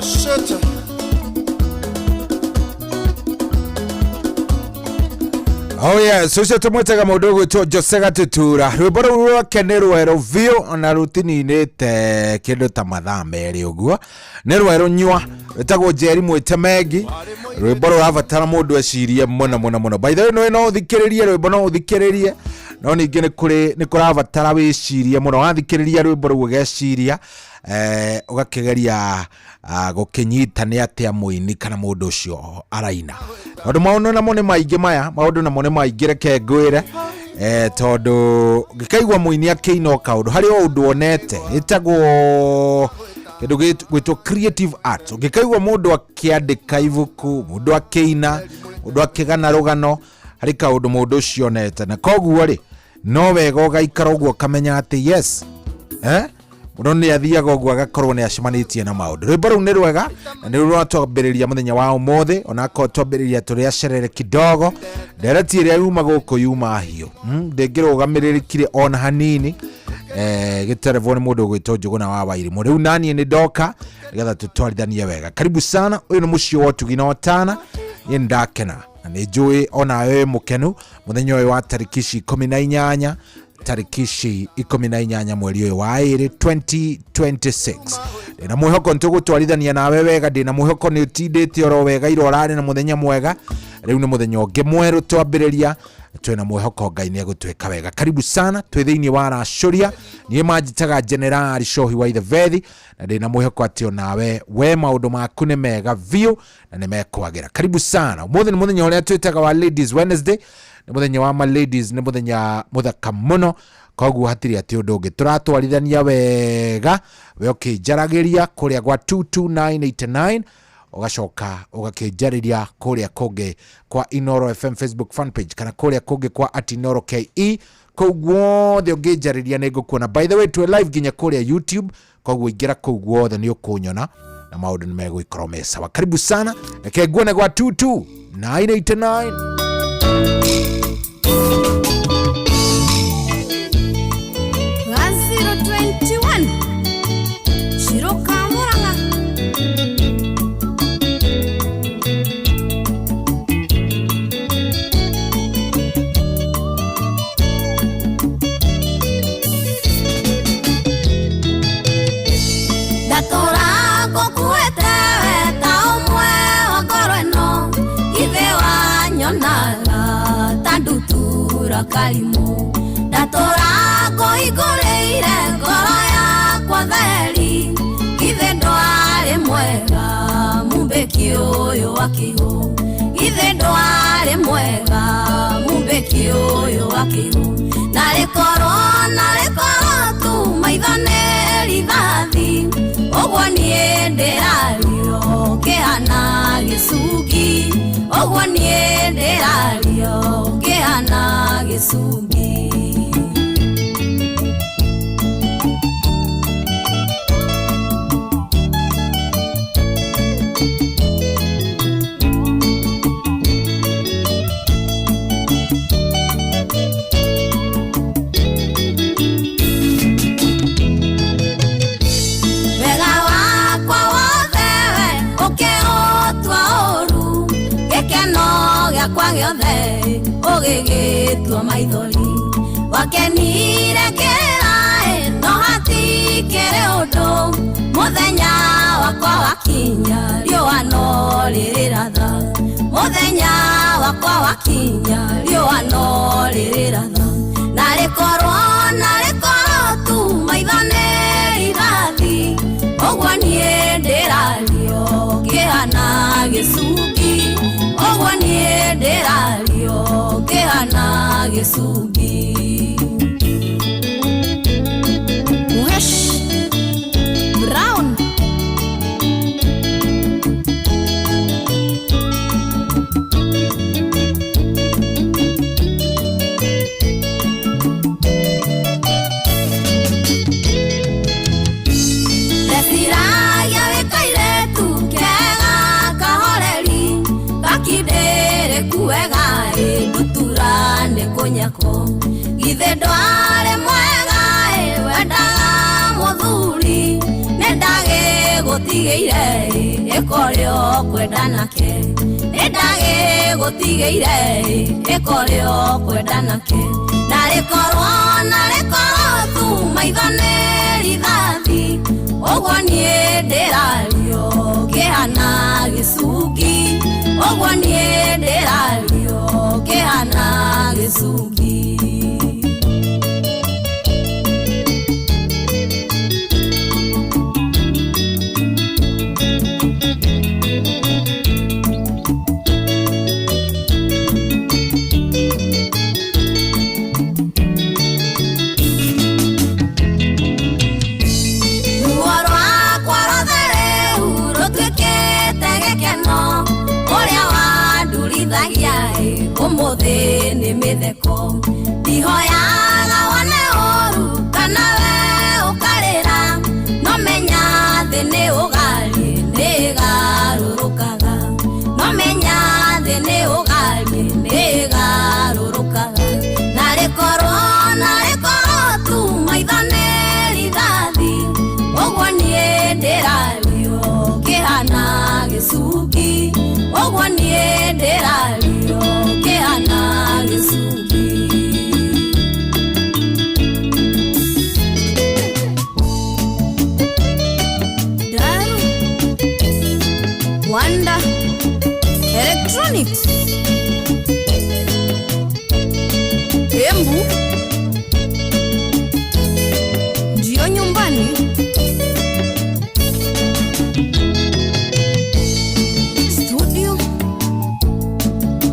shit. Oh yeah, so tumwetaga mundu gwitwo Jose Gatutura. Rwimbo rũu rwake nĩ rwerũ biũ na rũtininĩte kĩndũ ta mathaa merĩ ũguo. Nĩ rwerũ nyua, rwĩtagwo Njeri Mwĩtemengi. Rwimbo rũrabatara mũndũ ecirie mũno. By the way, no ũthikĩrĩrie rwimbo, no ũthikĩrĩrie. No ningĩ nĩ kũrabatara wĩcirie mũno. Wathikĩrĩria rwimbo rũu ũgeciria, ũgakĩgeria gũkĩnyita nĩ atĩa mũini kana mũndũ ũcio araina. Maũndũ namo nĩ maingĩ maya, maũndũ namo nĩ maingĩ reke ngwĩre, tondũ ngĩkaigua mũini akĩina kaũndũ harĩ o ũndũ onete ĩtagwo kĩndũ gwĩtwo creative arts. Ngĩkaigua mũndũ akĩandĩka ibuku, mũndũ akĩina, mũndũ akĩgana rũgano harĩ kaũndũ mũndũ ũcio onete, na koguo rĩ no wega ũgaikara ũguo kamenya atĩ yes mũndũ nĩ athiaga ũguo agakorwo nĩ acimanĩtie na maũndũ. Rwimbo rũu nĩ rwega na nĩ rũratwambĩrĩria mũthenya wa ũmũthĩ, ona akorwo twambĩrĩria tũrĩ acerere kidogo. Ndereti ĩrĩa yuma gũkũ yuma hiũ, ndĩngĩrũgamĩrĩrĩkire ona hanini, gĩterebwo nĩ mũndũ gwĩtwo Njũgũna wa Wairimũ. Rĩu naniĩ nĩ ndoka nĩgetha tũtwarithanie wega. Karibu sana, ũyũ nĩ mũciĩ wa Ũtugi na Ũtana. Niĩ ndakena na nĩ njũĩ ona wewe mũkenu mũthenya ũyũ wa tarĩki 18 tarĩki 18 mweri ũyũ wa 2026. Ndĩna mwĩhoko nĩtũgũtwarithania nawe wega, ndĩna mwĩhoko nĩ ũtindĩte oro wega irorane na mũthenya mwega. Rĩu nĩ mũthenya ũngĩ mwerũ twambĩrĩria, twĩna mwĩhoko Ngai nĩ egũtwĩka wega. Karibu sana, twĩ thĩinĩ wa Racũria. Niĩ manjĩtaga General Cohi wa Ithevethi, na ndĩna mwĩhoko atĩ onawe we maũndũ maku nĩ mega biũ na nĩ mekwagĩra. Karibu sana. Ũmũthĩ nĩ mũthenya ũrĩa twĩtaga wa Ladies Wednesday, nĩ mũthenya wa ma ladies, nĩ mũthenya mũthaka mũno, koguo hatirĩ atĩ ũndũ ũngĩ tũratwarithania wega. We ũkĩnjaragĩria kũrĩa gwa 22989, ugacoka ugakĩnjarĩria kũrĩa kũngĩ kwa Inoro FM Facebook fan page, kana kũrĩa kũngĩ kwa @InoroKE. Koguo thĩ ũngĩnjarĩria nĩ ngũkuona. By the way, twĩ live nginya kũrĩa YouTube, koguo ingĩra kũu guothe nĩ ũkũnyona na maũndũ nĩ megũikorwo me sawa. Karibu sana, reke nguone gwa 22989. Karimu ndatorago igũrĩire ngoro yakwa theri, ithe ndwarĩ mwega mumbĩki ũyũ wa kĩhũ, ithe ndwarĩ mwega mumbĩki ũyũ wa kĩhũ. Na rĩkorwo tu maitho nĩ rithathi, ũguo niĩ ndĩrario kĩhana gĩcungi, ũguo niĩ ndĩrario kĩhana gĩcungi. Kwa gĩothe ũgĩgĩtua maithori, wakenire kĩraĩ no hatikĩrĩ ũndũ. Mũthenya wakwa wakinya riũa no rĩrĩratha, mũthenya wakwa wakinya riũa no rĩrĩratha. Na rĩkorwo tu maitho nĩ irathi, ũguo niĩ ndĩrario kĩhana gĩcungi, ũguo niĩ ndĩrario kĩhana gĩcungi. Muhesh Brown ndeciragia wĩkaire tu kega kahoreri, gakindĩrĩ kuwega ndutura nĩ kũnyako, githĩ gũtigĩire ĩkorĩo kwenda nake nĩndagĩ gũtigĩire ĩkorĩo kwenda nake narĩkorwo tu maitho nĩ rithathi ũguo niĩ ndĩrario kĩhana gĩcungi ũguo niĩ ndĩrario kĩhana gĩcungi ũmũthĩ nĩ mĩtheko ndihoyaga wone ũru kana we ũkarĩra no menya thĩ nĩ ũgari nĩ garũrũkaga no menya thĩ nĩ ũgari nĩ garũrũkaga narĩkorwo tu maitho nĩ rithathi ũguo niĩ ndĩrario kĩhana gĩcungi ũguo niĩ ndĩrario kĩhana gĩcungi Daru Wanda Electronics Embu ndio nyumbani Studio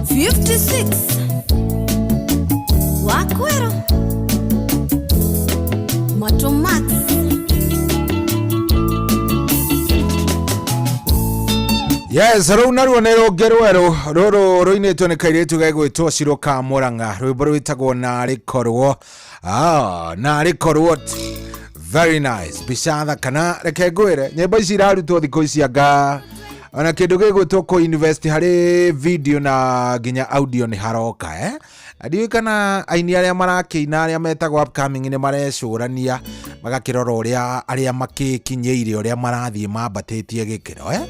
56 Wakwero Motomax Yes, rũu naruo nĩ rũngĩ rwerũ rũrũ rũinĩtwo nĩ kairĩtu gegwĩtwo Shiro ka Mũrang'a rwĩmbo rwĩtagwo narĩ korwo very nice bica thaka reke ngwĩre nyĩmbo ici irarutwo thikũ ici anga ona kĩndũ gĩgwĩtwo co-invest harĩ video na nginya audio nĩ haroka ndiũĩ kana aini arĩa marakĩina arĩa metagwo upcoming nĩ marecũrania magakĩrora ũrĩa arĩa makĩkinyĩire ũrĩa marathiĩ mambatĩtie gĩkĩro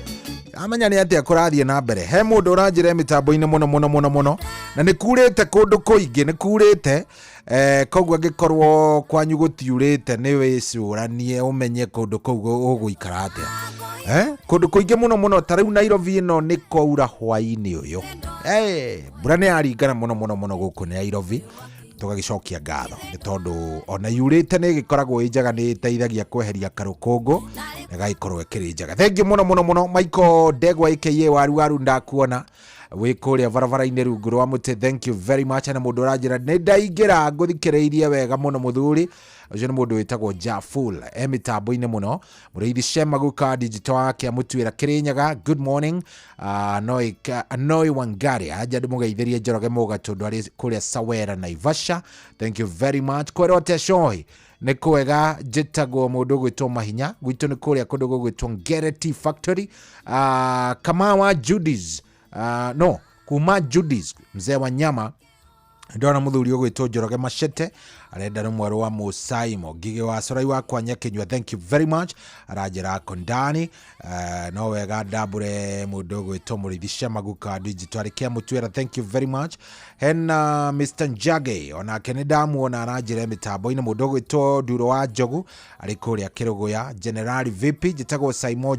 amenya nĩ atĩa kũrathiĩ na mbere he mũndũ ũranjĩra mĩtambo-inĩ mũno na nĩ kurĩte kũndũ kũingĩ nĩ kurĩte koguo angĩkorwo kwanyu gũtiurĩte nĩ wĩcũranie ũmenye kũndũ kũu ũgũikara atĩa kũndũ kũingĩ mũno ta rĩu Nairobi ĩno nĩ kwaura hwaĩ-inĩ ũyũ mbura nĩ yaringana mũno gũkũ nĩ Nairobi tũgagĩcokia ngatho nĩ tondũ ona yurĩte nĩ ĩgĩkoragwo ĩ njega nĩ ĩteithagia kweheria karũkũngũ na gagĩkorwo ĩkĩrĩ njega thengi mũno Michael Ndegwa aka waru ndakuona wĩ kũrĩa barabara-inĩ rungu rwa mũtĩ thank you very much na mũndũ ũranjĩra nĩ ndaingĩra ngũthikĩrĩirie wega mũno mũthuri ũcio nĩ mũndũ wĩtagwo Jaful mĩtambo-inĩ mũno mũrĩithi Shemaguka digital wake amũtuĩra Kĩrĩnyaga good morning Noi Wangari aja ndĩmũgeithĩrie Njoroge Mũgatũndũ arĩ kũrĩa Sawera Naivasha thank you very much kwerote shohi nĩ kwega njĩtagwo mũndũ gwĩtwo Mahinya gwitũ nĩ kũrĩa kũndũ gwĩtwo Ngereti Factory Kamawa Judies kuma Judies mzee wa nyama ndona muthuri ũgwĩtwo Njoroge Machete arenda nĩ mwerũ wa Musaimo Ngigĩ wa Corai wakwa Nyakinyua thank you very much aranjĩra kondani no wega ndambũre mũndũ ũgwĩtwo Mũrĩithi Shemaguka digital arĩkia mũtwĩra thank you very much hena Mr. Njage onake nĩ ndamuona aranjĩra mĩtambo-inĩ mũndũ ũgwĩtwo Nduro wa Njogu arĩ kũrĩa Kĩrũgũya General VP njĩtagwo Simon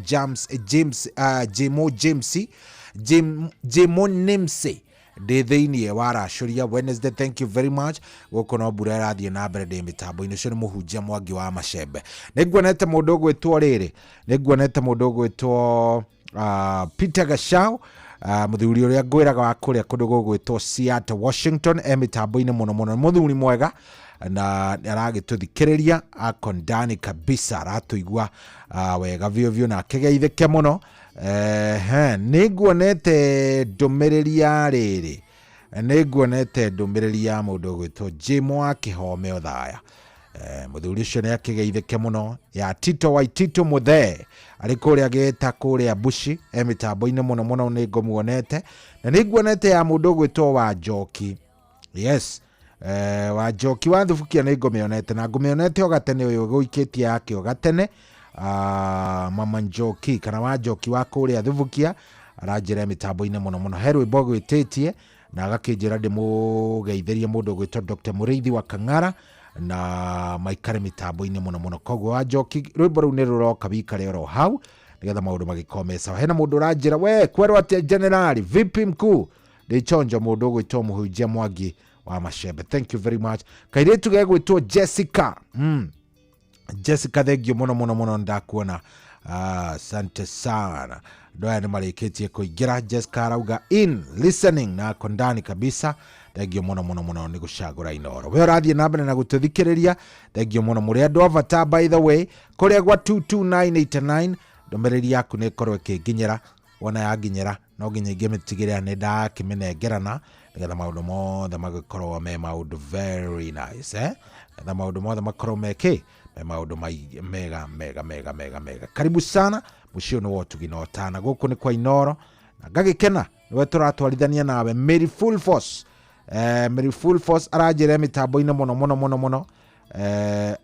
Jimo Nimse ndĩ thĩinĩ wa Racũria Wednesday thank you very much gũkũ no mbura ĩrathiĩ na mbere ndĩ mĩtambo-inĩ ũcio nĩ mũhunjia Mwangi wa Macembe nĩnguonete mũndũ ũgwĩtwo rĩrĩ nĩnguonete mũndũ ũgwĩtwo Peter Gachau mũthuri ũrĩa ngwĩraga wa kũrĩa kũndũ gũgwĩtwo Seattle Washington mĩtambo-inĩ mũno mũthuri mwega na aragĩtũthikĩrĩria akondani kabisa aratũigua wega biũ na akĩgeithĩke mũno nĩnguonete ndũmĩrĩri ya rĩrĩ nĩnguonete ndũmĩrĩri ya mũndũ ũgwĩtwo Jimo wa Kĩhome Othaya mũthuri ũcio nĩ akĩgeithĩke mũno ya Tito Waitito Mũthee arĩ kũrĩa geta kũrĩa Bushi mĩtambo-inĩ mũno nĩ ngũmuonete na nĩnguonete ya mũndũ ũgwĩtwo Wanjoki yes Wanjoki wa Thubukia nĩ ngũmĩonete na ngũmĩonete o gatene ũyũ gũikĩtie yake o gatene Mama Njoki kana wa Njoki wa kuria Thubukia aranjira mitambo-ine muno herwe bogo itetie na agakinjira ndimugeithĩrie mũndũ gwĩtwo Dr. Mũrĩithi wa Kang'ara na maikare mitambo-ine muno koguo wa Njoki rwĩmbo rũu nĩ rũroka wikare oro hau nigetha maũndũ magĩkome sawa. Hena mũndũ ũranjĩra we kwerwo atĩa generali vipi mkuu ndichonjo mũndũ gwĩtwo Mũhunjia Mwangi wa Mashembe. Thank you very much. Kairĩtu gegwĩtwo Jessica Jessica thengio muno ndakuona. Asante sana. Ndoya nĩ marĩkĩtie kũingĩra. Jessica arauga in listening na kondani kabisa. Thengio muno nĩ gũcagũra Inoro. We ũrathiĩ na mbere na gũtũthikĩrĩria. Thengio muno mũrĩ andũ avata by the way kũrĩa gwa 22989 ndũmĩrĩri yaku nĩ ĩkorwo ĩkĩnginyĩra wona yanginyĩra no nginya ingĩmĩtigĩrĩra nĩ ndakĩmĩnengerana nigetha maũndũ mothe magĩkorwo me maũndũ very nice nigetha maũndũ mothe makorwo meke me maũndũ mega. Karibu sana mũciĩ nĩ wotugi no tana gũkũ nĩ kwa Inoro na ngagĩkena nĩwe tũratwarithania nawe Mary Full Force. Mary Full Force aranjĩra mĩtambo-inĩ muno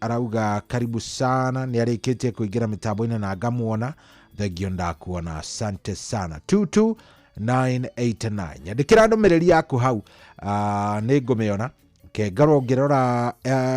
arauga karibu sana nĩ arĩkĩtie kũingĩra mĩtambo-inĩ na ngamuona thengio ndakuona. Asante sana 22989 nyandĩkĩra ndũmĩrĩri yaku hau nĩ ngũmĩona ngarwo ngĩrora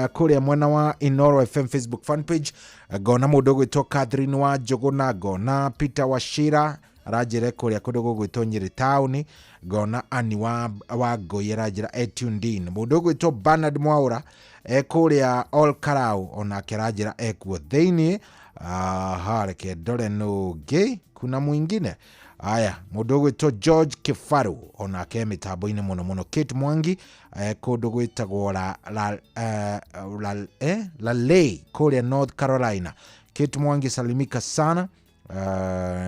kũrĩa mwena wa Inoro FM Facebook fan page ngona mũndũ gwĩtwo Catherine wa Njũgũna ngona Peter Wachira aranjĩra kũrĩa kũndũ gwĩtwo Nyĩrĩ Town ngona Ani wa Ngũi aranjĩra Etundin mũndũ gwĩtwo Bernard Mwaũra kũrĩa All Karau onake aranjĩra ekuo thĩinĩ reke ndore nũngĩ kuna mwingine aya mũndũ gwĩtwo George Kifaru onake mĩtambo-inĩ muno Kate Mwangi kũndũ gwĩtagwo Lay kũrĩa North Carolina. Kate Mwangi salimika sana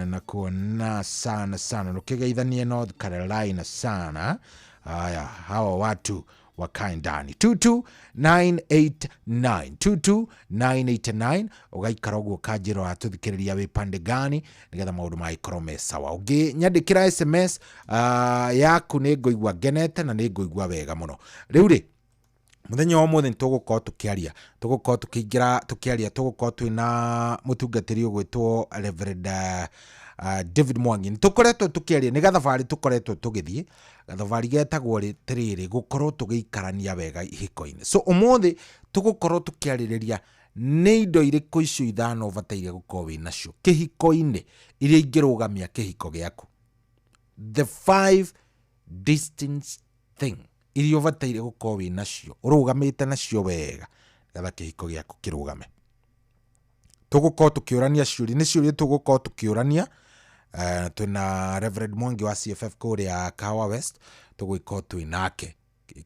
na kuona sana nukĩgeithanie North Carolina sana. Aya hawa watu wakae ndani 22989 ugaikara ũguo kanjĩro atũthikĩrĩria wĩ pande gani nigetha maũndũ magĩkorwo me sawa. Ũngĩ nyandĩkĩra SMS yaku nĩ ngũigua ngenete na nĩ ngũigua wega mũno. Rĩu rĩ muthenya wa mũthenya tũgũkorwo tũgũkorwo twĩna mũtungatĩri ũgwĩtwo Reverend David Mwangi. Nĩtũkoretwo tũkĩaria nĩ gathabarĩ tũkoretwo tũgĩthiĩ gathabarĩ getagwo rĩrĩ gũkorwo tũgĩikarania wega ihiko-inĩ. So ũmũthĩ tũgũkorwo tũkĩarĩrĩria nĩ indo irĩkũ icio ithano ũbataire gũkorwo wĩ nacio kĩhiko-inĩ iria ingĩrũgamia kĩhiko gĩaku. The 5 distinct thing iria ũbataire gũkorwo wĩ nacio ũrũgamĩte nacio wega getha kĩhiko gĩaku kĩrũgame. Tũgũkorwo tũkĩũrania ciũria nĩ ciũria tũgũkorwo tũkĩũrania. Twĩna Reverend Mwangi wa CFF kũrĩa Kahawa West tũgũkorwo twĩ nake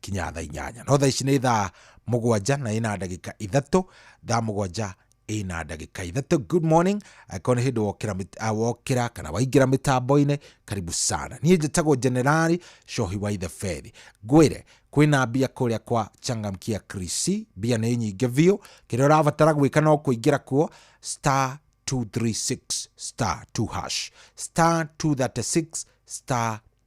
kinya thaa 8 no thaa ici nĩ thaa 7 na ina ndagĩka 3 thaa 7 ina ndagĩka 3. Good morning akona hĩndĩ wokĩra kana waingĩra mĩtambo-inĩ karibu sana. Niĩ njĩtagwo Generali Shohi wa Ithe Fethi ngwĩre kwĩna mbia kũrĩa kwa Changamkia Krisi mbia nĩ nyingĩ biũ kĩrĩa ũrabatara gwĩka no kũingĩra kuo *236 *2 hash *236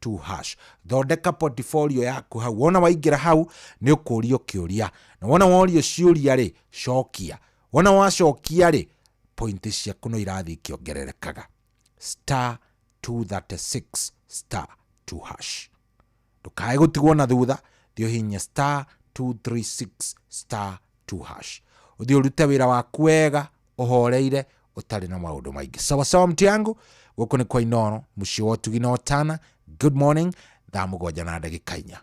*2 thondeka portfolio yaku hau. Wona waingĩra hau nĩ ũkũrio kĩũria na wona worio ciũria rĩ cokia. Wona wacokia rĩ point ciaku no irathiĩ ikĩongererekaga *236 *2 hash. Ndũkae gũtigwo na thutha thiĩ hinya *236 *2 hash ũthiĩ ũrute wĩra waku wega ũhoreire ũtarĩ na maũndũ maingĩ. Sawa mtu yangu gũkũ nĩ kwa Inoro mũciĩ wa ũtugi no tana. Good morning thaa 7 na ndagĩka 4.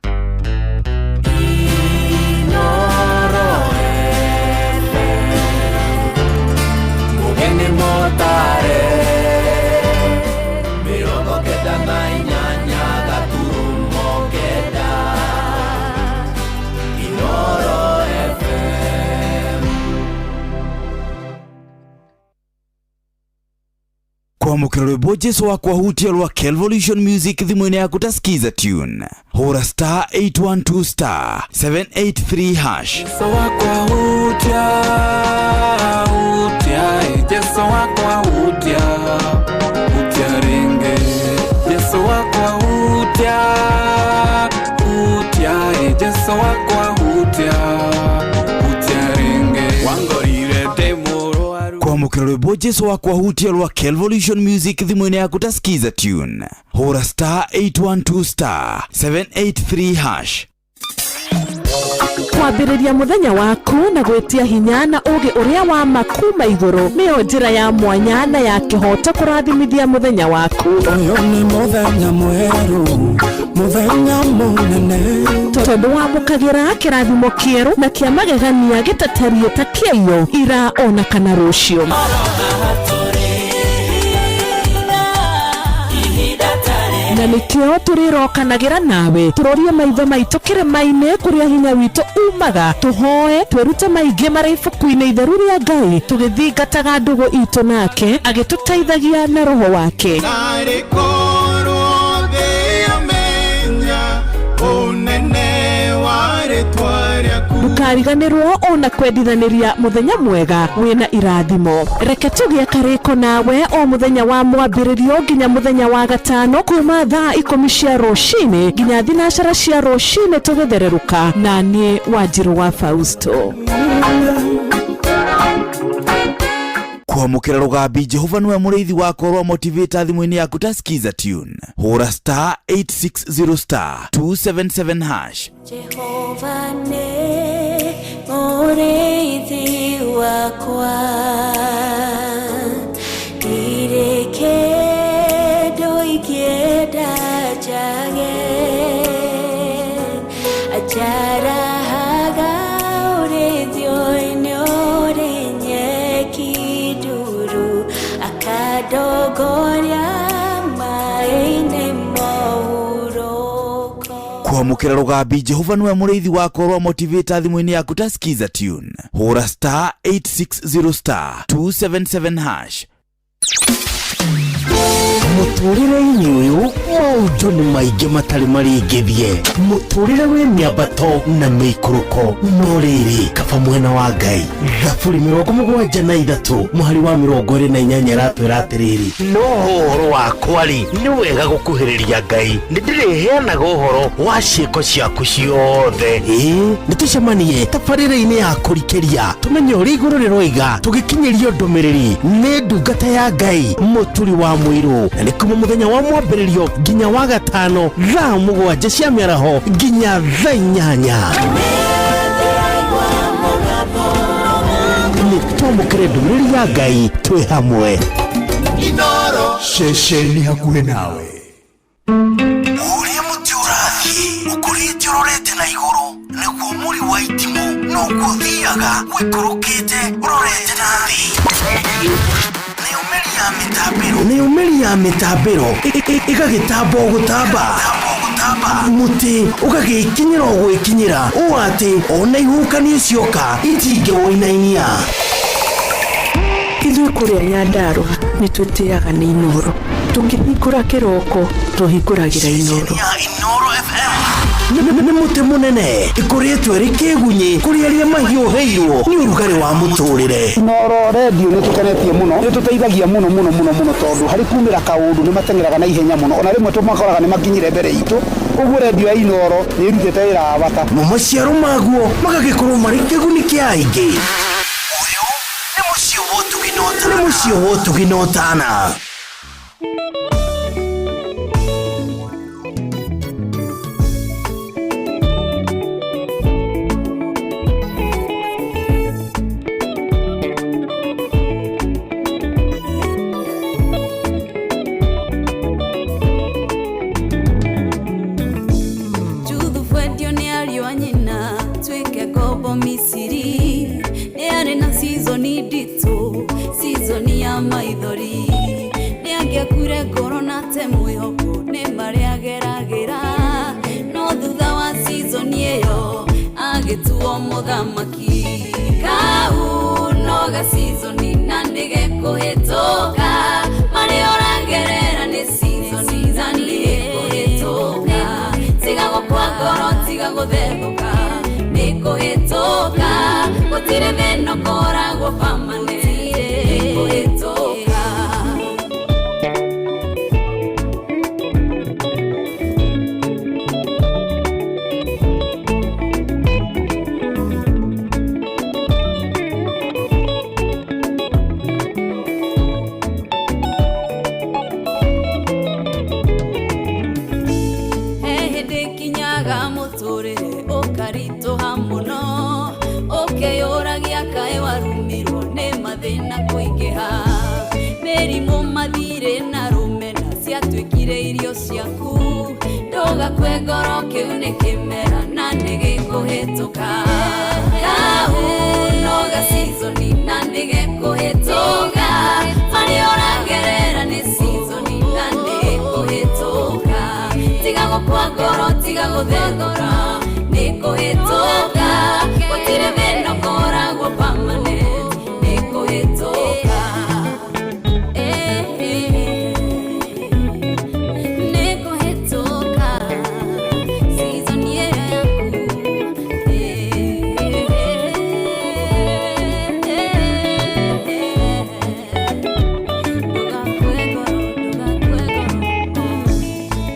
Mugeni motare mirongo kenda na inyanya gaturumo kenda Inoro FM. Kwamũkĩra rwĩmbo Jesũ wakwa hutia rwa Kelvolution Music thimũ-inĩ yaku tasikiza tune hũra *812 783 hash. Jesũ wakwa hutia Jesũ wakwa hutia ringe Jesũ wakwa hutia Jesũ wakwa hutia ringe wangorire ndĩ mũrwaru. kwamukira rwimbo Jesu wa kwahutia rwa Kelvolution Music thimwene yaku tasikiza tune. Hora star 812 star 783 hash. Kwambĩrĩria muthenya waku na gwetia hinya na uge uria wa makuma iguru nĩyo njĩra ya mwanya na ya kĩhoto kũrathimithia muthenya waku. Uyu ni muthenya mweru, muthenya munene, tondũ wamũkagĩra kĩrathimo kĩerũ na kĩa magegania gĩtatarie ta kĩayo ira ona kana rũciũ. Na nikio turirokanagĩra nawe turorie maitho maitũ kĩrĩma-inĩ kũrĩa hinya witũ umaga tuhoe twĩrute maingĩ marĩ ibuku-inĩ itheru rĩa Ngai tũgĩthingataga ndũgũ itũ nake agĩtũteithagia na roho wake. Ndukariganĩrwo ona kwendithanĩria muthenya mwega wĩna irathimo. Reke tũgĩe karĩko nawe o muthenya wa mwambĩrĩrio nginya muthenya wa gatano kuma thaa 10 cia rũcinĩ nginya thinacara cia rũcinĩ tũgĩthererũka na niĩ Wanjirũ wa Fausto. Kwamukira rugambi Jehova niwe mũrĩithi wakwa rwa motivator thimũ-inĩ yaku tasikiza tune. Hora star 860 star 277 hash. Jehova ne mũrĩithi wakwa ireke ndoingĩenda njage ajarahaga ũrĩithio-inĩ ũrĩ nyeki nduru akandongoria maĩ-inĩ mũhurũko. Kwamukira rugambi Jehova niwe mũrĩithi wakwa rwa motivator thimũ-inĩ yaku tasikiza tune. Hora star 860 star 277 hash. Mũtũrĩre-inĩ ũyũ maũndũ nĩ maingĩ matarĩ maringithie, mũtũrĩre wĩ mĩambato na mĩikũrũko, no rĩrĩ kaba mwena wa Ngai. Thaburi 73 mũhari wa 28 ratwĩra atĩrĩrĩ, no ũhoro wakwa-rĩ nĩ wega gũkuhĩrĩria Ngai, nĩ ndĩrĩheanaga ũhoro wa ciĩko ciaku ciothe. Nĩ tũcemanie tabarĩra-inĩ ya kũrikĩria tũmenye ũrĩa igũrũ rĩroiga tũgĩkinyĩrio ndũmĩrĩri nĩ ndungata ya Ngai mũturi wa mũirũ, na nĩ kuma muthenya wa mwambĩrĩrio nginya wa gatano thaa 7 cia mĩaraho nginya thaa 8. Nĩ twamũkĩre ndũmĩrĩri ya Ngai twĩ hamwe. Inoro Ceceni hakuhĩ nawe. Ũrĩa mũtĩ ũrathiĩ ũkũrĩte ũrorete na igũrũ nĩguo mũri wa itimũ noguo ũthiaga wĩkũrũkĩte ũrorete na thĩ. Nĩ umeri ya mĩtambĩro ĩgagĩtamba o gũtamba, mũtĩ ũgagĩkinyĩra o gwĩkinyĩra ũũ atĩ ona ihuhũkanio cioka itingĩwoinainia. Ithuĩ kũrĩa Nyandarũa nĩ twĩtĩaga nĩ Inoro, tũngĩhingũra kĩroko tũhingũragĩra Inoro. Nĩ mũtĩ mũnene ĩkũrĩtwo ĩrĩ kĩgunyi kũrĩ arĩa mahiũhĩirwo nĩ ũrugarĩ wa mũtũrĩre. Inoro redio nĩ tũkenetie mũno, nĩ tũteithagia mũno tondũ harĩ kumĩra kaũndũ nĩ mateng'eraga na ihenya mũno, ona rĩmwe tũmakoraga nĩ makinyire mbere itũ. Ũguo redio ya Inoro nĩ ĩrutĩte wĩra wa bata, na maciaro maguo magagĩkorwo marĩ kĩguni kĩa aingĩ. Ũyũ nĩ mũciĩ wa ũtugi na ũtana. ũkĩyũragia kaĩ warumirwo nĩ mathĩna kũingĩha mĩrimũ mathirĩ na rũmena ciatuĩkire irio ciaku ndũgakue ngoro kĩu nĩ kĩmera na nĩgĩkũhĩtũka kau noga seasoni na nĩgĩkũhĩtũka marĩa ũragerera nĩ seasoni na nĩgĩkũhĩtũka tiga gũkua ngoro tiga gũthethũka nĩkũhĩtũka gũtirĩ thĩna ũkoragwo permanent nĩkũhĩtũka nĩkũhĩtũka season yaku ndũgakue ngoro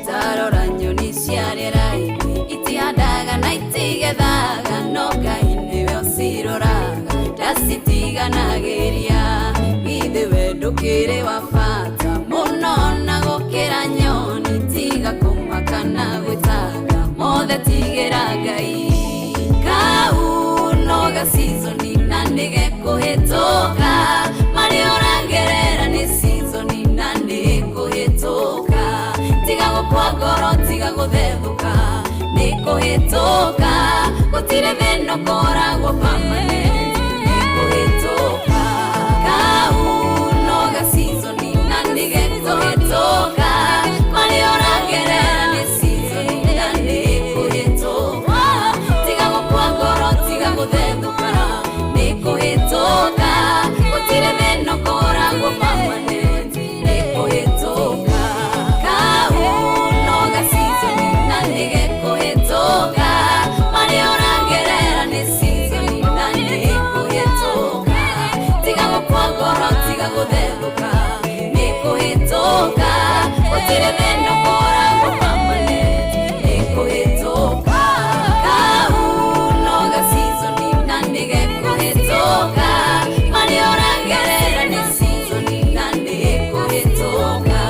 tarora nyoni ciarĩra-inĩ itihandaga na itigethaga no Ngai nĩwe ũciroraga ndacitiganagĩria ithe we ndũkĩrĩ wa bata mũno na gũkĩra nyoni tiga kũmaka na gwĩtanga mothe tigĩra Ngai kau noga seasoni na nĩgĩkũhĩtũka marĩa ũragerera nĩ seasoni na nĩgĩkũhĩtũka tiga gũkua ngoro tiga gũthethũka nĩkũhĩtũka gũtirĩ thĩna ũkoragwo permanent nĩkũhĩtũka kau noga seasoni na nĩgĩkũhĩtũka marĩa ũragerera nĩ seasoni na nĩkũhĩtũka tiga gũkua ngoro tiga gũthethũka nĩkũhĩtũka gũtirĩ thĩna ũkoragwo permanent nĩkũhĩtũka kau noga seasoni na nĩgĩkũhĩtũka marĩa ũragerera nĩ seasoni na nĩkũhĩtũka tiga gũkua ngoro tiga gũthethũka nĩkũhĩtũka gũtirĩ thĩna ũkoragwo permanent nĩkũhĩtũka kau noga seasoni na nĩgĩkũhĩtũka marĩa ũragerera nĩ seasoni na nĩkũhĩtũka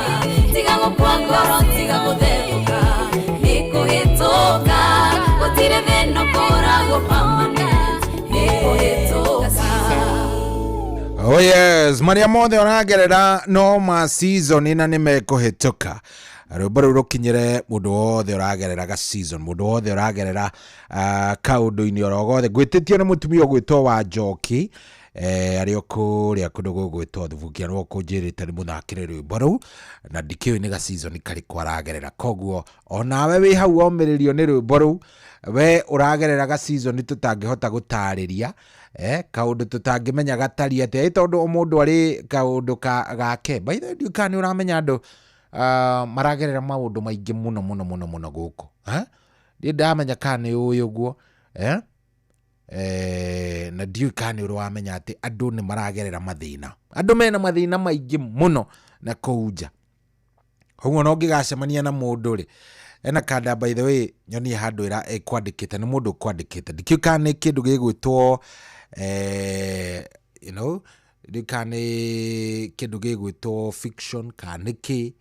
tiga gũkua ngoro tiga gũthethũka nĩkũhĩtũka gũtirĩ thĩna ũkoragwo permanent nĩkũhĩtũka. Oh yes, maria mothe ũragerera no ma season na nĩmekũhĩtũka. Rwĩmbo rũu rũkinyĩre mũndũ wothe ũragerera ga season, mũndũ wothe ũragerera kaũndũ-inĩ oro gothe. Ngwĩtĩtio nĩ mũtumia ũgwĩtwo wa Njoki arĩ o kũrĩa kũndũ gũgwĩtwo Thubukia no kũnjĩrĩte nĩ mũthakĩre rwĩmbo rũu na ndikĩũĩ nĩ ga season karĩkũ aragerera, koguo onawe wĩ hau omĩrĩrio nĩ rwĩmbo rũu we ũragerera ga season tũtangĩhota gũtarĩria kaũndũ tũtangĩmenya gatari atĩa tondũ o mũndũ arĩ kaũndũ gake. By the way, ndiũĩ kana nĩ ũramenya andũ maragerera maũndũ maingĩ mũno mũno mũno mũno gũkũ ndiĩ ndamenya kana nĩ ũĩ ũguo na ndiũĩ kana nĩ ũramenya atĩ andũ nĩ maragerera mathĩna, andũ mena mathĩna maingĩ mũno na kũu nja. Koguo no ngĩgacemania na mũndũ rĩ ena kanda, by the way, nyoni handũ kwandĩkĩte nĩ mũndũ kwandĩkĩte, ndiũĩ kana nĩ kĩndũ gĩgwĩtwo you know, ndiũĩ kana nĩ kĩndũ gĩgwĩtwo fiction kana nĩkĩ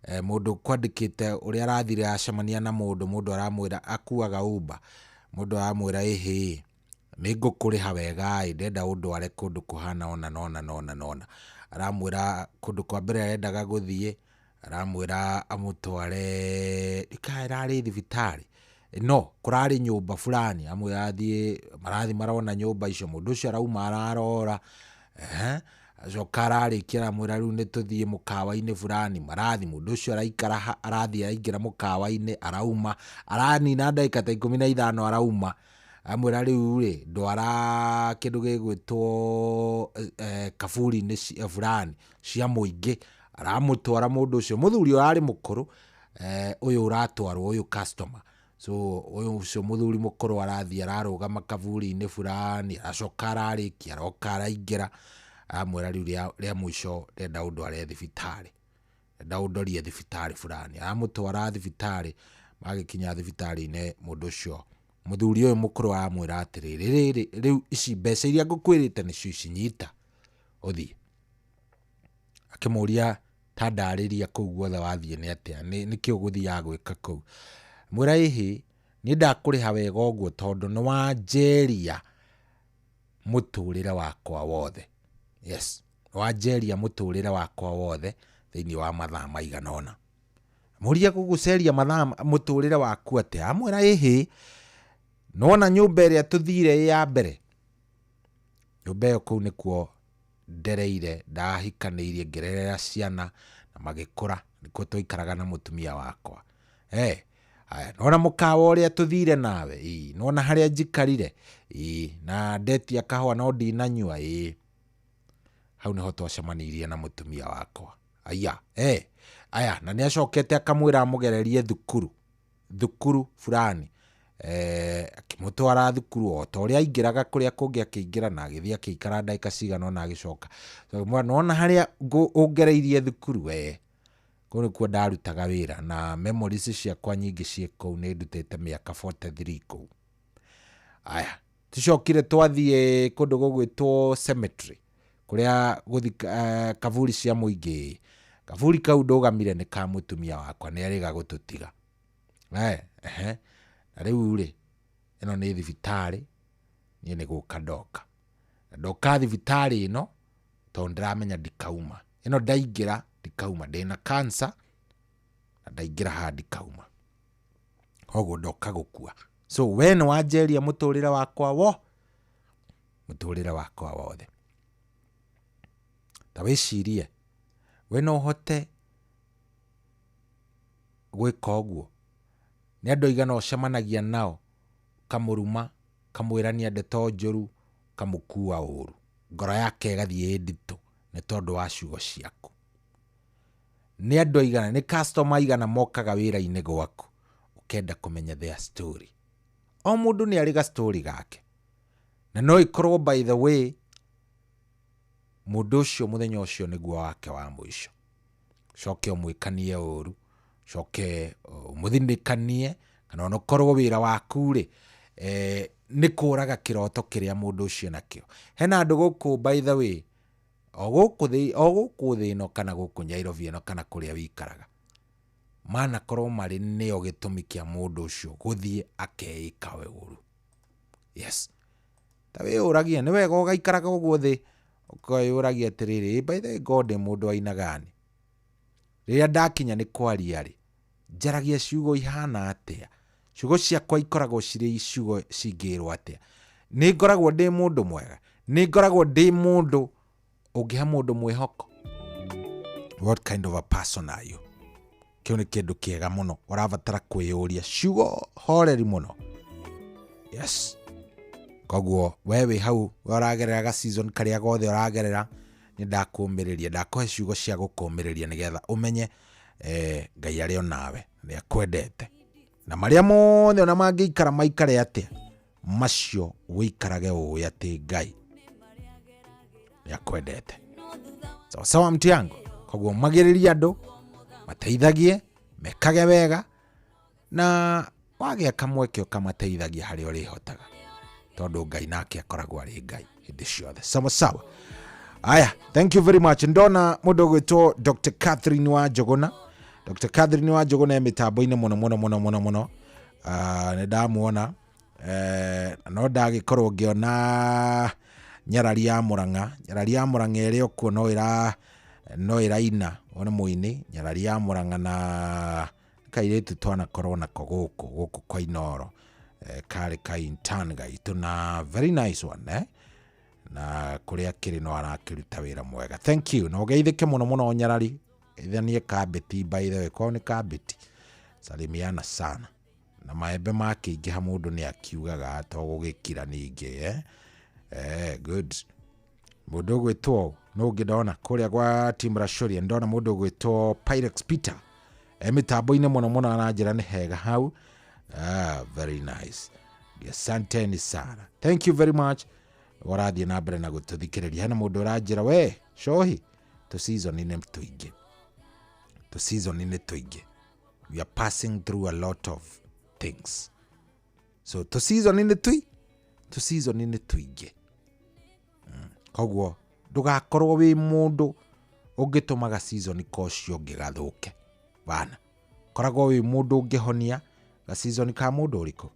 mũndũ kwandĩkĩte ũrĩa arathire acemania na mũndũ aramwĩra akuaga Uber, mũndũ aramwĩra ĩhĩ nĩ ngũkũrĩha wega ndenda ũndware kũndũ kũhana ona nona, aramwĩra kũndũ kwa mbere arendaga gũthiĩ aramwĩra amũtware ĩrarĩ thibitarĩ no kũrarĩ nyũmba fulani, amwĩra athiĩ marathi marona nyũmba icio, mũndũ ũcio arauma ararora acoka ararĩkia aramwĩra rĩu nĩ tũthiĩ mũkawa-inĩ fulani, marathi mũndũ ũcio araikara arathi araingĩra mũkawa-inĩ arauma aranina ndagĩka ta 15 arauma, amwĩra rĩu rĩ ndwara kĩndũ gĩgwĩtwo kaburi-inĩ fulani cia mũingĩ, aramũtwara mũndũ ũcio, mũthuri ũrarĩ mũkũrũ ũyũ ũratwarwo ũyũ customer, so ũyũ ũcio mũthuri mũkũrũ arathi ararũgama kaburi-inĩ fulani acoka ararĩkia aroka araingĩra amwĩra rĩu rĩa mũico ndenda ũndware thibitarĩ, ndenda ũndorie thibitarĩ fulani, aramũtwara thibitarĩ, magĩkinya thibitarĩ-inĩ mũndũ ũcio mũthuri ũyũ mũkũrũ aramwĩra atĩrĩrĩ rĩu ici mbeca iria ngũkwĩrĩte nĩcio ici nyita ũthiĩ, akĩmũria ta ndarĩria kũu guothe wathiĩ nĩ atĩa, nĩkĩ ũgũthiaga gwĩka kũu, mwĩra ĩhĩ nĩ ndakũrĩha wega ũguo tondũ nĩ wanjeria mũtũrĩre wakwa wothe. Yes, wanjeria mũtũrĩre wakwa wothe thĩinĩ wa mathaa maigana ona. Mũria gũgũceria mathaa mũtũrĩre waku atĩa? Amwĩra ĩhĩ, nona nyũmba ĩrĩa tũthire ya mbere, nyũmba ĩyo kũu nĩkuo ndereire, ndahikanĩirie, ngĩrerera ciana na magĩkũra, nĩkuo twaikaraga na mũtumia wakwa. Nona mũkawa ũrĩa tũthire nawe, nona harĩa njikarire, na ndetia kahũa no ndinanyua, hau nĩho twacemanirie na mũtumia wakwa. Aya, na nĩacokete akamwĩra amũgererie thukuru fulani, akĩmũtwara thukuru o ta ũrĩa aingĩraga kũrĩa kũngĩ akĩingĩra na agĩthiĩ akĩikara ndagĩka cigana ona agĩcoka. Nona harĩa ũngereirie thukuru, kũu nĩkuo ndarutaga wĩra, na memories ciakwa nyingĩ ciĩ kũu, nĩ ndutĩte mĩaka 43 kũu. Aya, tucokire twathiĩ kũndũ gũgwĩtwo cemetery, kũrĩa gũthi kaburi cia mũingĩ. Kaburi kau ndũgamire nĩ ka mũtumia wakwa, nĩ arĩga gũtũtiga. Na rĩu rĩ, ĩno nĩ thibitarĩ, niĩ nĩ gũka ndoka. Ndoka thibitarĩ ĩno tondũ ndĩramenya ndikauma. Ĩno ndaingĩra ndikauma, ndĩna cancer na ndaingĩra haha ndikauma. Koguo ndoka gũkua. So we nĩ wanjeria mũtũrĩre wakwa mũtũrĩre wakwa wothe. Ta wĩcirie, we no ũhote gwĩka ũguo. Nĩ andũ aigana ũcemanagia nao, kamũruma, kamwĩra nĩ ndeto njũru, kamũkua ũru, ngoro yake ĩgathiĩ nditũ nĩ tondũ wa ciugo ciaku. Nĩ andũ aigana, nĩ customer aigana mokaga wĩra-inĩ gwaku ũkenda kũmenya their story. O mũndũ nĩ arĩ ga story gake, na no ikorwo by the way mũndũ ũcio mũthenya ũcio nĩguo wake wa mũico. Coke ũmwĩkanie ũru, coke mũthinĩkanie, kana onokorwo wĩra waku rĩ, nĩ kũraga kĩroto kĩrĩa mũndũ ũcio nakĩo. Hena andũ gũkũ by the way, o gũkũ thĩ ĩno kana gũkũ Nyairobi ĩno kana kũrĩa wĩikaraga, manakorwo marĩ nĩo gĩtũmi kĩa mũndũ ũcio gũthiĩ akeĩka ũru. Yes, ta wĩyũragia, nĩ wega ũgaikaraga ũguo thĩ ũkeyũragia atĩrĩrĩ, by the way God mũndũ aina gani? Rĩrĩa ndakinya nĩ kwaria rĩ, njaragia ciugo ihana atĩa? Ciugo ciakwa ikoragwo cirĩ ciugo cingĩrwo atĩa? Nĩ ngoragwo ndĩ mũndũ mwega? Nĩ ngoragwo ndĩ mũndũ ũngĩha mũndũ mwĩhoko? What kind of a person are you? Kĩu nĩ kĩndũ kĩega mũno ũrabatara kwĩyũria, ciugo horeri mũno. Yes, koguo we wĩ hau ũragerera ga season karĩa gothe ũragerera, nĩ ndakũmĩrĩria, ndakũhe ciugo cia gũkũmĩrĩria nĩgetha ũmenye Ngai arĩ o nawe, nĩ akwendete. Na marĩa mothe ona mangĩikara maikare atĩa, macio wĩikarage ũĩ atĩ Ngai nĩ akwendete. Sawa mtu yangu, koguo magĩrĩria andũ, mateithagie, mekage wega, na wagĩa kamweke ũkamateithagia harĩa ũrĩhotaga, tondũ Ngai nake akoragwo arĩ Ngai hĩndĩ ciothe. Sawa. Aya, thank you very much. Ndona mũndũ gwĩtwo Dr. Catherine Wanjũgũna. Dr. Catherine Wanjũgũna mĩtambo-inĩ mũno. Nĩ ndamuona, no ndagĩkorwo ngĩona Nyarari ya Mũrang'a. Nyarari ya Mũrang'a ĩrĩ okuo no ĩraina, ona mũini Nyarari ya Mũrang'a na kairĩtu twanakorwo nako gũkũ kwa Inoro, karĩ kaintan gaitũ na very nice one, na kũrĩa kĩrĩ no arakĩruta wĩra mwega. Thank you. No geithĩke mũno Nyarari. Geithanie Kabeti by the way, kwao nĩ Kabeti. Salimiana sana. Na maembe makĩingĩha mũndũ nĩ akiugaga to gũgĩkira ningĩ, good. Mũndũ gwĩtwo no ngĩndona kũrĩa gwa Team Rashori, ndona mũndũ gwĩtwo Pyrex Peter. Mĩtambo-inĩ mũno aranjĩra nĩ hega hau. Very nice. Asanteni sana. Thank you very much. Warathiĩ na mbere na gũtũthikĩrĩria. Hena mũndũ ũranjĩra we shohi to season nĩ tũingĩ. We are passing through a lot of things. So to season nĩ tũingĩ. Koguo ndũgakorwo wĩ mũndũ ũngĩtũmaga season kocio ũngĩgathũke. Bana, koragwo wĩ mũndũ ũngĩhonia ga season ka mũndũ ũrĩkũ?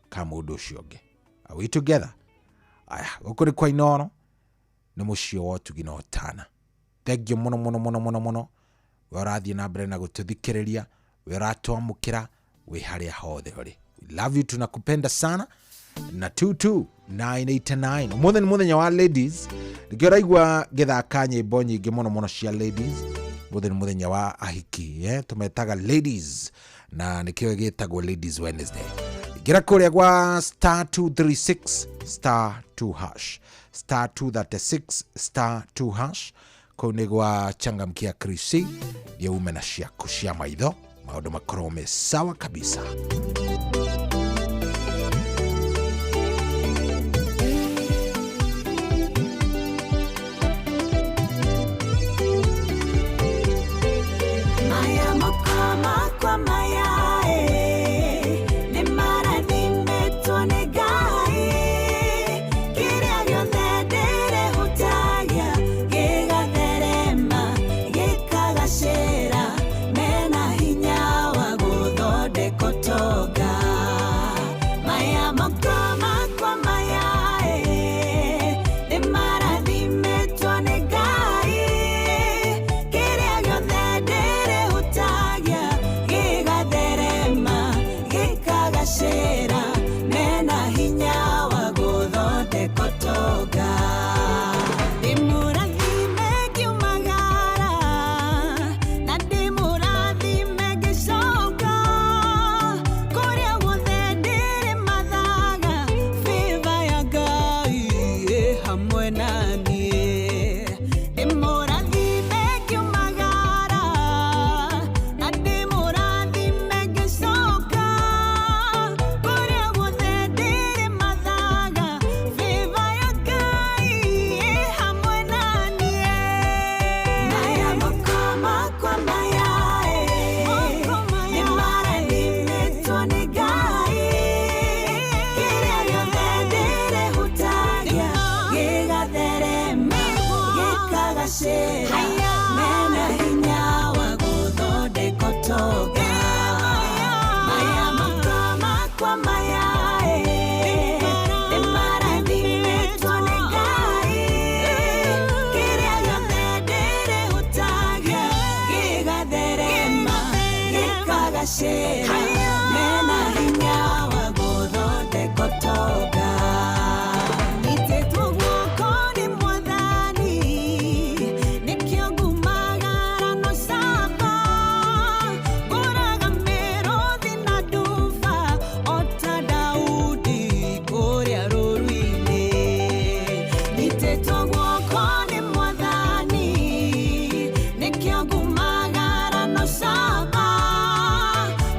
Ka mũndũ ũcio ũngĩ. Are we together? aya ukuri kwa Inooro nĩ mũciĩ wa ũtugi na ũtana. Thengio mũno mũno mũno mũno mũno we ũrathiĩ na mbere na gũtũthikĩrĩria, we ũratwamũkĩra, we harĩa hothe ũrĩ. We love you, tunakupenda sana. Na 22989 ũmũthĩ nĩ mũthenya wa ladies. Nĩkĩo ũraigua ngĩthaka nyĩmbo nyingĩ mũno mũno cia ladies. Ũmũthĩ nĩ mũthenya wa ahiki, tũmetaga ladies, na nĩkĩo gĩtagwo Ladies Wednesday. Ingĩra kũrĩa gwa star 236 star 2 hash star 236 star 2 hash, kũu nĩ gwa changamkia Krisi, nĩ ume na ciaku cia maitho, maũndũ makorwo me sawa kabisa.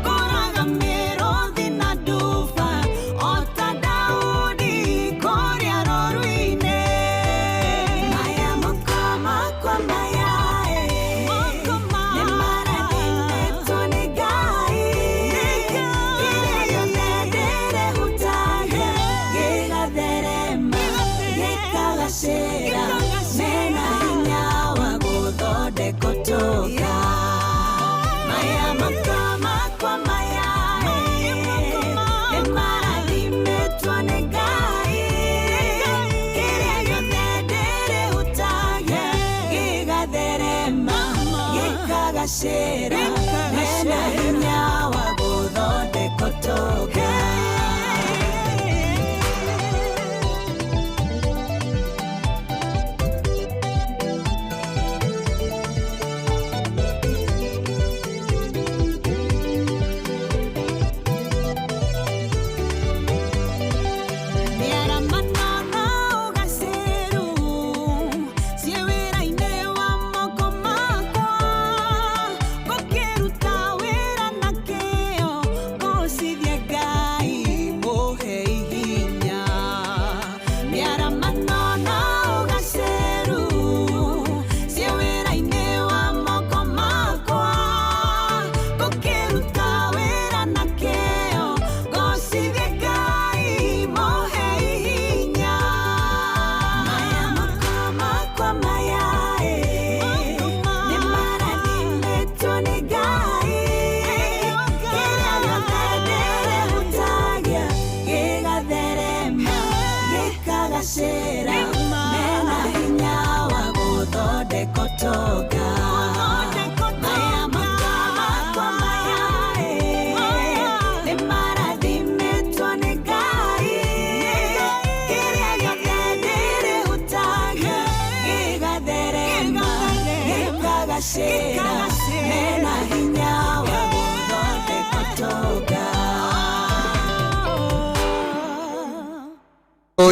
Gora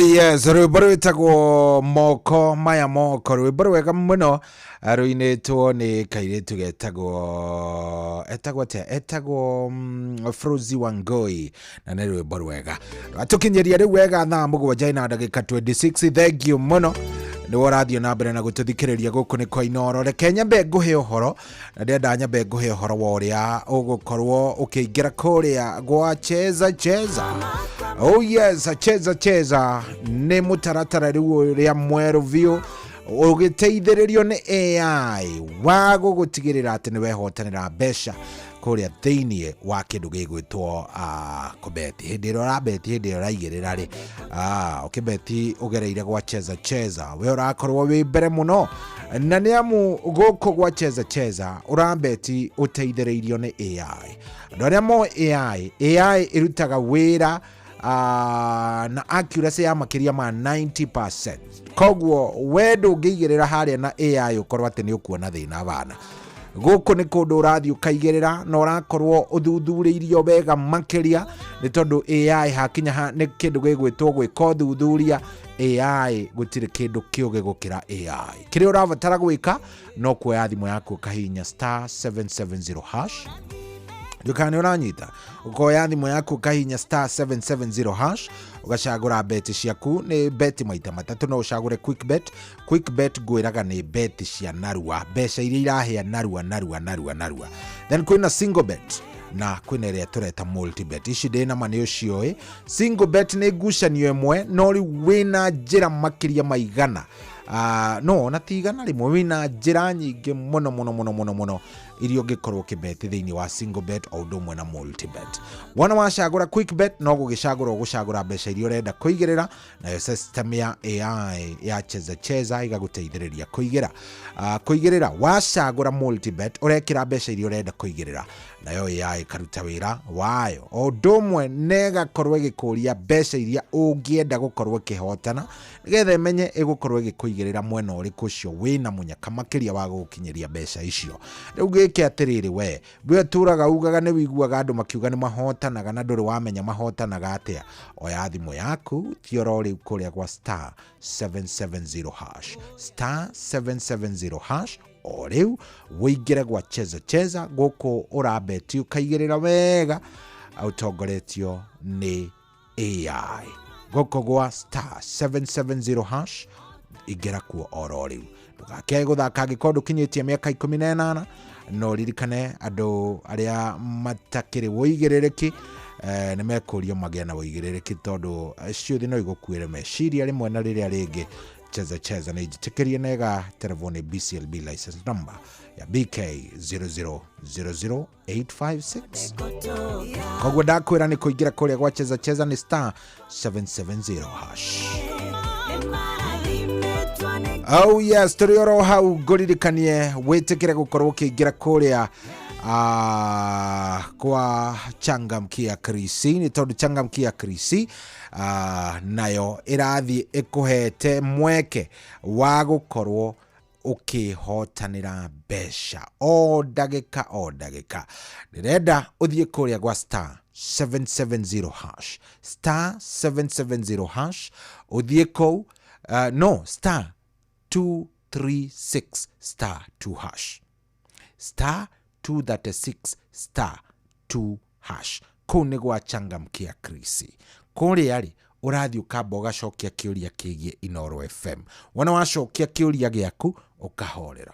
Oh yes, rwimbo rwitagwo moko maya moko, rwimbo rwega muno ruinitwo ni kairitu etagwo Frozi Wangoi, na nĩ rwimbo rwega rwatukinyeria rĩu wega thaa mũgwanja na ndagĩka 26. Thank you muno nĩ worathio na mbere na gũtũthikĩrĩria gũkũ nĩ kwa Inooro. Reke nyambe ngũhe ũhoro, na ndenda nyambe ngũhe ũhoro wa ũrĩa ũgũkorwo ũkĩingĩra kũrĩa gwa Cheza Cheza. Oh yes, Cheza nĩ mũtaratara rĩu ũrĩa mwerũ biũ ũgĩteithĩrĩrio nĩ AI wa gũgũtigĩrĩra atĩ nĩ wehotanĩra mbeca kũrĩa thĩinĩ wa kĩndũ gĩgwĩtwo kũbeti. Hĩndĩ ĩrĩa ũrabeti, hĩndĩ ĩrĩa ũraigĩrĩra rĩ, ũkĩbeti ũgereire gwa Cheza we ũrakorwo wĩ mbere mũno, na nĩ amu gũkũ gwa Cheza ũrabeti ũteithĩrĩirio nĩ AI. Andũ arĩa mo AI ĩrutaga wĩra na accuracy ya makĩria ma 90%. Koguo we ndũngĩigĩrĩra harĩa na AI ũkorwo atĩ nĩ ũkuona thĩna bana. Gũkũ nĩ kũndũ ũrathiĩ ũkaigĩrĩra na ũrakorwo ũthuthuurĩirio wega makĩria, nĩ tondũ AI hakinya nĩ kĩndũ gĩgwĩtwo gwĩka ũthuthuria. AI gũtirĩ kĩndũ kĩũgĩ gũkĩra AI. Kĩrĩa ũrabatara gwĩka no kuoya thimũ yaku ũkahihinya *770#. Ndukane ũranyita, ukoya thimũ yaku ũkahihinya *770#, ũgacagũra beti ciaku. Nĩ beti maita matatũ, no ũcagũre quick bet ngwĩraga nĩ beti cia narua, mbeca iria irahĩa narua. Then kwĩna single bet na kwĩna ĩrĩa tũreta multi bet. Ici ndĩna ma nĩ ũcioĩ. Single bet nĩ ngucanio ĩmwe, no rĩu wĩna njĩra makĩria maigana, no na tigana rĩmwe, wĩna njĩra nyingĩ mũno iria ũngĩkorwo kĩbeti thĩinĩ wa single bet o ũndũ ũmwe na multi bet. Wona wacagũra quick bet no gũgĩcagũra mbeca iria ũrenda kũigĩrĩra, nayo system ya AI ya Cheza igagũteithĩrĩria kũigĩrĩra. Wacagũra multi bet ũrekĩra mbeca iria ũrenda kũigĩrĩra, nayo AI ĩkaruta wĩra wayo o ũndũ ũmwe na ĩgakorwo ĩgĩkũria mbeca iria ũngĩenda gũkorwo ĩkĩhotana, nĩgetha ĩmenye ĩgũkorwo ĩgĩkũigĩrĩra mwena ũrĩkũ ũcio wĩna mũnyaka makĩria wa gũkinyĩria mbeca icio. Rĩu gĩkĩ atĩrĩrĩ, we tũraga ugaga nĩ wiguaga andũ makiuga nĩ mahotanaga na ndũrĩ wamenya mahotanaga atĩa. Oya thimũ yaku thiora rĩu kũrĩa gwa *770#, o rĩu wĩingĩre gwa Cheza gũkũ ũrabeti ũkaigĩrĩra wega ũtongoretio nĩ AI. Gũkũ gwa *770#, ingĩra kuo oro rĩu. Ndũgakĩage gũthaka angĩkorwo ndũkinyĩtie mĩaka 18, no ririkane andũ arĩa matakĩrĩ wũigĩrĩrĩki nĩ mekũrio magĩa na wũigĩrĩrĩki, tondũ ciothe no igũkuĩre meciria rĩmwe na rĩrĩa rĩngĩ. Cheza nĩ njĩtĩkĩrie nega telefoni BCLB license number ya BK0000856. Koguo ndakwĩra nĩ kũingĩra kũrĩa gwa Cheza nĩ *770#. Oh yes, tũrĩ oro hau ngũririkanie wĩtĩkĩre gũkorwo ũkĩingĩra kũrĩa kwa Changamkia Krisi, nĩ tondũ Changamkia Krisi nayo ĩrathiĩ ĩkũhete mweke wa gũkorwo ũkĩhotanĩra mbeca o ndagĩka. Ndĩrenda ũthiĩ kũrĩa gwa *770#, ũthiĩ kũu, no *236 *2#, *236 kũu nĩ gwa Changamkia Krisi. Kũrĩa rĩ ũrathiĩ ũkamba ũgacokia kĩũria kĩgiĩ Inooro FM. Wona wacokia kĩũria gĩaku ũkahorera,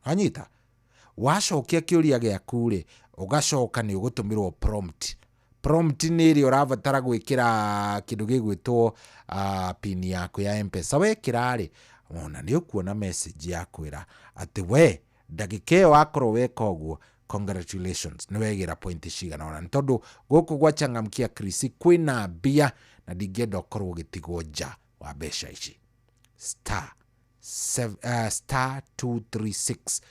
anyita. Wacokia kĩũria gĩaku rĩ, ũgacoka nĩ ũgũtũmĩrwo prompt nĩ ĩrĩa ũrabatara gwĩkĩra kĩndũ gĩgwĩtwo pin yaku ya M-Pesa. Wekĩra rĩ, ona nĩ ũkuona message yakwĩra atĩ we ndagĩka ĩyo wakorwo weka ũguo, congratulations, nĩ wegĩra point cigana ona, nĩ tondũ gũkũ gwa Changamkia Krisi kwĩna mbia na ndingĩenda ũkorwo ũgĩtigwo nja wa mbeca ici. *236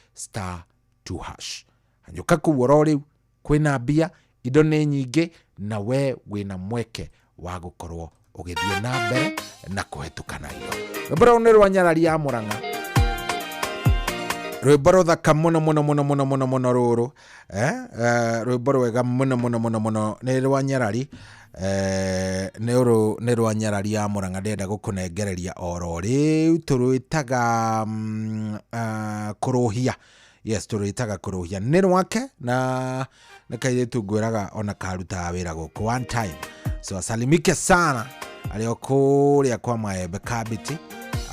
*2#. Hanyũka kũu oro rĩu, kwĩna mbia, indo nĩ nyingĩ, na we wĩna mweke wa gũkorwo ũgĩthiĩ na mbere na kũhetũkana indo. Rwĩmbo rũu nĩ rwa Nyarari ya Mũrang'a, rwĩmbo rũthaka mũno rũrũ, rwĩmbo rwega mũno nĩ rwa Nyarari. nä rwanyararia Murang'a ndenda gukunengereria oro riu turwitaga kuruhia. Yes, turwitaga kuruhia nä rwake na nikaithitu ngwiraga ona karutaga wira guku one time. So asalimike sana alio kuria kwa Maembe Kabiti,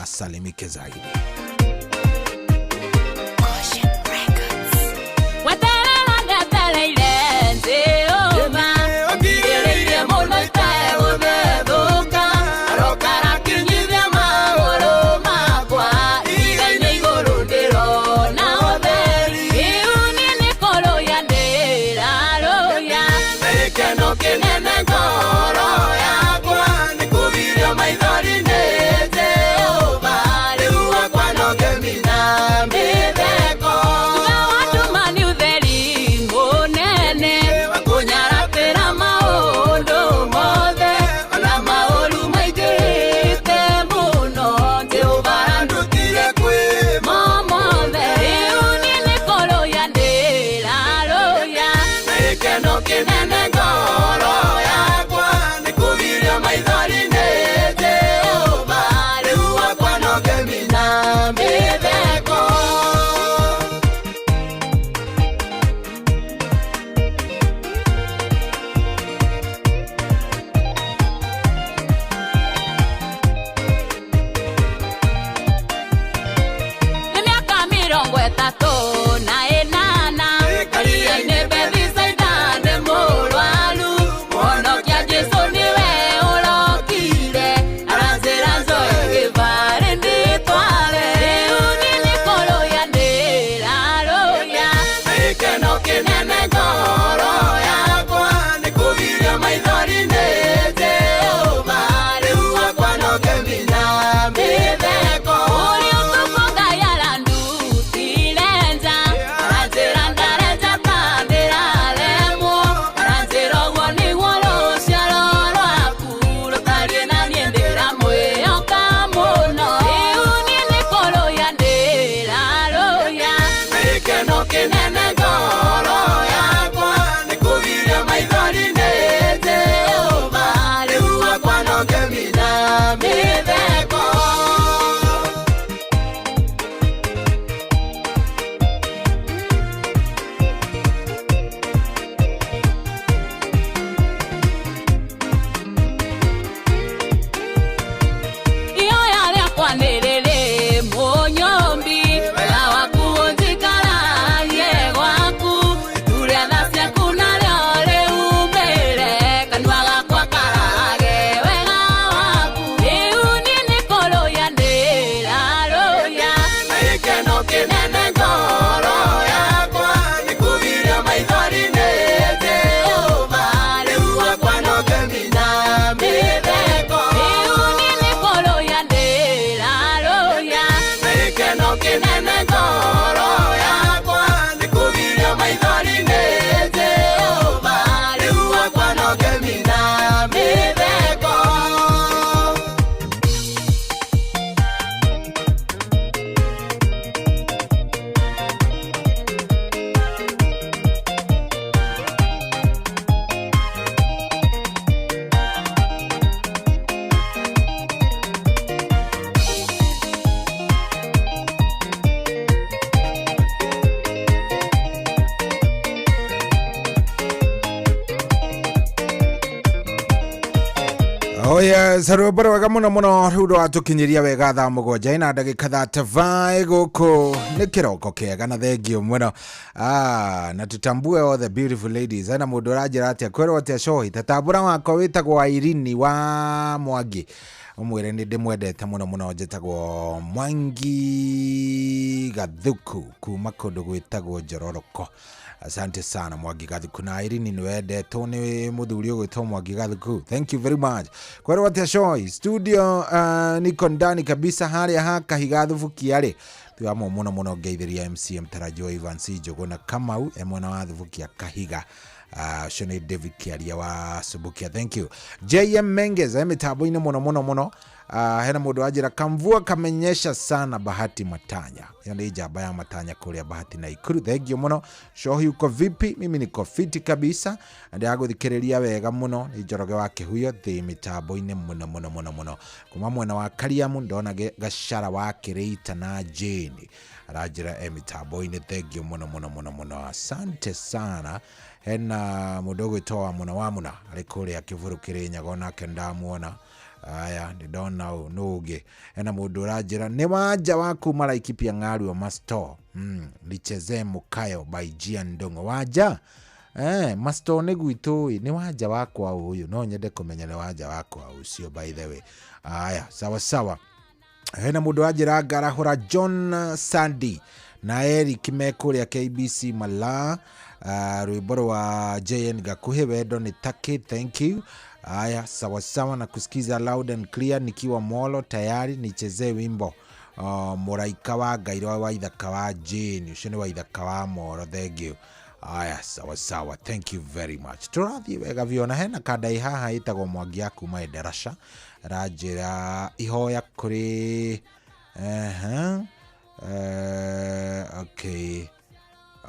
asalimike zaidi. Oya sarubara wega muno riu rwatukinyiria wega thaa mugwanja ina ndagika 35 guku ni kiroko kega na thengio muno na tutambue all the beautiful ladies ana mundu ranjira atia kwero atia shohi tatambura wako witagwo Irini wa Mwangi umwire ni ndimwendete muno njitagwo Mwangi Gathuku kuma kundu gwitagwo Njororoko. Asante sana Mwangi Gathuku na Irini niwendetwo ni muthuri ugwitwo Mwangi Gathuku. Thank you very much. Kwero atia shohi studio niko ndani kabisa haria haka higathubuki ari tiwamo muno ngeithiria MC Mtarajo Ivan C Jogona Kamau emwana wa Thubukia Kahiga Shone David Kiaria wa Subukia. Thank you. JM Menges mitambo-ini muno hena mundu ajira kamvua kamenyesha sana Bahati Matanya. Yani ijaba ya Matanya kuria Bahati na Ikuru. Thank you muno. Shohi uko vipi? Mimi niko fiti kabisa. Andi aguthikiriria wega muno ijoroge wake huyo thi mitambo-ini muno. Kuma mwena wa Kariamu ndona gashara wake Reita na Jane. Arajira mitambo-ini. Thank you muno. Asante sana. Hena mudogo itoa muna alikulia kivuru Kirinya gona kenda muona. Aya ndona nuge hena mundu rajira ni waja waku mara ikipia ng'aru wa masto licheze mukayo by Gian Ndongo waja masto neguitu ni waja wako au huyu no nyende kumenya ni waja wako au sio by the way. Aya sawa hena mundu rajira garahura John Sandy na Eric Mekuria KBC Mala Ruiboro wa JN Gakuhe wedo ni taki. Thank you. Aya sawa na kusikiza loud and clear nikiwa Molo tayari nichezee wimbo Muraika wa Gairo wa Ithaka wa Jane ushene wa Ithaka wa Moro. Thank you. Aya sawa thank you very much. Turathi wega viona hena kadai haha itago Mwagia kuma Ederasha rajira ihoya kuri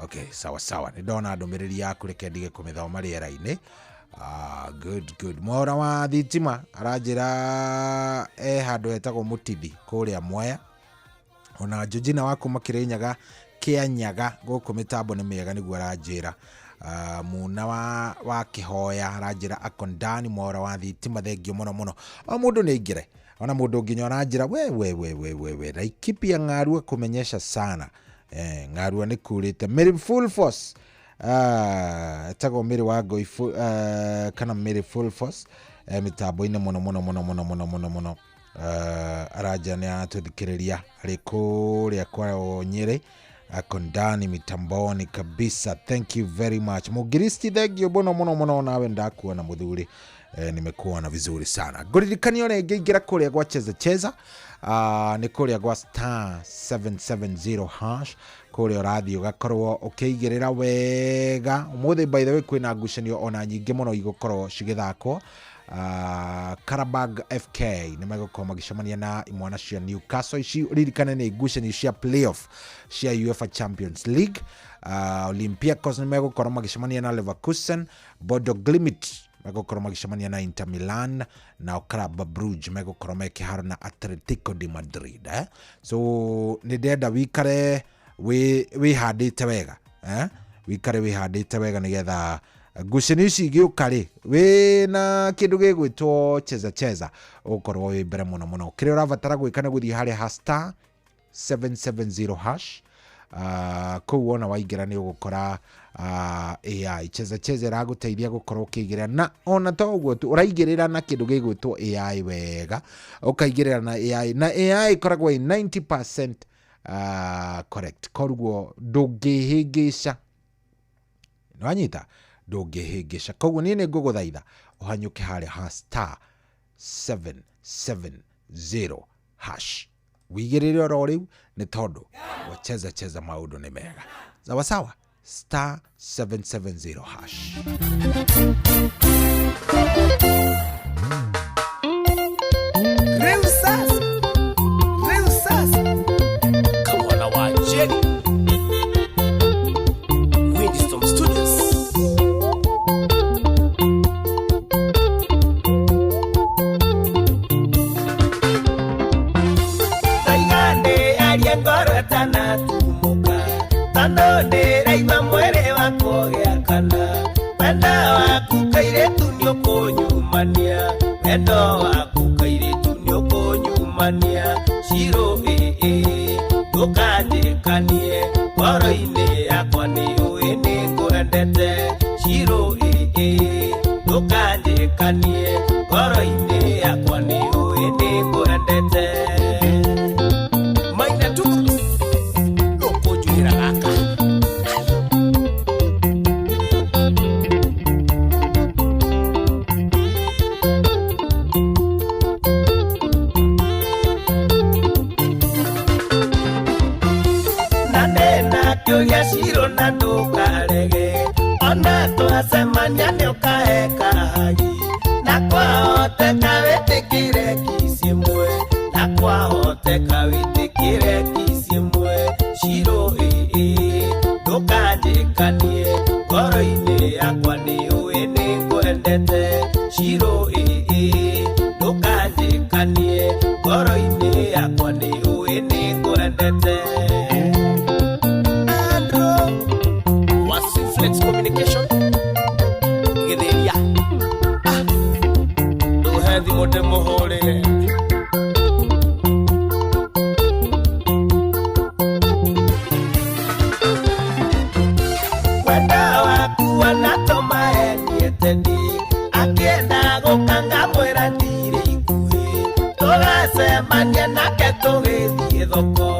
okay sawa nidona ndumiriri yaku reke ndige kumithoma riera-ini. Good mora wa thitima arajira handu hetagwo Mutithi kuria Mwea ona Jojina waku Makirinyaga Kianyaga guku mitambo ni miega niguo arajira muna wa Kihoya arajira akondani mora wa thitima. Thengio muno o mundu ni ingire ona mundu nginya arajira we raikipia ng'arua kumenyesha sana ng'arua ni kurite Mary Full Force tago Mary wago kana Mary Full Force mitambo-ini muno araja ni atuthikiriria arikuria kwa Nyeri akondani mitamboni kabisa. Thank you very much Mugiristi. Thank you muno nawe ndakuona muthuri nimekuona vizuri sana. Guririkanio ngigira kuria gwa cheza ni kuria gwa star 770 hash kuria radio gakorwo ukigirira wega. Umuthi by the way kwina ngucanio ona nyingi muno igukorwo cigithakwo. Karabag FK nimegũkorwo magĩcemania na imwana cia Newcastle. Ici ririkane nĩ ngucanio cia playoff cia UEFA Champions League. Olympiacos nimegũkorwo magĩcemania na Leverkusen. Bodo Glimt megũkorwo magĩcemania na Inter Milan. Na Club Brugge megũkorwo mekĩharo na Atletico de Madrid. So nĩ ndenda wikare wihandĩte wega wikare wihandĩte wega nĩgetha ngucanio ici igĩũka-rĩ wĩna kĩndũ gĩgwĩtwo cheza ũkorwo wĩ mbere mũno. Kĩrĩa ũrabatara gwĩka nĩ gũthiĩ harĩa star 770 hash. Kũu wona waingĩra nĩ ũgũkora AI cheza ĩragũteithia gũkorwo ũkĩigĩrĩra na ona to ũguo tu ũraigĩrĩra na kĩndũ gĩgwĩtwo AI wega ũkaigĩrĩra na AI na AI ĩkoragwo 90% correct. Koguo ndũngĩhĩngĩca nĩwanyita ndũngĩhĩngĩca. Koguo niĩ nĩ ngũgũthaitha ũhanyũke harĩa ha star 770 hash wĩigĩrĩre oro rĩu nĩ tondũ wacheza maũndũ nĩ mega. Sawa star 770 hash. Reusas Kamwana wa Jenny Windstorm Studios. Taigane aliengoro tanatumuka Tanone raima mwere wako geakana Wenda waku kairetu nyokonyumania Wendo waku kairetu nyokonyumania Shiro Ndukandirikanie ngoro-inĩ yakwa nĩ ũĩ nĩ ngwendete Shiro Ndukandirikanie ngoro-inĩ yakwa nĩ ũĩ nĩ ngwendete Maina tu ũkũnjuĩra gaka tũgacemania nĩ ũkaheka hagi na kwahoteka wĩtĩkĩre kisi ĩmwe na kwahoteka wĩtĩkĩre kisi ĩmwe Shiro ndũkanjĩkanie ngoro-inĩ yakwa nĩ ũĩ nĩ ngwendete Shiro ndũkanjĩkanie ngoro-inĩ yakwa nĩ ũĩ nĩ ngwendete Flex Communication Gĩthĩria Ndũhethi mũndũ mũhũrĩre Wenda waku wanatũma eniete ndi akĩenda gũkanga mwĩra ndirĩ ikuhĩ tũgacemania nake tũgĩthiĩ thoko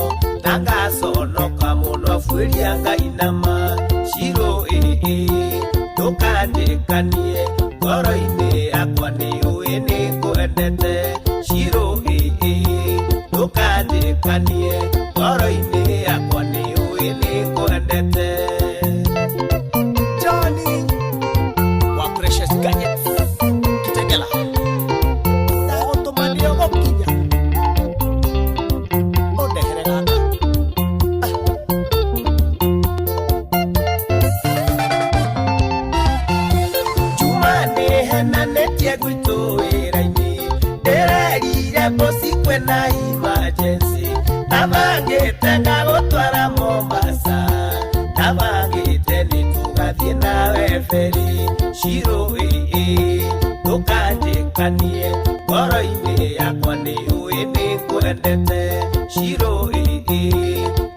na ngaconoka mũno abuĩria Ngai nama Shiro ndũkanjĩkanie ngoro-inĩ yakwa nĩ ũĩ nĩ ngwendete Shiro ndũkanjĩkanie ngoro-inĩ yakwa nĩ ũĩ nĩ ngwendete Johnny wa Precious Gadgets Kitengela ndagũtũmanire gũkinya ũndehere gaka gwitũ wĩra-inĩ ndĩrerire mũci kwĩna emergency tabangĩte ngagũtwara Mombasa tabangĩte nĩtũgathiĩ nawe feri Shiro ndũkanjĩkanie ngoro-inĩ yakwa nĩ ũĩ nĩ ngwendete Shiro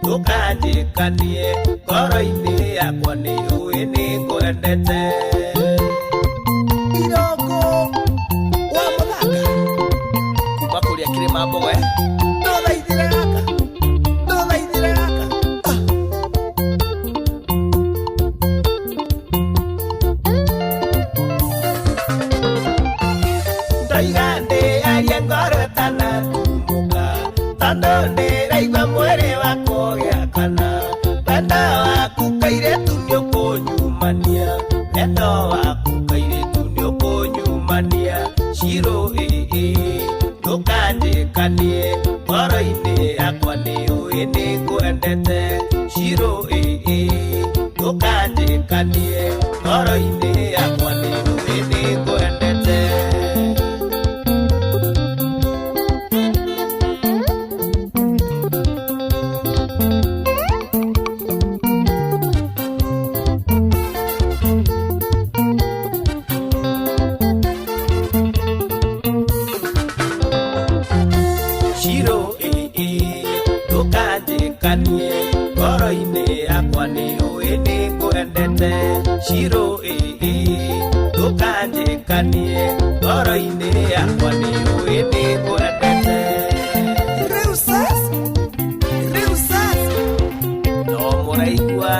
ndũkanjĩkanie ngoro-inĩ yakwa nĩ ũĩ nĩ ngwendete Mambo ndũthaithire gaka ndoiga ndĩarie ngoro ĩtanatumuka tondũ ndĩraigua mwĩrĩ wakwa ũgĩakana wendo waku kairĩtu nĩũkũnyumania wendo waku kairĩtu nĩũkũnyumania Shiro ndũkanjĩkanie ngoro-inĩ yakwa nĩ ũĩ nĩ ngwendete Shiro ndũkanjĩkanie ngoro-inĩ yakwa nĩ ũĩ nĩ ngwendete Shiro ndũkanjĩkanie ngoro-inĩ yakwa nĩ ũĩ nĩ ngwendete Shiro ndũkanjĩkanie ngoro-inĩ yakwa nĩ ũĩ nĩ ngwendete Reusas no mũraigua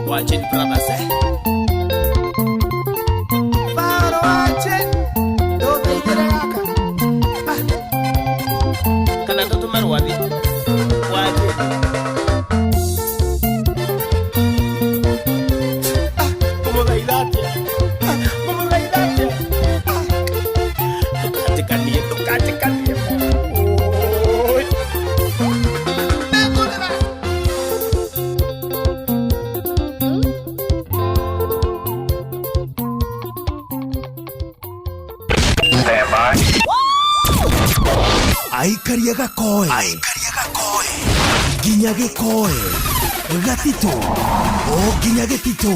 Watching brothers Faro watching kana tũtũme rwathi waje tukatĩkanie Aikaria gakoe nginya gĩkoe gatitũ o nginya gĩtitũ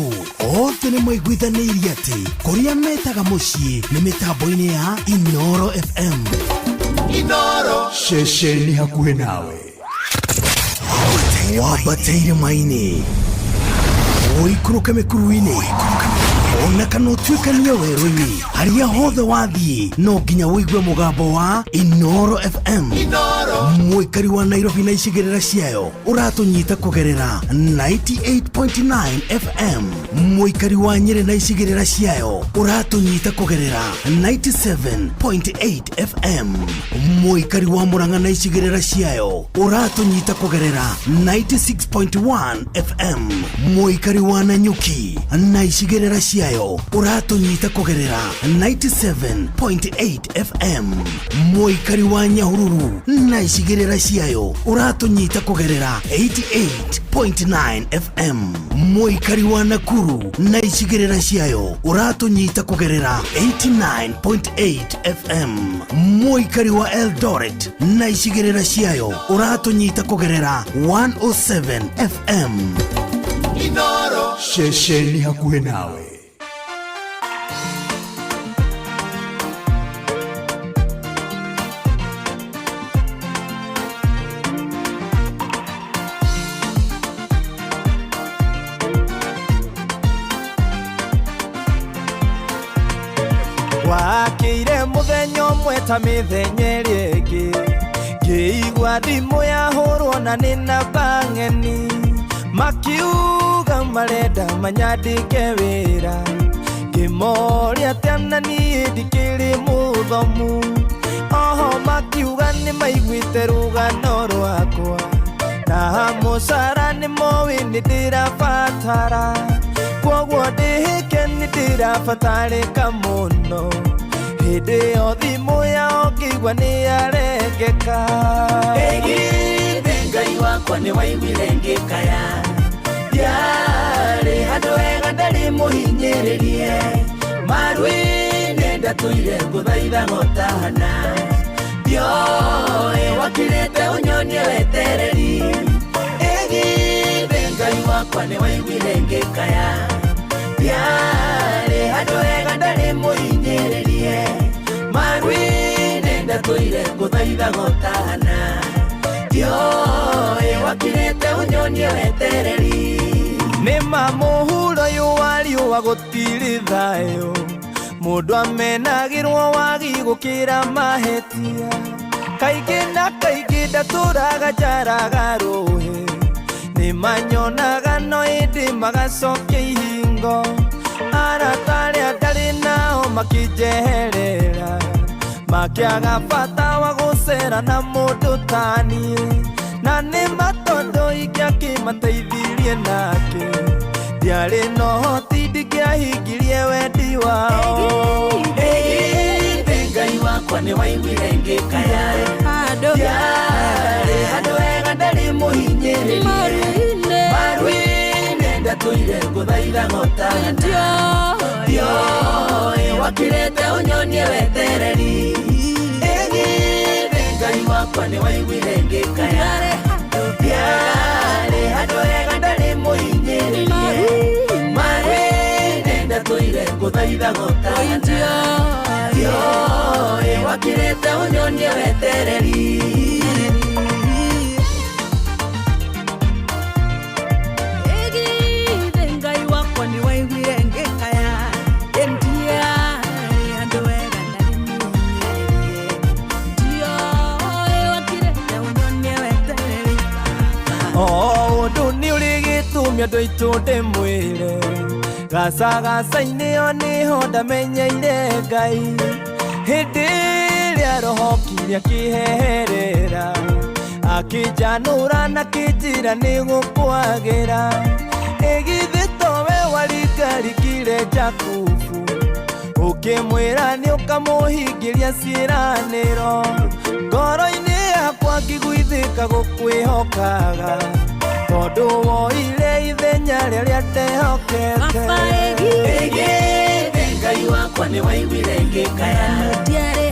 othe nĩ maiguithanĩirie atĩ kũrĩa metaga mũciĩ nĩ mĩtambo-inĩ ya Inoro FM Inoro ceceni hakuhĩ nawe wambateire maini ũikũrũke mĩkuru-inĩ ona kana utuikanie werũ-inĩ harĩa hothe wathiĩ no nginya wĩigue mũgambo wa Inoro FM. Mũikari wa Nairobi na icigĩrĩra ciayo ũratũnyita kũgerera 98.9 FM. Mũikari wa Nyĩrĩ na icigĩrĩra ciayo ũratũnyita kũgerera 97.8 FM. Mũikari wa Murang'a na icigĩrĩra ciayo ũratũnyita kũgerera 96.1 FM. Mũikari wa Nanyuki na icigĩrĩra ciayo ũratũnyita kũgerera 97.8 FM. Mũikari wa Nyahururu na icigĩrĩra ciayo ũratũnyita kũgerera 88.9 FM. Mũikari wa Nakuru na icigĩrĩra ciayo ũratũnyita kũgerera 89.8 FM. Mũikari wa Eldoret na icigĩrĩra ciayo ũratũnyita kũgerera 107 FM. Inoro Shesheni hakuhĩ nawe. Wakĩire mũthenya ũmwe ta mĩthenya ĩrĩa ĩngĩ, ngĩigua thimũ yahũrwo na nĩ namba ng'eni, makiuga marenda manyandĩke wĩra, ngĩmoria atĩ na niĩ ndikĩrĩ mũthomu, oho makiuga nĩ maiguĩte rũgano rwakwa, na mũcara nĩ moĩ nĩ ndĩrabatara, kwoguo ndĩhĩke nĩ ndĩrabatarĩka mũno, hĩndĩ ĩyo thimũ yao ngĩigua nĩ yarengeka. Ĩgithĩ Ngai wakwa nĩ waiguire ngĩkaya, ndiarĩ handũ hega ndarĩ mũhinyĩrĩrie, maru-inĩ ndatũire ngũthaitha ngotahana, ndioĩ wakĩrĩte ũnyonie wetereri. Ĩgithĩ Ngai wakwa nĩ waiguire ngĩkaya, ndiarĩ handũ hega ndarĩ mũhinyĩrĩrie, maru-inĩ ndatũire ngũthaitha ngotahana, ndioĩ wakĩrĩte ũnyonie wetereri. Nĩma mũhuro ũyũ wa riũa gũtirĩ thayũ, mũndũ amenagĩrwo wagi gũkĩra mahĩtia, kaingĩ na kaingĩ ndatũraga njaraga rũhĩ, nĩmanyonaga no ĩndĩ magacokia ihingo, arata arĩa ndarĩ nao makĩnjeherera, makĩaga bata wa gũcera na mũndũ ta niĩ, na nĩma tondũ ingĩakĩmateithirie nake, ndiarĩ na ũhoti ndingĩahingirie wendi wao. Ĩgithĩ Ngai wakwa nĩ waiguire ngĩkaya, ndiarĩ handũ hega ndarĩ mũhinyĩrĩrie, maru-inĩ ndatũire ngũthaitha ngotahana, ndioĩ wakĩrĩte ũnyonie wetereri. Ĩgithĩ Ngai wakwa nĩ waiguire ngĩkaya, ndiarĩ handũ hega ndarĩ mũhinyĩrĩrie, maru-inĩ ndatũire ngũthaitha ngotahana, ndioĩ wakĩrĩte ũnyonie wetereri. Andũ aitũ ndĩmwĩre, gacagaca-inĩ o nĩho ndamenyeire Ngai, hĩndĩ ĩrĩa roho kiria kĩheherera, akĩnjanũra na kĩnjĩra nĩ gũkwagĩra. Ĩgithĩ towe waringarikire Jakubu, ũkĩmwĩra nĩ ũkamũhingĩria ciĩranĩro, ngoro-inĩ yakwa ngĩguithĩka gũkwĩhokaga, tondũ woire ithenya rĩrĩa ndehokete. Ĩgithĩ Ngai wakwa nĩ waiguire ngĩkaya, ndiarĩ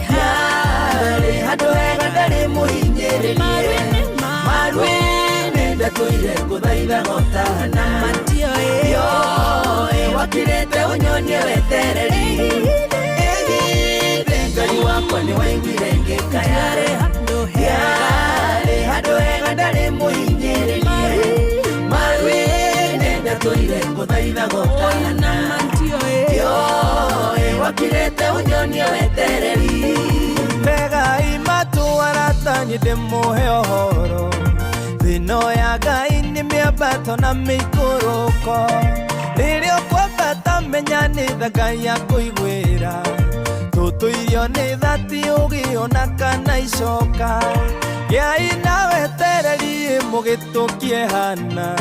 handũ hega ndarĩ mũhinyĩrĩrie, maru-inĩ ndatũire ngũthaitha ngotahana, ndioĩ wakĩrĩte ũnyonie wetereri. Ĩgithĩ Ngai wakwa nĩ waiguire ngĩkaya, ndiarĩ handũ hega ndarĩ mũhinyĩrĩrie, maru-inĩ ndatũire ngũthaitha ngotahana, ndioĩ wakirete unyonie wetereri Tega imatu waratanye demuhe ohoro Thino ya Ngai ni miambato na miikuruko Ririo kwambata menya ni tha Ngai akuigwira Tutuirio ni thati ugiona kana icoka Ngai na wetereri mugitukie hana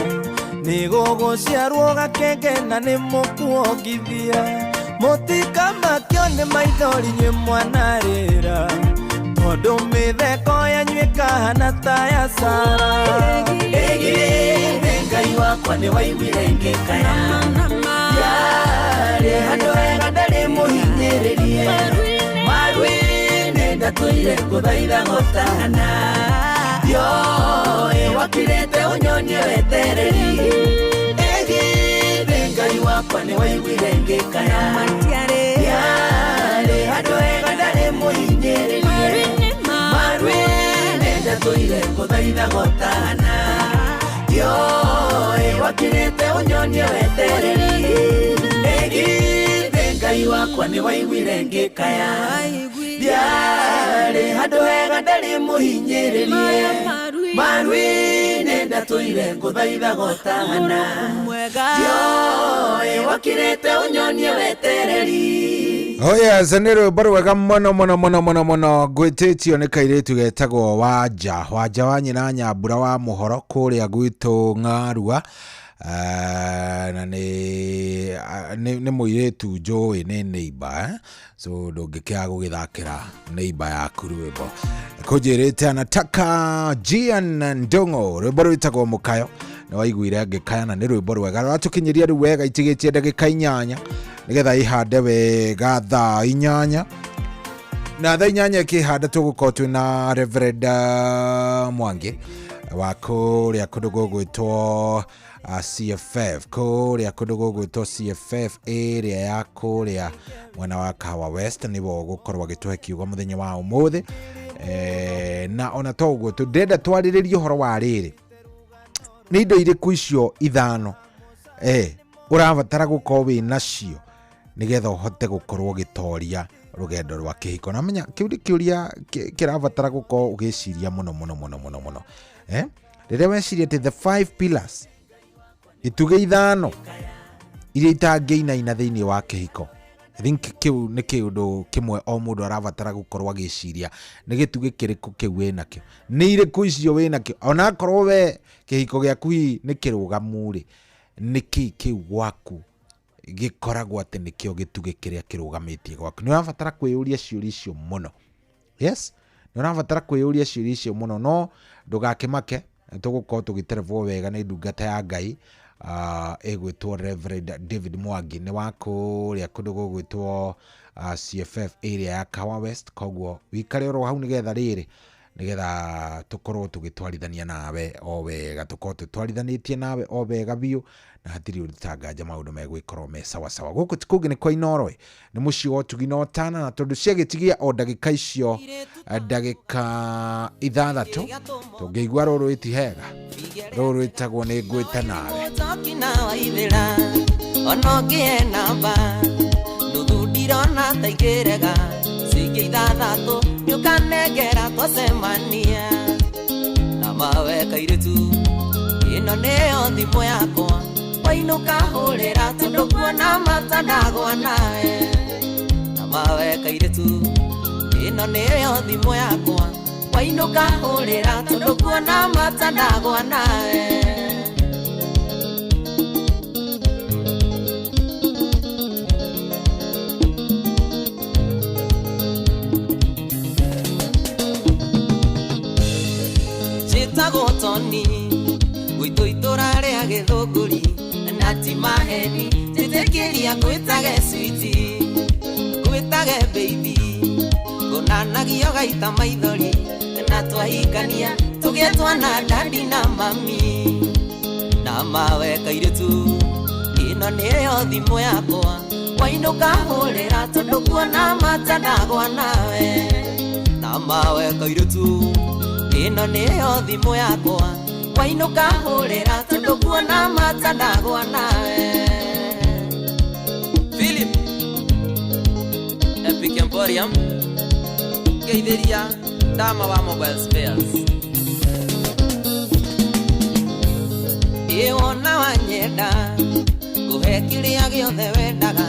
Ni guguciarwo gakengena ni mukuongithia Mutika makio ni maithori nywe mwanarira Tondu mitheko yanyu ikahana ta ya Sara Egire Ngai wakwa ni waiguire ngikaya Yare handu wega ndari muhinyiririe Marwini ndatuire nguthaitha gutahana Yo wakirete unyonie wetereri Egire Ngai wakwa ni waiguire ngikaya Yare handu wega ndari muhinyiririe Marwini ndatuire nguthaitha gutahana Yo wakirete unyonie wetereri Egire Ngai wakwa ni waiguire ngikaya Diare handu hega ndari muhinyiririe Marwini ndatuire nguthaitha gutahana Yo wakirete unyonie wetereri Oh yes, nä rwä mbo rwega mono gwätätio nä kairä getagwo Wanja wa nyina Nyambura wa Mohoro kũrĩa gwitũ Ng'arua na nĩ mũirĩtu njũĩ nĩ neighbor so ndũngĩkĩaga gũgĩthakĩra neighbor yaku rwĩmbo kũnjĩrĩte anataka Gian Ndung'u rwĩmbo rwĩtagwo Mũkayo nĩ waiguire ngĩkaya na nĩ rwĩmbo rwega rwatũkinyĩria rĩu wega itigĩtie ndagĩka 8 nigetha ihande wega thaa 8 na thaa 8 ikihanda tũgũkorwo twĩna Reverend Mwangi wa kũrĩa kũndũ gũgwĩtwo CFF kũrĩa kũndũ gũgwĩtwo CFF area ya kũrĩa mwena wa Kahawa West nĩbo gũkorwo agĩtũhe kiugo mũthenya wa ũmũthĩ na ona to ũguo tũndenda twarĩrĩrie ũhoro wa rĩrĩ nĩ indo irĩkũ icio ithano ũrabatara gũkorwo wĩ nacio nigetha uhote gukorwo gitoria rugendo rwa kihiko na menya kiuria kirabatara gukorwo ugiciria muno riria weciria the 5 pillars ituge ithano iria itangeinaina thiini wa kihiko I think kiu ni kiundu kimwe o mundu arabatara gukorwo agiciria ni gituge kiriku kiu winakio ni iriku icio winakio ona korwo we kihiko giaku ni kirugamu ri ni kiu gwaku gikoragwo ati nikio gituge kiria kirugamitie gwaku ni urabatara kwiyuria ciuria icio muno yes ni urabatara kwiyuria ciuria icio muno no ndugakimake tugukorwo tugiterevwo wega ni ndungata ya Ngai egwitwo Reverend David Mwangi ni wakuria kundu gugwitwo CFF area ya Kahawa West koguo wikare ro hau nigetha riri nigetha tukorwo tugitwarithania nawe o wega tukorwo tutwarithanĩtie nawe o wega biũ na hatiri ũritanganja maũndũ megwĩkorwo me sawa sawa gũkũ tikungi nĩ kwa Inoro nĩ mũciĩ wa Tugino Otana na tondũ ciagĩtigia o ndagĩka icio ndagĩka 6 tũngĩigua rũrũ ĩtihega rũrũ ĩtagwo nĩ ngwĩte nawe ona ngĩe namba nuthu ndirona ta igĩrega cingi 6 nĩũkanengera twacemania na mawe kairĩtu ĩno nĩyo thimũ yakwa wainũka hũrĩra tondũ kuona mata ndagwa nawe na mawe kairĩtu ĩno nĩyo thimũ yakwa wainũka hũrĩra tondũ kuona mata ndagwa nawe Toni gwitũ itũra rĩa Gĩthũngũri na ti maheni njĩtĩkĩria ngwĩtage switi ngwĩtage baby ngũnanagio gaita maithori na twahikania tũgĩe twana dadi na mami na mawe kairĩtu ĩno nĩyo thimũ yakwa wainũka hũrĩra tondũ kuona mata ndagwa nawe na mawe kairĩtu ĩno nĩyo thimũ yakwa wainũka hũrĩra tondũ kuona mata ndagwa nawe Philip Olympic Emporium Geithiria Dama wa Mobile Spares Iwona wanyenda Guhe kiria giothe wendaga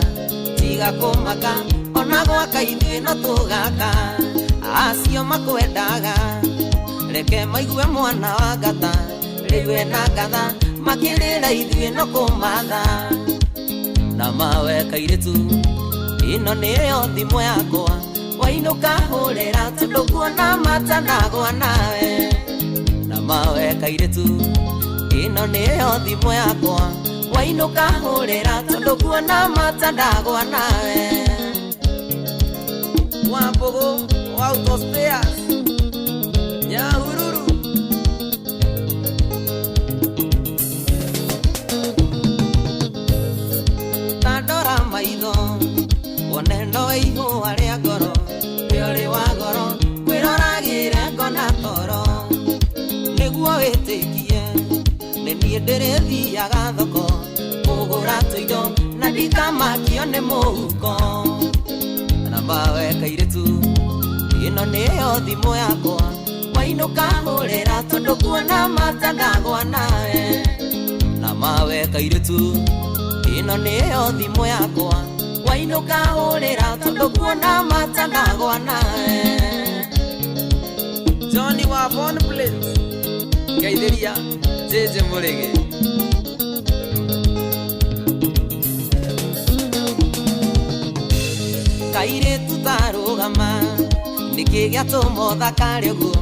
Tiga kumaka Ona gwaka ithuĩ no tũgaka Acio makwendaga Reke maigue mwana wa ngata Rĩu na ngatha Makĩrĩra ithuĩ no kũmatha Na mawe kairĩtu Ĩno nĩyo thimũ yakwa Wainũka hũrĩra tondũ kuona matanagwa nawe Na mawe kairĩtu Ĩno nĩyo thimũ yakwa Wainũka hũrĩra tondũ kuona matanagwa nawe Wambogo wa Auto Spares Nyahururu Tandora maitho Wonendo ihũa rĩa ngoro Rĩorĩ wa ngoro Kwĩroragĩre ngona toro Nĩguo wĩtĩkie Nĩ niĩ ndĩrĩthiaga thoko Kũgũra tũindo Na ndikamakio nĩ mũhuko Na mawe kairĩtu Ĩno nĩyo thimũ yakwa Wainũka hũrĩra tondũ kuona matanagwa nawe Na mawe kairĩtu Ĩno nĩyo thimũ yakwa Wainũka hũrĩra tondũ kuona matanagwa nawe Johnny wa Von Plains Geithiria JJ Mũrĩgĩ Kairĩtu tarũgama Nĩkĩ gĩatũma ũthakare ũguo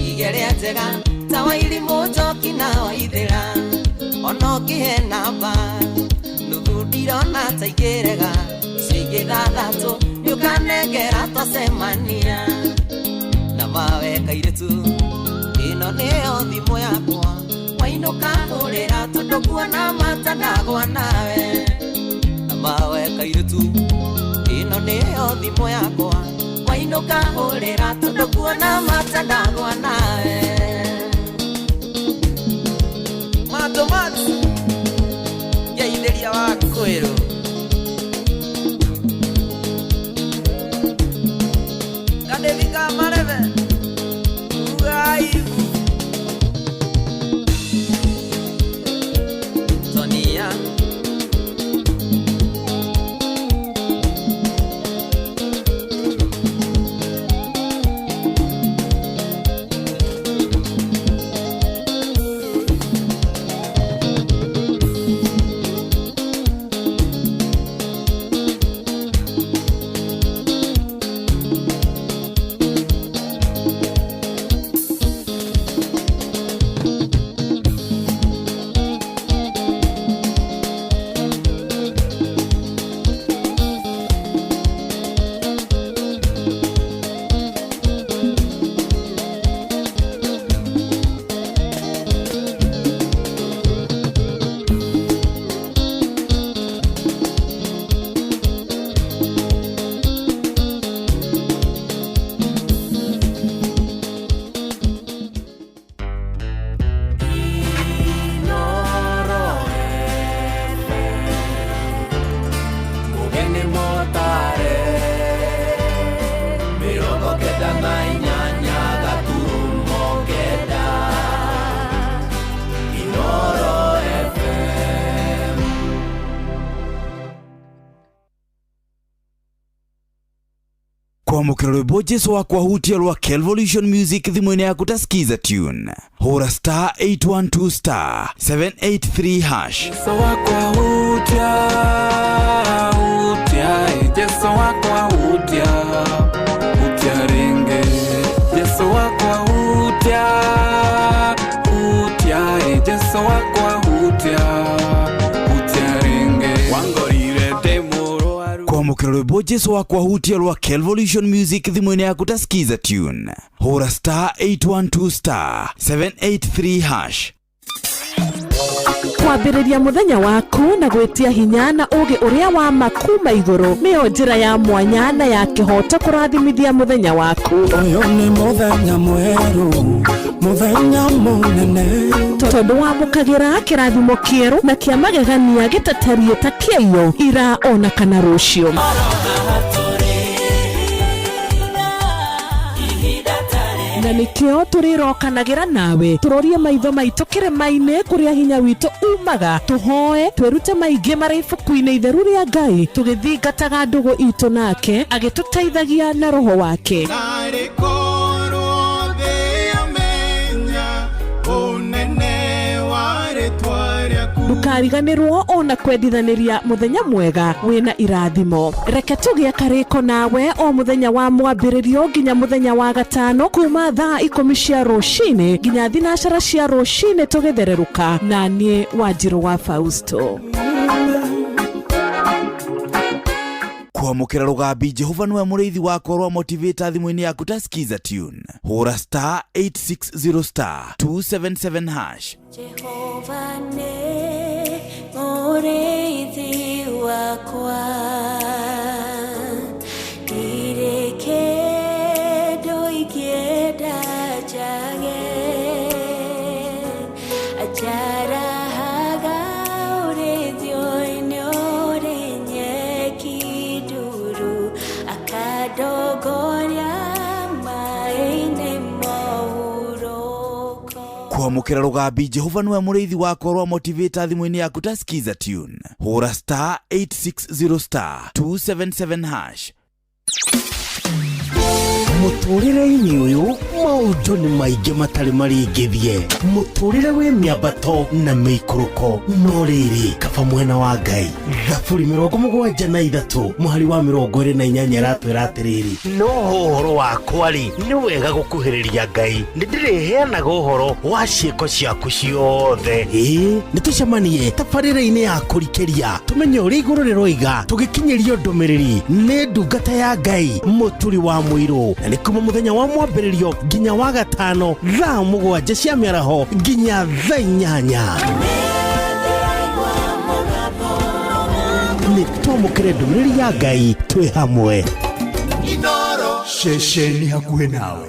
Igeria njega Ta Wairimũ Njoki na Waithĩra Ona ũngĩhe namba Nuthu ndirona ta ingĩrega Ciĩngĩ thathatũ Nĩũkanengera twacemania Na mawe kairĩtu Ĩno nĩyo thimũ yakwa Wainũka hũrĩra tondũ kuona matanagwa nawe Na mawe kairĩtu Ĩno nĩyo thimũ yakwa Wainũka hũrĩra tondũ kuona matanagwa nawe Matomati Geithiria wa Kwĩrũ Kadevika mareve Ugaibu Sonia Kwamũkĩra rwĩmbo Jesũ wakwa hutia rwa Kelvolution Music thimũ-inĩ yaku ta skiza tune hũra star 812 star 783 hash Jesũ wakwa hutia Jesũ wakwa hutia ringe Jesũ wakwa hutia Jesũ wakwa hutia ringe wangorire demoro kwamũkĩra rwĩmbo Jesũ wakwa hutia rwa Kelvolution Music thimũ-inĩ yaku ta skiza tune hũra star 812 star 783 hash kwambĩrĩria mũthenya waku na gwĩtia hinya na ũgĩ ũrĩa wa makuma igũrũ nĩyo njĩra ya mwanya na ya kĩhoto kũrathimithia mũthenya waku. Ũyũ nĩ mũthenya mwerũ, mũthenya mũnene, tondũ wamũkagĩra kĩrathimo kĩerũ na kĩa magegania gĩtatarie ta kĩayo ira ona kana rũciũ. nikio turirokanagĩra nawe turorie maitho maitũ kĩrĩma-inĩ kũrĩa hinya witũ umaga tuhoe twĩrute maingĩ marĩ ibuku-inĩ itheru rĩa Ngai tũgĩthingataga ndũgũ itũ nake agĩtũteithagia na roho wake. Ndukariganĩrwo ona kwendithanĩria mũthenya mwega wĩna irathimo. Reke tũgĩe karĩko nawe o mũthenya wa mwambĩrĩrio nginya mũthenya wa gatano kuma thaa 10 cia rũcinĩ nginya thinacara cia rũcinĩ tũgĩthererũka na niĩ Wanjirũ wa Fausto. Kwamũkĩra rũgambi Jehova nĩwe mũrĩithi wakwa rwa motivator thimũ-inĩ yaku ta skiza tune. Hũra star 860 star 277 hash. Jehova nĩ mũrĩithi wakwa, ndirĩ kĩndũ ingĩenda njage, ajarahaga ũrĩithio-inĩ ũrĩ nyeki nduru, akandongoria maĩ-inĩ mũhurũko. Kwamũkĩra rũgambi Jehova nĩwe mũrĩithi wakwa rwa motivator thimũ-inĩ yaku ta skiza tune. Hũra star 860 star 277 hash. Mũtũrĩre-inĩ ũyũ maũndũ nĩ maingĩ matarĩ maringithie, mũtũrĩre wĩ mĩambato na mĩikũrũko, no rĩrĩ kaba mwena wa Ngai. Thaburi 73 mũhari wa 28 aratwĩra atĩrĩrĩ, no ũhoro wakwa-rĩ nĩ wega gũkuhĩrĩria Ngai, nĩ ndĩrĩheanaga ũhoro wa ciĩko ciaku ciothe. Nĩ tũcemanie tabarĩra-inĩ ya kũrikĩria tũmenye ũrĩa igũrũ rĩroiga tũgĩkinyĩrio ndũmĩrĩri nĩ ndungata ya Ngai mũturi wa mũirũ, na nĩ kuma mũthenya wa mwambĩrĩrio nginya wa gatano thaa 7 cia mĩaraho nginya thaa 8. Nĩ twamũkĩre ndũmĩrĩri ya Ngai twĩ hamwe. Inoro Ceceni hakuhĩ nawe.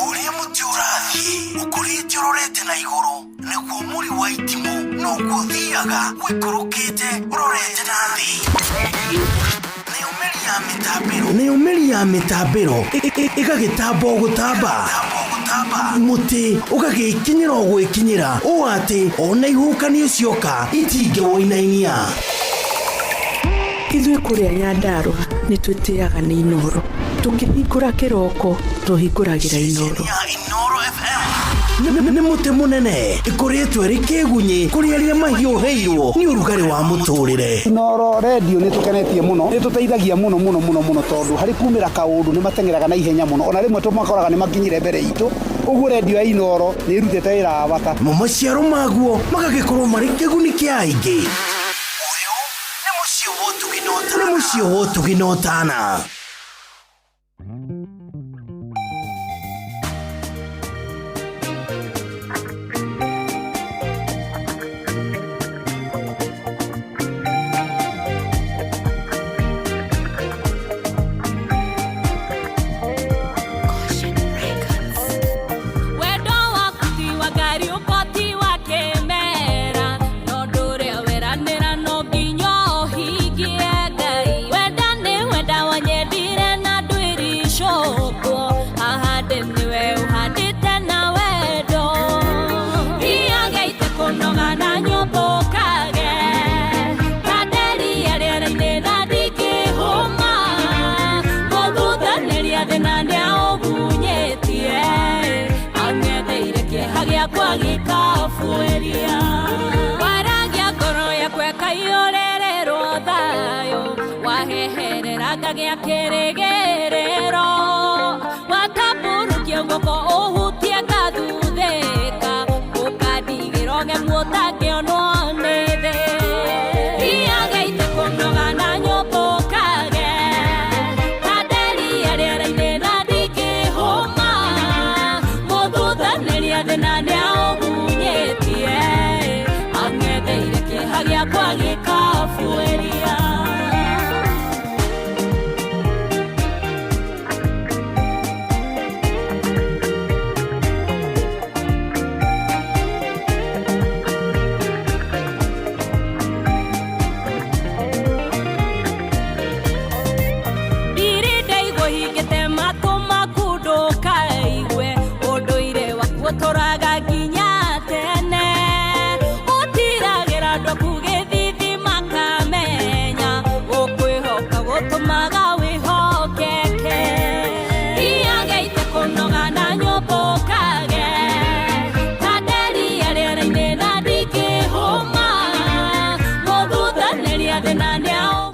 Ũrĩa mũtĩ ũrathiĩ ũkũrĩte ũrorete na igũrũ, nĩguo mũri wa itimũ noguo ũthiaga wĩkũrũkĩte ũrorete na thĩ. Nĩ ũmeri ya mĩtambĩro ĩgagĩtamba o gũtamba, mũtĩ ũgagĩkinyĩra o gwĩkinyĩra, ũũ atĩ ona ihuhũkanio cioka itingĩwoinainia. Ithuĩ kũrĩa Nyandarua nĩ twĩtĩaga nĩ Inoro, tũkĩhingũra kĩroko tũhingũragĩra Inoro. Nĩ mũtĩ mũnene ĩkoretwo ĩrĩ kĩgunyi kũrĩ arĩa mahiũhĩirwo nĩ ũrugarĩ wa mũtũrĩre. Inoro radio nĩ tũkenetie mũno, nĩ tũteithagia mũno tondũ harĩ kumĩra kaũndũ nĩ matengeraga na ihenya mũno, ona rĩmwe tũmakoraga nĩ makinyire mbere itũ. Ũguo radio ya Inoro nĩ ĩrutĩte wĩra wa bata, maciaro maguo magagĩkorwo marĩ kĩguni kĩa aingĩ. Ũyũ nĩ mũciĩ wa ũtugi na ũtana. Waragia ngoro yakwa kaiyũrĩrĩrwo thayũ, waheherera ngagĩa kĩrĩgĩrĩro, watamburukia guoko ũhutie ngathuthĩka, ũkandigĩra ũgemu ũtangĩonwo nĩ thĩ. Thiageite kũnoga na nyũmbũkage, kanderia rĩera-inĩ na ndingĩhũma, mũthuthanĩria thĩna nĩaũgunyĩtie, ang'etheire kĩeha gĩakwa gĩkabuĩria.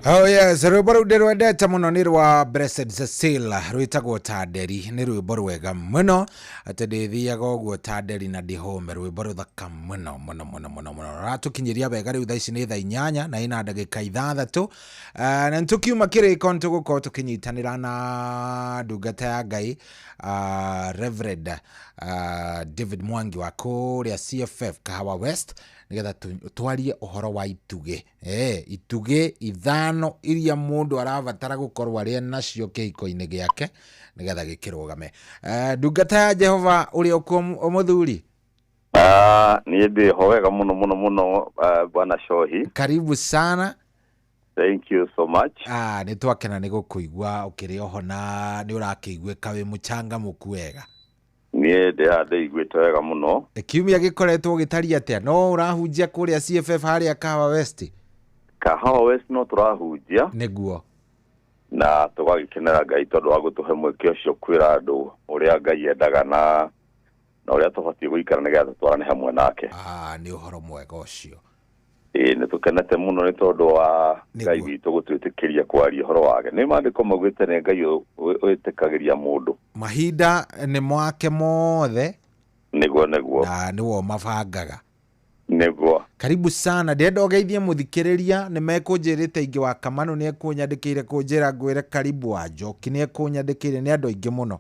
Oh yes, rwimbo rũu ndĩrwendete mũno nĩ rwa Blessed Cecilia rwĩtagwo Tanderi. Nĩ rwimbo rwega mũno atĩ ndĩthiaga ũguo Tanderi na ndĩhũme. Rwimbo rũthaka mũno mũno mũno mũno mũno. Ratũkinyĩria wega rĩu thaa ici nĩ thaa 8 na ina ndagĩka 6 na nĩtũkiuma kĩrĩko nĩtũgũkorwo tũkĩnyitanĩra na ndungata ya Ngai Reverend David Mwangi wa kũrĩa CFF Kahawa West nigetha twarie ũhoro wa ituge. Ituge ithano iria mũndũ arabatara gũkorwo arĩ nacio kĩhiko-inĩ gĩake nigetha gĩkĩrũgame. Ndungata ya Jehova ũrĩa ũkuo mũthuri? Niĩ ndĩho wega mũno mũno mũno bwana Shohi. Karibu sana. Thank you so much. Nĩ twakena nĩ gũkũigua ũkĩrĩ oho na nĩ ũrakĩiguĩka wĩ mũchangamũku wega. Niĩ ndĩiguĩte wega mũno. Kiumia gĩkoretwo gĩtariĩ atĩa? No ũrahunjia kũrĩa CFF harĩa Kahawa West? Kahawa West no tũrahunjia. Nĩguo. Na tũgagĩkenera Ngai tondũ wa gũtũhe mweke ũcio kwĩra andũ ũrĩa Ngai endaga na ũrĩa tũbatiĩ gũikara nĩgetha twarane hamwe nake. Nĩ ũhoro mwega ũcio. Nĩ tũkenete mũno nĩ tondũ wa Ngai witũ gũtwĩtĩkĩria kwaria ũhoro wake. Nĩ maandĩko maugĩte nĩ Ngai wĩtĩkagĩria mũndũ. Mahinda nĩ mwake mothe. Nĩguo. Na nĩwo mabangaga. Nĩguo. Karibu sana. Ndenda ũgeithie mũthikĩrĩria nĩ mekũnjĩrĩte ingĩ wa Kamano nĩ ekũnyandĩkĩire kũnjĩra ngwĩre karibu wa Njoki nĩ ekũnyandĩkĩire nĩ andũ aingĩ mũno.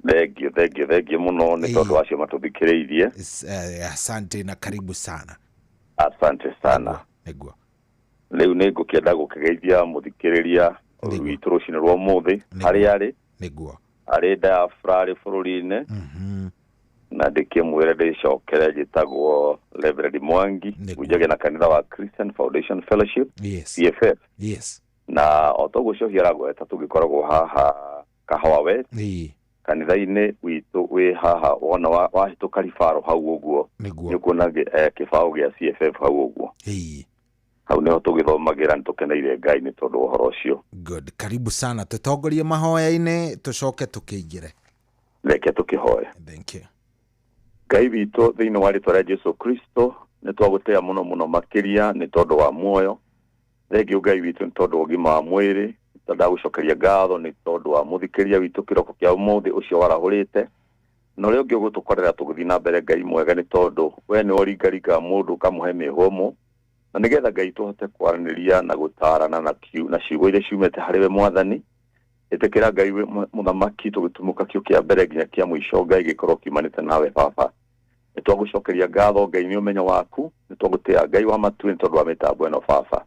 Thengiũ mũno nĩ tondũ acio matũthikĩrĩirie. Asante na karibu sana. Asante sana. Nĩguo. Rĩu nĩ ngũkĩenda gũkĩgeithia mũthikĩrĩria witũ rũcinĩ rwa ũmũthĩ harĩa arĩ. Nĩguo. Arĩ diaspora arĩ bũrũri-inĩ. Na ndĩkĩmwĩre ndĩcokere njĩtagwo Reverend Mwangi unjagia na kanitha wa Christian Foundation Fellowship CFF. Yes. Na otogũcokia ragweta tũgĩkoragwo haha Kahawa West. Kanitha-inĩ witũ wĩ haha wona wahĩtũka ribaro hau ũguo nĩ kuona kĩbaũ gĩa CFF hau ũguo. Hau nĩho tũgĩthomagĩra nĩ tũkeneire Ngai nĩ tondũ ũhoro ũcio. Good. Karibu sana. Tũtongorie mahoya-inĩ tũcoke tũkĩingĩre. Reke tũkĩhoe. Thank you. Ngai witũ thĩinĩ wa rĩĩtwa rĩa Jesũ Kristo nĩ twagũtĩĩa mũno mũno makĩria nĩ tondũ wa muoyo. Thengiũ Ngai witũ nĩ tondũ wa ũgima wa mwĩrĩ. Ndagũcokeria ngatho nĩ tondũ wa mũthikĩria witũ kĩroko kĩa ũmũthĩ ũcio warahũrĩte. Na ũrĩa ũngĩ ũgũtũkorera tũgĩthiĩ na mbere Ngai mwega nĩ tondũ we nĩ ũringaringa mũndũ ũkamũhe mĩhũmũ. Na nĩgetha Ngai tũhote kwaranĩria na gũtaarana na ciugo iria ciumĩte harĩ we Mwathani. Ĩtĩkĩra Ngai mũthamaki tũgĩtumũka kĩo kĩa mbere nginya kĩa mũico Ngai gĩkorwo kiumanĩte nawe Baba. Nĩ twagũcokeria ngatho Ngai nĩ ũmenyo waku. Nĩ twagũtĩĩa Ngai wa matu nĩ tondũ wa mĩtambo ĩno Baba.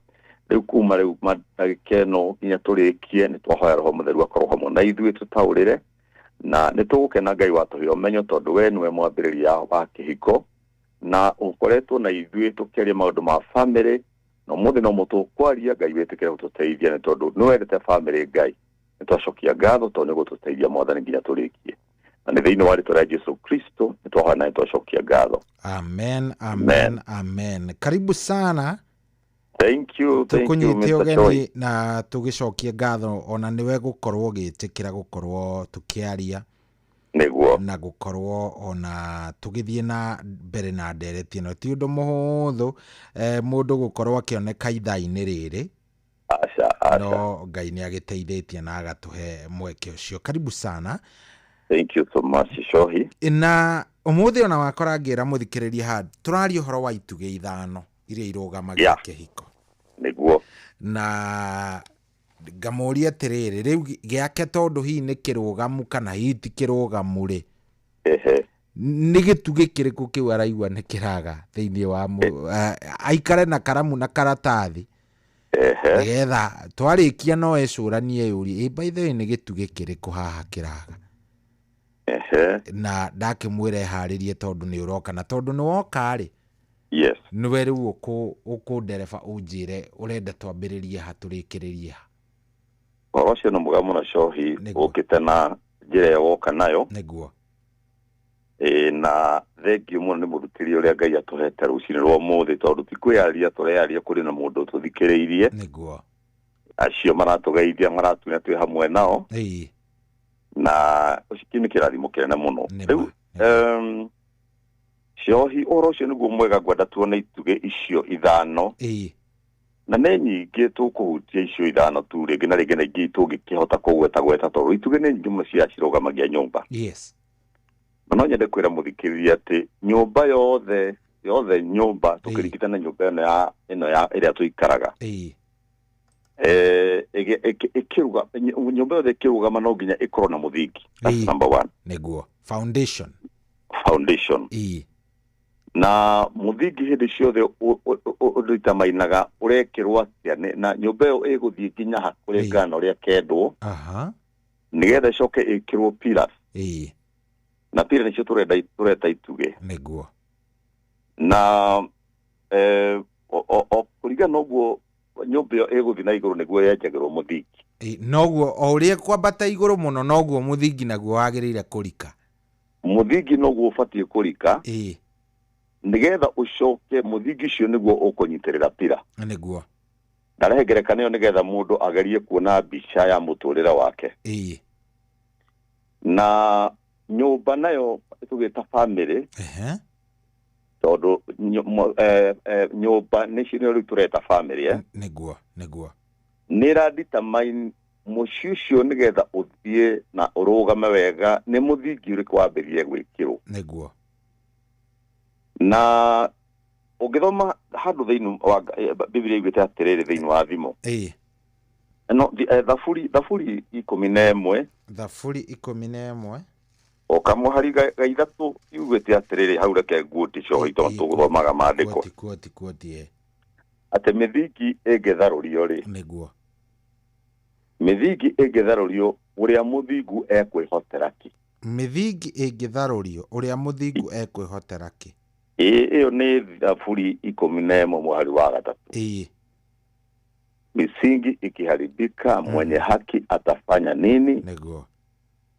Rĩu kuma rĩu ndagĩkeno nginya tũrĩkie nĩ twahoya Roho Mũtheru akorwo hamwe na ithuĩ tũtaũrĩre na nĩ tũgũkena Ngai watũhe ũmenyo tondũ we nĩwe mwambĩrĩria wa kĩhiko na ũkoretwo na ithuĩ tũkĩaria maũndũ ma family na ũmũthĩ no mũtũkwaria Ngai wĩtĩkĩre gũtũteithia nĩ tondũ nĩ wendete family Ngai. Nĩ twacokia ngatho tondũ nĩ gũtũteithia Mwathani nginya tũrĩkie. Na nĩ thĩinĩ wa rĩĩtwa rĩa Jesũ Kristo nĩ twahoya na nĩ twacokia ngatho. Amen. Karibu sana. Thank you Mr. Choi. Na tũgĩcokie ngatho ona nĩwe gũkorwo gĩtĩkĩra gũkorwo tũkĩaria nĩguo na gũkorwo ona tũgĩthiĩ na mbere na ndereti ĩno ti ũndũ mũhũthũ mũndũ gũkorwo akĩoneka ithaa-inĩ rĩrĩ. No Ngai nĩ agĩteithĩtie na agatũhe mweke ũcio. Karibu sana. Thank you so much Shohi. Na ũmũthĩ ona wakora ngĩra mũthikĩrĩria handũ tũraria ũhoro wa ituge ithano iria irũgamagia kĩhiko. Nĩguo. Na ngamũria atĩrĩrĩ rĩu gĩake tondũ hihi nĩ kĩrũgamu kana hihi ti kĩrũgamu rĩ. Nĩ gĩtuge kĩrĩkũ kĩu araigua nĩ kĩraga thĩinĩ wa aikare na karamu na karatathi. Nĩgetha twarĩkia no ecũranie yũrie by the way nĩ gĩtuge kĩrĩkũ haha kĩraga. Na ndakĩmwĩra eharĩrie tondũ nĩ ũroka na tondũ nĩ woka rĩ. Yes. Nĩwe rĩu ũkũndereba ũnjĩre ũrenda twambĩrĩrie ha tũrĩkĩrĩrie ha. Ũhoro ũcio nĩ mwega mũno Shohi ũkĩte na njĩra ĩyo woka nayo. Nĩguo. Na thengiũ mũno nĩ mũrutĩri ũrĩa Ngai atũhete rũcinĩ rwa ũmũthĩ tondũ ti kwĩyaria tũreyaria kũrĩ na mũndũ tũthikĩrĩirie. Nĩguo. Acio maratũgeithia maratunya twĩ hamwe nao. Na ũcio nĩ kĩrathimo kĩnene mũno. Rĩu Shohi ũhoro ũcio nĩguo mwega ngwenda tuone ituge icio ithano na nĩ nyingĩ tũkũhutia icio ithano tu rĩngĩ na rĩngĩ na ingĩ tũngĩkĩhota kũgweta tondũ itugĩ nĩ nyingĩ mũno cirarũgamagia nyũmba. Yes. No nyende kwĩra mũthikĩrĩria atĩ nyũmba yothe nyũmba tũkĩringithania na nyũmba ĩno ya ĩrĩa tũikaraga. Ikiruga nyumba yothe ikirugama no nginya ikorwo na muthingi. That's number 1. Neguo foundation. Na muthingi hindi ciothe uruta mainaga urekirwo atia na nyumba yo iguthii nginya hakuringana na uria kendwo. Nigetha coke ikirwo pillars. Na pillars nicio tureta ituge. Neguo. Na kuringana noguo nyumba yo iguthi na iguru niguo yenjagirwo muthingi. Noguo o uria kwambata iguru muno noguo muthingi naguo wagirire kurika. Muthingi noguo ubatie kurika. Nigetha ucoke muthingi ucio niguo ukunyitirira pira. Niguo. Ndarehegerekana nigetha mundu agerie kuona bica ya muturira wake. Na nyumba nayo tugita family. Todo nyumba nĩcio rĩu tureta family Niguo. Nĩra determine mucicio nigetha uthie na urugame wega ni muthingi uri kwambirie gwikirwo. Niguo. Na ungithoma handu thiini wa Biblia igwite atiriri thiini wa thimo. No Thaburi 11. Thaburi 11. Okamwe hari gaithatu igwite atiriri hau reke nguti cio ito tuguthomaga maandiko. Kwoti. Ate mithingi ĩngĩtharurio ri. Niguo. Mithingi ĩngĩtharurio uria muthingu ekwihotera ki. Mithingi ĩngĩtharurio uria muthingu ekwihotera ki. Iyo ni Thaburi 11 mwari wa gatatu. Misingi ikiharibika mwenye haki atafanya nini? Niguo.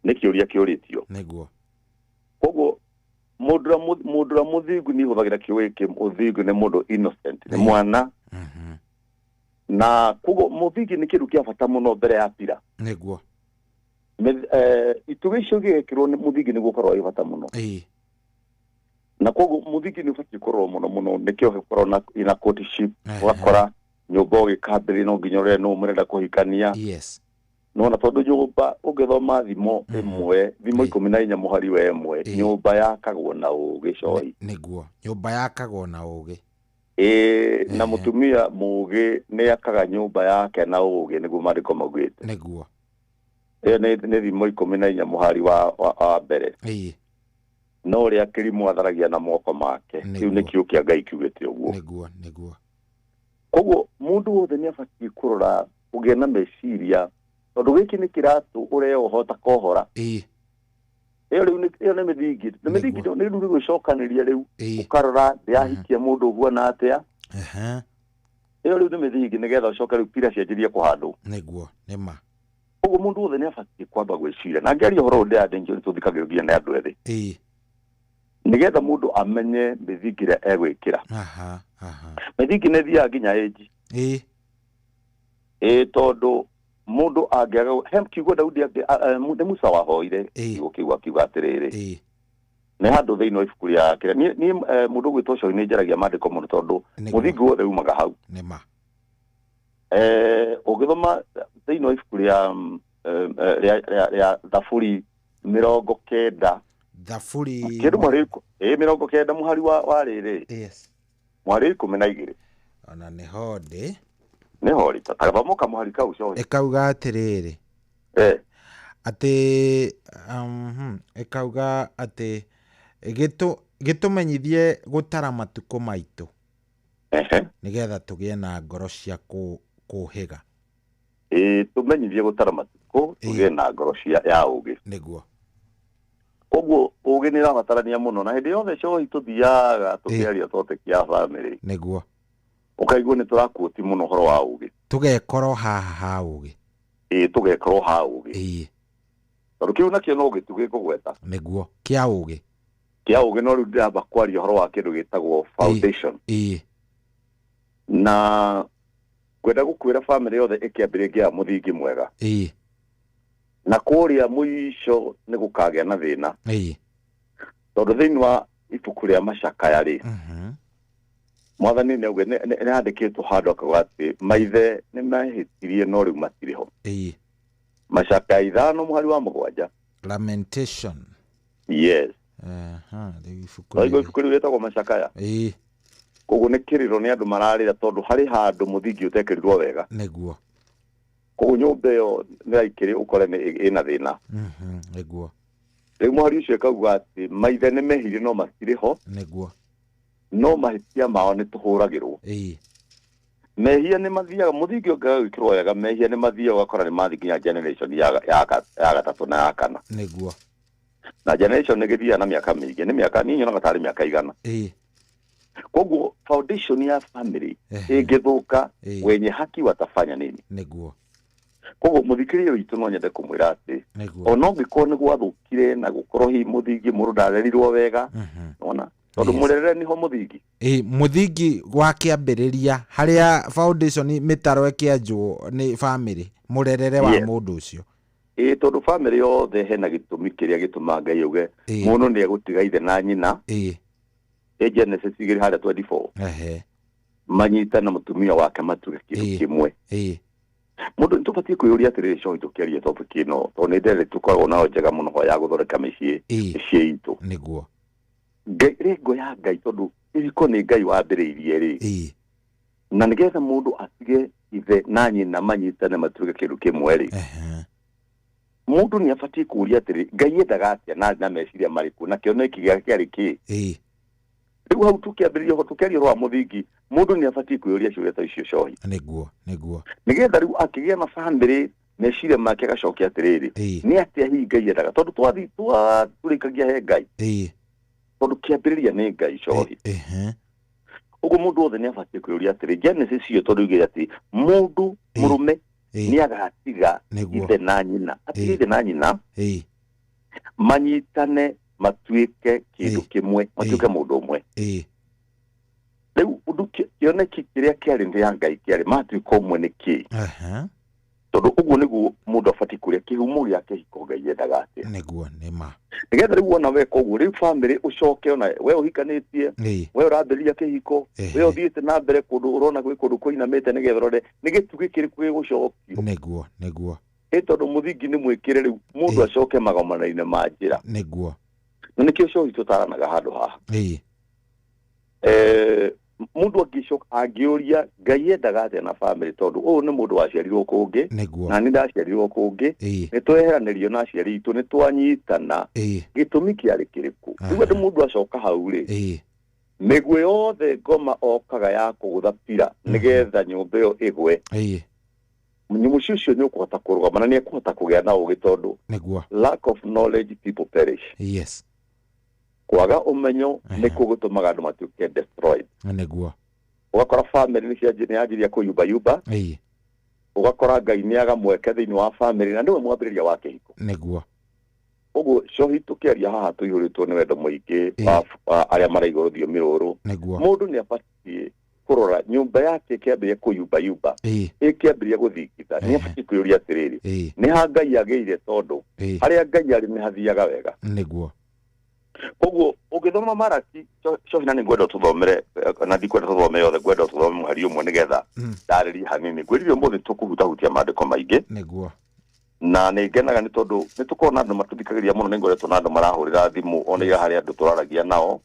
Ni kiuria kiuritio. Niguo. Koguo mudra muthingu ni huthagira kiwiki muthingu ni mundu innocent ni mwana. Na koguo muthingi ni kindu kia bata muno mbere ya pira. Niguo. Itugisho gikirwo ni muthingi niguo korwo ibata muno. Na koguo muthingi ni ubatie korwo muno nikio hekorwo na ina courtship wakora nyumba gikambiri no nginya no murenda kuhikania. Yes. No na tondu nyumba ungithoma thimo imwe thimo 14 muhari wa imwe nyumba yakagwo na ugi coyi. Niguo nyumba yakagwo na ugi. Na mutumia mugi ni yakaga nyumba yake na ugi niguo mariko magwite. Niguo. Ni thimo 14 muhari wa mbere. No ria kirimu atharagia na moko make. Kiu ni kiu kia Ngai kiugite uguo. Niguo. Koguo mundu wothe ni abatie kurora ugie na meciria tondu giki ni kiratu ureo hota kohora. Iyo ni mithingi. Ni mithingi ni ndu gwicokaniria riu. Ukarora ndiahikia mundu uguo na atia. Iyo ni mithingi nigetha ucoke riu pira cianjirie kuhandwo. Niguo. Nima. Koguo mundu wothe ni abatie kwamba gwiciria. Na ngari horo ndi adenjo tuthikagiriria na andu ethi. Nigetha mundu amenye mithingi ria egwikira. Mithingi ni thia nginya age. Tondu mundu angiaga hem kiugo Daudi mundu Musa wahoire kiuga atiriri ni handu thiini wa ibuku ria kira ni mundu gwitwo cio ni njaragia maandiko muno tondu muthingi wothe umaga hau. Nima. Ugithoma thiini wa ibuku ria Thaburi 90. Thaburi kindu mariko 90 muhari wa riri. Yes. Mwari 12. Ona ni hodi. Ni hori takabamoka muhari kau cio. Ekauga atiriri. Ekauga ati gitumenyithie gutara matuko maitu. Nigetha tugie na ngoro cia kuhiga. Tumenyithie gutara matuko tugie na ngoro cia ya ugi. Niguo. Oguo ugi ni rabatarania muno na hindi yothe cio ituthiaga tukiaria tote kia family. Niguo. Ukaigua ni turakuoti muno horo wa ugi. Tugekoro ha ugi. Tugekoro ha ugi. Tondu kiu nakio no gituge kugweta. Niguo. Kia ugi. Kia ugi no ndamba kwaria horo wa kindu gitagwo foundation. Na kwenda gukwira family yothe ikiambiriria muthingi mwega. Na kuria muisho ni gukagia na thina. Tondu thiini wa ibuku ria macakaya ri. mwathani nĩ auge nĩ handĩkĩtwo handũ akauga atĩ maithe nĩ mahĩtirie no rĩu matiriho. Macakaya 5:7. Lamentation. Yes. Ibuku rĩu rĩtagwo Macakaya. Koguo nĩ kĩrĩro nĩ andũ mararĩra tondũ harĩ handũ mũthingi ũtekerirwo wega. Nĩguo. Koguo nyũmba ĩyo nĩ yaikĩrĩ ũkore ĩna thĩna. Nĩguo. Rĩu mũhari ũcio akauga atĩ maithe nĩ mehirie no matirĩho. Nĩguo. No mahĩtia mao nĩ tũhũragĩrwo. Mehia nĩ mathiaga mũthingi ũngĩgĩkĩrwo wega, mehia nĩ mathiaga ũgakora nĩ mathiĩ nginya generation ya gatatũ na ya kana. Nĩguo. Na generation nĩ gĩthiaga na mĩaka mĩingĩ, nĩ mĩaka ninyi no gatarĩ mĩaka igana. Koguo foundation ya family ĩngĩthũka, wenye haki watafanya nini? Nĩguo. Koguo mũthikĩrĩria witũ no nyende kũmwĩra atĩ ona ũngĩkorwo nĩ gwathũkire na gũkorwo hi mũthingi mũndũ ndarerirwo wega, ona tondũ mũrerere nĩho mũthingi. Mũthingi wa kĩambĩrĩria harĩa foundation mĩtaro ĩkĩanjwo nĩ family, mũrerere wa mũndũ ũcio. Tondũ family yothe hena gĩtũmi kĩrĩa gĩtũma Ngai auge mũndũ nĩ egũtiga ithe na nyina. Genesis 2:24. Manyita na mũtumia wake matuge kĩndũ kĩmwe. Mũndũ nĩ tũbatiĩ kwĩyũria atĩrĩrĩ cohi tũkĩaria topic ĩno tondũ nĩ ndere tũkoragwo nayo njega mũno ya gũthondeka mĩciĩ itũ. Nĩguo. Ngo ya Ngai tondũ ĩriko nĩ Ngai wambĩrĩirie rĩ. Na nĩgetha mũndũ atige ithe na nyina manyitane matuge kĩndũ kĩmwe rĩ. Mũndũ nĩ abatiĩ kũũria atĩrĩ Ngai endaga atĩa na meciria marĩkũ na kĩono gĩkĩ gĩake kĩarĩ kĩ. Rĩu hau tũkĩaria rwa mũthingi mũndũ nĩ abatiĩ kwĩyũria ciũria ta icio cohi. Nĩguo. Nĩgetha rĩu akĩgĩa na family meciria make agacokia atĩrĩrĩ nĩ atĩa hihi Ngai endaga tondũ twathiĩ tũrĩkagia he Ngai. Tondũ kĩambĩrĩria nĩ Ngai cohi. Ũguo mũndũ wothe nĩ abatiĩ kwĩyũria atĩrĩ Genesis cio tondũ igĩrĩ atĩ mũndũ mũrũme nĩ agatiga ithe na nyina. Atige ithe na nyina manyitane matuĩke kĩndũ kĩmwe, matuĩke mũndũ ũmwe. Rĩu ũndũ kĩoneki kĩrĩa kĩarĩ nĩ ya Ngai kĩarĩ matuĩka ũmwe nĩ kĩ. Tondũ ũguo nĩguo mũndũ abatiĩ kũrĩa kĩhumo gĩa kĩhiko Ngai endaga atĩa. Nĩguo nĩma. Nĩgetha rĩu wona weka ũguo rĩu family ũcoke ona we ũhikanĩtie, we ũrambĩrĩria kĩhiko, we ũthiĩte na mbere kũndũ ũrona gwĩ kũndũ kũinamĩte nĩgetha ũrore nĩ gĩtugĩ kĩrĩkũ gĩgũcokio. Nĩguo. Tondũ mũthingi nĩ mwĩkĩre rĩu mũndũ acoke magomana-inĩ ma njĩra. Nĩguo. Na nĩkĩo cohi tũtaranaga handũ haha. Mũndũ angĩũria Ngai endaga atĩa na family tondũ ũyũ nĩ mũndũ waciarirwo kũngĩ na nĩ ndaciarirwo kũngĩ, nĩ tweheranĩrio na aciari itũ, nĩ twanyitana, gĩtũmi kĩarĩ kĩrĩkũ. Rĩu andũ mũndũ acoka hau rĩ, mĩguĩ yothe ngoma okaga ya kũgũtha pira nĩgetha nyũmba ĩyo ĩgwe. Mũciĩ ũcio nĩ ũkũhota kũrũgama na nĩ ekũhota kũgĩa na ũgĩ tondũ lack of knowledge people perish. Kwaga ũmenyo nĩ kũgũtũmaga andũ matuĩke destroyed. Nĩguo. Ũgakora family nĩ yanjiria kũyumbayumba. Ũgakora Ngai nĩ agamweke thĩinĩ wa family na nĩwe mwambĩrĩria wa kĩhiko. Nĩguo. Ũguo cohi tũkĩaria haha tũihũrĩtwo nĩ wendo mũingĩ arĩa maraigua rũthiomi rũrũ. Mũndũ nĩ abatiĩ kũrora nyũmba yake ĩkĩambĩrĩria kũyumbayumba, ĩkĩambĩrĩria gũthingitha, nĩ abatiĩ kwĩyũria atĩrĩrĩ nĩ ha Ngai agĩire tondũ harĩa Ngai arĩ nĩ hathiaga wega. Nĩguo. Koguo ũngĩthoma Maraki cohi na nĩ ngwenda tũthomere na ndikwenda tũthome yothe, ngwenda tũthome mũhari ũmwe nĩgetha ndarĩrie hanini. Ngwĩrire ũmũthĩ tũkũhutahutia maandĩko maingĩ. Nĩguo. Na nĩ ngenaga nĩ tondũ nĩ tũkorwo na andũ matũthikagĩria mũno, nĩ ngoretwo na andũ marahũrĩra thimũ ona ira harĩa andũ tũraragia nao.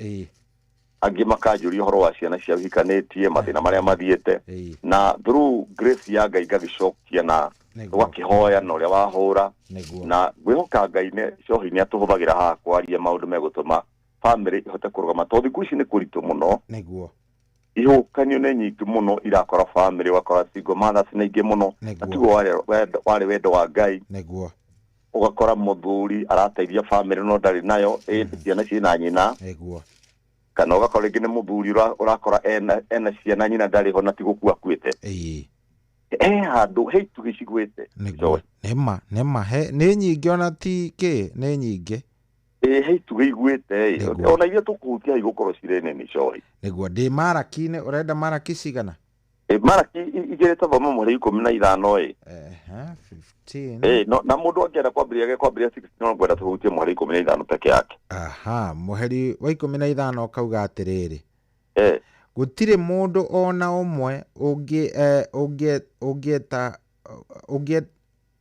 Angĩ makanjũria ũhoro wa ciana cia hikanĩtie, mathĩna marĩa mathiĩte, na through grace ya Ngai ngagĩcokia na ũgakĩhoya na ũrĩa wahũra, na ngwĩhoka Ngai cohi nĩ atũhũthagĩra haha kwaria maũndũ megũtũma family ihote kũrũgama tondũ thikũ ici nĩ kũritũ mũno. Ihukanio nĩ nyingĩ mũno irakora family, ũgakora single mothers nĩ ingĩ mũno, na tiguo warĩ wendo wa Ngai. Ũgakora mũthuri arateithia family no ndarĩ nayo, ciana ciĩna nyina. Kana ũgakora rĩngĩ nĩ mũthuri ũrakora ena ciana nyina ndarĩ ho na ti gũkua akuĩte. Handũ hei tũgĩcigwĩte. Nĩma nĩ nyingĩ ona ti kĩ nĩ nyingĩ. Hei tũgĩiguĩte ona iria tũkũhutia igũkorwo cirĩ nene cohi. Nĩguo ndĩ Maraki-inĩ, ũrenda Maraki cigana? Maraki igĩrĩ tathoma mweri 15 na mũndũ angĩenda kwambĩrĩria 16 no ngwenda tũhutie mweri 15 peke yake. Mũheri wa 15 kauga atĩrĩrĩ, gutire mundu ona umwe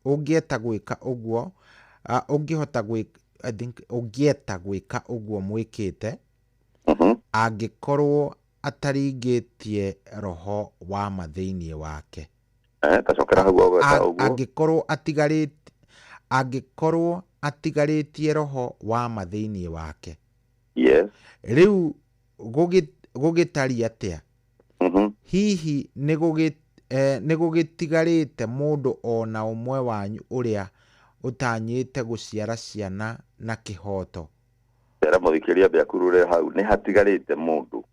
ungieta gwika uguo ungihota gwika I think ungieta gwika uguo mwikite angikorwo ataringitie roho wa mathiini wake tacokera hau ogweta uguo angikorwo atigaritie roho wa mathiini wake. Yes. Riu gugitari atia hihi nigugitigarite mundu ona umwe wanyu uria utanyite guciara ciana na kihoto. Era muthikiria biakurure hau ni hatigarite mundu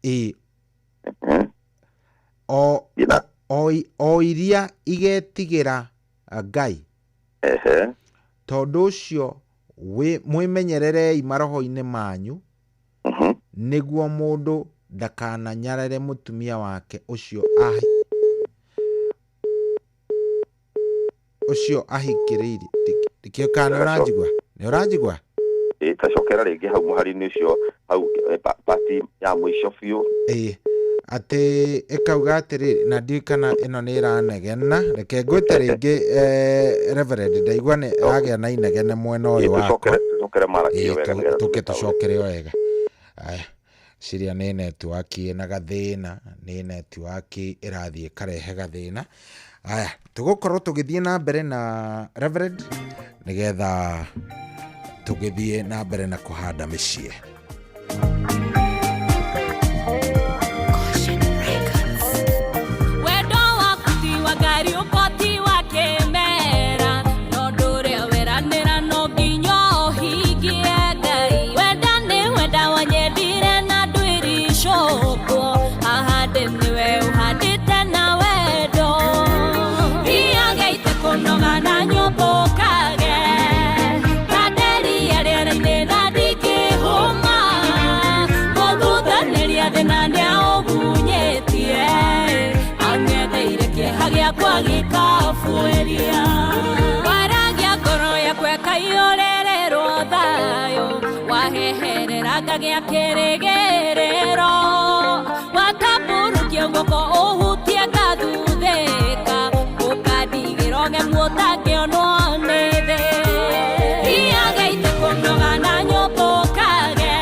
o iria igetigira Ngai tondu ucio mwimenyererei maroho-ini manyu niguo mundu ndakananyarare mutumia wake ucio ahikiriri dikio kana urajigwa tacokera ringi hau muhari-ini ucio hau pati ya mwisho fiu ati ikauga atiri na ndikana ino ni iranegena reke ngwite ringi Reverend ndaigua ni agia na inegene mwena uyu wako tucokere wega. Aya ciria ni network ina gathina ni network irathie karehe gathina. Aya tugukorwo tugithie na mbere na Reverend nigetha tugithie na mbere na kuhanda micii. Gikafueria waragia ngoro yakwe kaiorererwo thayo waheherera ngagia kirigerero wataburukia ngoko uhutie ngathuthika ukandigiro ngemwo tangionwo nithe iagaite kunoga na nyumbukage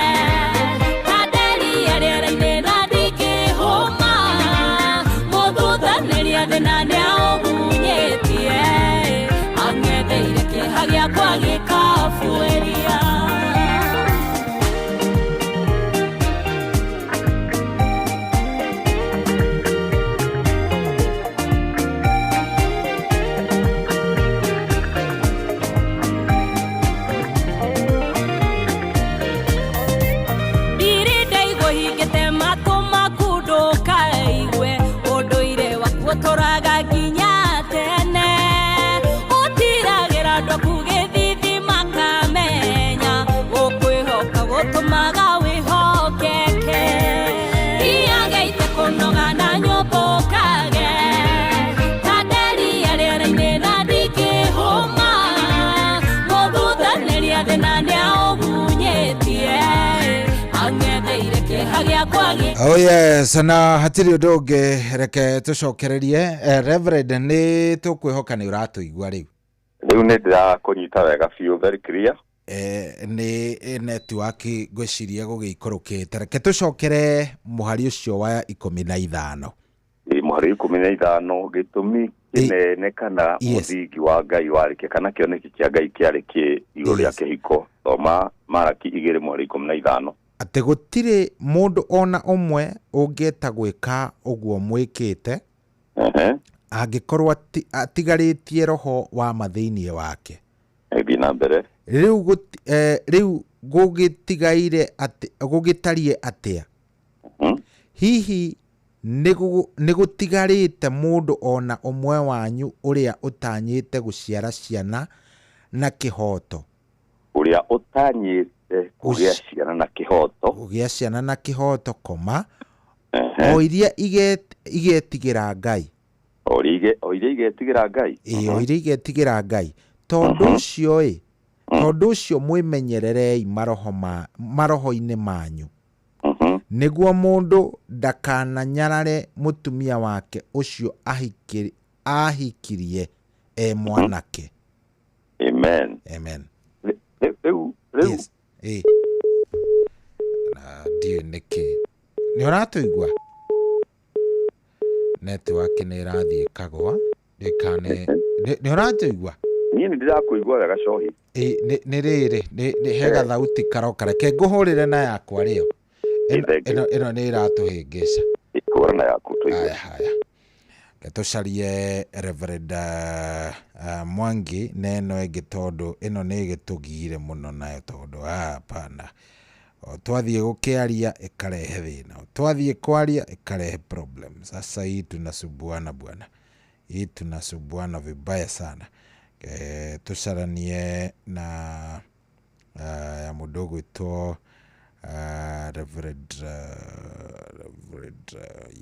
kaderi areraine na ndikihuma muthuthaneria thina niaũgunyetie ang'etheire kĩeha gĩakwa gĩkabueria. Toraga ginya tene utiragira ndo kugithithi makamenya ukwihoka gutumaga wihokeke iagaite kunoga na nyumbukage kaderi areraine na ndikihuma muthuthaneria thina niaũgunyetie ang'etheire kĩeha gĩakwa Oh yes, na hatiri undu ungi reke tucokererie Reverend ni tukwihoka ni uratuigua riu ni ndirakunyita wega fiu very clear ni network ngwiciria gugiikorukite reke tucokere muhari ucio wa 15 muhari 15 gitumi kinene kana muthingi wa Ngai warike kana kioneki kia Ngai kiari ki iguru ria kihiko thoma Malaki 2:15 ati gutire mundu ona umwe ungieta gwika uguo mwikite angikorwo atigaritie roho wa mathiini wake. Ebina mbere riu gugitigaire gugitarie atia hihi nigutigarite mundu ona umwe wanyu uria utanyite guciara ciana na kihoto uria utanyite kugia ciana na kihoto koma o iria igetigira Ngai o iria igetigira Ngai o iria igetigira Ngai tondu ucio mwimenyererei maroho-ini manyu niguo mundu ndakananyarare mutumia wake ucio ahikirie mwanake. Amen. Amen. Yes. Ndio niki ni uratuigua network ni irathie kagwa ndikane ni uratuigua ni ndirakuigua wega Cohi. Ni riri ni hega thauti karokara ke nguhurire na yakwa rio ino ni iratuhingica ikora yaku tuigua. Haya tucarie Reverend Mwangi neno ingi tondu ino ni gitugire muno nayo tondu pana twathie gukiaria ikarehe thina, twathie kwaria ikarehe problem. Sasa hii tunasumbuana bwana, hii tunasumbuana vibaya sana. Tucaranie na ya mudogo ito Reverend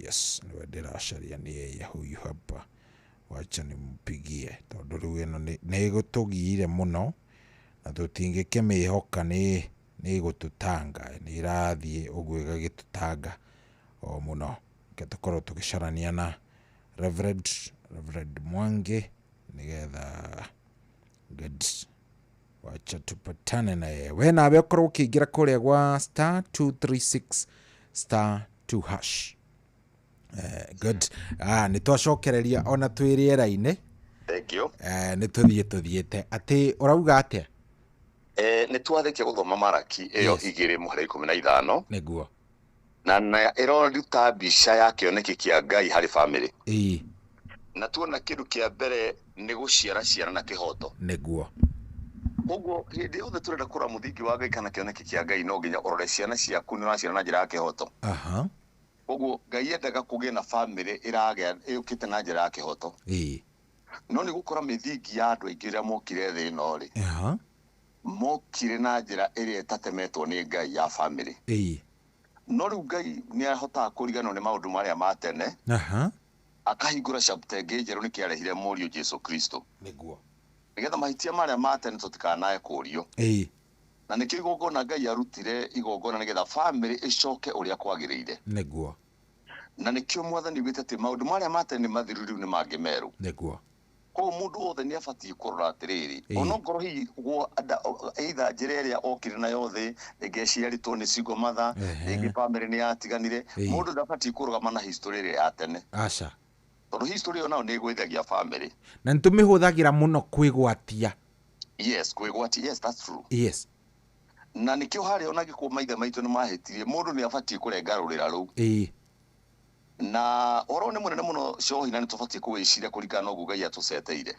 yes, ndiracaria ni yeye huyu hapa, wacha nimpigie tondu riu ino ni gutugire muno na tutingikimihoka ni gututanga, ni irathie uguo igagitutanga o muno. Tukorwo tugicarania na Reverend Mwangi nigetha good, wacha tupatane na yeye. We nawe ukorwo ukiingira kuria gwa *236*2#. Good. Ni twacokereria ona twiri era-ini. Thank you. Ni tuthiete ati urauga atia? Ni twathikia guthoma Maraki iyo 2:15 niguo na iroruta mbica ya kioneki kia Ngai hari family. Na tuona kindu kia mbere ni guciara ciana na kihoto niguo. Uguo hindi othe turenda kura muthingi wa Ngai kana kioneki kia Ngai no nginya urore ciana ciaku ni waciara na njira ya kihoto. Uguo Ngai endaga kugia na family iragea yukite na njira ya kihoto. No ni gukora mithingi ya andu aingi ria mokire thi no ri mokire na njira iria itatemetwo ni Ngai ya family. No riu Ngai ni ahota kurigana ni maundu maria matene akahingura chapter ngejeru ni kiarehire murio Jesu Kristo niguo nigetha mahitia maria matene tutikanae kurio. Na niki igongona Ngai arutire igongona nigetha family icoke uria kwagiriire niguo. Na nikio mwathani gwite ati maundu maria matene mathiru riu ni mangimeru niguo. Ko mundu othe ni abatie kurora atiriri onongoro hi either njira iria okire na yothe ngeciaritwo ni cigo matha ingi family ni yatiganire mundu ndabatie kurugama na history iria ya tene. Aca tondu history ona ni gwithagia family na ntumihuthagira muno kwigwatia. Yes, kwigwatia. Yes, that's true. Yes. Na nikio hari ona gikuo maithe maitu ni mahetirie mundu ni abatie kurenga rurira ru. Na oro ni munene muno Cohi na ni tubatie kuwiciria kuringana na uguo Ngai atuceteire.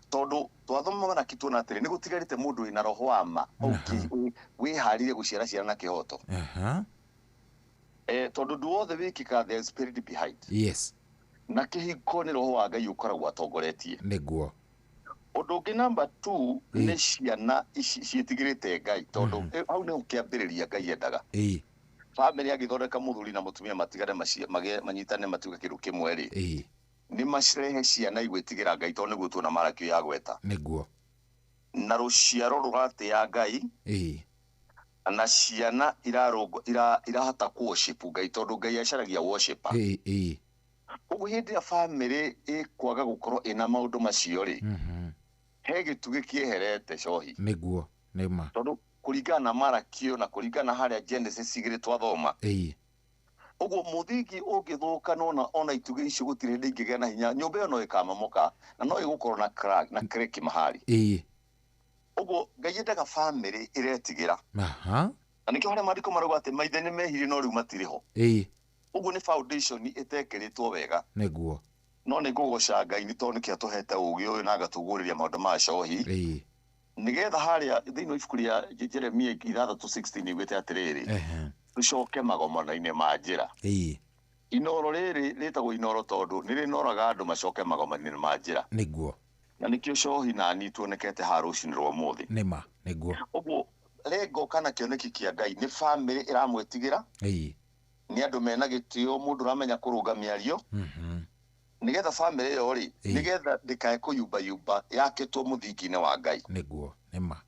Tondu twathoma Maraki tuona atiri ni gutigarite mundu ina roho wa ma wiharire guciara ciana na kihoto. Tondu duothe wikika the spirit behind. Yes. Na kihiko ni roho wa Ngai ukoragwo atongoretie niguo. Undu ungi number 2 ni ciana ciitigirite Ngai tondu au ni ukiambiriria Ngai endaga. Family agithondeka muthuri na mutumia matigane manyitane matuga kindu kimwe ri ni macirehe ciana igwitigira Ngai tondu niguo tuona Maraki ya gweta niguo. Na ruciaro rurate ya Ngai na ciana irahota worship Ngai tondu Ngai acaragia worshiper. Uguo hindi ya family ikwaga gukorwo ina maundu macio ri he gitugi kieherete Cohi niguo nima tondu kuringana na Maraki na kuringana haria Genesis igire twathoma. Uguo muthingi ungithuka ona itugi icio gutire ndingigea na hinya nyumba no ikamamoka na no igukorwo na crack na crack mahali. Uguo Ngai endaga family iretigira. Na nikio haria maandiko marauga ati maithe ni mehire no riu matiriho. Uguo ni foundation itekeritwo wega niguo. No ni gugoca Ngai ni tondu kia tuhete ugi uyu na agatuguriria maundu ma Cohi nigetha haria thiini ibuku ria Jeremia 3:16 igwite atiriri tucoke magomano-ini ma njira. Inoro riri ritagwo inoro tondu ni rinoraga andu macoke magomano-ini ma njira niguo. Na nikio Cohi na ni tuonekete ha rucini rwa muthi nima niguo. Uguo lengo kana kioneki kia Ngai ni family iramwetigira ni andu mena gitio mundu ramenya kurunga miario nigetha family yo ri nigetha ndikae kuyumba yake tu muthingi-ini wa Ngai niguo nima.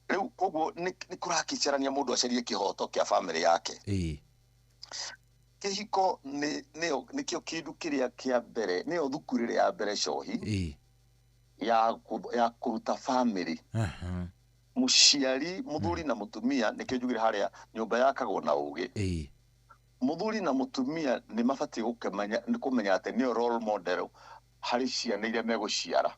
Riu koguo ni kurakicarania mundu acarie kihoto kia family yake kihiko ni kio kindu kiria kia mbere nio thukuru ya mbere cohi ya kuruta family muciari muthuri na mutumia nikio njugire haria nyumba yakagwo na ugi muthuri na mutumia ni mabati gukemanya ni kumenya ati ni role model hari ciana iria meguciara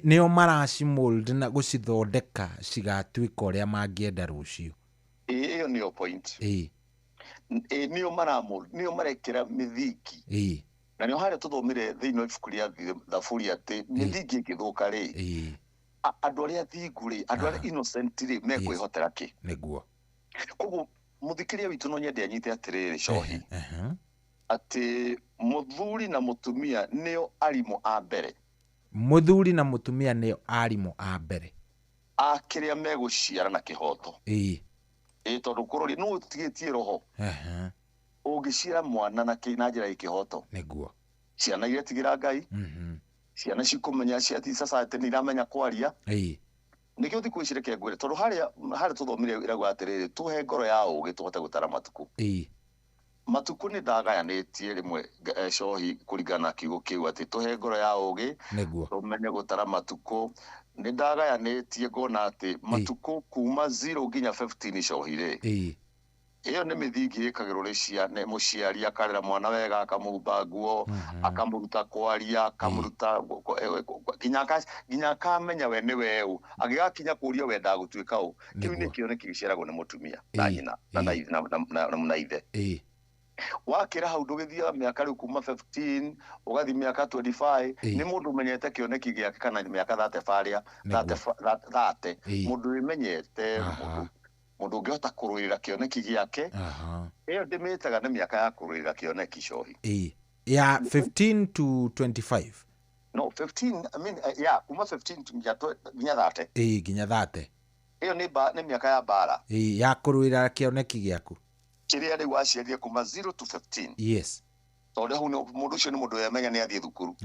nio maracimold na gucithondeka cigatuika uria mangienda rucio iyo niyo point nio maramold nio marekera mithiki na nio haria tuthomire thiini wa ibuku ria thaburi ati mithiki ngithuka ri andu aria thingu ri andu aria innocent ri mekwihotera ki niguo koguo muthikiria witu no nyende anyite atiriri cohi ati muthuri na mutumia nio arimu a mbere muthuri na mutumia nio arimu a mbere akiria meguciara na kihoto tondu kurori no utigitie roho ungiciara mwana na njira ya kihoto niguo ciana iria tigira Ngai ciana cikumenya ciati society ni iramenya kwaria nikio thiku icireke ngwire tondu haria tuthomire irago atiriri tuhe ngoro ya ugi tuhote gutara matuku matuku ni ndagayanĩtie rimwe cohi kuringana kiugo kiu ati tuhe ngoro ya ugi tumenye gutara matuku ni ndagayanĩtie ngona ati matuku kuma 0 nginya 15 cohi ri iyo ni mithingi ikagirwo ri ciana muciari akarera mwana wega akamumba nguo akamuruta kwaria akamuruta nginya kamenya we ni weu agigakinya kuria wenda gutuika u kiu ni kio ni kigiciaragwo ni mutumia na nyina na ithe wakira hau ndugithia miaka riu kuma 15 ugathi miaka 25 ni mundu menyete kioneki giake kana miaka 30 mundu imenyete mundu ngihota kuruira kioneki giake iyo ndimitaga ni miaka ya kuruira kioneki cohi ya 15 to 25 no 15 I mean kuma 15 nginya 30 nginya 30 iyo ni miaka ya bara ya kuruira kioneki giaku kiria ri waciaria kuma 0 to 15 yes tondu hu mundu ucio ni mundu yamenya ni athie thukuru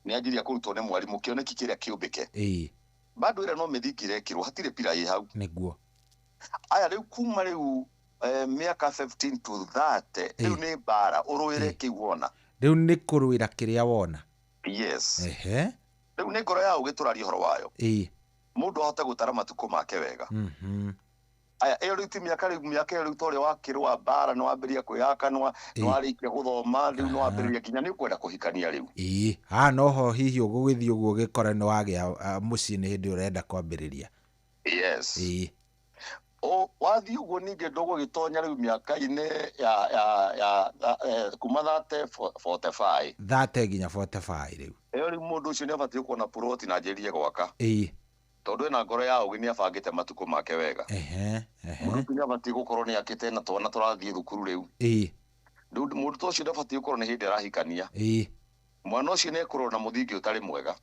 ni ajiria kurutwo ni mwarimu kioneki kiria kiumbike bado ira no mithikire kirwo hatire pira yi hau niguo aya riu kuma riu miaka 15 to 30 riu ni bara uruire kiwona riu ni kuruira kiria wona yes riu ni ngoro ya ugituraria horo wayo mundu ahota gutara matuko make wega aya iyo riu miaka riu tore wakirwa bara no ambiria kwihakanwa no arikia guthoma riu no ambiria kinya ni kwenda kuhikania riu no ho hihi ugugithii uguo gikore no wagia mucii ni hindi urenda kwambiriria yes wathi uguo ninge ndogo gitonya riu miaka ine ya kuma 30 nginya 45 riu iyo riu mundu ucio ni abatie kuona ploti na njirie gwaka tondu ena ngoro ya ugi ni abangite matuko make wega mundu ni abatie gukorwo ni akite na twana turathie thukuru riu mundu tocio ndabatie gukorwo ni hindi arahikania mwana ucio ni ekorwo na muthingi utari mwega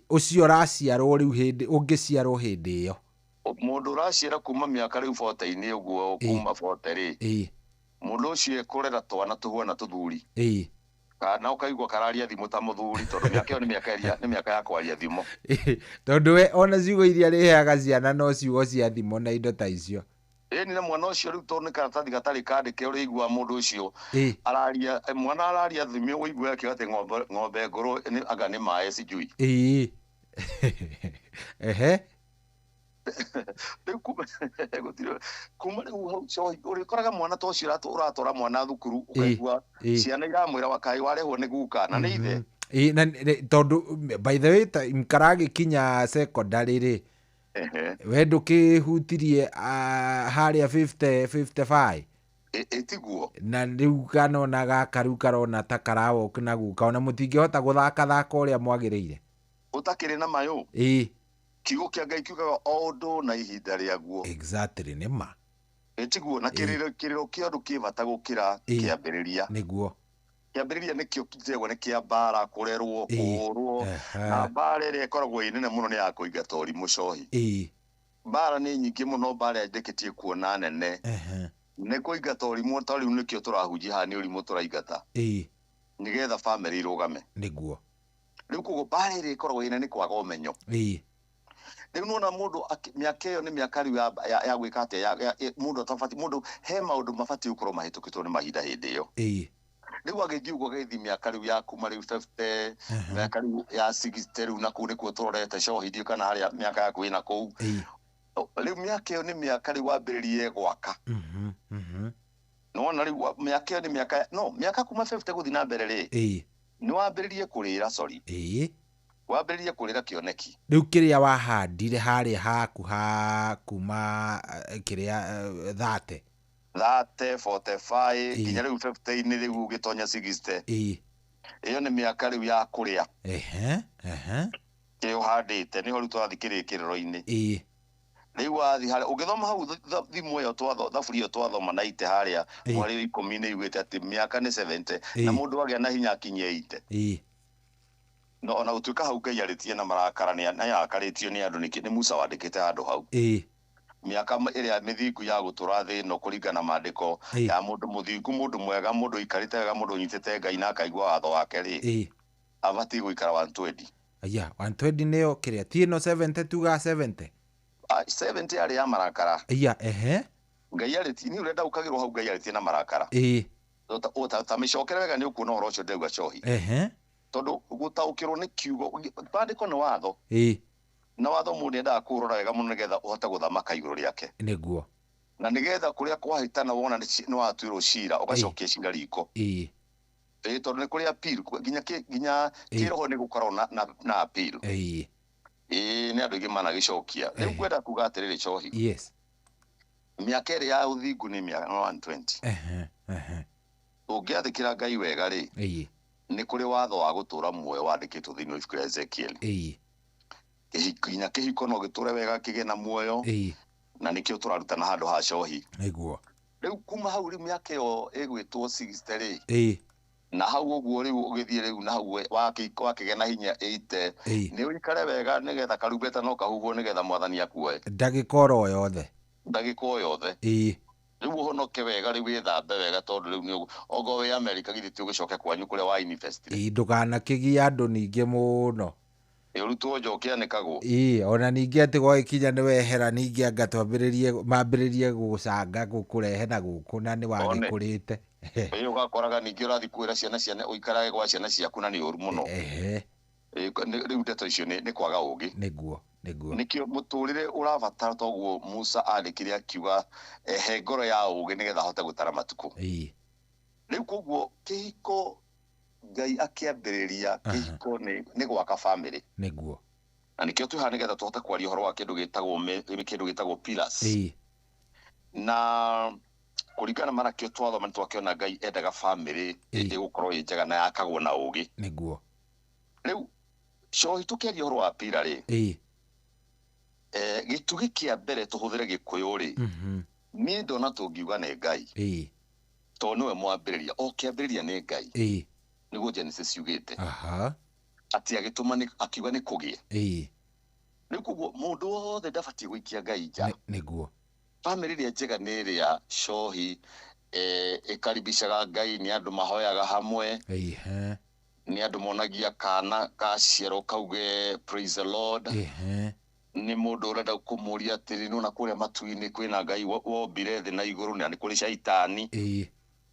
ucio raciarwo riu hindi ungiciarwo hindi iyo mundu uraciara kuma miaka riu 40 uguo kuma 40 ri mundu ucio ekorera twana tuhuana tuthuri kana ukaigwa kararia thimu ta muthuri tondu miaka iyo ni miaka ya kwaria thimu tondu we ona ciugo iria riheaga ciana no ciugo cia thimu na indo ta icio ni na mwana ucio riu tondu karatathi gatari kandike uri igwa mundu ucio araria mwana araria thimu uigwa yake ati ng'ombe ngoro anga ni mae sijui kuma riu urikoraga mwana ta ucio uratora mwana thukuru ukaigua ciana iramwira wakai warehwo ni guka na ni ithe tondu by the way mkaragikinya secondary ri we ndukihutirie haria 55 tiguo na riu kanona gaka riu karona ta karawo na guka ona mutingihota guthaka uria mwagiriire utakiri na mayo kiugo kia Ngai kiugaga o ndu na ihinda riaguo exactly ni ma tiguo na kiriro kia andu kibata gukira kiambiriria niguo kiambiriria nikio kitegwo ni kia bara kurerwo kurwo na bara ire ikoragwo inene muno ni ya kuingata urimu cohi bara ni nyingi muno bara ndeketie kuona nene ni kuingata urimu ta riu nikio turahunjia ha ni urimu turaingata nigetha family irugame niguo riu kugo bara ire ikoragwo inene kwaga umenyo Riu nona mundu miaka iyo ni miaka riu ya gwika ate ya mundu atafati mundu he maundu mafati ukoro mahitukitwo ni mahinda hindi iyo riu agigiugo gethi miaka riu ya kuma riu 50 miaka riu ya 60 riu naku ni kuturorete shohidi kana haria miaka yaku ina kuu riu miaka iyo ni miaka riu wambiririe gwaka nona riu miaka iyo ni miaka kuma 50 guthi na mbere ri ni wambiririe kurira wambiririe kurira kioneki riu kiria wahandire haria haku ha kuma kiria 30 45 nginya riu 50 ni riu gitonya 60 iyo ni miaka riu ya kuria kio handite ni horu twathikire kiriro-ini riu wathi haria ugithoma hau thimu iyo thaburi iyo twathoma na ite haria mwari 10 ni igwite ati miaka ni 70 na mundu agia na hinya akinye 80 no ona utuika hau Ngai aritie na marakara ni yakaritie ni andu ni Musa wandikite handu hau miaka iria mithingu ya gutura thi no kuringana mandiko ya mundu muthingu mundu mwega mundu ikarite wega mundu nyitete Ngai na akaigwa watho wake ri abati guikara 120 aya 120 niyo kiria ti no 70 tuga 70 ari ya marakara aya Ngai aritie ni urenda ukagirwo hau Ngai aritie na marakara ta micokere wega ni ukuona horo ucio ndauga cohi tondu gutaukirwo ni kiugo bandiko ni watho na watho mundu endaga kurora wega muno nigetha uhota guthamaka iguru riake niguo na nigetha kuria kwahitana wona ni watuirwo cira ugacokia cira riko tondu ni kuria appeal ginya kiroho ni gukorwo na appeal ni andu ingi managicokia riu kwenda kuga atiriri cohi miaka iri ya uthingu ni miaka 120 ungiathikira Ngai wega ri ni kuri watho wa gutura muoyo wandikitwo thiini wa ibuku ria Ezekiel kihikinya kihiko no giture wega kigena muoyo na nikio turarutana handu ha cohi niguo riu kuma hau ri miaka iyo igwitwo 60 ri na hau uguo riu ugithie riu na hau wakigena hinya 80 ni uikare wega nigetha karumbeta no kahuhwo nigetha mwathani akuoe ndagikoro yothe riu uhonoke wega riu withambe wega tondu riu ni ogo we America githi ti ugicoke kwanyu kuria wa university ndukanakigia andu ningi muno urutwo njokia ni kago ona ningi ati gwakinya ni wehera ningi anga mambiririe gucanga gukurehe na guku na ni wagikurite iyo gakoraga ningi urathi kwira ciana uikarage gwa ciana ciaku na ni uru muno riu ndeto icio ni kwaga ugi niguo nikio muturire urabatara toguo Musa andikire akiuga he ngoro ya ugi nigetha hote gutara matuku riu koguo kihiko Ngai akiambiriria kihiko ni gwaka family niguo na nikio tu hanigetha tuhote kwaria horo wa kindu gitagwo pillars na kuringana marakio twathoma twakiona Ngai endaga family igukorwo njega na yakagwo na ugi niguo riu cohi tukiaria horo wa pillar ri gitugi kia mbere tuhuthire gikuyu ri ni ndona tungiuga ni Ngai to niwe mwambiriria o kiambiriria ni Ngai niguo Genesis yugite ati agituma ni akiuga ni kugie ni kuguo mundu wothe ndabati gwikia Ngai nja niguo family ria njega ni ria cohi ikaribishaga Ngai ni andu mahoyaga hamwe ni andu monagia kana kaciaro kauge praise the Lord ni mundu urenda kumuria atiri nona kuria matuini kwina Ngai wombire thi na iguru ni kuri shaitani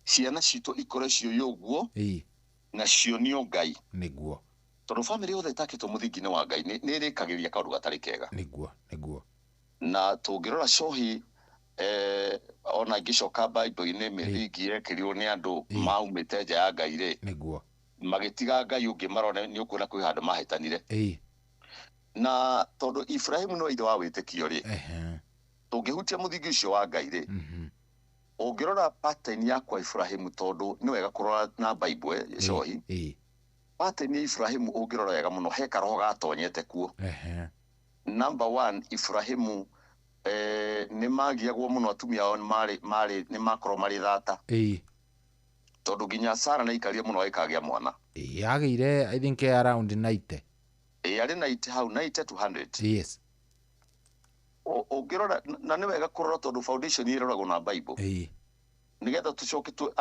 ciana citu ikore cio yoguo na cio ni Ngai niguo tondu family yothe itakitwo muthingine wa Ngai ni rikagiria kaundu gatari kega niguo na tungirora cohi ona ngicoka Bible-ini mithingi yekirirwo ni andu maumite nja ya Ngai ri niguo magitiga Ngai ungi marone ni ukuna kwi handu mahitanire na tondu Ibrahimu no ithe wa witikio ri tungihutia muthingi ucio wa Ngai ri ungirora pattern ya kwa Ibrahimu tondu ni wega kurora na Bible cohi pattern ya Ibrahimu ungirora wega muno he karoho gatonyete kuo number 1 Ibrahimu ni magiagwo muno atumia ao ni makoro mari thata tondu ginya Sara na ikaria muno ikagia mwana yageire I think around 90 ari 90 hau 90 to 100 yes ungirora na ni wega kurora tondu foundation iroragwo na Bible nigetha tucoke tu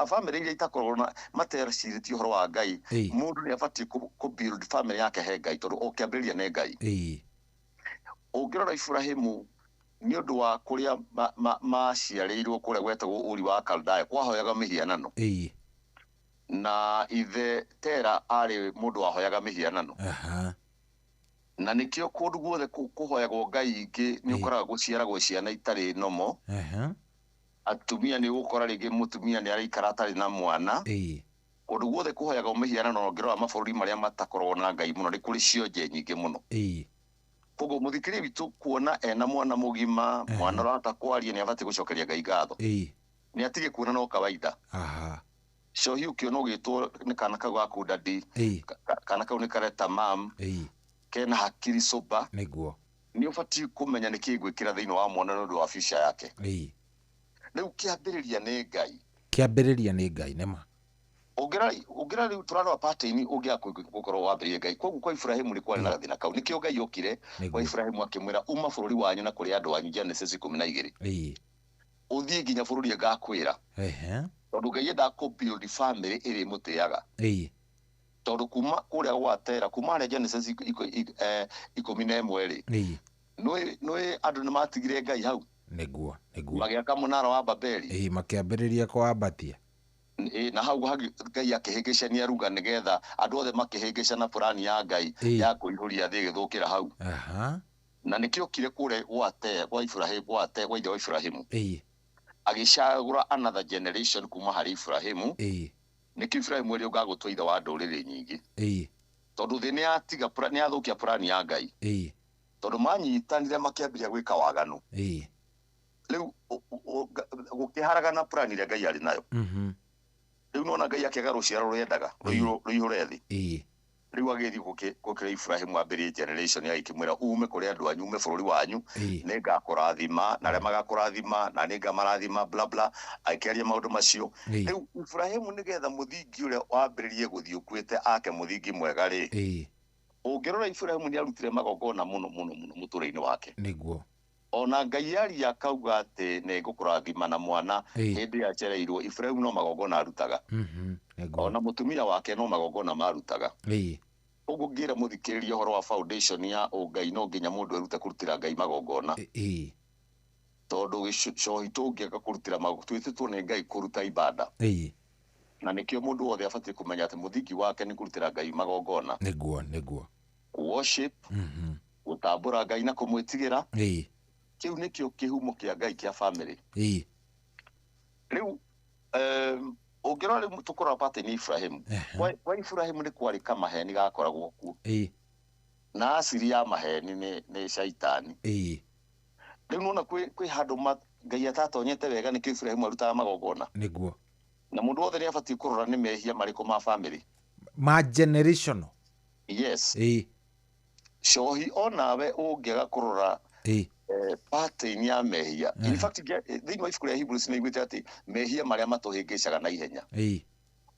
family iria itakorwo na materacirĩtie ũhoro wa Ngai mũndũ nĩ abatie ku build family yake he Ngai tondu okiambĩrĩria nĩ Ngai Ũngĩrora Ibrahimu nĩ ũndũ wa kũrĩa maciarĩirwo kũrĩa gwetagwo Uri wa Kaldaya kwahoyaga mĩhianano. Na ithe Tera arĩ mũndũ wahoyaga mĩhianano. Na nĩkĩo kũndũ guothe kũhoyagwo ngai ingĩ nĩ ũkoraga gũciaragwo ciana itarĩ nomo. Atumia nĩ ũgũkora rĩngĩ mũtumia nĩ araikara atarĩ na mwana. Kũndũ guothe kũhoyagwo mĩhianano ngĩrora mabũrũri marĩa matakoragwo na ngai mũno nĩ kũrĩ cionje nyingĩ mũno. Koguo mũthikĩria witũ kuona ena mwana mũgima, mwana ũrahota kwaria nĩ abatiĩ gũcokeria ngai ngatho. Nĩ atige kuona no kawaida. Cohi ũkĩona ũgĩtwo nĩ kana kau gaku dadi, kana kau nĩ kareta mam, kena hakiri soba, nĩ ũbatiĩ kũmenya nĩ kĩĩ gwĩkĩra thĩinĩ wa mwana nĩ ũndũ wa future yake. Rĩu kĩambĩrĩria nĩ ngai. Kĩambĩrĩria nĩ ngai nema. Ũngĩra rĩu tũrarora pattern ũngĩaga gũkorwo wambĩrĩrie ngai. Koguo kwa Ibrahimu nĩ kwarĩ na gathĩna kau. Nĩkĩo ngai okire kwa Ibrahimu akĩmwĩra uma bũrũri wanyu na kũrĩ andũ anyu, Genesis 12. Ũthiĩ nginya bũrũri ngakwĩra. Tondũ ngai endaga kũ-build family ĩrĩ mũtĩaga. Tondũ kuma kũrĩa gwa Tera, kuma harĩa Genesis 11 nĩ andũ nĩ matigire ngai hau. Nĩguo. Magĩaka mũnara wa Babeli. Makĩambĩrĩria kũwambatia. Na hau ngai akĩhĩngĩcania ruga nĩgetha andũ othe makĩhĩngĩca na plani ya ngai ya kũihũria thĩ ĩgĩthũkĩra hau. Na nĩkĩo kire kũrĩa gwa Ibrahimu, gwa ithe wa Ibrahimu. Agĩcagũra another generation kuma harĩ Ibrahimu. Nĩkĩo Ibrahimu ĩrĩ ũgagũtua ithe wa ndũrĩrĩ nyingĩ. Tondũ thĩ nĩ yathũkia plani ya ngai. Tondũ manyitanire makĩambĩrĩria gwĩka waganu. Rĩu gũkĩharagana plani ĩrĩa ngai arĩ nayo. Rĩu nona ngai akĩaga rũciaro rwendaga rũihũre thĩ. Rĩu agĩthiĩ gũkĩra Ibrahimu ambĩrĩrie generation ya ikĩmwĩra ume kũrĩ andũ anyu, ume bũrũri wanyu, nĩ ngakũrathima na arĩa magakũrathima na nĩ ngamarathima bla bla, akĩaria maũndũ macio. Rĩu Ibrahimu nĩgetha mũthingi ũrĩa wambĩrĩrie gũthiĩ ũkuĩte ake mũthingi mwega rĩ, ũngĩrora Ibrahimu nĩ arutire magongona mũno mũtũrĩre-inĩ wake. Nĩguo. Ona ngai yaria akauga atĩ nĩ ngũkũrathima na mwana hĩndĩ yacereirwo, Ibrahimu no magongona arutaga. Ona mũtumia wake no magongona marutaga. Ũguo ngĩra mũthikĩrĩria ũhoro wa foundation ya ũngai no nginya mũndũ erute kũrutĩra ngai magongona. Tondũ gĩcohi tũngĩaga kũrutĩra twĩtĩtwo nĩ ngai kũruta ibada. Na nĩkĩo mũndũ wothe abatiĩ kũmenya atĩ mũthingi wake nĩ kũrutĩra ngai magongona. Nĩguo. Worship, gũtambũra ngai na kũmwĩtigĩra. Kĩu nĩkĩo kĩhumo kĩa ngai kĩa family. Rĩu ũngĩrora rĩu tũkũrora pattern Ibrahimu. Kwa Ibrahimu nĩ kwarĩ kamaheni gakoragwo kuo. Na asiri ya maheni nĩ shaitani. Rĩu nona kwĩ handũ ngai atatonyete wega nĩkĩo Ibrahimu arutaga magongona. Nĩguo. Na mũndũ wothe nĩ abatiĩ kũrora nĩ mehia marĩkũ ma family. Ma generational. Yes. Cohi onawe ũngĩaga kũrora pattern ya mehia. In fact thĩinĩ wa ibuku rĩa Hebrews nĩ iguĩte atĩ mehia marĩa matũhĩngĩcaga na ihenya.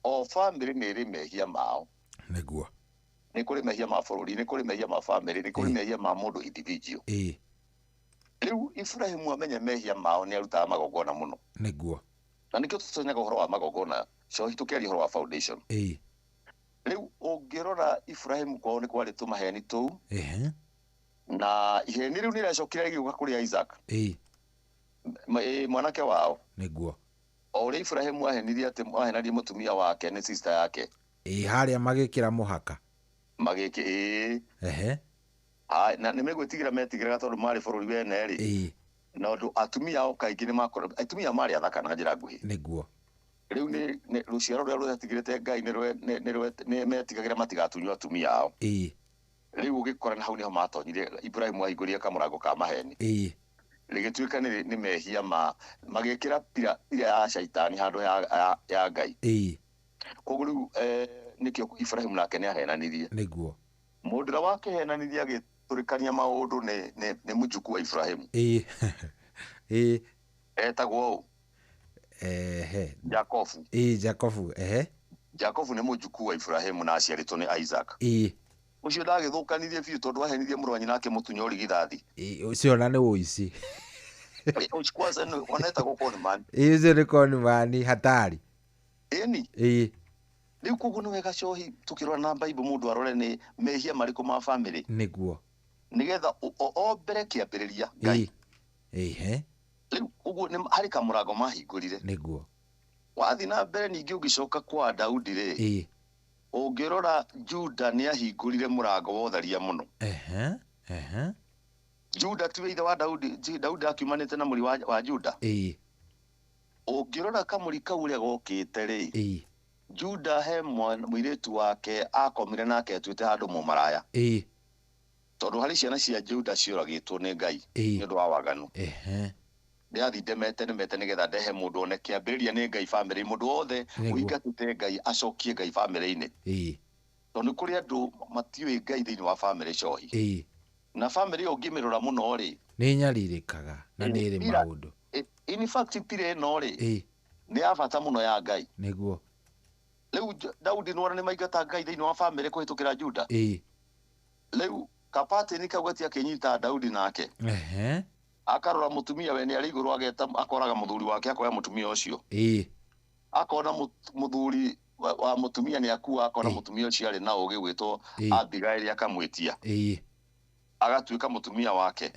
O family nĩ ĩrĩ mehia mao. Nĩguo. Nĩ kũrĩ mehia ma bũrũri, nĩ kũrĩ mehia ma family, nĩ kũrĩ mehia ma mũndũ individual. Rĩu Ibrahimu amenya mehia mao nĩ arutaga magongona mũno. Nĩguo. Na nĩkĩo tũtonyaga ũhoro wa magongona, cohi tũkĩaria ũhoro wa foundation. Rĩu ũngĩrora Ibrahimu kwao nĩ kwarĩ tũmaheni tũu. Na iheni rĩu nĩ rĩacokire rĩgĩũka kũrĩ Isaac. Mwanake wao. Nĩguo. O ũrĩa Ibrahimu ahenarie mũtumia wake nĩ sister yake. Harĩa magĩkĩra mũhaka. Na nĩ megwĩtigĩra metigĩraga tondũ marĩ bũrũri wene rĩ. Na ũndũ atumia ao kaingĩ nĩ makorwo atumia marĩ athaka na njĩra nguhĩ. Nĩguo. Rĩu nĩ rũciaro rũrĩa rũtatigĩrĩte ngai nĩ metigagĩra matigatunywo atumia ao. Rĩu ũgĩkora na hau nĩho matonyire Ibrahimu ahingũrire kamũrango ka maheni. Rĩgĩtuĩka nĩ mehia magĩkĩra pira ya shaitani handũ ya ngai. Koguo rĩu nĩkĩo Ibrahimu nake nĩ ahenanirie. Nĩguo. Mũndũ ũrĩa wakĩhenanirie agĩtũrĩkania maũndũ nĩ mũjukuu wa Ibrahimu. Etagwo Jakobu. Jakobu. Jakobu nĩ mũjukuu wa Ibrahimu na aciarĩtwo nĩ Isaac. Ũcio ndagĩthũkanirie biũ tondũ ahenirie mũrũ wa nyina akĩmũtunya ũrigithathi. Ũcio ona nĩ ũici. Ũcio kwanza wanetagwo conman. Ũcio nĩ conman hatari. Ĩni. Rĩu koguo nĩ wega cohi tũkĩrora na Bible mũndũ arore nĩ mehia marĩkũ ma family. Nĩguo. nigetha o mbere kiambiriria Ngai riu uguo ni hari kamurango mahingurire niguo wathi na mbere ningi ugicoka kwa Daudi ri ungirora Juda ni ahingurire murango wa utharia muno Juda tiwe ithe wa Daudi akiumanite na muri wa Juda ungirora kamuri kau ria gokite ri Juda he muiritu wake akomire nake atwite handu mu maraya tondu hari ciana cia Juda cioragitwo ni Ngai ni undu wa waganu ndiathi ndemete nigetha ndehe mundu one kiambiriria ni Ngai family mundu wothe uingatite Ngai acokie Ngai family-ini tondu kuri andu matiui Ngai thiini wa family cohi na family ungimirora muno ri ni nyaririkaga na ni ri maundu in fact pire no ri ni abata muno ya Ngai niguo riu Daudi nora ni maigata Ngai thiini wa family kuhitukira Juda riu kapate ni kagwati akinyita Daudi nake akarora mutumia we ni ari iguru ageta akoraga muthuri wake akoya mutumia ucio akona muthuri wa mutumia ni akua akona mutumia ucio ari na ugi gwitwo Abigaili akamwitia agatuika mutumia wake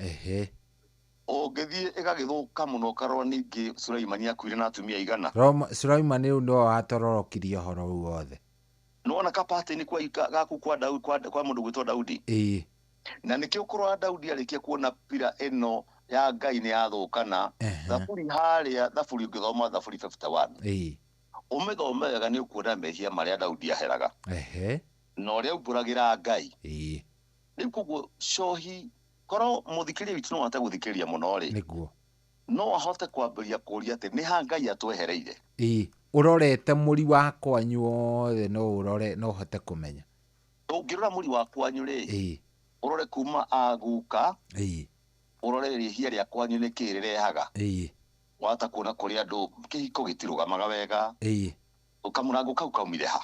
ungithie igagithuka muno karora ningi Sulaimani akuire na atumia igana Sulaimani ndo atororokirie horo wothe nona kapate ni kwa gaku kwa Daudi kwa mundu gwitwo Daudi na nikio kurwa Daudi arikia kuona pira eno ya Ngai ni athukana thaburi haria thaburi ngithoma thaburi 51 umega ni ukuona mehia maria Daudi aheraga no ria uburagira Ngai ni kuguo cohi koro muthikiria witu no ate guthikiria muno ri niguo no ahote kwambiria kuria ati ni ha Ngai atwehereire urorete muri wa kwanyu wothe no urore no hote kumenya ungirora muri wa kwanyu ri urore kuma aguka urore rihia ria kwanyu ni kirirehaga wata kuona kuri andu kihiko gitirugamaga wega ukamurango kau kaumire ha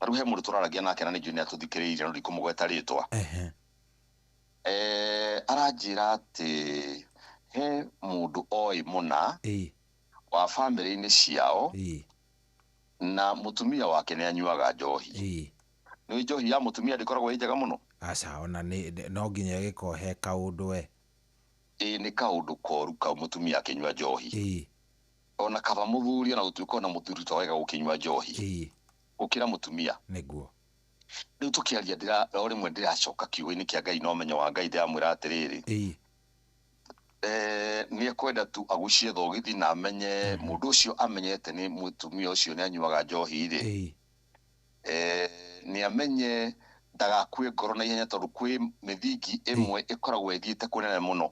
aru he mundu turaragia nake na ni junior tuthikiriire no ndikumugweta ritwa arajira ati he mundu oi muna wa family ni ciao na mutumia wake ni anyuaga njohi ni njohi ya mutumia ndikoragwo njega muno aca ona no nginya gikohe kaundu we ni kaundu koru ka mutumia akinywa njohi ona kaba muthuri na utuko na muthuri tawega gukinywa njohi ukira mutumia niguo riu tukiaria ndira ori mwe ndiracoka kiugo-ini kia Ngai no menyo wa Ngai ndamwira atiriri ni akwenda tu agucie thogithi na amenye mundu ucio amenyete ni mutumia ucio ni anyuaga njohi ri ni amenye ndagakue ngoro na ihenya tondu kwi mithingi imwe ikoragwo ithiite kunene muno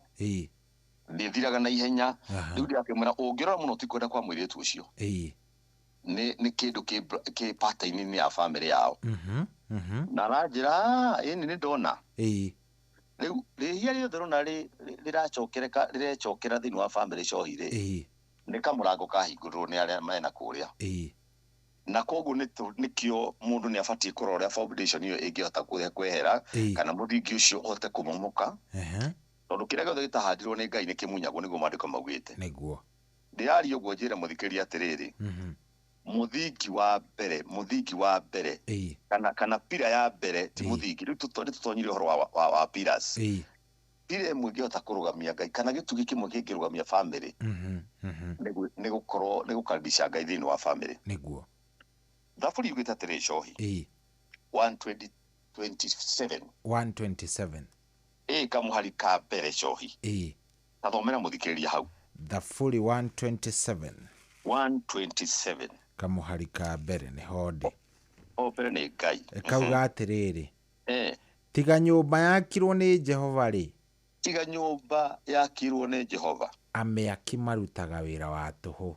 ndithiraga na ihenya riu ndiakimwira ungirora muno tikwenda kwa mwiritu ucio ni kindu ki pattern ni ya family yao na ranjira ini ni ndona riu rihia riothe rona riracokera thiini wa family cohi ri ni kamurango kahingurwo ni aria mena kuria na koguo nikio mundu ni abatie kurora foundation iyo ingihota kwehera kana muthingi ucio ote kumomoka tondu kiria giothe gitahandirwo ni Ngai ni kimunyagwo niguo mandiko maugite niguo ndiari uguo njira muthikiria atiriri muthingi wa mbere kana pira ya mbere ti muthingi riu tutonyire horo wa pillars pira imwe ngihota kurugamia Ngai kana gitugi kimwe kingirugamia family ni gukaribisha Ngai thiini wa family niguo thaburi yugita atiri cohi 127 kamuhari ka mbere cohi tathomera muthikiriria hau thaburi 127 kamuhari ka mbere ni hodi mbere ni Ngai kauga atiriri tiga nyumba yakirwo ni Jehova ri tiga nyumba yakirwo ni Jehova ameaki marutaga wira wa tuhu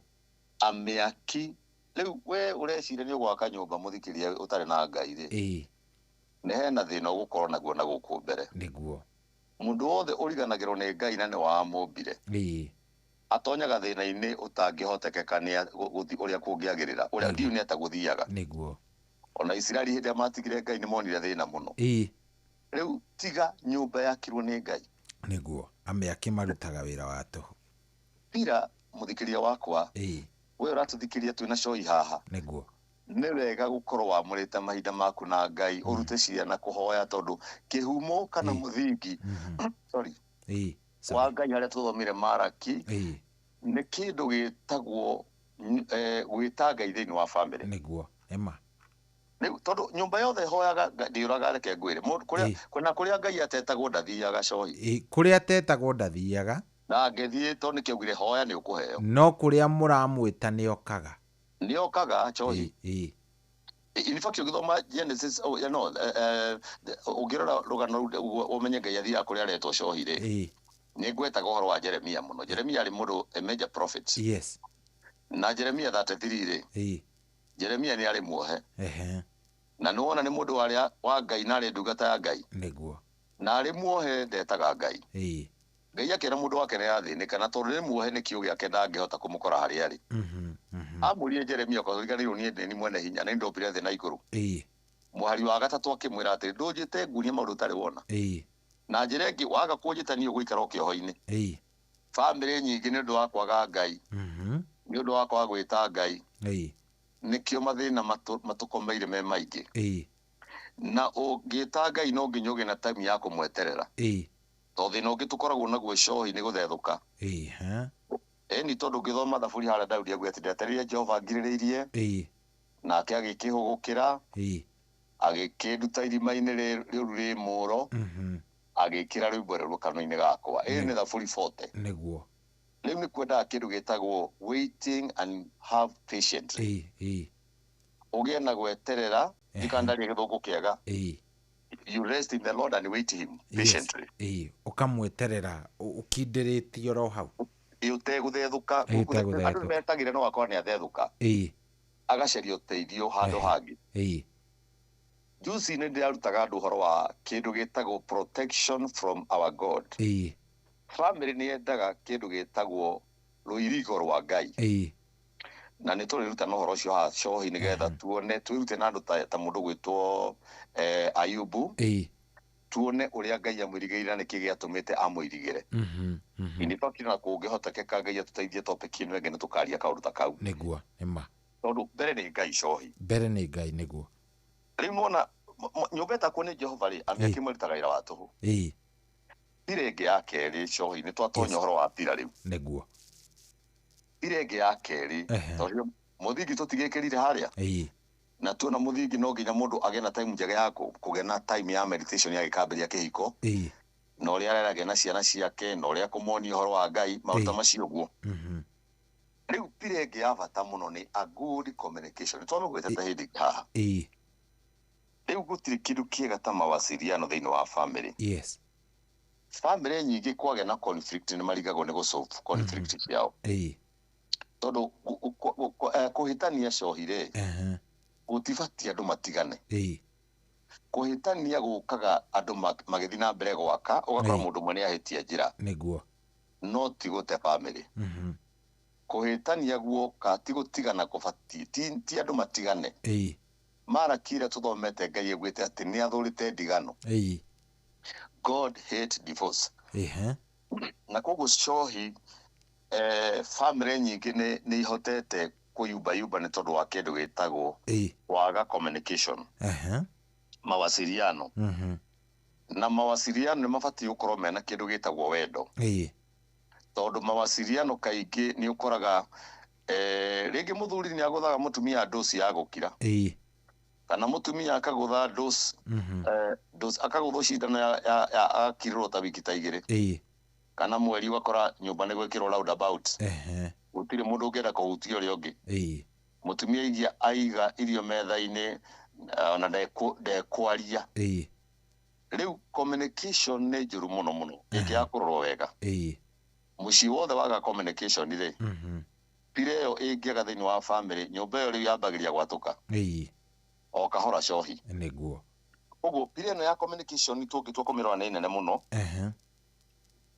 ameaki riu we urecira ni gwaka nyumba muthikiria utari na Ngai ri ni hena thina ugukorwo naguo na guku mbere niguo mundu wothe uriganagirwo ni Ngai na ni wa mumbire atonyaga thina-ini utangihotekeka ni guthi uria kungiagirira uria ndiu ni ataguthiaga niguo ona Israeli hindi matigire Ngai ni monire thina muno riu tiga nyumba yakirwo ni Ngai niguo ameaki marutaga wira wa tuhu pira muthikiria wakwa we uratuthikiria twina cohi haha niguo nĩ wega gũkorwo wamũrĩte mahinda maku na Ngai ũrute ciria na kũhoya tondũ kĩhumo kana mũthingi sorry wa Ngai harĩa tũthomire Maraki nĩ kĩndũ gĩtagwo gwĩta Ngai thĩinĩ wa family nĩguo ema tondũ nyũmba yothe hoyaga ndiũraga reke ngwĩre kũrĩa Ngai atetagwo ndathiaga cohi kũrĩa atetagwo ndathiaga na ngĩthiĩ tondũ nĩkĩaugire hoya nĩ ũkũheo no kũrĩa mũramwĩta nĩokaga cohi in fact ũgĩthoma Genesis ũngĩrora rũgano ũmenye Ngai athiaga kũrĩa aretwo cohi rĩ nĩ ngwetaga ũhoro wa Jeremia mũno Jeremia arĩ mũndũ a major prophet na Jeremia 33 rĩ Jeremia nĩ arĩ muohe na nĩ wona nĩ mũndũ wa Ngai na arĩ ndungata ya Ngai nĩguo na arĩ muohe ndetaga Ngai Ngai akĩra mũndũ wake nĩ athĩnĩka na tondũ nĩ muohe nĩ kĩo gĩake ndangĩhota kũmũkora harĩa arĩ amũrie Jeremia kwa riganĩrwo niĩ mwene hinya na ndombire thĩ na igũrũ mũhari wa gatatũ akĩmwĩra atĩ ndũnjĩte ngunie maũndũ ũtarĩ wona na njĩra ĩngĩ waga kũnjĩtania ũgũikara kĩoho-inĩ family nyingĩ nĩ ũndũ wa kwaga Ngai nĩ ũndũ wa kwaga gwĩta Ngai nĩkĩo mathĩna matũkomeire me maingĩ na ũngĩta Ngai no nginya ũgĩe na time ya kũmweterera tondũ thĩna ũngĩ tũkoragwo naguo cohi nĩ gũthethũka ni tondũ ũngĩthoma thaburi harĩa Daudi augĩte atĩ ndetereire Jehova ngirĩrĩirie nake agĩkĩhũgũkĩra agĩkĩnduta irima-inĩ rĩu rĩ mũũro agĩkĩra rwĩmbo rũrũ kanua-inĩ gakwa nĩ thaburi 40 nĩguo rĩu nĩ kwendaga kĩndũ gĩtagwo waiting and have patience ũgĩe na gweterera ikandaria gĩthũngũ kĩega you rest in the Lord and wait him patiently ũkamweterera ũkindĩrĩtio ro hau ũtegũthethũka andũ metagĩre no akorwo nĩ athethũka agacaria ũteithio handũ hangĩ juici nĩ ndĩrarutaga andũ ũhoro wa kĩndũ gĩtagwo protection from our God family nĩ yendaga kĩndũ gĩtagwo rũirigo rwa Ngai na nĩ tũrĩruta na ũhoro ũcio haha cohi nĩgetha tuone twĩrute na andũ ta mũndũ gwĩtwo Ayubu tuone ũrĩa Ngai amwĩrigĩire na nĩkĩ gĩatũmĩte amwĩrigĩre in fact na kũngĩhotekeka Ngai atũteithie topic ĩno ĩngĩ nĩ tũkaria kaũndũ ta kau nĩguo ema tondũ mbere nĩ Ngai cohi mbere nĩ Ngai nĩguo rĩu mona nyũmba ĩtakwo nĩ Jehova rĩ amĩ akĩmũrutaga wĩra wa tũhũ thira ĩngĩ ya kerĩ cohi nĩ twatonya ũhoro wa thira rĩu nĩguo thira ĩngĩ ya kerĩ tondũ mũthingi tũtigĩkĩrire harĩa na tuona mũthingi no nginya mũndũ agĩe na time njega ya kũgĩa na time ya meditation ya gĩkambĩrĩria kĩhiko na ũrĩa areragia na ciana ciake na ũrĩa kũmonia ũhoro wa Ngai maũndũ macio guo rĩu thira ĩngĩ ya bata mũno nĩ a good communication twamĩgwĩte ta hĩndĩ haha rĩu gũtirĩ kĩndũ kĩega ta mawasiliano thĩinĩ wa family family nyingĩ kwagĩa na conflict nĩ marigagwo nĩ gũsolve conflict ciao tondũ kũhĩtania cohi rĩ gũtibatiĩ andũ matigane kũhĩtania gũkaga andũ magĩthiĩ na mbere gwaka ũgakora mũndũ ũmwe nĩ ahĩtia njĩra nĩguo no ti gũte family kũhĩtania guoka ti gũtigana kũbatiĩ ti andũ matigane Maraki ĩrĩa tũthomete Ngai augĩte atĩ nĩ athũrĩte ndigano God hate divorce na koguo cohi family nyingĩ nĩ ihotete kũyumbayumba nĩ tondũ wa kĩndũ gĩtagwo waga communication mawasiliano na mawasiliano nĩ mabatiĩ gũkorwo mena kĩndũ gĩtagwo wendo tondũ mawasiliano kaingĩ nĩ ũkoraga rĩngĩ mũthuri nĩ agũthaga mũtumia dosi ya gũkira kana mũtumia akagũtha dosi akagũthwo cindano ya akirĩrwo ta wiki ta igĩrĩ kana mweri ũgakora nyũmba nĩ gwĩkĩrwo roundabout gũtirĩ mũndũ ũngĩenda kũhutia ũrĩa ũngĩ mũtumia igia aiga irio metha-inĩ ona ndekwaria rĩu communication nĩ njũru mũno mũno ĩngĩaga kũrorwo wega mũciĩ wothe waga communication rĩ pira ĩyo ĩngĩaga thĩinĩ wa family nyũmba ĩyo rĩu yambagĩrĩria gwatũka o kahora cohi nĩguo ũguo pira ĩno ya communication tũngĩtua kũmĩrora nĩ nene mũno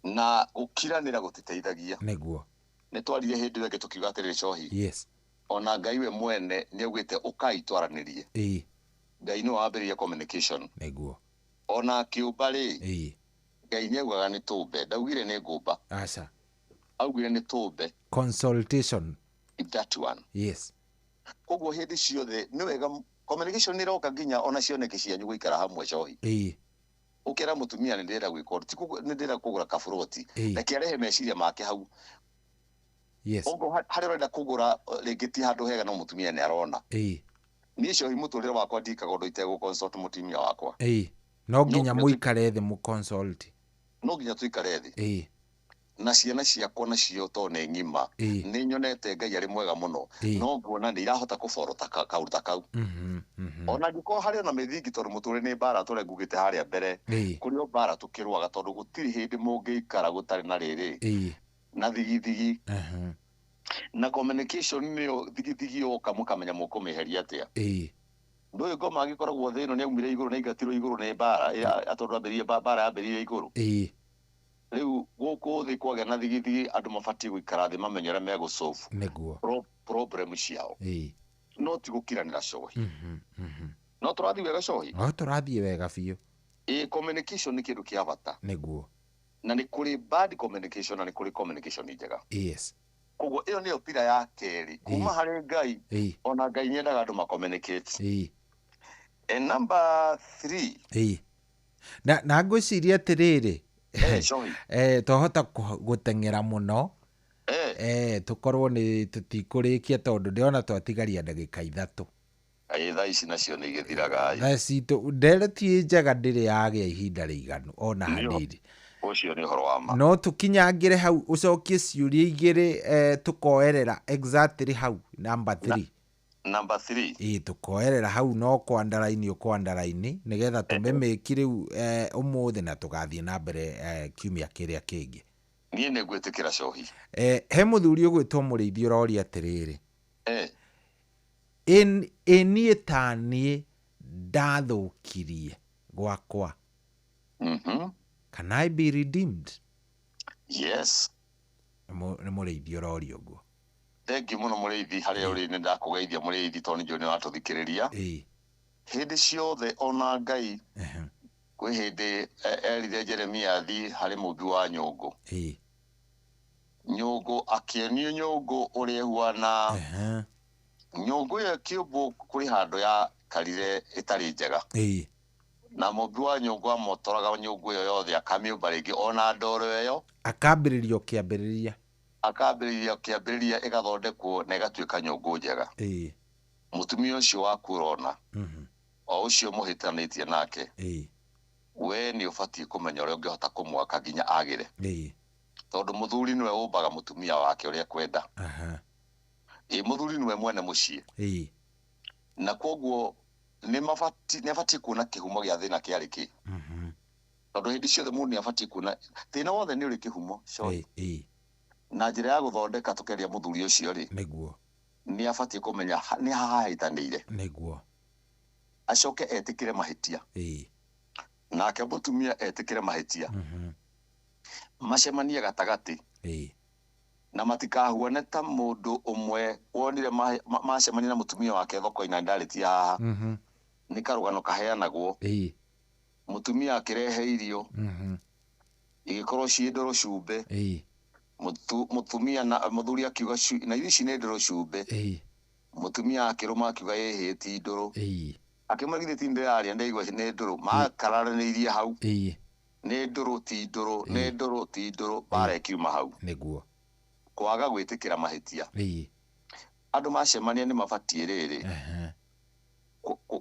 na gũkiranĩra gũtiteithagia nĩguo nĩ twarire hĩndĩ ĩyo ĩngĩ tũkiuga atĩrĩrĩ cohi ona Ngai we mwene nĩ augĩte ũkai twaranĩrie Ngai nĩ wambĩrĩria communication nĩguo ona kĩũmba rĩ Ngai nĩ augaga nĩ tũmbe ndaugire nĩ ngũmba aca augire nĩ tũmbe consultation that one koguo hindi ciothe ni wega communication ni roka nginya ona cioneke cianyu guikara hamwe cohi ukira mutumia ni ndira gwikora ti ni ndira kugura kaburoti reke arehe meciria make hau ogo hari renda kugura ringiti handu hega no mutumia ni arona ni cio himuturire wakwa ndikaga undu itego consult mutumia wakwa no nginya muikare the mu consult no nginya tuikare thi na ciana ciakwa nacio to nĩ ng'ima nĩ nyonete Ngai arĩ mwega mũno no nguona nĩ irahota kũborota kaũruta kau ona ngĩkorwo harĩ ona mĩthingi tondũ mũtũrĩ nĩ mbara tũrĩa ngugĩte harĩa mbere kũrĩ o mbara tũkĩrũaga tondũ gũtirĩ hĩndĩ mũngĩikara gũtarĩ na rĩrĩ na thigithigi na communication nĩyo thigithigi yoka mũkamenya mũkũmĩheria atĩa ndũ ũyũ ngoma agĩkoragwo thĩ ĩno nĩ aumire igũrũ na aingatirwo igũrũ nĩ mbara tondũ ambĩrĩirie mbara yambĩrĩirie igũrũ riu guku thi kwagĩa na thigithigi andu mabatie guikara thi mamenyere mego solve niguo problem ciao no ti gukiranira cohi no turathi wega cohi no turathi wega biũ communication ni kindu kia bata niguo na ni kuri bad communication na ni kuri communication njega yes koguo iyo niyo pira ya keri kuma harĩ Ngai ona Ngai nyendaga andu ma communicate number 3 na ngwĩciria atĩrĩrĩ tohota gutengera muno tukorwo ni tutikurikia tondu ndiona twatigaria ndagika 3 thaa ici nacio nĩ igĩthiraga citũ ndereti njega ndĩrĩ yagĩa ihinda rĩiganu ona hanini ũcio nĩ ũhoro wa ma no tukinyangĩre hau ũcokie ciũria igĩrĩ tukoerera exactly hau number 3 number 3 tukoerera hau no kwandaraini nigetha tumemeki riu umuthi na tugathie na mbere kiumia kiria kingi nie ne gwetekera cohi he muthuri ugwitwo Mũrĩithi ũroria atĩrĩrĩ nie tanie ndathukirie gwakwa can I be redeemed? Yes. Nĩ Mũrĩithi ũroria ũguo thengi muno Mũrĩithi harĩa ũrĩ nĩ ndakugeithia Mũrĩithi tondũ nĩ watũthikĩrĩria hĩndĩ ciothe ona Ngai kwĩ hĩndĩ erire Jeremia thi harĩ mũmbi wa nyũngũ nyũngũ akĩonio nyũngũ ũrĩa ihuana nyũngũ ĩyo kĩũmbũ kũrĩ handũ ya karire ĩtarĩ njega na mũmbi wa nyũngũ amotoraga nyũngũ ĩyo yothe akamĩũmba rĩngĩ ona ndoro ĩyo akambĩrĩria kĩambĩrĩria ĩgathondekwo na ĩgatuĩka nyũngũ njega mũtumia ũcio waku ũrona o ũcio mũhĩtanĩtie nake we nĩ ũbatiĩ kũmenya ũrĩa ũngĩhota kũmwaka nginya agĩre tondũ mũthuri nĩwe ũmbaga mũtumia wake ũrĩa kwenda mũthuri nĩwe mwene mũciĩ na koguo nĩ abatiĩ kuona kĩhumo gĩa thĩna kĩarĩ kĩ tondũ hĩndĩ ciothe mũndũ nĩ abatiĩ kuona thĩna wothe nĩ ũrĩ kĩhumo na njĩra ya gũthondeka tũkeria mũthuri ũcio rĩ nĩ abatiĩ kũmenya nĩ hahĩtanĩire acoke etĩkĩre mahĩtia nake mũtumia etĩkĩre mahĩtia macemanie gatagatĩ na matikahuane ta mũndũ ũmwe wonire macemania na mũtumia wake thoko-inĩ ndarĩtia haha nĩ karũgano kaheanagwo mũtumia akĩrehe irio igĩkorwo ciĩ ndũrũ cumbe mũtumia na mũthuri akiuga na irio ici nĩ ndũrũ cumbe mũtumia akĩrũma akiuga ĩhĩ ti ndũrũ akĩmagithĩ ti ndĩrarĩa ndaigua nĩ ndũrũ makararanĩirie hau nĩ ndũrũ ti ndũrũ nĩ ndũrũ ti ndũrũ bara ĩkiuma hau kwaga gwĩtĩkĩra mahĩtia andũ macemania nĩ mabatiĩ rĩrĩ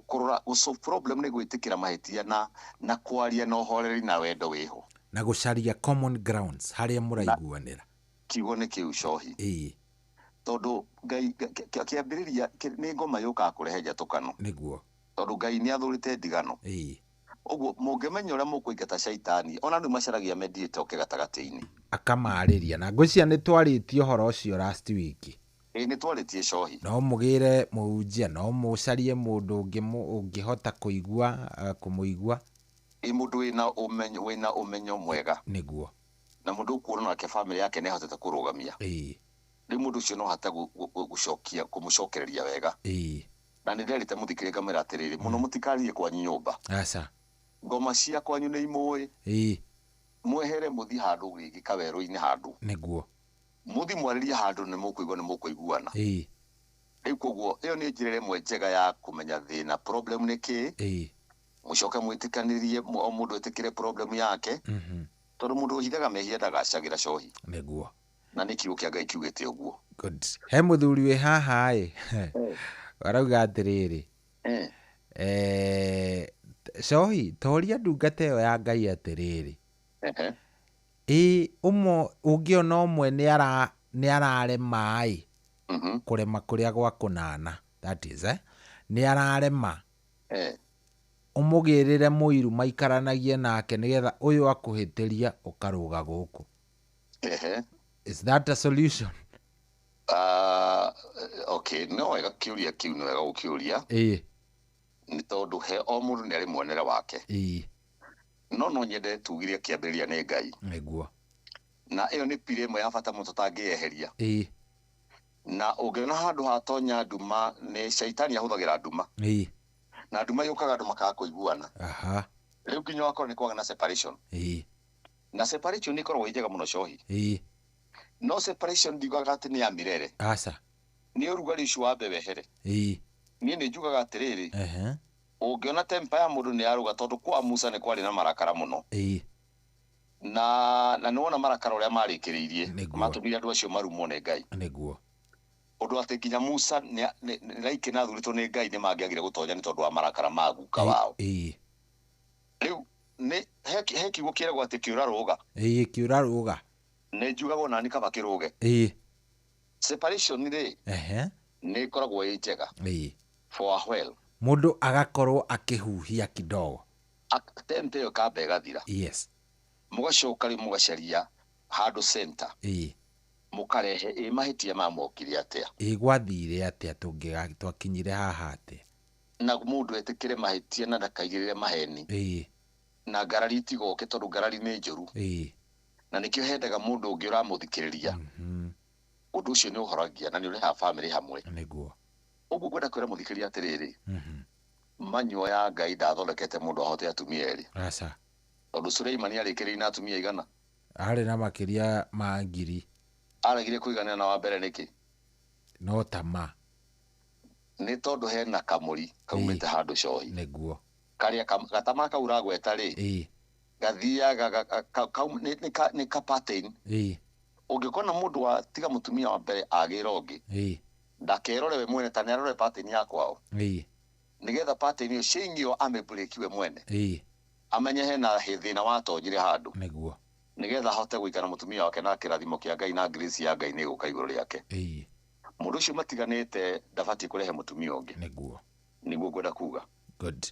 kũrora gũsolve problem nĩ gwĩtĩkĩra mahĩtia na kwaria na ũhoreri na wendo wĩho na gũcaria common grounds harĩa mũraiguanĩra kiugo nĩ kĩu cohi tondũ Ngai kĩambĩrĩria nĩ ngoma yũkaga kũrehe njatũkano tondũ Ngai nĩ athũrĩte ndigano ũguo mũngĩmenya ũrĩa mũkũingata caitani ona andũ macaragia mediator gatagatĩ-inĩ akamarĩria na ngwĩciria nĩ twarĩtie ũhoro ũcio last week nĩ twarĩtie cohi no mũgĩre mũhunjia no mũcarie mũndũ ũngĩhota kũmũigua mũndũ wĩna ũmenyo mwega nĩguo na mũndũ ũkuona nake family yake nĩ ahotete kũrũgamia rĩu mũndũ ũcio no ahote kũmũcokereria wega na nĩ nderĩte mũthikĩrĩrie ngamwĩra atĩrĩrĩ mũno mũtikarie kwanyu nyũmba ngoma cia kwanyu nĩ imũĩ mwehere mũthi handũ rĩngĩ kawerũ-inĩ handũ nĩguo mũthi mwarĩrie handũ nĩ mũkũigua nĩ mũkũiguana riu koguo iyo ni njira imwe njega ya kumenya thina problem ni ki mucoke mwitikanirie o mundu etikire problem yake tondu mundu hithaga mehia ndagacagira cohi niguo na ni kiugo kia Ngai kiugite uguo. Good. He muthuri we haha warauga atiriri cohi toria ndungata iyo ya Ngai atiriri umo ungiona umwe ni ararema kurema kuria gwa kunana, that is ni ararema umugirire muiru maikaranagie nake nigetha uyu akuhitiria ukaruga guku. Is that a solution? Okay, no wega kiuria kiu no wega ukiuria ni tondu he o mundu ni ari mwonere wake no nyende tugirie kiambiria ni Ngai niguo na iyo ni pire imwe ya bata mutu tangieheria na ungiona handu hatonya nduma ni shaitani ahuthagira nduma na nduma yukaga andu makaga kuiguana riu nginya wakora ni kwaga na separation na separation ni korwo njega muno cohi no separation ndiugaga ati ni ya mirere asa ni urugari ucio wa bebehere ni njugaga atiriri ungiona tempa ya mundu ni aruga tondu kwa Musa ni kwari na marakara muno na niwona marakara uria marikiriirie matumire andu acio marumo ni Ngai niguo undu ati nginya Musa ni raiki na thurito ni Ngai ni mangiagire gutonya ni tondu wa marakara maguka wao riu ni heki gukire gwati kiura ruga kiura ruga ni njugagwo nani kaba kiruge separation ni ni koragwo njega for a while mundu agakorwo akihuhia kidogo attempt yo kabe gathira yes mugacoka ri mugacaria handu center mukarehe mahitia mamokire atia gwathire atia twakinyire haha atia na mundu etikire mahitia na ndakaigirire maheni na ngarari tigoke tondu ngarari ni njuru na nikio hendaga mundu ungi uramuthikiriria undu ucio ni uhoragia na ni ureha family hamwe niguo uguo gwenda kwira muthikiriria atiriri manyo ya Ngai ndathondekete mundu ahote atumia eri asa tondu Suleimani arikiri na atumia igana ari na makiria ma ngiri aragire kuigana na wa mbere niki no tama ni tondu hena kamuri kaumite handu cohi niguo karia gatama kauragweta ri gathiaga ni ka pattern ungikona mundu wa tiga mutumia wa mbere agira ungi ndakerore we mwene tani arore pattern ya kwao nigetha pattern iyo cingio amebreakiwe mwene amenye hena thina watonyire handu niguo nigetha hote guikana mutumia wake na kirathimo kia Ngai na grace ya Ngai ni guka iguru riake mundu ucio matiganite ndabati kurehe mutumia ungi niguo gwenda kuga. Good.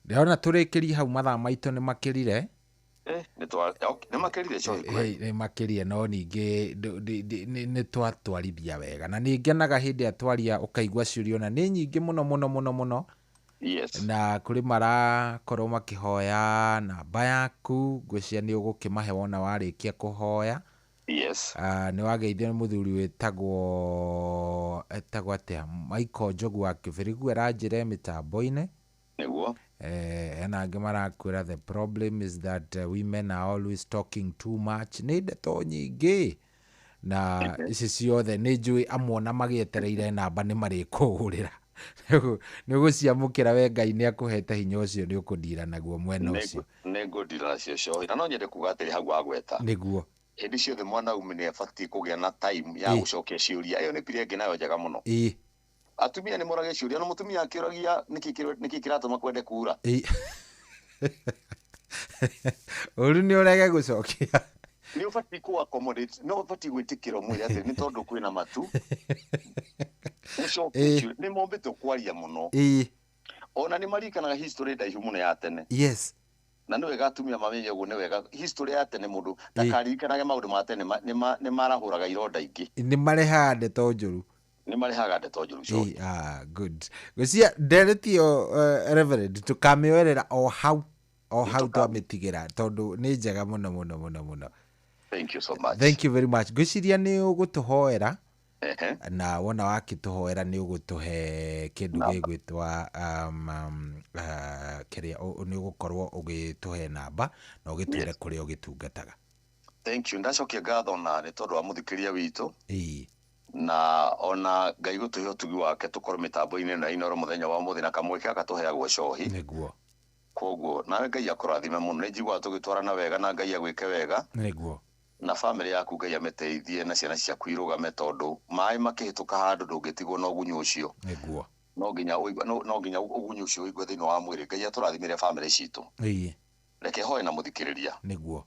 Ndiona turikiri hau mathaa maitu ni makirire ni makirire cohi ni makirie no ningi ni twatwarithia wega na ningenaga hindi atwaria ukaigua ciurio na ni nyingi muno yes na kuri marakorwo makihoya namba yaku ngwiciria ni ugukimahe wona warikia kuhoya yes ni wageithio ni muthuri wetagwo atia Michael Njogu wa Kibirigu aranjire mitambo-ini niguo and angĩ marakwĩra the problem is that women are always talking too much nĩ ndeto nyingĩ na ici ciothe nĩ njũĩ amwona magĩetereire namba nĩ marĩkũhũrĩra nĩ gũciamũkĩra we Ngai nĩ akũhete hinya ũcio nĩ ũkũndira naguo mwena ũcio nĩ ngũndira nacio cohi na no nyende kuga atĩrĩ hau wagweta nĩguo hĩndĩ ciothe mwanaume nĩ abatiĩ kũgĩa na time ya gũcokia ciũria ĩyo nĩ pire ĩngĩ nayo njega mũno atumia ni morage ciuria no mutumia akiragia niki kiratuma kwende kura uru ni urege gucokia ni ubati ku accommodate no ubati gwitikira mwiri ati ni tondu kwina matu ni mombe to kwaria muno ona ni marikanaga history ndaihu muno ya tene yes na ni wega atumia mamenye uguo ni wega history ya tene mundu ndakaririkanage maundu ma tene ni marahuraga ironda ingi ni marehaga ndeto njuru ni marehaga ndeto njuru cohi good gũcia nderetio reverend tukamĩoerera o hau twamĩtigĩra tondu nĩ njega mũno. Thank you so much. Thank you very much. Ngwĩciria nĩ ũgũtũhoera na wona wakĩtũhoera nĩ ũgũtũhe kĩndũ gĩgwĩtwa kĩrĩa nĩ ũgũkorwo ũgĩtũhe namba na ũgĩtwĩre kũrĩa ũgĩtungataga. Thank you. Ndacokia ngatho na nĩ tondu wa mũthikĩria witũ na ona Ngai gutuhe utugi wake tukoro mitambo-ini na Inoro muthenya wa muthi na kamweke agatuheagwo cohi niguo koguo nawe Ngai akurathime muno njigua tugitwarana wega na Ngai agwike wega niguo na family yaku Ngai ameteithie na ciana ciaku irugame tondu mai makihituka handu ndungitigwo na ugunyu ucio niguo no nginya ugunyu ucio igwe thini wa mwiri Ngai aturathimire family citu reke hoye na muthikiriria niguo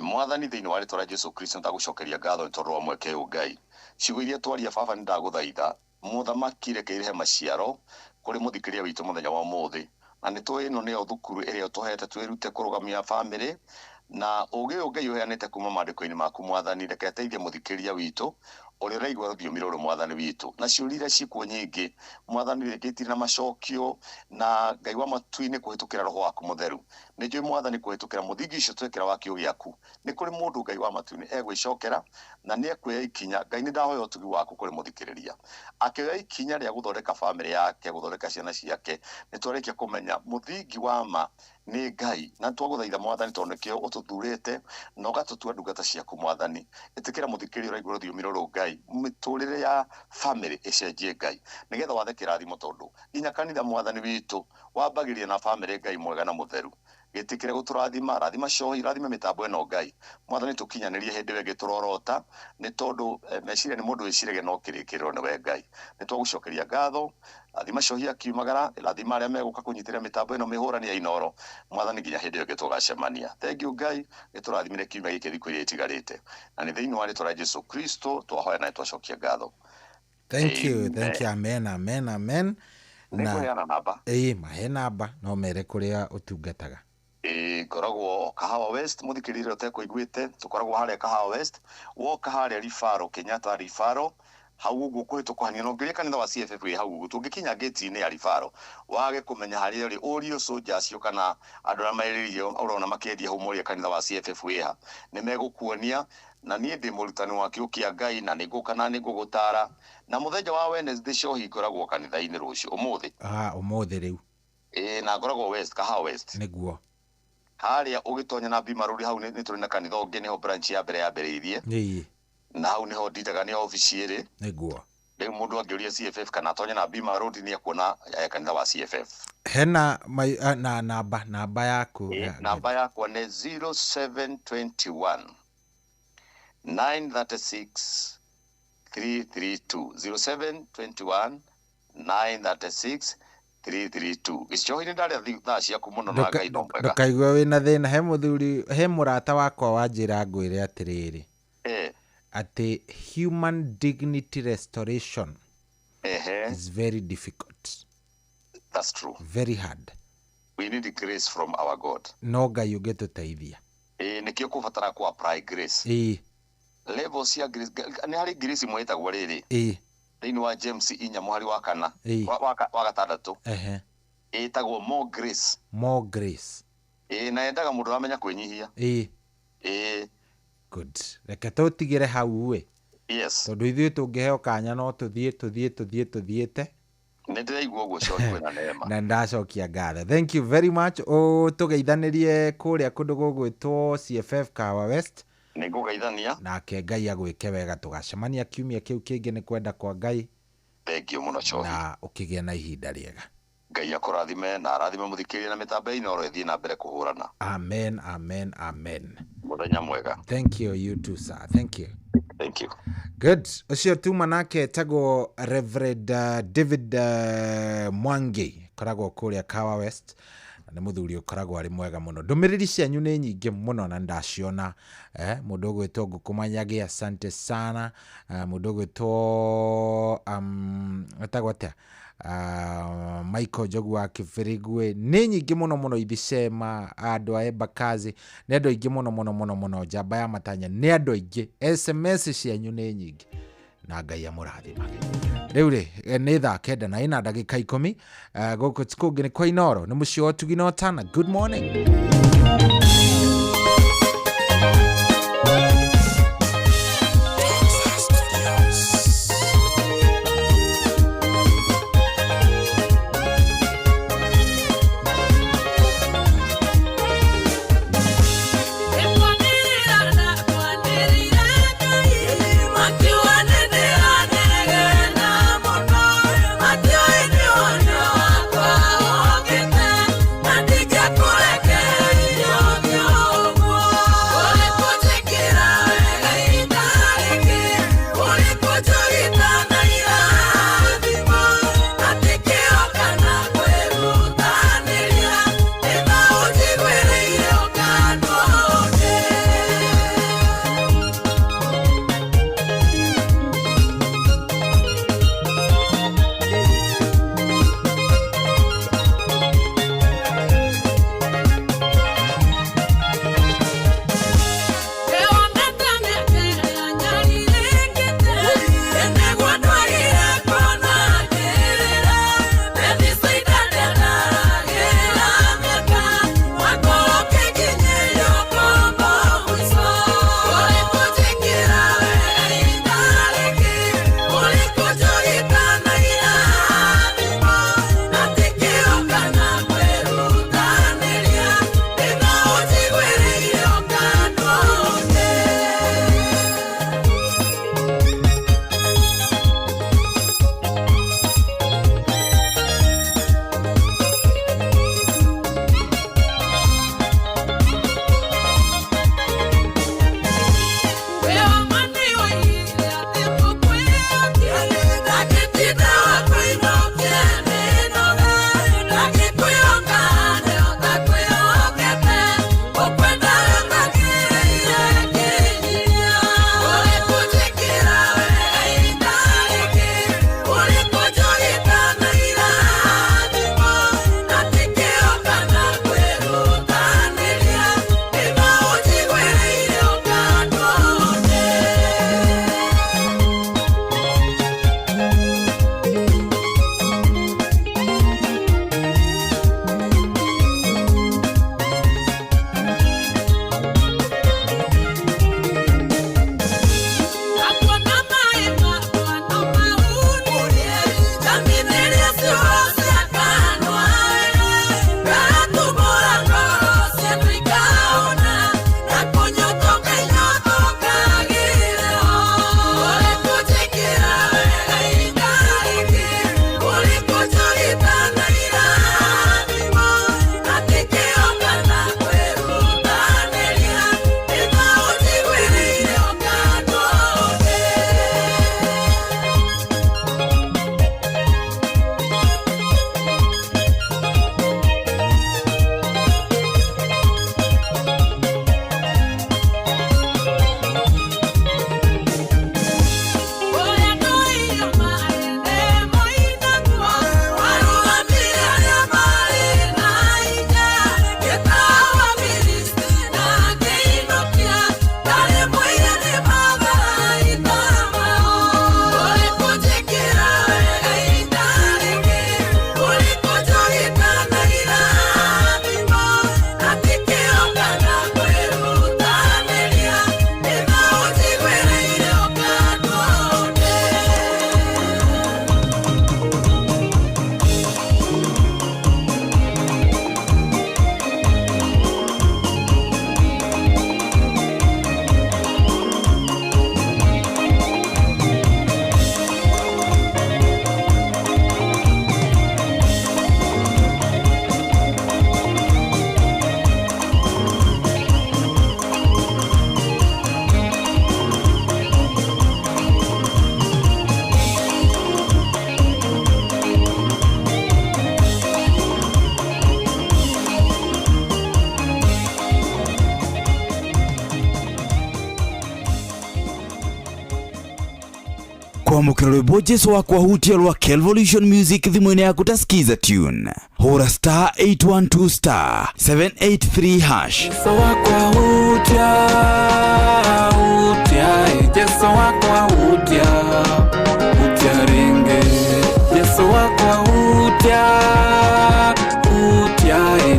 mwathani thini wa ritwa Jesu Kristo ndagucokeria ngatho tondu wa mweke uyu Ngai ciugo iria twaria baba ndaguthaitha muthamaki reke irehe maciaro kuri muthikiria witu muthenya wa muthi na nitwe ino nio thukuru iria tuhete twirute kurugamia family na uge Ngai uheanite kuma mandiko-ini maku mwathani reke ateithie muthikiria witu uri raigwa ruthiumi ruru mwathani witu na ciurire cikuo nyingi mwathani reke itiri na macokio na Ngai wa matu-ini kuhitukira roho waku mutheru ni njui mwathani kuhitukira muthingi ucio twekira wa kiu giaku ni kuri mundu Ngai wa matu-ini egwicokera na ni ekwoya ikinya Ngai ni ndahoya utugi waku kuri muthikiriria akioya ikinya ria guthondeka family yake guthondeka ciana ciake ni twarekia kumenya muthingi wa ma ni Ngai na twaguthaitha mwathani tondu kio ututhurite na ugatutua ndungata ciaku mwathani itikira muthikiriria raigwa ruthiumi ruru Ngai miturire ya family icenjie Ngai nigetha wathe kirathimo tondu nginya kanitha mwathani witu wambagiria na family Ngai mwega na mutheru gitikire guturathima rathima cohi rathima mitambo eno Ngai mwathani tukinyanirie hindi we giturorota ni tondu meciria ni mundu wicirege no kirikiriro ni we Ngai ni twagucokeria ngatho rathima cohi akiumagara rathima aria meguka kunyitira mitambo eno mihurani ya Inoro mwathani nginya hindi yo gitugacemania thank you Ngai giturathimire kiumia giki thiku iria itigarite na ni thiini wa ritwa Jesu Kristo twahoya na twacokia ngatho thank you amen na namba mahe namba no mere kuria utungataga koragwo Kahawa West muthikirire utekuiguite tukoragwo haria Kahawa West woka haria Rifaro Kenyatta Rifaro hau uguo kuhitukuhania no ngiria kanitha wa CFF wi hau uguo tungikinya gate-ini ya Rifaro wage kumenya haria ri urio soldiers yo kana andu na mairirie urona makendia hau moria kanitha wa CFF wi ha ni megukuonia na nie ndi murutani wa kiukia Ngai na nigukana nigugutara na muthenya wa Wednesday cohi koragwo kanitha-ini rucio umuthi riu na koragwo West Kahawa West niguo haria ugitonya na bimaruri hau ni turi na kanitha ungi niho branch ya mbere irie na hau niho nditaga ni office iri niguo riu mundu angiuria CFF kana tonya na bimaruri ni akuona kanitha wa CFF hena na namba yaku namba yakwa ni 0721 936 332 0721 936 332 gicohi ni ndari thaa ciaku muno na Ngai ndombega ndakaigua wina thina he muthuri he murata wakwa wanjira ngwire atiriri ati human dignity restoration is very difficult. That's true. Very hard. We need grace from our God. No Ngai ugetuteithia nikio kubatara ku apply grace levels ya grace ni hari grace mwetagwo riri thini wa James inya mwari wa kana wa gatandatu etagwo more grace na endaga mundu amenya kwinyihia good reke tutigire hau we yes tondu ithuĩ tũngĩheo kanya no tuthiĩte nĩ ndĩraigua ũguo coki na neema na ndacokia ngatho thank you very much tũgeithanirie kũrĩa kũndũ gũgwĩtwo CFF Kahawa West nĩ ngũgeithania nake Ngai agwĩke wega tũgacemania kiumia kĩu kĩngĩ nĩ kwenda kwa Ngai thank you muno coki na ũkĩgĩa na ihinda rĩega Ngai akũrathime na arathime mũthikĩrĩrie na mĩtambo Inoro ĩthiĩ na mbere kũhũrana amen mũthenya mwega thank you too sir thank you good ucio tuma nake tagwo Reverend David Mwangi koragwo kũrĩa Kahawa West na muthuri ukoragwo ari mwega muno ndumiriri cianyu ni nyingi muno na ndaciona mundu gwitwo Ngukumanyagi asante sana mundu gwitwo atagwata Michael Jogu wa Kibirigwe ni nyingi muno ibicema andu a Embakazi ni andu aingi muno Njamba ya Matanya ni andu aingi SMS cianyu ni nyingi na Ngai amurathima riu ri ni thaa 9 na ndagika 10 guku tikungi ni kwa Inoro ni muci wa Tugi no Tana good morning Maki wanene Kwa mukirorebo Jesu wakwa hutia lwa Kelvolution Music thimwene ya kutasikiza tune. Hora star 812 star 783 hash. Jesu wakwa hutia Jesu wakwa hutia ringe. Jesu wakwa hutia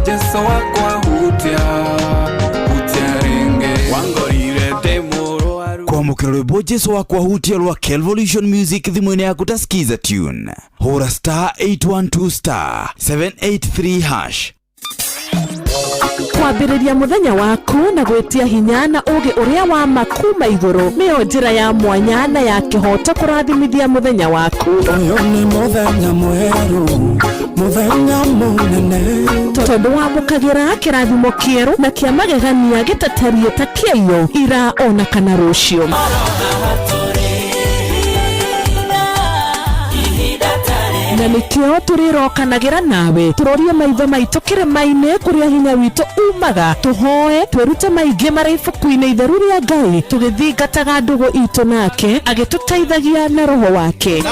Jesu wakwa hutia ringe. Wangorire demoro aru. Kwa mukirorebo Jesu wakwa hutia lwa Kelvolution Music thimwene ya kutasikiza tune. Hora star 812 star 783 hash. Kwambĩrĩria muthenya waku na gwetia hinya na uge uria wa makuma iguru nĩyo njĩra ya mwanya na ya kĩhoto kũrathimithia muthenya waku. Uyu ni muthenya mweru, muthenya munene, tondũ wamũkagĩra kĩrathimo kĩerũ na kĩa magegania gĩtatarie ta kĩayo ira ona kana rũciũ. Na nikio turirokanagĩra nawe turorie maitho maitũ kĩrĩma-inĩ kũrĩa hinya witũ umaga tuhoe twĩrute maingĩ marĩ ibuku-inĩ itheru rĩa Ngai tũgĩthingataga ndũgũ itũ nake agĩtũteithagia na roho wake.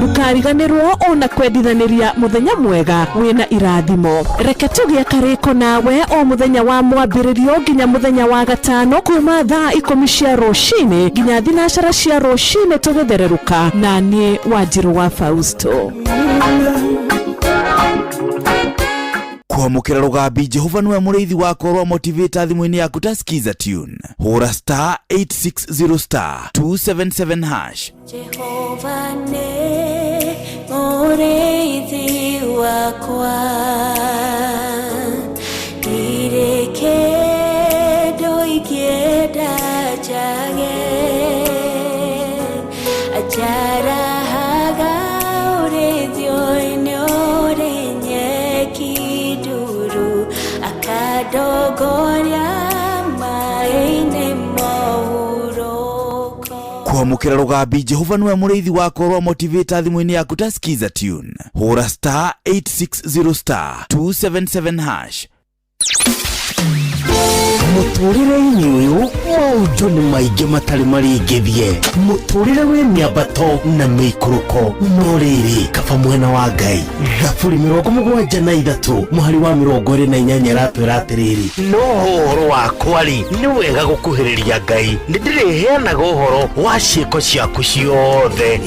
Ndukariganĩrwo ona kwendithanĩria muthenya mwega wĩna irathimo. Reke tũgĩe karĩko nawe o muthenya wa mwambĩrĩrio nginya muthenya wa gatano kuma thaa 10 cia rũcinĩ nginya thinacara cia rũcinĩ tũgĩthererũka na niĩ Wanjiru wa Fausto. Kwa mukira rugambi Jehova niwe mũrĩithi wakwa rwa motivator thimũ-inĩ yaku tasikiza tune. Hora star 860 star 277 hash. Jehova nĩ mũrĩithi wakwa, ndirĩ kĩndũ ingĩenda njage, ajarahaga ũrĩithio-inĩ ũrĩ nyeki nduru, akandongoria maĩ-inĩ mũhurũko. Kwa mukira rugambi Jehova niwe mũrĩithi wakwa rwa motivator thimũ-inĩ yaku tasikiza tune. Hora star 860 star 277 hash. Mũtũrĩre-inĩ ũyũ maũndũ nĩ maingĩ matarĩ maringithie. Mũtũrĩre wĩ mĩambato na mĩikũrũko, no rĩrĩ kaba mwena wa Ngai. Thaburi 73 mũhari wa 28 aratwĩra atĩrĩrĩ, no ũhoro wakwa-rĩ nĩ wega gũkuhĩrĩria Ngai, nĩ ndĩrĩheanaga ũhoro wa ciĩko ciaku ciothe.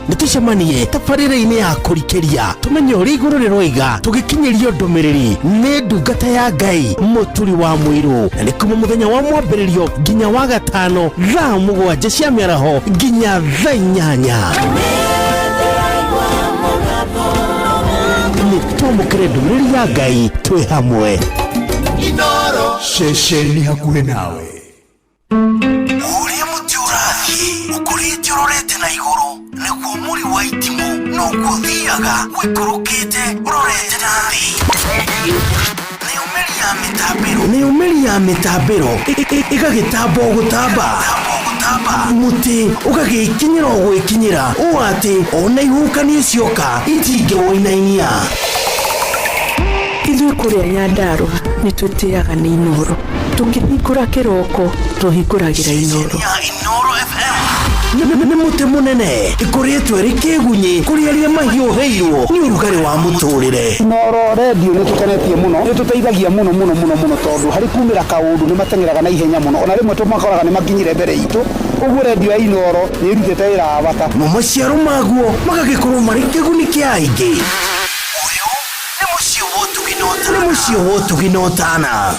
Nĩ tũcemanie tabarĩra-inĩ ya kũrikĩria tũmenye ũrĩa igũrũ rĩroiga tũgĩkinyĩrio ndũmĩrĩri nĩ ndungata ya Ngai mũturi wa mũirũ. Na nĩ kuma muthenya wa mwambĩrĩrio nginya wa gatano thaa 7 cia mĩaraho nginya thaa 8. Nĩ twamũkĩre ndũmĩrĩri ya Ngai twĩ hamwe. Inoro Ceceni hakuhĩ nawe. Ũrĩa mũtĩ ũrathiĩ ũkũrĩte ũrorete na igũrũ nĩguo mũri wa itimũ noguo ũthiaga wĩkũrũkĩte ũrorete na thĩ. Nĩumĩri ya mĩtambĩro ĩgagĩtamba o gũtamba, mũtĩ ũgagĩkinyĩra o gwĩkinyĩra ũũ atĩ ona ihukanio cioka itingĩwoinainia. Ithuĩ kũrĩa Nyandarua nĩ twĩtĩaga nĩ Inoro, tũngĩhingũra kĩroko tũhingũragĩra Inoro. Nĩ mũtĩ mũnene ĩkoretwo ĩrĩ kĩgunyi kũrĩ arĩa mahiũhĩirwo nĩ ũrugarĩ wa mũtũrĩre. Inoro redio nĩ tũkenetie mũno, nĩ tũteithagia mũno tondũ harĩ kumĩra kaũndũ nĩ mateng'eraga na ihenya mũno, ona rĩmwe tũmakoraga nĩ makinyire mbere itũ. Ũguo redio ya Inoro nĩ ĩrutĩte wĩra wa bata na maciaro maguo magagĩkorwo marĩ kĩguni kĩa aingĩ. Ũyũ nĩ mũciĩ wa ũtugi na ũtana.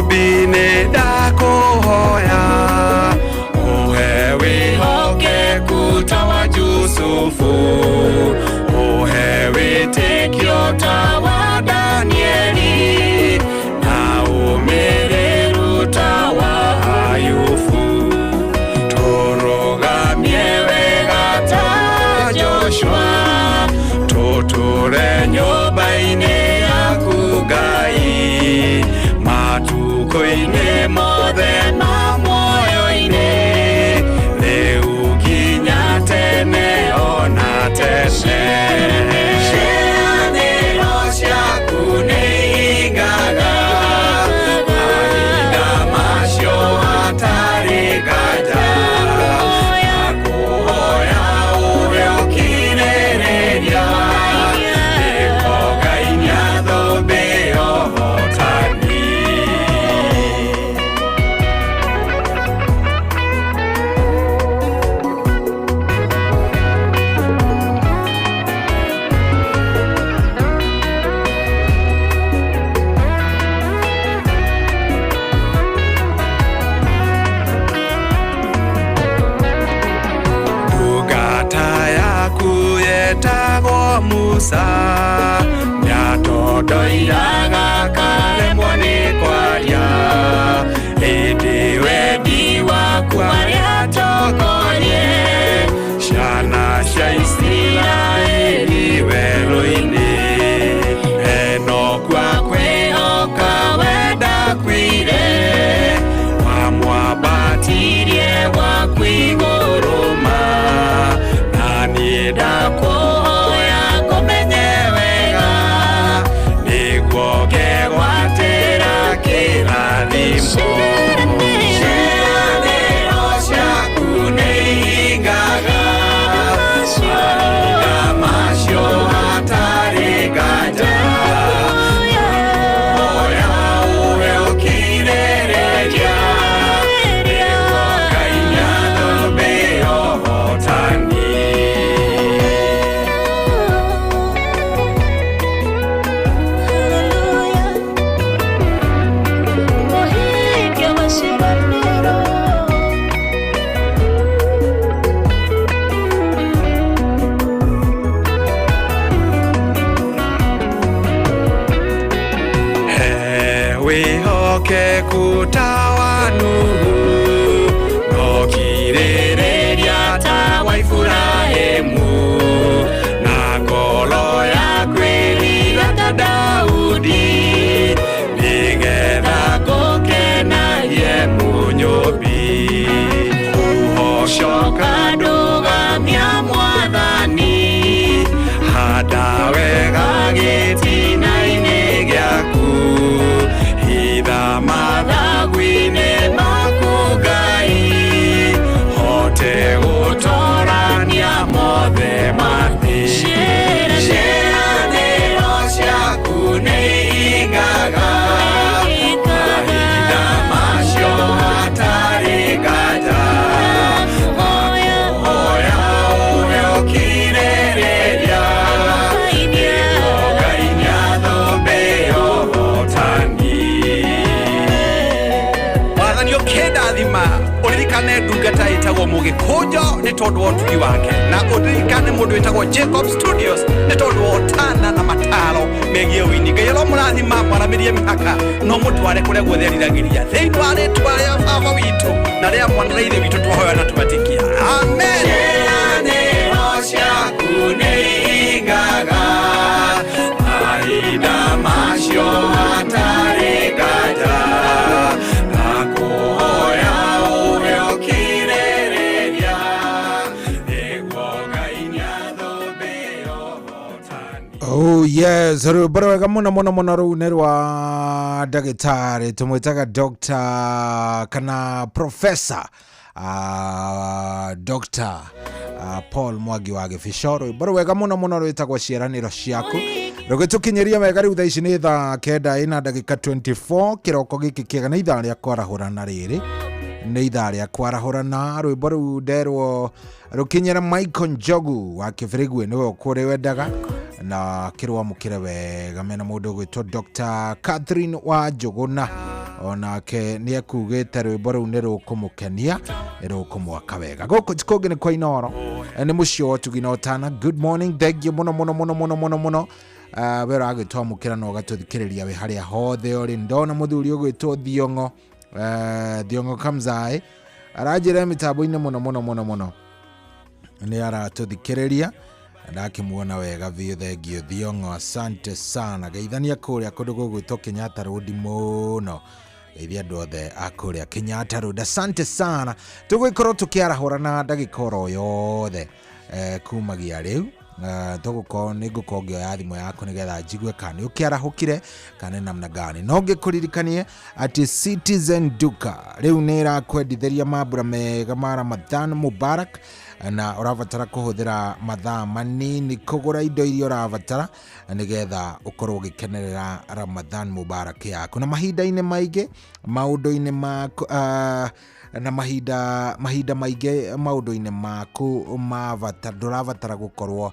Bine da kohoya, uhewi hoke ngoro-inĩ yaku Ngai, matukũ-inĩ mothe ma muoyo-inĩ, rĩu nginya tene ona tene. Ciĩranĩro ciaku nĩ ihingaga, mahinda macio hatarĩ nganja, nakuhoya ũrĩ ũkirĩrĩria, nĩguo Ngai nĩathũmbĩ ũhotani. Yetagwo Musa, nĩatondoiraga karemwo nĩ kwaria, ĩndĩ wendi waku arĩa atokorie ciana cia Isiraeli werũ-inĩ. Enoku akwĩhoka wenda kwire, wamwambatirie gwaku igũrũ ma, na niĩ ndakuhoya ngũmenye wega, nĩguo ngegwatĩra kĩrathimo. Ciĩranĩro ciaku nĩ ihingaga, mahinda macio hatarĩ nganja, nakuhoya ũrĩ ũkirĩrĩria, nĩguo Ngai nĩathũmbĩ ũhotani. Wĩhokeku ta wa Nuhu, no kirĩrĩria ta wa Iburahĩmu, na ngoro yaku ĩrira ta Daudi, nĩgetha ngũkenagie Mũnyũmbi. Ũhocoka ndũgamia Mwathani, handa wega gĩtina-inĩ gĩaku, hitha mathagu-inĩ maku Ngai, hote gũtorania mothe mathĩ. Ciĩranĩro ciaku nĩ ihingaga, mahinda macio hatarĩ nganja, nakuhoya ũrĩ ũkirĩrĩria, nĩguo Ngai nĩathũmbĩ ũhotani. Mwathani ũkĩndathima, ũririkane ndungata ĩtagwo Mũgĩkũnjo nĩ tondũ wa ũtugi wake, na ũririkane mũndũ wĩtagwo Jacob Studios nĩ tondũ wa ũtana na mataro megiĩ ũini. Ngai aromũrathima, mwaramĩrie mĩhaka, no mũtware kũrĩa guothe eriragĩria, thĩinĩ wa rĩĩtwa rĩa baba witũ na rĩa mwana na ithe witũ twahoya na tũgatĩkia, amen. Ciĩranĩro ciaku nĩ ihingaga, mahinda macio hatarĩ nganja, nakuhoya ũrĩ ũkirĩrĩria, nĩguo Ngai nĩathũmbĩ ũhotani. Oh yes, rwĩmbo rwega mũno mũno mũno rũu nĩ rwa ndagĩtarĩ tũmwĩtaga Dr. kana Professor Dr. Paul Mwangi wa Gĩbico. Rwĩmbo rwega mũno mũno rwĩtagwo ciĩranĩro ciaku, rũgĩtũkinyĩria wega rĩu thaa ici nĩ thaa 9:24 kĩroko gĩkĩ kĩega, nĩ ithaa rĩa kwarahũrana rĩrĩ, nĩ ithaa rĩa kwarahũrana. Rwĩmbo rũu nderwo rũkinyĩra Michael Njogu wa Kĩbirigwe, nĩwe ũkũrĩ wendaga, na kĩrwamũkĩre wega mena mũndũ gwĩtwo Dr. Catherine wa Njũgũna, onake nĩ ekugĩte rwĩmbo rũu nĩ rũkũmũkenia, nĩ rũkũmwaka wega. Gũkũ tikũngĩ nĩ kwa Inooro, nĩ mũciĩ wa ũtugi na ũtana. Good morning, thank you mũno mũno mũno mũno mũno mũno. We ũragĩtwamũkĩra na ũgatũthikĩrĩria wĩ harĩa hothe ũrĩ. Ndona mũthuri ũgwĩtwo Thiong'o, Thiong'o Kamzai aranjĩra mĩtambo-inĩ mũno mũno mũno mũno, nĩ aratũthikĩrĩria ndakimuona wega biũ thengio Thiong'o asante sana geithania kũrĩa kũndũ gũgwĩtwo Kenyatta Road mũno geithia andũ othe akũrĩa Kenyatta Road asante sana tũgũikorwo tũkĩarahũra na ndagĩka oro yothe kumagia rĩu tũgũkorwo nĩngũkorwo ngĩoya thimũ yaku nĩgetha njigue kana ũkĩarahũkire kana namna gani no ngĩkũririkanie atĩ Citizen Duka rĩu nĩ ĩrakwendithĩria mambura mega ma Ramadhan Mubarak na ũrabatara kũhũthĩra mathaa manini kũgũra indo iria ũrabatara nĩgetha ũkorwo ũgĩkenerera Ramadhan Mubarak yaku na mahinda-inĩ maingĩ maũndũ-inĩ maku na mahinda maingĩ maũndũ-inĩ maku mavata ndũrabatara gũkorwo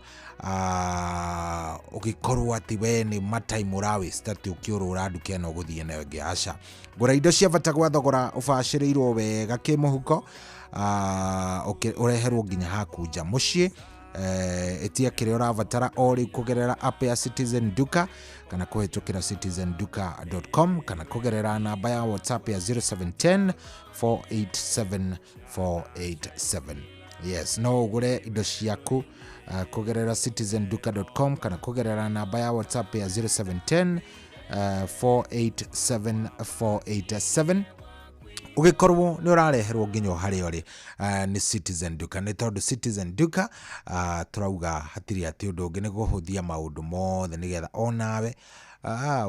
ũgĩkorwo atĩ we nĩ matime ũrawĩsta atĩ ũkĩũrũra nduka ĩno gũthiĩ nayo ĩngĩ aca ngũra indo cia bata gwa thogora ũbacĩrĩirwo wega kĩmũhuko ũreherwo nginya haku nja mũciĩ etia kĩrĩa ũrabatara o rĩu kũgerera app ya Citizen Duka kana kũhetũkĩra citizenduka.com kana kũgerera namba ya WhatsApp ya 0710 487 487 yes no ũgũre indo ciaku kũgerera citizenduka.com kana kũgerera namba ya WhatsApp ya 0710 487 487 ũgĩkorwo nĩ ũrareherwo nginya harĩa ũrĩ nĩ Citizen Duka nĩ tondũ Citizen Duka tũrauga hatirĩ atĩ ũndũ ũngĩ nĩ kũhũthia maũndũ mothe nĩgetha onawe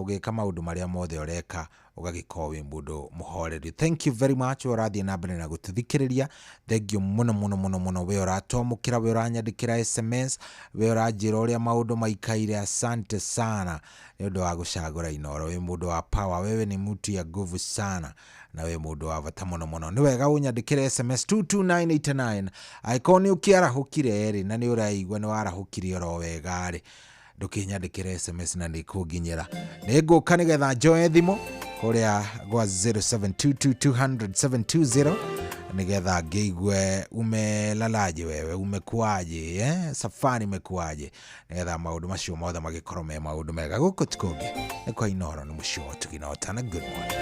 ũgĩka maũndũ marĩa mothe ũreka ũgagĩkorwo wĩ mũndũ mũhoreri thank you very much ũrathiĩ na mbere na gũtũthikĩrĩria thank you mũno we ũratwamũkĩra we ũranyandĩkĩra SMS we ũranjĩra ũrĩa maũndũ maikaire asante sana nĩ ũndũ wa gũcagũra Inooro wĩ mũndũ wa power wewe ni mtu ya nguvu sana na we mũndũ wa bata mũno nĩ wega ũnyandĩkĩre SMS 22989 aikoo nĩ ũkĩarahũkire rĩ na nĩ ũraigua nĩ warahũkire oro wega rĩ ndũkĩnyandĩkĩre SMS na nĩ kũnginyĩra nĩ ngũka nĩgetha njoe thimũ kũrĩa gwa 0722000720 nĩgetha ngĩigue umelalaje wewe umekuaje safari imekuaje nĩgetha maũndũ macio mothe magĩkorwo me maũndũ mega gũkũ tikũngĩ nĩ kwa Inooro nĩ mũcio tũgĩnotana good morning.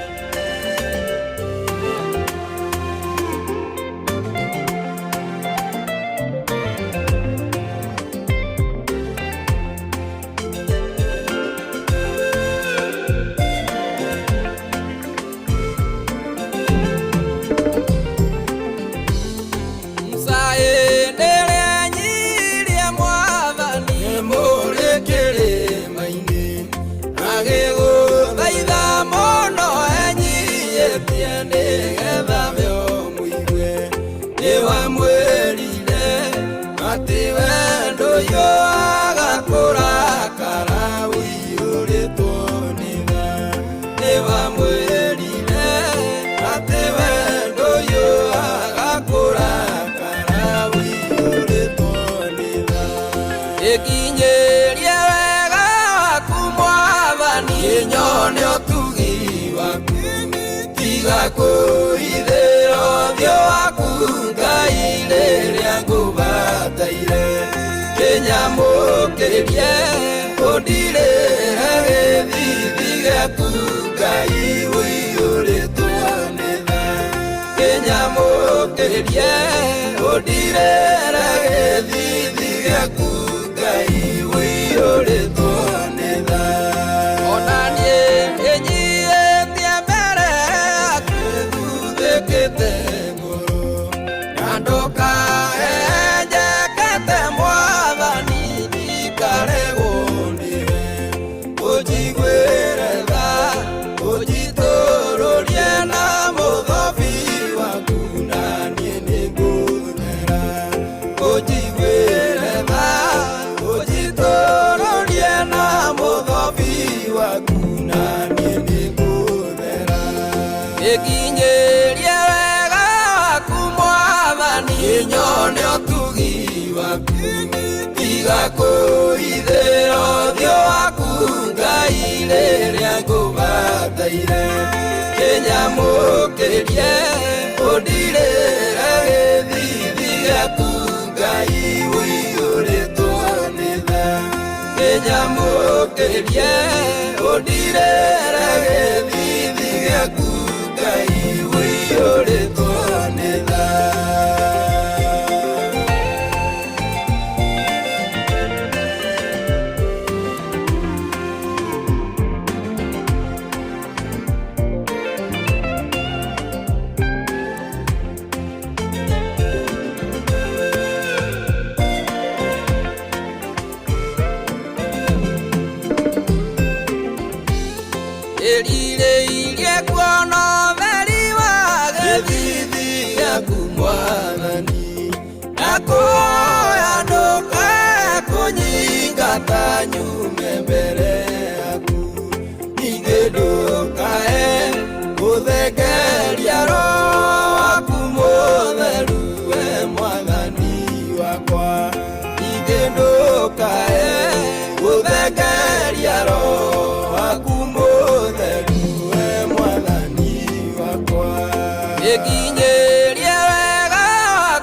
Ekinyeria wega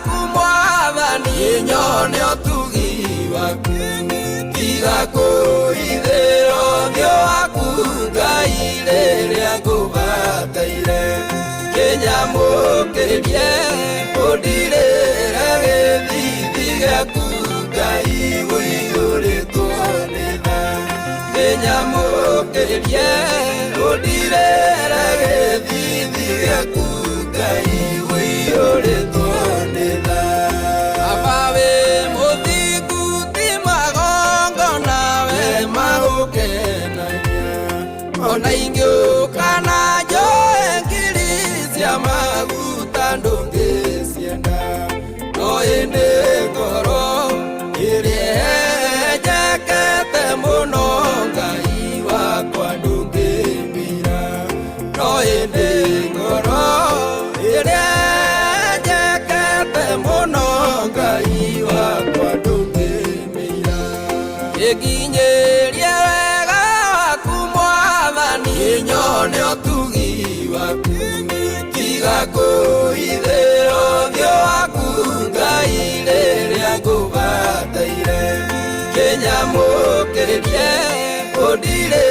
kumwathani nyone otugi waku tiga kuithira thio waku Ngai riria ngubataire kinyamukiririe undirire githithi giaku Ngai wiyuritwo ni tha kinyamukiririe undirire githithi giaku Ngai wiyuritwo ni tha abawe muthiku ti magongo nawe magukenania ona ingiukana njoe ngiri cia maguta ndungicienda no indi ngoro irienjekete muno Ngai wakwa ndungimira no indi ngoro irienjekete muno Ngai wakwa ndungimira ekinyeria wega waku mwathani nyone otugi waku tiga kuithira thio waku Ngai riria ngubataire kinyamukiririe undirire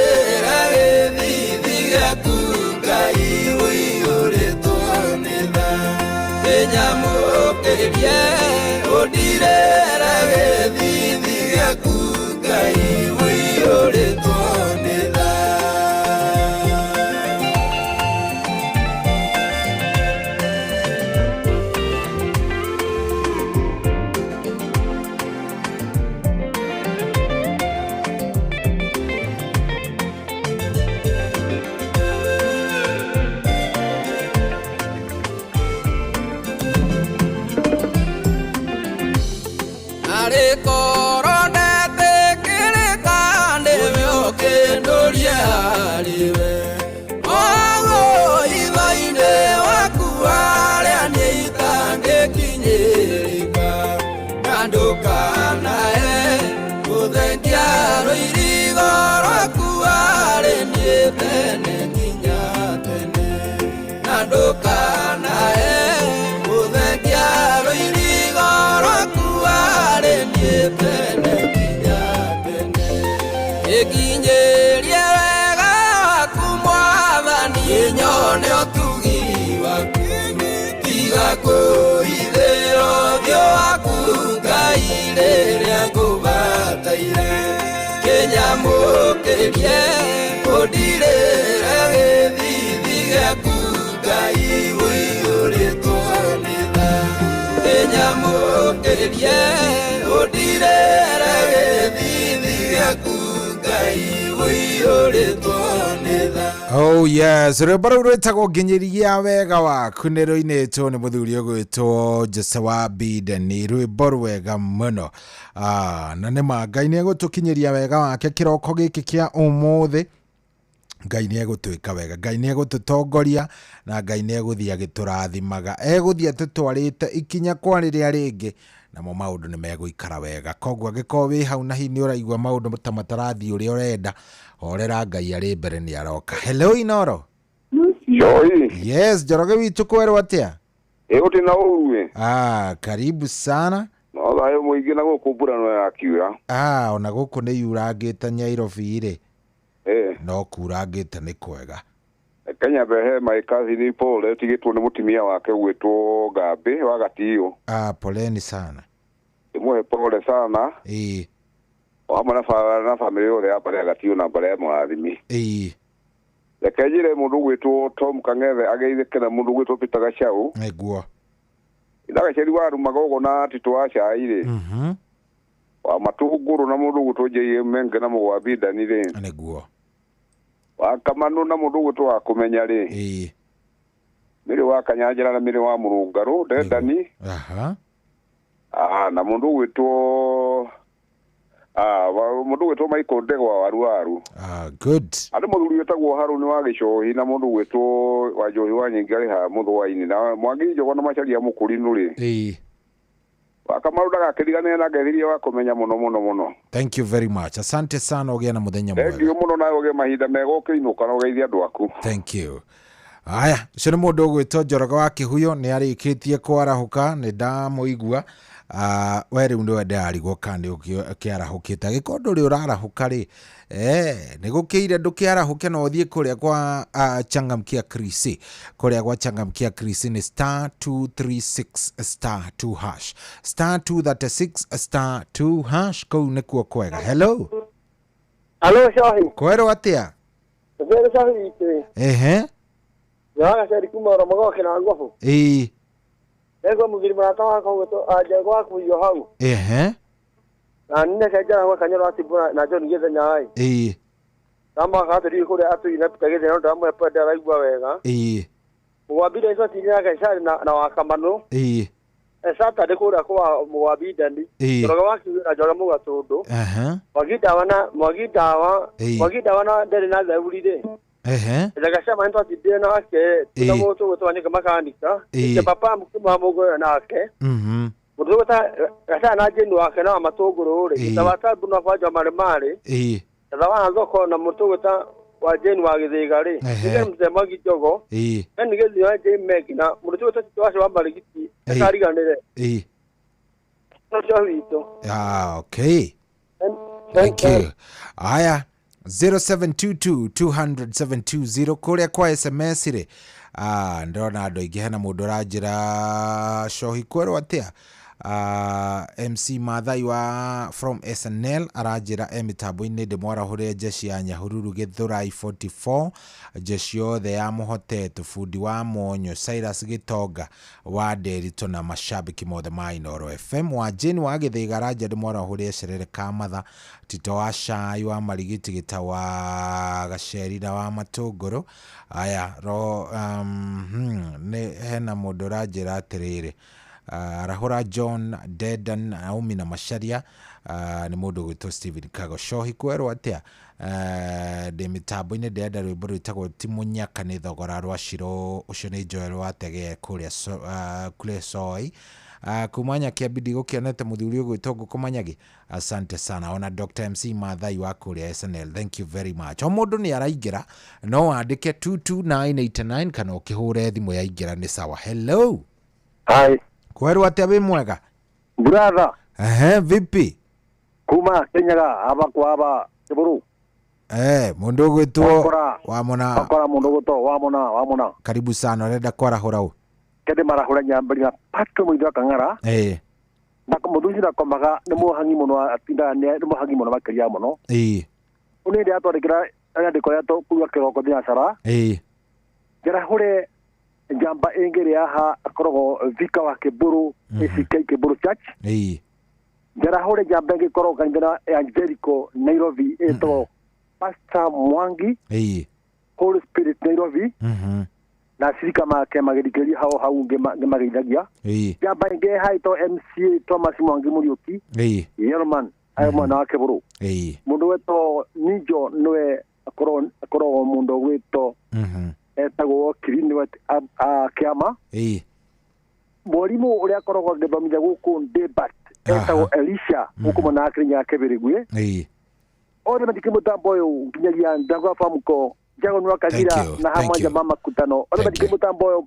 githithi giaku Ngai wiyuritwo ni tha kinyamukiririe undirire githithi giaku Ngai wiyuritwo ni tha Arikoronete kirikande vyokendoria aliwe ogo ivaine waku aria niitange kinyirika nandukanae uthengia roirigo rwaku ari nietene nginya tene nandukanae uthengia roirigo rwaku ekinyeria wega waku mwathani nyone otugi waku tiga kuithira thio waku Ngai riria ngubataire kinyamukiririe undirire githithi giaku Ngai wiyuritwo ni tha kinyamukiririe undirire githithi giaku Ngai wiyuritwo ni tha. Oh yes, rwimbo rũu rwĩtagwo nginyeria wega waku nĩ rũinĩtwo nĩ mũthuri ũgwĩtwo Jose wa Biden, nĩ rwĩmbo rwega mũno. Na nĩ ma Ngai nĩ egũtũkinyĩria wega wake kĩroko gĩkĩ kĩa ũmũthĩ. Ngai nĩ egũtwĩka wega, Ngai nĩ egũtũtongoria na Ngai nĩ egũthiĩ agĩtũrathimaga, egũthiĩ atũtwarĩte ikinya kwa rĩrĩa rĩngĩ namo maũndũ nĩ megũikara wega. Koguo angĩkorwo wĩ hau na hihi nĩ ũraigua maũndũ ta matarathiĩ ũrĩa ũrenda, horera Ngai arĩ mbere nĩ aroka. Hello Inoro. Joy. Yes, Njoroge witũ kwerwo atĩa? Ũtĩ na ũruwe. Karibu sana. No thayo mũingĩ na gũkũ mbura no yakiura. Ona gũkũ nĩ yurangĩte Nyairobi rĩ. No kurangĩte nĩ kwega. Kenya behe maikazi ni pole tigitwo nĩ mutimia wake gwĩtwo Ngambi wa Gatio. Poleni sana. Imwe pole sana. Wamwe na family yothe ya pale Gatio na pale mwathimi. Lekejire mundu gwĩtwo Tom Kang'ethe ageithĩkĩra mundu gwĩtwo Peter Gachau. Eguo. Ndagaceri waru magogo na Tito wa Caire. Wa matunguru na mundu gwĩtwo JM Menge na Mugwabida ni rĩ. Eguo. Wa Kamanu na mundu gwĩtwo Akumenya rĩ. Mire wa Kanyanjira na mire wa Murungaru Dedani. Na mundu gwĩtwo mundu gwĩtwo Michael Ndegwa wa Ruaru. Good. Ande muthuri wetagwo Haruni wa Gicohi na mundu gwĩtwo wa Njohi wa Nyingari ha Muthwaini na Mwangi Njogo na Macharia Mukurinu rĩ. Wakamaru ndagakĩrigane na ngethiria wa kũmenya mũno. Thank you very much. Asante sana, ũgĩe na mũthenya mwega. Thank you mũno, nawe ũgĩe mahinda mega ũkĩinũka na ũgeithia andũ aku. Thank you. Aya, ucio nĩ mũndũ ũgwĩtwo Njoroge wa Kĩhuyo nĩ arĩkĩtie kwarahuka nĩ ndamũigua. We rĩu nĩwe ndĩrarigwo kana ũkĩarahũkĩte angĩkorwo ndũrĩ ũrarahuka rĩ nĩ gũkĩire ndũkĩarahuke na ũthiĩ kũrĩa kwa Changamkia Chris. Kũrĩa kwa Changamkia Chris nĩ *236*2# *236*2# kũu nĩkuo kwega. Hello Shohi kwerwo atĩa? Ehe Yaga seri kumara magoke na ngofu. Ego mugiri marata wako goto aje gwako yo hau. Ehe. Na nne kajara wa kanyoro atibura na John geze nyai. Tama ka tiri ko atu ina pageze no damu ya pada raigwa wega. Mwabida iso tinya ka shari na wakamano. Esata de ko ra ko mwabida ndi. Roga waki na joga mu gatondo. Mwagida wana dere na za ulide. Dagasha manto atide na ke tunamoto gutwanyika makanika ke papa mukuma mugo na ke muduta gasa na jenu wake na matogoro ore tabata buna faja maremare tawa nzoko na mutuguta wa jenu wa githigari nige mzema gijogo nige ziwa je mekina mutuguta twashe wa marigiti kariganire okay. Thank you. Aya 0722200720 kuria kwa SMS ri ndona ando ingi hena mundu ranjira Shohi kwerwo atia MC Mathai wa from SNL aranjira emitambo-ini ndimwarahure jeshi ya Nyahururu Githurai 44 jeshi yothe ya muhotete fundi wa Monyo Cyrus Gitonga wa Nderito na mashabiki mothe ma Inooro FM wa Jeni wa Githiga ranja ndimwarahure Cerere Kamatha Tito wa Cai wa Marigiti Gitawa Gacerira wa Matunguru. Aya ro ne hena mundu ranjira atiriri arahura John Dedan Naomi na Masharia ni mundu gwitwo Steven Kago. Shohi kwerwo atia de mitambo-ini ndenda rwimbo rwitagwo Timunyaka ni thogora rwa Shiro ucio ni Joel watege kuria kule Soi kumanya kiabidi gukionete muthuri ugwitwo Ngukumanyagi. Asante sana ona Dr. MC Mathai wa kuria SNL, thank you very much. O mundu ni araingira no wandike 22989 kana ukihure thimu ya ingira ni sawa. Hello hi kwerwo atia wi mwega brother? Vipi kuma Kenyaga aba kwa aba Kiburu mundu gwitwo wamona akora mundu gwitwo wamona karibu sana renda kwarahura u kende marahura nyambari na pato mwitho akangara na muthuri na komaga ni muhangi muno atinda ni muhangi muno makiria muno unende atwarikira andiko yato kuwa kiroko biashara jarahure jamba engere aha akorogo vika wa Kiburu ACK Kiburu Church jarahure jamba ngikoro kanjana Angelico Nairobi eto Pastor Mwangi Holy Spirit Nairobi na sirika make magirikeri hau ngemageithagia jamba nge haito MCA Thomas Mwangi Muriuki Yerman ayo mwana wa Kiburu mundu weto nijo nwe akoro mundu weto etagwo Kirini wa Kiama mwarimu uria akoragwo agithomithia guku Ndebat etagwo Elisha guku mwana Kenya Kebirigwe othe matikimutambo uyu nginyagia ndagwa famuko jago nwa kagira na hamwe jamaa makutano othe matikimutambo uyu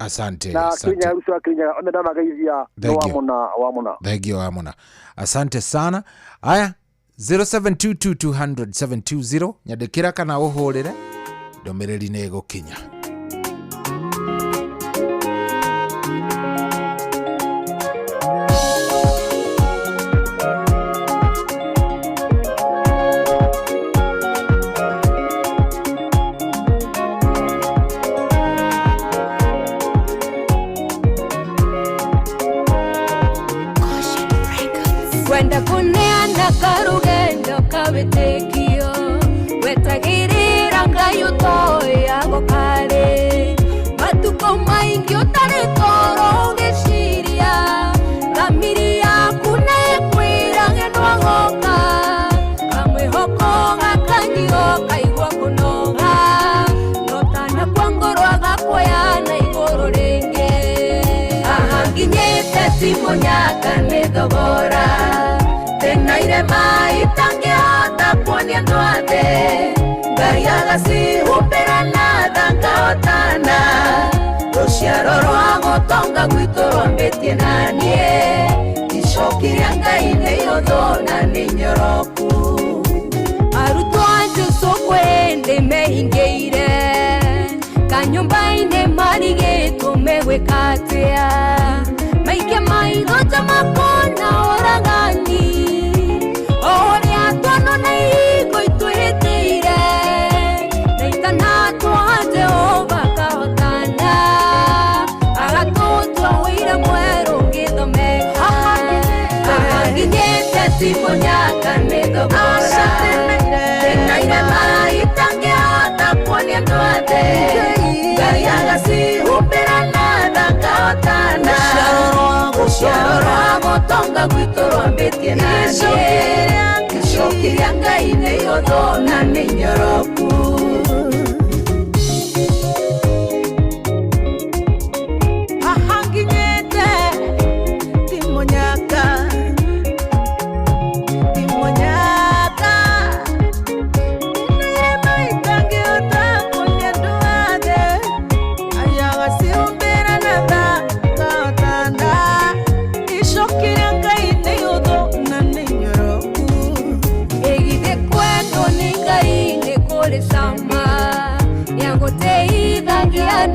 na Kenya rushwa Kenya ona ndamageithia wamona thank you wamona asante sana. Aya 0722200720 nyandikira kana uhurire ndomereri ne gukinya. Kwenda kuneana karugendo kawitikio wetagirira ngayuto yago kare matuko maingi utari toro ugiciria thamiri yaku nekwira ngenwa goka kamwihoko gakanyigo kaigua kunoga notana kwa ngoro agakuoya na iguru ringi aha nginyite Timunyaka ni thogora tena irema itangihota kuonia andũ athĩ Ngai agacihũmbĩra na tha thangahotana ruciaro rwa gotonga gwitũ rwambĩtie nanie icoki rĩa Ngai nĩ ihũthũ na nĩ nyoroku arutwo a Jesũ kwende mehingĩire kanyũmba-inĩ marigĩtwo megwĩka atĩa maingĩ maitho nja makona ũragani o ũrĩa twana na ihingo itwĩhĩtĩire na itana twa Jehova kahotana agatũtua wĩira mwerũ ngĩthomeka ahaginyĩte Timonyaka nĩ thogora tena irema itangĩhota kuonia andũ othe Ngai agacihumbĩra na thangahotana ruciaro rwa gotonga gwitũ rwambĩtie nanie icoki rĩa Ngai nĩ ihũthũ na nĩ nyoroku ahaginyĩte Timonyaka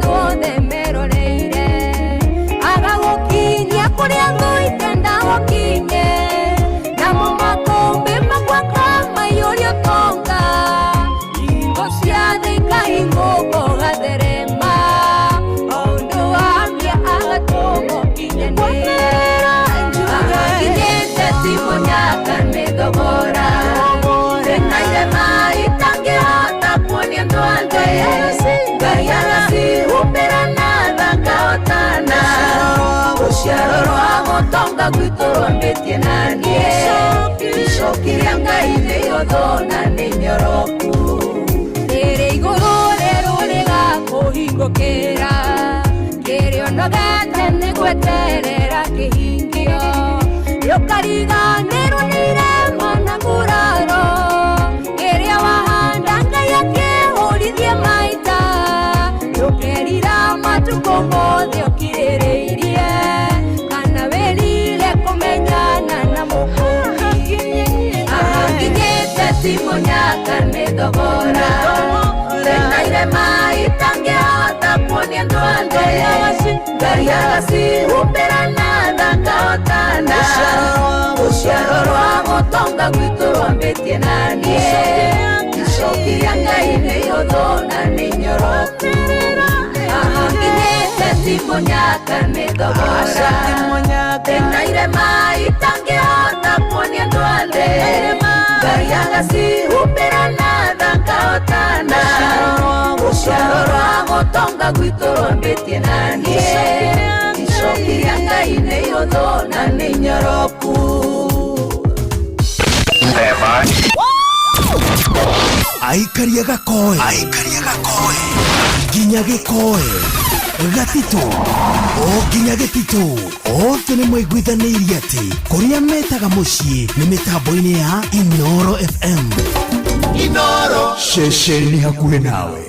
None meroreire agagukinyia kuria ngũitenda gũkinye namo makũmbĩ makwaka maiyũrio tonga hingo ciothe ikahingũkwo gatherema o ũndũ wamia agatũmwo kinyanĩra ahakinyĩte Timonyaka nĩ thogora tena irema itangĩhota kuonia andũ othe Ngai agacihumbĩra na thangahotana ruciaro rwa gotonga gwitũ rwambĩtie nanie icoki rĩa Ngai nĩ ihũthũ na nĩ nyoroku rĩrĩ igũrũ rĩrũ rĩgakũhingũkĩra kĩrĩonogete nĩ gweterera kĩhingio rĩũkariganĩrwo nĩ irema na nguraro kĩrĩa wahanda Ngai akĩhũrithie maita ũkerira matukũ mothe ũkirĩrĩirie kana wĩrire kũmenyana na mũkũri ahaginyĩte Timonyaka nĩ thogora tena irema itangĩhota kuonia andũ othe Ngai agacihumbĩra na thangahotana ruciaro rwa gotonga gwitũ rwambĩtie nanie icoki rĩa Ngai nĩ ihũthũ na nĩ nyoroku ahaginyĩte Timonyaka nĩ thogora tena irema itangĩhota kuonia andũ othe Ngai agacihumbĩra na thangahotana ruciaro rwa gotonga gwitũ rwambĩtie nanie icoki rĩa Ngai nĩ ihũthũ na nĩ nyoroku Aikaria gakoe nginya gĩkoe gatitũ o nginya gĩtitũ othe nĩ mwaiguithanĩirie atĩ kũrĩa metaga mũciĩ nĩ mĩtambo-inĩ ya Inooro FM Inooro ceceni hakuhĩ nawe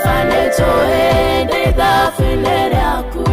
Fanetoe, ndithabu-inĩ rĩaku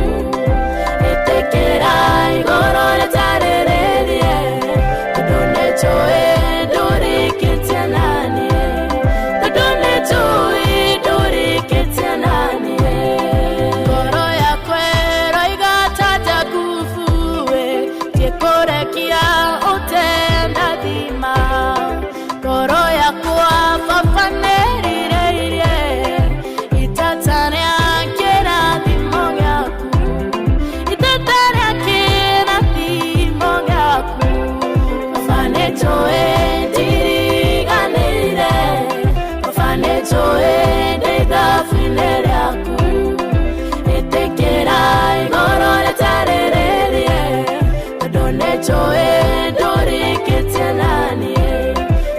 Tondone Dori Kitianani,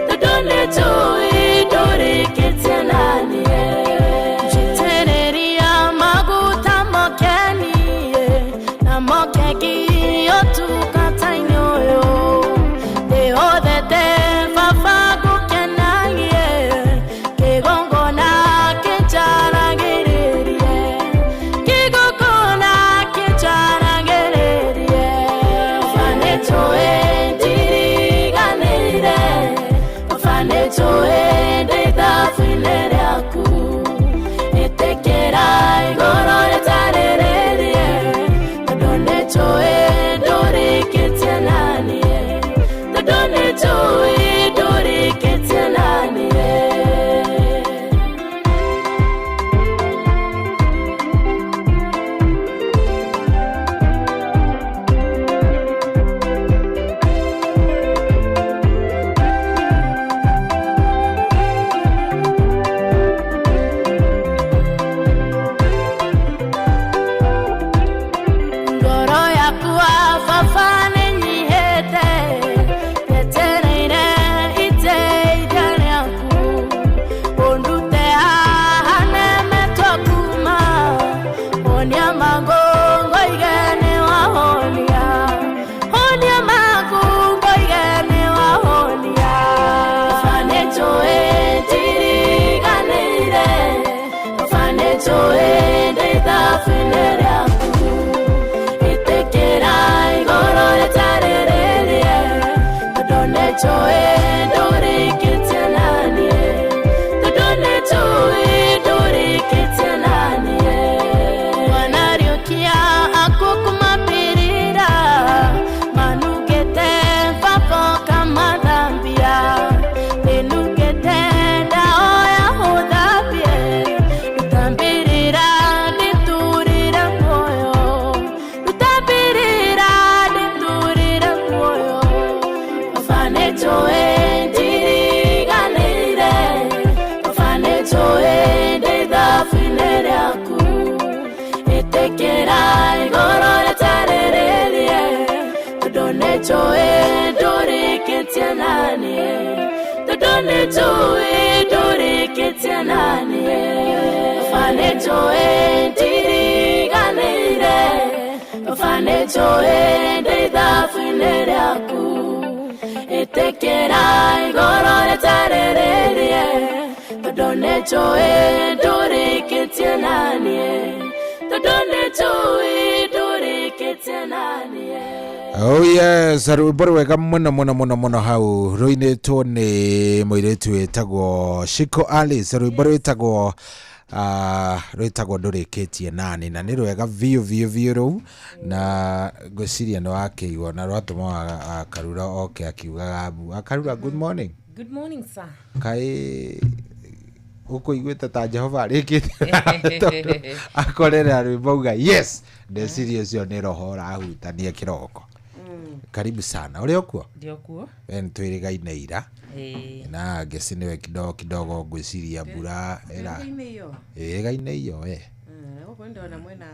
Tondone Dori Kitianani, Chiteria Maguta Mokeni, Namokeki Yotuka Tainyo, the other day Fafago Kenani, Kegongona Kichara Giri, Kigokona Kichara Giri, Faneto Diri Ganere, Faneto de Dafineraku, Etekera Goro Tarere, Doneto Dori Kitianani, Doneto Dori Kitianani. Ngoro yakuwa fafane nyihete, yetereire ite idane yaku, ondute hane metokuma, onia magongo igene wahonia, onia magongo igene wahonia, faneto diri ganeire, faneto de dafinere yaku. Itekerai goro tarere, Doneto Dori Kitianani, Doneto Dori Kitianani. Wanariokia akukuma pirira, manugete papo kama dhambia, enugete daoya hodabie, utambirira diturira moyo. Faneto diri ganere, faneto de dafinere aku, etekera goro tarere, doneto dori kitianani, doneto dori kitianani, faneto diri ganere, faneto de dafinere aku. Etekera goro tarere, Doneto Dori Kitianani, Doneto Dori Kitianani. Oh yes, rwimbo wega muno hau ruinitwo ni muiritu witagwo Shiko Alice, rwimbo rwitagwo rwitagwo ndurikitie nani, na ni rwega viu ru na ngwiciria no akĩigua na rwatũma Akarura oke akiugaga abu Akarura. Good morning. Good morning sir. Kai ũkũiguĩte ta Jehova arĩkĩte akorera rwimbo uga yes, ndeciria ũcio nĩ roho ũrahutania kĩroko. Karibu sana. Uri okuo? Ndio kuo. Twĩrĩgaine ira. Na ngeci niwe kidogo ngwiciria mbura era. Ĩrĩgaine iyo Gũkũ ndona mwena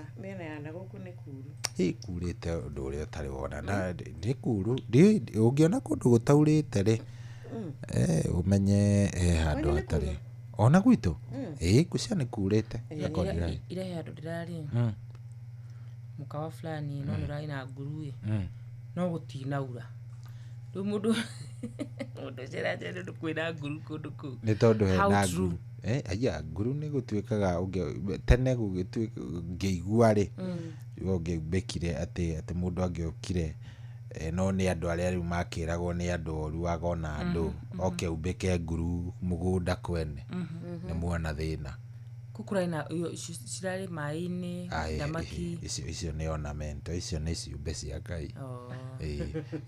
ya na gũkũ nĩ kuru. Kurĩte ũndũ ũrĩa ũtarĩ wona na nĩ kuru. Ũngĩona kũndũ gũtaurĩte rĩ, umenye handũ hatarĩ. Ona gwitũ? Kucia nĩ kurĩte. Ire handũ ndĩrarĩ. Mũkawa fulani no nĩrarĩ na nguruwe. No gũtinaura. Rĩu mũndũ ceraje nĩ kwĩna nguru kũndũ kũu. Nĩ tondũ hena nguru. Aya nguru nĩ gũtuĩkaga tene gũgĩtuĩka ngĩigua rĩ, ũngĩmbĩkire atĩ mũndũ angĩokire no nĩ andũ arĩa rĩu makĩragwo nĩ andũ oru wagona andũ oke umbĩke nguru mũgũnda kwene nĩ muona thĩna. Kukuraina cirarĩ maĩ-inĩ thamaki. Icio nĩ ornament, icio nĩ ciũmbe cia Ngai.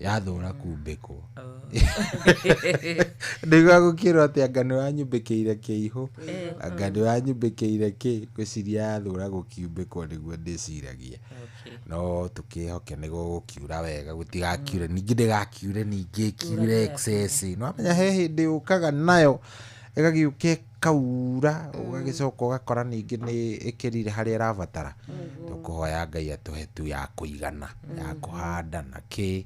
Yathũra kumbĩkwo. Nĩguo gũkĩrwo atĩ anga nĩwanyumbĩkĩire kĩihũ, anga nĩwanyumbĩkĩire kĩ, ngwĩciria yathũra gũkiumbĩkwo nĩguo ndĩciragia. No tũkĩhoke nĩ gũgũkiura wega, gũtigakiure ningĩ ndĩgakiure ningĩ kiure excess. Nĩwamenya he hĩndĩ yũkaga nayo ĩgagĩũka kaura ũgagĩcoka ũgakora ningĩ nĩ ĩkĩrire harĩa ĩrabatara. Tũkũhoya Ngai atũhe tu ya kũigana, ya kũhanda na kĩ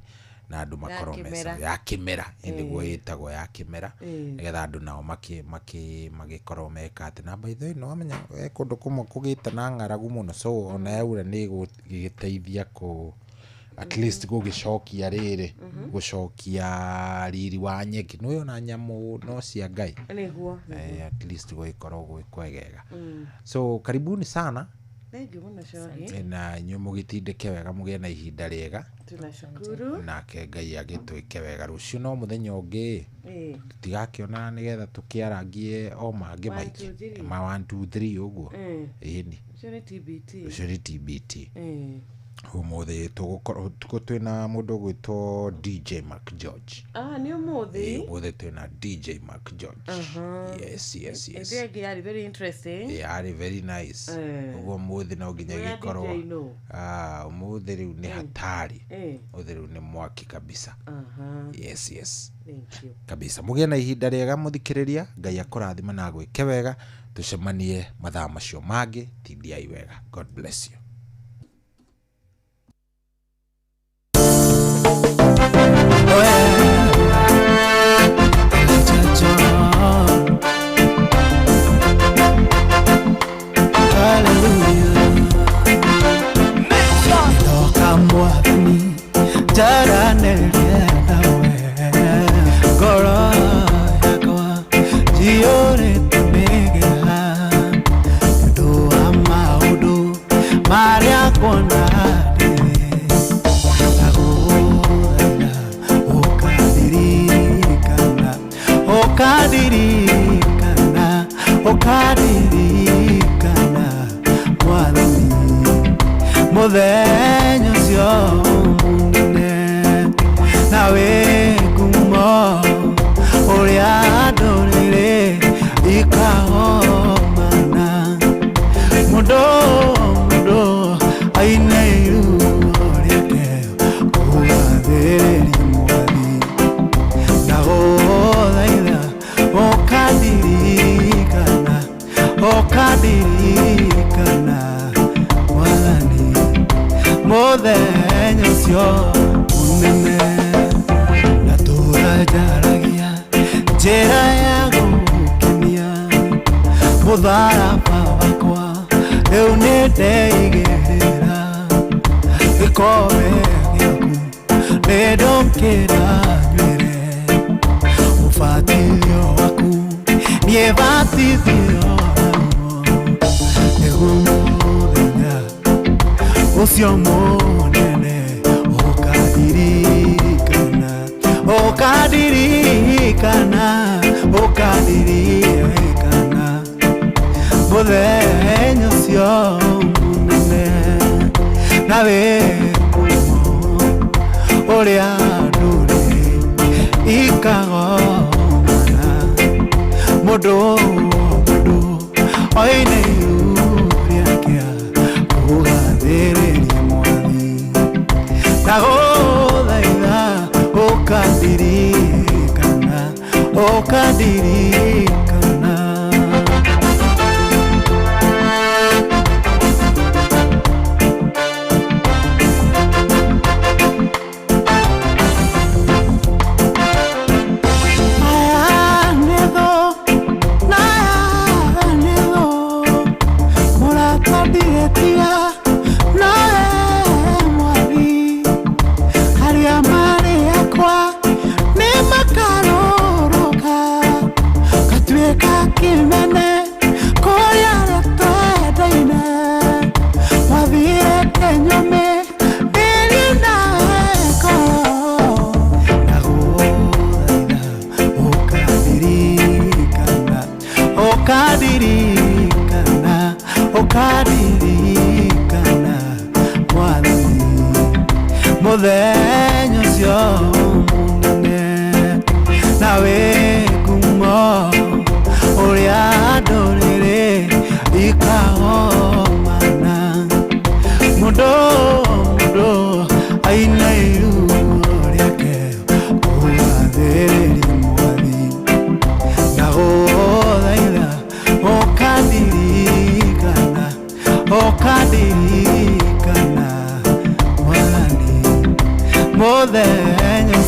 na andu makorwo ya kimera niguo yitagwo ya kimera nigetha andu nao magikorwo meka ati na by the way no amenya kundu kumwe kugita na ng'aragu muno so ona yaura ni gugiteithia ku at least gugicokia riri gucokia riri wa nyeki no yona nyamu no cia Ngai niguo at least guikorwo kwegega so karibuni sana. Thank you muno Shogi. Na nyu mugitindike wega mugie na ihinda riega. Tunashukuru. Nake Ngai agitwike wega rucio no muthenya ungi tigakiona nigetha tukiarangie o mangi maiki ma 1 2 3 uguo ni ucio TBT umuthi tugukorwo twina mundu gwitwo DJ Mark George. Ni umuthi twina DJ Mark George. Yes. It is very interesting. Very nice. Uguo umuthi no nginya gikorwo umuthi riu ni hatari. Umuthi riu ni mwaki kabisa. Yes. Thank you. Kabisa mugie na ihinda riega muthikiriria Ngai akurathima na gwike wega tucemanie mathaa macio mangi tindiai wega. God bless you. Muthenya ucio munene nawe ngumo uria ndorire ikahomana mundu aine iruo riake kugathĩrĩria mwathi na gũthaitha ũkandirikana muthenya ucio munene na turajaragia njĩra ya gũkenia mũtharaba wakwa rĩu nĩ ndeigĩrĩra gĩkombe gĩaku nĩ ndokĩra nywĩre ũbatithio waku niĩ batithio nĩguo mũthenya ucio munene ũkandirikana muthenya ucio munene nawe ngumo uria ndũrĩ ikagomana mundu oine iru riake kugathĩrĩria mwathi na gũthaitha ũkandirikana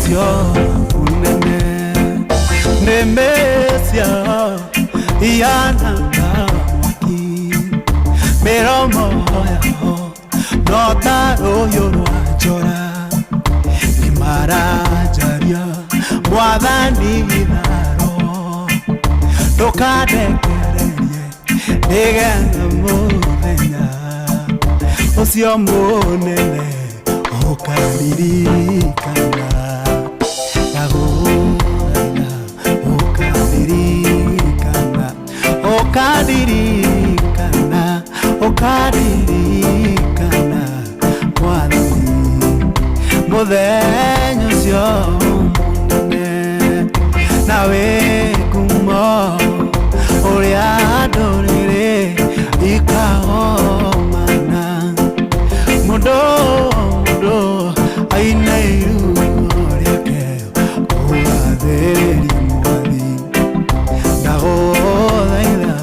cio unene nemesia iana mwaki miromo yao notaro yorwa njora nimarajaria mwathani itharo ndukandekererie nigetha muthenya ucio munene ukaririkana ndaguthaitha ukaririkana ukaririkana ukaririkana mwathani muthenya ucio munene nawe ngumo uria ndũrĩrĩ ikahomana mũndũ aina iruo rĩake ũgathĩrĩria mwathi ndagũthaitha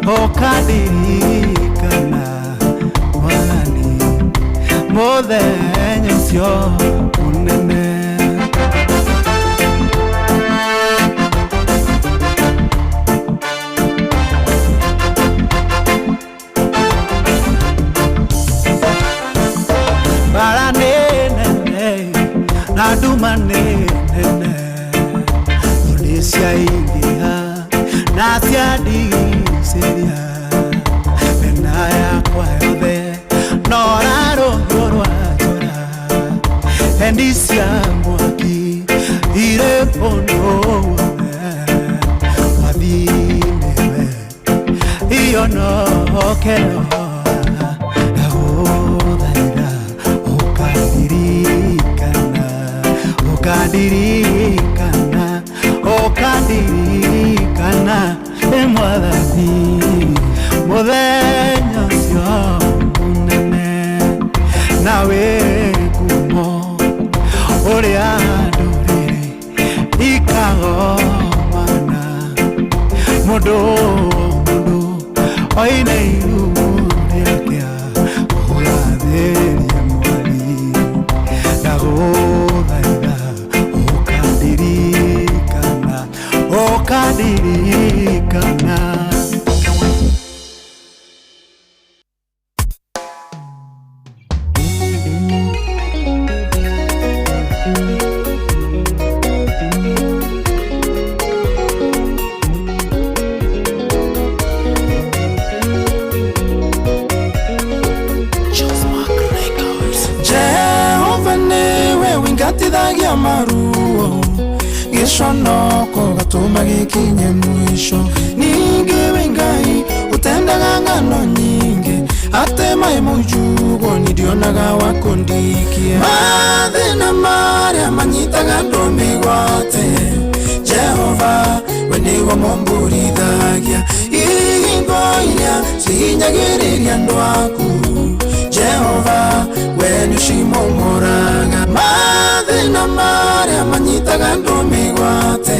ũkandirikana mwathani mũthenya ũcio mũnene Naduma nene Odisia ingia Nasia diseria Menaya kwa yode Noraro yorwa jora Endisia mwaki Ire pono Wabinewe Iyo no kero Ukandirikana mwathani muthenya ucio munene nawe ngumo uria ndũrĩrĩ ikagomana mũndũ oine iruo rĩake ũgathĩrĩria mwathi ndagũthaitha ukandirikana Jehova niwe wingatithagia maruo giconoko gatuma gikinye mwisho ningi wingai utendaga ngano nyingi atemaye mujugo nidionaga wakundikia mathina maria manyitaga ndumigwate Jehova we niwe momburithagia ihingo iria cihinyagĩrĩria andũ aku Jehova we nĩũcimomoraga mathĩna marĩa manyitaga ndũmĩgwate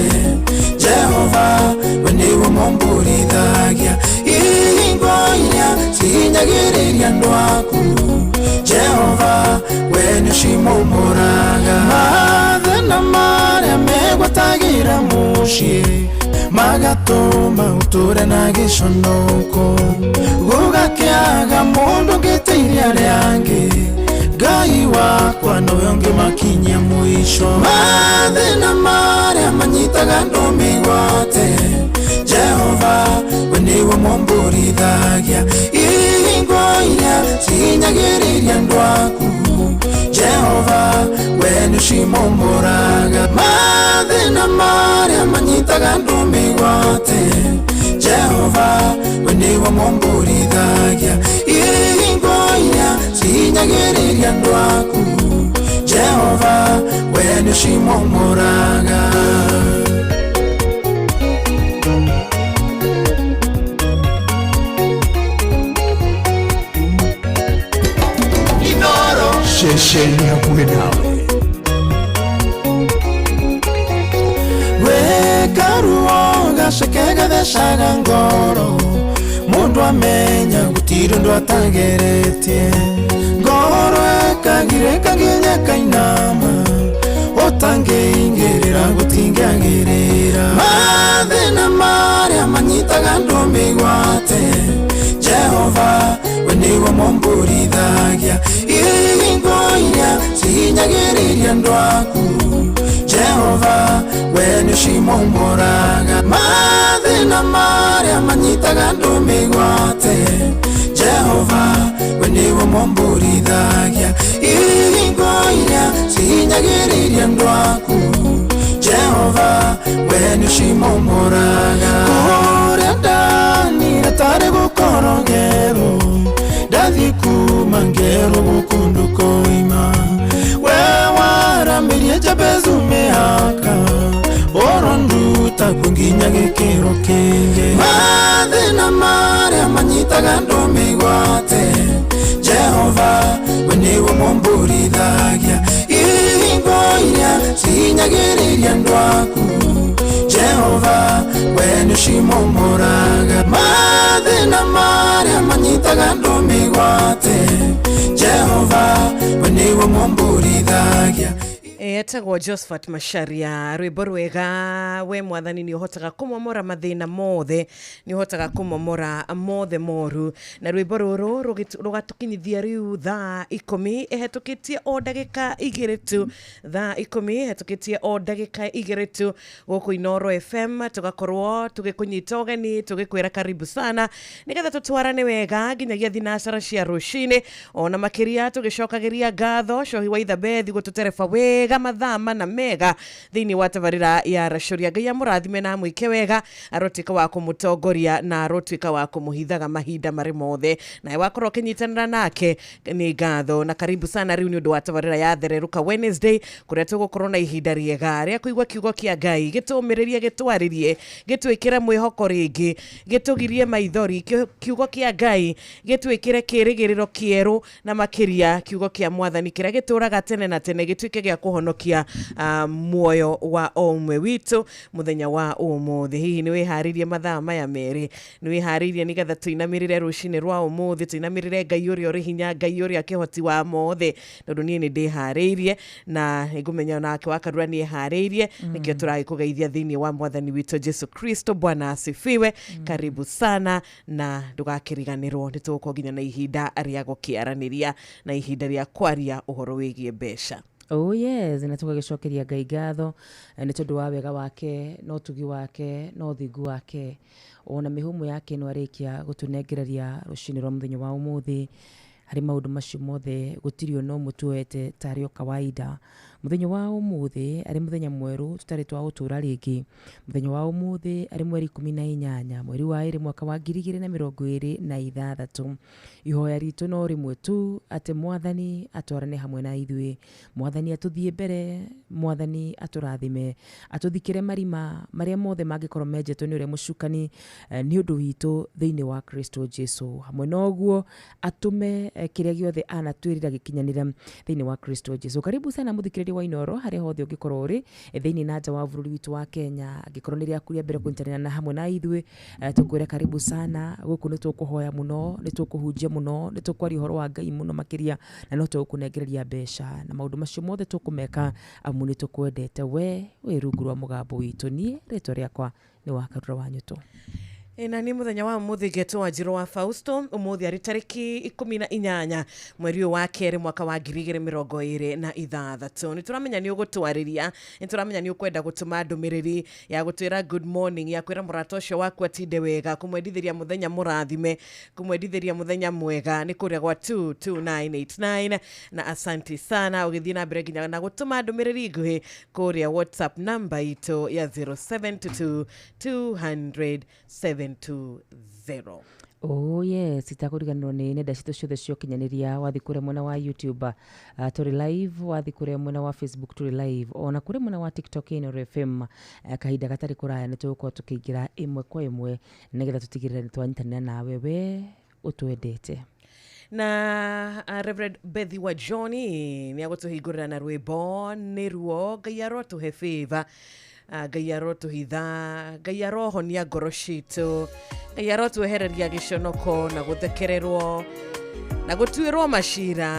Jehova we nĩwe momburithagia ihingo iria cihinyagĩrĩria andũ aku Jehova we nĩũcimomoraga mathĩna marĩa megwatagĩra mũciĩ magatũma ũtũre na gĩconoko gũgakĩaga mũndũ ngĩteiria arĩa angĩ Ngai wakwa nowe ũngĩmakinyia mũico mathĩna marĩa manyitaga ndũmĩgwate Jehova we nĩwe momburithagia ihingo iria cihinyagĩrĩria andũ aku Jehova we nĩũcimomoraga mathĩna marĩa manyitaga ndũmĩgwate Jehova we nĩwe momburithagia ihingo iria cihinyagĩrĩria andũ aku Jehova we nĩũcimomoraga Shesheni hakuwe nawe we karuo gaceke gathecaga ngoro mundu amenya gutiro ndo atageretie ngoro ekagire kaginya kainama otangeingirira gutingagirira mathina maria manyitaga ndumigwate Jehova weniwo momburithagia ihingoiria cihinyagiriria ndwaku Jehova wenu cimomboraga mathina maria manyitaga ndumigwate Jehova weniwo momburithagia ihingoiria cihinyagiriria ndwaku Jehova wenu cimomboraga kuria ndani ratari gukorogero ndathi kuma ngero gukundu koima we waramirie Jabezu mehaka oronduta kunginya gikiro kingi mathina maria manyitaga ndumigwate Jehova weniwo momburithagia ihingoiria cihinyagiriria ndwaku Jehova wenu cimomboraga mathina maria manyitaga ndumigwate Jehova weniwo momburithagia etagwo Josephat Macharia rwimbo rwega we mwathani ni uhotaga kumomora mathina mothe ni uhotaga kumomora mothe moru na rwimbo ruru rugatukinyithia riu thaa 10 ehatukitie o ndagika 2 tu thaa 10 ehatukitie o ndagika 2 tu guku Inoro FM tugakorwo tugikunyita ugeni tugikwira karibu sana nigetha tutwarane wega nginyagia thinacara cia rucini ona makiria tugicokagiria ngatho cohi wa Ithabethi gututerefa wega mathama na mega thini wa tabarira ya racoria Ngai amurathime na mwike wega arotika wa kumutongoria na arotika wa kumuhithaga mahinda mari mothe na wakorwo kinyitanira nake ni ngatho na karibu sana riu ni undu wa tabarira ya Thereruka Wednesday kuria tugukorwo na ihinda riega ria kuigwa kiugo kia Ngai gitumiririe gitwaririe gitwikire mwihoko ringi gitugirie maithori kiugo kia Ngai gitwikire kirigiriro kieru na makiria kiugo kia mwathani kiria gituraga tene na tene gitwike gia kuhonokia muoyo wa omwe witu muthenya wa umuthi hihi ni wiharirie mathaa maya meri ni wiharirie nigetha tuinamirire rucini rwa umuthi tuinamirire Ngai uria uri hinya Ngai uria kihoti wa mothe tondu nie ni ndihariirie na igumenya nake wakarura ni hariirie nikio turagikugeithia thini wa mwathani witu Jesu Kristo Bwana asifiwe karibu sana na ndugakiriganirwo nituko nginya na ihinda ria gukiaraniria na ihinda ria kwaria uhoro wigie mbeca. Oh yes, na tugagicokeria Ngai ngatho ni tondu wa wega wake no tugi wake no thingu wake ona mihumu yake no arikia gutunengereria rucini rwa muthenya wa umuthi hari maundu macio mothe gutirio no mutuete tario kawaida muthenya wa umuthi ari muthenya mweru tutari twa utura ringi muthenya wa umuthi ari mweri 18 mweri wa 2 mwaka wa 2026 ihoya ritu no rimwe tu ate mwathani atwarane hamwe na ithui mwathani atuthie mbere mwathani aturathime atuthikire marima maria mothe mangikorwo menjetwo ni uria mucukani ni undu witu thiini wa Kristo Jesu hamwe noguo atume kiria giothe anatwirira gikinyanira thiini wa Kristo Jesu karibu sana muthikiriri wa Inoro hari hothe ungikorwo uri thiini na nja wa bururi witu wa Kenya angikorwo ni ria kuria mbere kunyitanira na hamwe na ithui tukwira karibu sana guku ni tukuhoya muno ni tukuhunjia muno ni tukwari horo wa Ngai muno makiria na no tukunengereria mbeca na maundu macio mothe tukumeka amu ni tukwendete we rungu rwa mugambo witu nie ritwa riakwa ni Wakarura wa Nyuto. Na ni muthenya wa muthi geto wa Njiro wa Fausto umuthi ari tariki 18 mweri wa kere mwaka wa 2026 ni turamenya ni ugutwariria ni turamenya ni ukwenda gutuma ndumiriri ya gutwira good morning ya kwira murato cio waku atinde wega kumwendithiria muthenya murathime kumwendithiria muthenya mwega ni kuria gwa 22989 na asanti sana ugithii na mbere nginya na gutuma ndumiriri nguhi kuria WhatsApp number ito ya 0722 200 720. Oh yes, itakuriganirwo ni nenda citu ciothe cio kinyaniria wathi kure mwena wa YouTube turi live, wathi kure mwena wa Facebook turi live, ona kure mwena wa TikTok Inoro FM kahinda gatari kuraya ni tugukorwo tukiingira imwe kwa imwe nigetha tutigirire ni twanyitanira nawe we utwendete. Na Reverend Bethi wa Johnny ni agutuhingurira na rwimbo ni ruo Ngai arotuhe favor Ngai arotuhitha, Ngai arohonia ngoro citu, Ngai arotwehereria giconoko na guthekererwo na gutuirwo macira.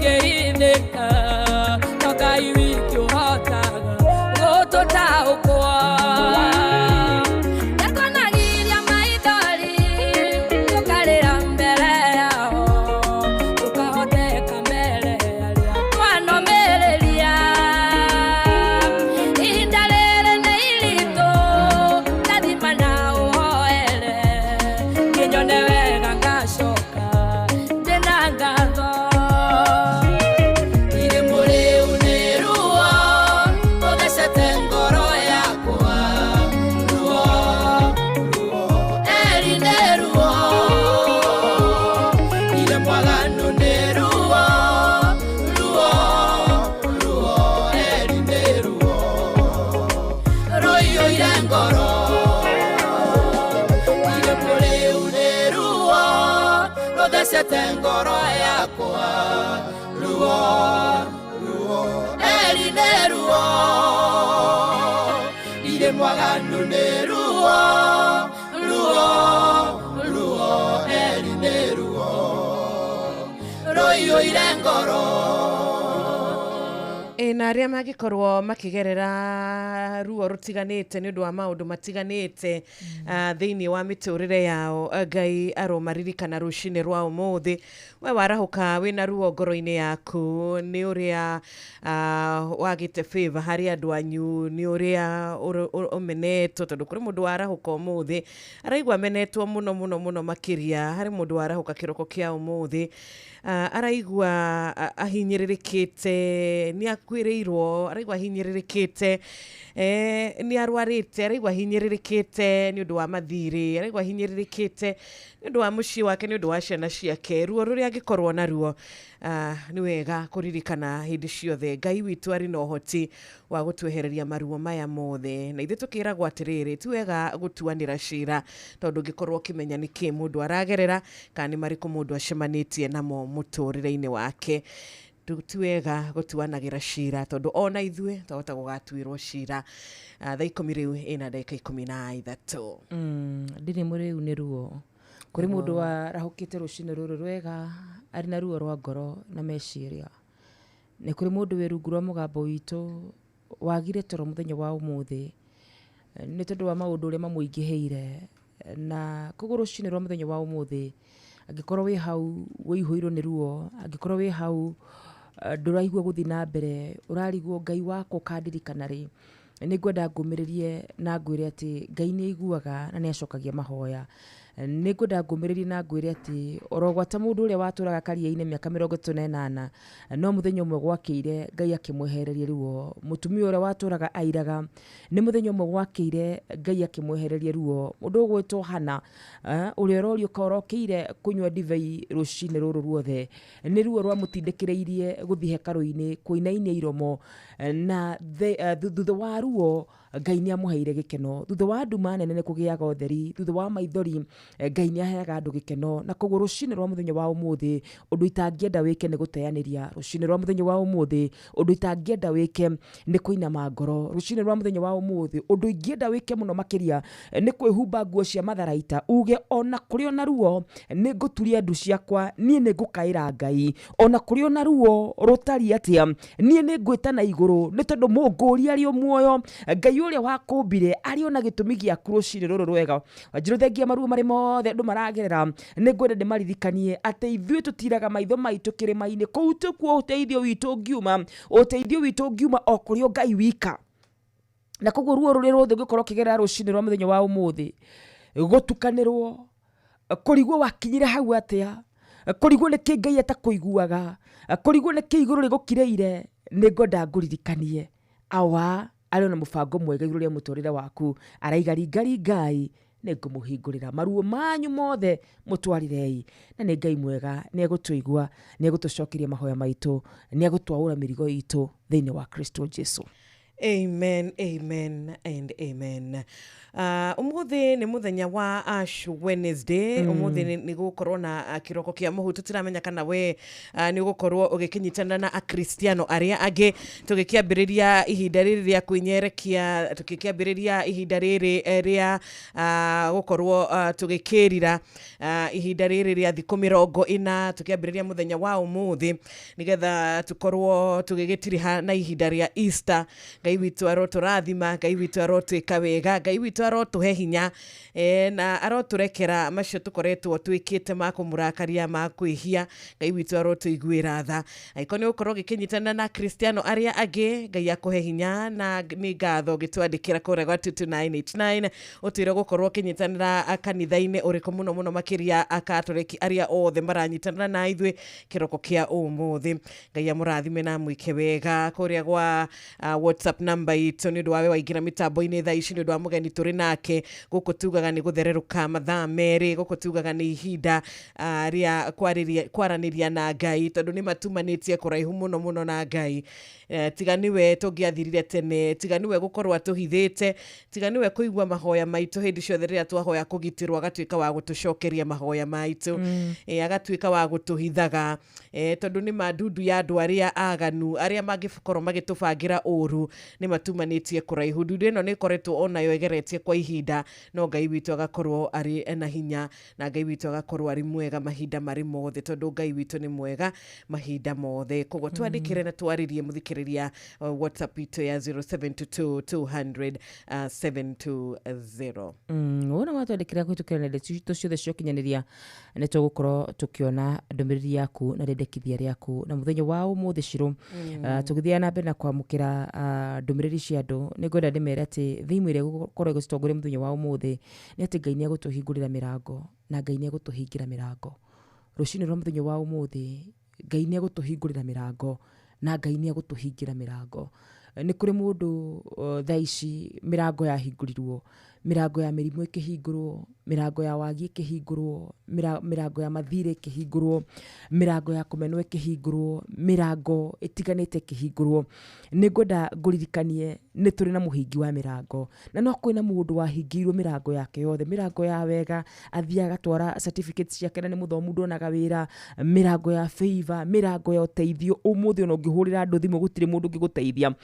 tũngĩinĩka tokai wiki ũhotaga gũtũtaũkwo nĩtwanagiria maithori tũkarĩra mbere yao tũkahoteka mbere arĩa twanomĩrĩria ihinda rĩrĩ nĩ iritũ ndathima na ũhoere ngĩnyone wega ngacoka ndĩna ngatho irĩmũ rĩu nĩ ruo rũthecete ngoro yakwa ruo eri nĩ ruo irĩ mwaganu nĩ ruo eri nĩ ruo rũiyũire ngoro irĩmũ rĩu nĩ ruo rũthecete ngoro yakwa ruo eri nĩ ruo irĩ mwaganu nĩ ruo eri nĩ ruo rũiyũire ngoro na arĩa mangĩkorwo makĩgerera ruo rũtiganĩte nĩ ũndũ wa maũndũ matiganĩte thĩinĩ wa mĩtũrĩre yao, Ngai aromaririkana rũcinĩ rwa ũmũthĩ. We warahũka wĩna ruo ngoro-inĩ yaku, nĩ ũrĩa wagĩte favor harĩ andũ anyu, nĩ ũrĩa ũmenetwo, tondũ kũrĩ mũndũ warahũka ũmũthĩ araigua amenetwo mũno mũno mũno makĩria. Harĩ mũndũ warahũka kĩroko kĩa ũmũthĩ araigua ahinyĩrĩrĩkĩte, nĩ akwĩrĩirwo, araigua ahinyĩrĩrĩkĩte, nĩ arwarĩte, araigua ahinyĩrĩrĩkĩte nĩ ũndũ wa mathirĩ, araigua ahinyĩrĩrĩkĩte nĩ ũndũ wa mũciĩ wake, nĩ ũndũ wa ciana ciake. Ruo rũrĩa angĩkorwo naruo nĩ wega kũririkana hĩndĩ ciothe Ngai witũ arĩ na ũhoti wa gũtwehereria maruo maya mothe. Na ithuĩ tũkĩragwo atĩrĩrĩ, ti wega gũtuanĩra cira, tondũ ũngĩkorwo ũkĩmenya nĩ kĩ mũndũ aragerera kana nĩ marĩkũ mũndũ acemanĩtie namo mũtũrĩre-inĩ wake. Ti wega gũtuanagĩra cira, tondũ ona ithuĩ twahota gũgatuĩrwo cira. Thaa 10 rĩu ĩna ndagĩka 13. Ndirĩ mũrĩu nĩ ruo. Kũrĩ mũndũ warahũkĩte rũcinĩ rũrũ rwega arĩ na ruo rwa ngoro na meciria. Nĩ kũrĩ mũndũ wĩ rungu rwa mũgambo witũ wagire toro mũthenya wa ũmũthĩ nĩ tondũ wa maũndũ ũrĩa mamũingĩhĩire. Na koguo rũcinĩ rwa mũthenya wa ũmũthĩ, angĩkorwo wĩ hau wĩihũirwo nĩ ruo, angĩkorwo wĩ hau ndũraigua gũthiĩ na mbere, ũrarigwo Ngai wako ũkandirikana rĩ, nĩ ngwenda ngũmĩrĩrie na ngwĩre atĩ Ngai nĩ aiguaga na nĩ acokagia mahoya. Nĩ ngwenda ngũmĩrĩrie na ngwĩre atĩ orogwata mũndũ ũrĩa watũraga Karia-inĩ mĩaka 38 no mũthenya ũmwe gwakĩire Ngai akĩmwehereria ruo. Mũtumia ũrĩa watũraga airaga nĩ mũthenya ũmwe gwakĩire Ngai akĩmwehereria ruo. Mũndũ ũgwĩtwo Hana ũrĩa ũrorio korokĩire kũnyua ndibei rũcinĩ rũrũ ruothe, nĩ ruo rwamũtindĩkĩrĩirie gũthiĩ hekarũ-inĩ kũinainia iromo, na thutha wa ruo Ngai nĩ amũheire gĩkeno. Thutha wa nduma nene nĩ kũgĩaga ũtheri, thutha wa maithori Ngai nĩ aheaga andũ gĩkeno. Na koguo rũcinĩ rwa mũthenya wa ũmũthĩ ũndũ itangĩenda wĩke nĩ gũteanĩria. Rũcinĩ rwa mũthenya wa ũmũthĩ ũndũ itangĩenda wĩke nĩ kũinama ngoro. Rũcinĩ rwa mũthenya wa ũmũthĩ ũndũ ingĩenda wĩke mũno makĩria nĩ kwĩhumba nguo cia matharaita, uge ona kũrĩ ona ruo nĩ ngũturia ndu ciakwa, niĩ nĩ ngũkaĩra Ngai. Ona kũrĩ ona ruo rũtari atĩa, niĩ nĩ ngwĩta na igũrũ, nĩ tondũ mũngũria arĩ o muoyo. Ngai ũrĩa wakũmbire arĩ ona gĩtũmi gĩaku rũcinĩ rũrũ rwega. Wanjirũ thengia maruo marĩ mothe andũ maragerera, nĩ ngwenda ndĩmaririkanie atĩ ithuĩ tũtiraga maitho maitũ kĩrĩma-inĩ, kũu tũkuo ũteithio witũ ngiuma o kũrĩ o Ngai wika. Na koguo ruo rũrĩa rwothe ũngĩkorwo ũkĩgerera rũcinĩ rwa mũthenya wa ũmũthĩ, gũtukanĩrwo, kũrigwo wakinyire hau atĩa, kũrigwo nĩkĩ Ngai atakũiguaga, kũrigwo nĩkĩ igũrũ rĩgũkirĩire, nĩ ngwenda ngũririkanie awa arĩ na mũbango mwega igũrũ rĩa mũtũrĩre waku. Araiga ringai nĩ ngũmũhingũrĩra maruo manyu mothe mũtwarirei, na nĩ Ngai mwega, nĩ egũtũigua, nĩ egũtũcokeria mahoya maitũ, nĩ egũtwaũra mĩrigo itũ thĩinĩ wa Kristo Jesu. Amen, amen and amen. Umuthi ni muthenya wa Ash Wednesday. Umuthi ni gukorwo na kiroko kia muhu. Tutiramenya kana we ni gukorwo ugikinyitana na akristiano aria age. Tugikiambiriria ihinda riri ria kwinyerekia, tugikiambiriria ihinda riri ria gukorwo tugikirira ihinda riri ria thiku 40. Tukiambiriria muthenya wa umuthi nigetha tukorwo tugigitiriha na ihinda ria Easter. Ngai witu aroturathima, Ngai witu arotwika wega, Ngai witu arotuhe hinya na aroturekera macio tukoretwo twikite makumurakaria makwihia. Ngai witu arotuiguira tha. Aikoni ukorwo gikinyitana na kristiano aria age, Ngai akuhe hinya na ni ngatho gitwandikira kore gwa 22989 utwire gukorwo kinyitanira kanitha-ini uriko muno muno makiria akatoreki aria othe maranyitanira na ithwe kiroko kia umuthi. Ngai amurathime na mwike wega kuria gwa WhatsApp number itu ni ndwawe waingira mitambo-ini tha ici ni ndwa mugeni turi nake guku tugaga ni guthereruka mathaa meri, guku tugaga ni ihinda ria kwaraniria na Ngai tondu ni matumanitie kuraihu muno muno na Ngai. Tiganiwe tungiathirire tene, tiganiwe gukorwa tuhithite, tiganiwe kuigwa mahoya maitu hindi ciothe riria twahoya kugitirwa agatuika wa gutucokeria mahoya maitu, agatuika wa gutuhithaga tondu ni madundu ya andu aria aganu aria mangikorwo magitubangira uru ni matumanitie kuraihu. Ndundu ino ni koretwo onayo egeretie kwa ihinda, no Ngai witu agakorwo ari na hinya na Ngai witu agakorwo ari mwega mahinda mari mothe tondu Ngai witu ni mwega mahinda mothe. Koguo twandikire na twaririe muthikiriria WhatsApp itu ya 0722200720. Wona watwandikira kwitukira nende citu ciothe cio kinyaniria ni tugukorwo tukiona ndumiriri yaku na rendekithia riaku na muthenya wa umuthi ciro. Tugithia na mbere na kwamukira ndumiriri cia andu ni ngwenda ndimere ati thimu iria gukorwo igustongore muthenya wa umuthi ni ati Ngai ni agutuhingurira mirango na Ngai ni agutuhingira mirango. Rucini rwa muthenya wa umuthi Ngai ni agutuhingurira mirango na Ngai ni agutuhingira mirango. Ni kuri mundu thaici mirango ya hingurirwo, mirango ya mirimu ikihingurwo, mirango ya wagi ikihingurwo, mirango ya mathire ikihingurwo, mirango ya kumenwo ikihingurwo, mirango itiganite ikihingurwo. Ni ngwenda nguririkanie ni turi na muhingi wa mirango na no kwina mundu wahingirwo mirango yake yothe, mirango ya wega athiaga twara certificates ciake na ni muthomu ndonaga wira, mirango ya favor, mirango ya uteithio. Umuthi ono ngihurira andu thimu gutire mundu ngiguteithia.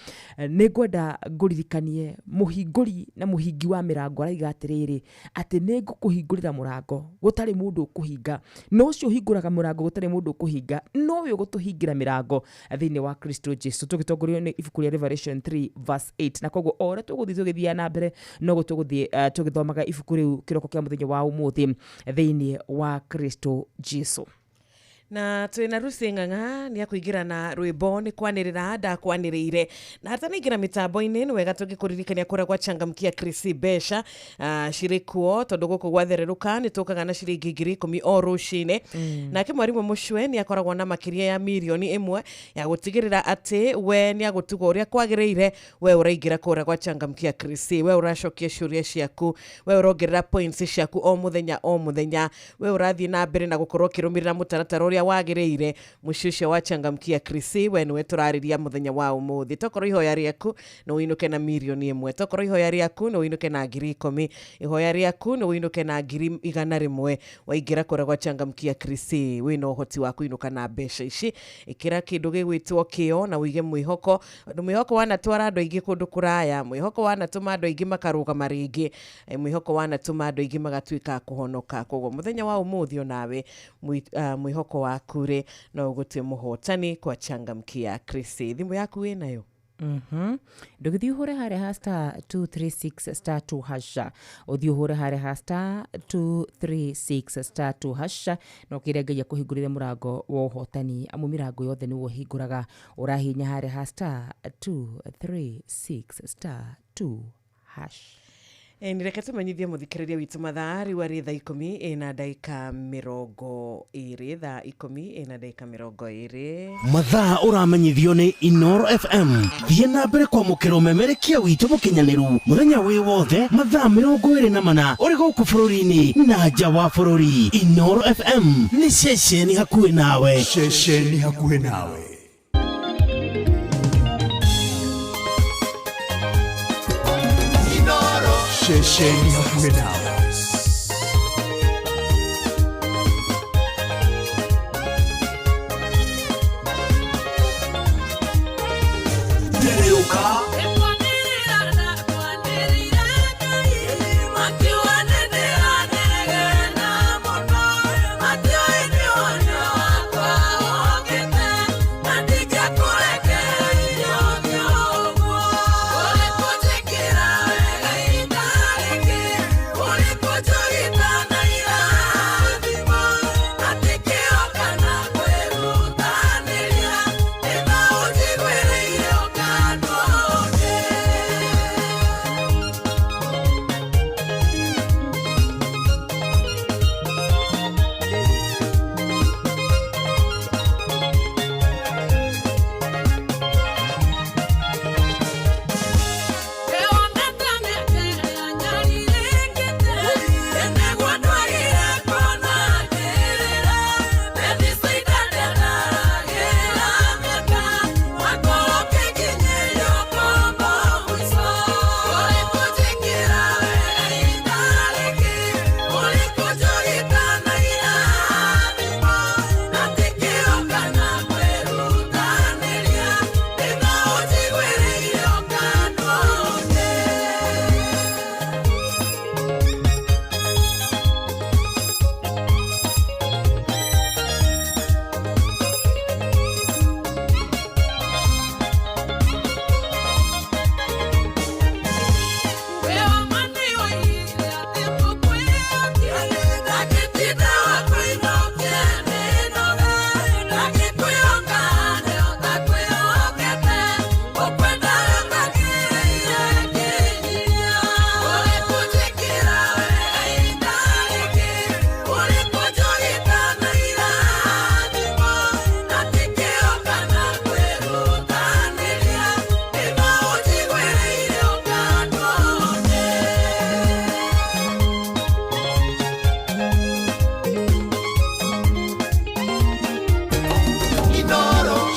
Ni ngwenda nguririkanie muhinguri na muhingi wa mirango araiga atiriri ati ni ngukuhingurira murango gutari mundu ukuhinga, no ucio hinguraga murango gutari mundu ukuhinga no we gutuhingira mirango thiini wa Kristo Jesu. Tugitongorio ni ibuku ria Revelation 3 verse 8 na koguo ore tugithia na mbere no gutuguthie tugithomaga ibuku riu kiroko kia muthenya wa umuthi thiini wa Kristo Jesu. Na twina rusinganga ni akuingira na rwimbo ni kwanirira ndakwaniriire na hata ningira mitambo-ini ni wega tugikuririkania kura gwa Changamkia Chris Besha shirikuo tondu guku gwathereruka ni tukaga na ciringi 10,000 o rucine. Nake mwarimu mucwe ni akoragwo na makiria ya milioni 1 ya gutigirira ati we ni agutuga uria kwagiriire. We uraingira kura gwa Changamkia Chris, we uracokia ciuria ciaku, we urongerera points ciaku o muthenya, we urathie na mbere na gukorwo kirumirira mutaratara uria wagiriire. Mushusha wa Changamkia Chris, we niwe turariria muthenya wa umuthi. Tokorwo ihoya riaku no winuke na milioni 1, tokorwo ihoya riaku no winuke na 10,000, ihoya riaku no winuke na 100,000. Waingira kura gwa Changamkia Chris, we no hoti wa kuinuka na mbeca ici. Ikira kindu gigwitwo kio na wige mwihoko. Mwihoko wanatwara andu aingi kundu kuraya, mwihoko wanatuma andu aingi makaruga maringi, mwihoko wanatuma andu aingi magatuika kuhonoka. Koguo muthenya wa umuthi onawe mwihoko waku ri no gutue muhotani kwa Changamkia Chris. Thimu yaku wi nayo ndugithi uhure hare hasta 236 star 2 hasha uthi uhure hare hasta 236 star 2 hasha no kire Ngai akuhingurire murango wa uhotani amu mirango yothe ni wohinguraga urahinya hare hasta 236 star 2 hash. Nireke tumanyithie muthikiriria witu mathaa riu ari thaa 10 na dakika 20, thaa 10 na dakika 20. Mathaa uramenyithio ni Inoro FM. Thie na mbere kwa mukiro memerekia witu mukinyaniru muthenya wi wothe mathaa 24 uri guku bururi-ini na nja wa bururi. Inoro FM ni ceceni hakuhi nawe, ceceni hakuhi nawe. Shesheni hakuwe nawe.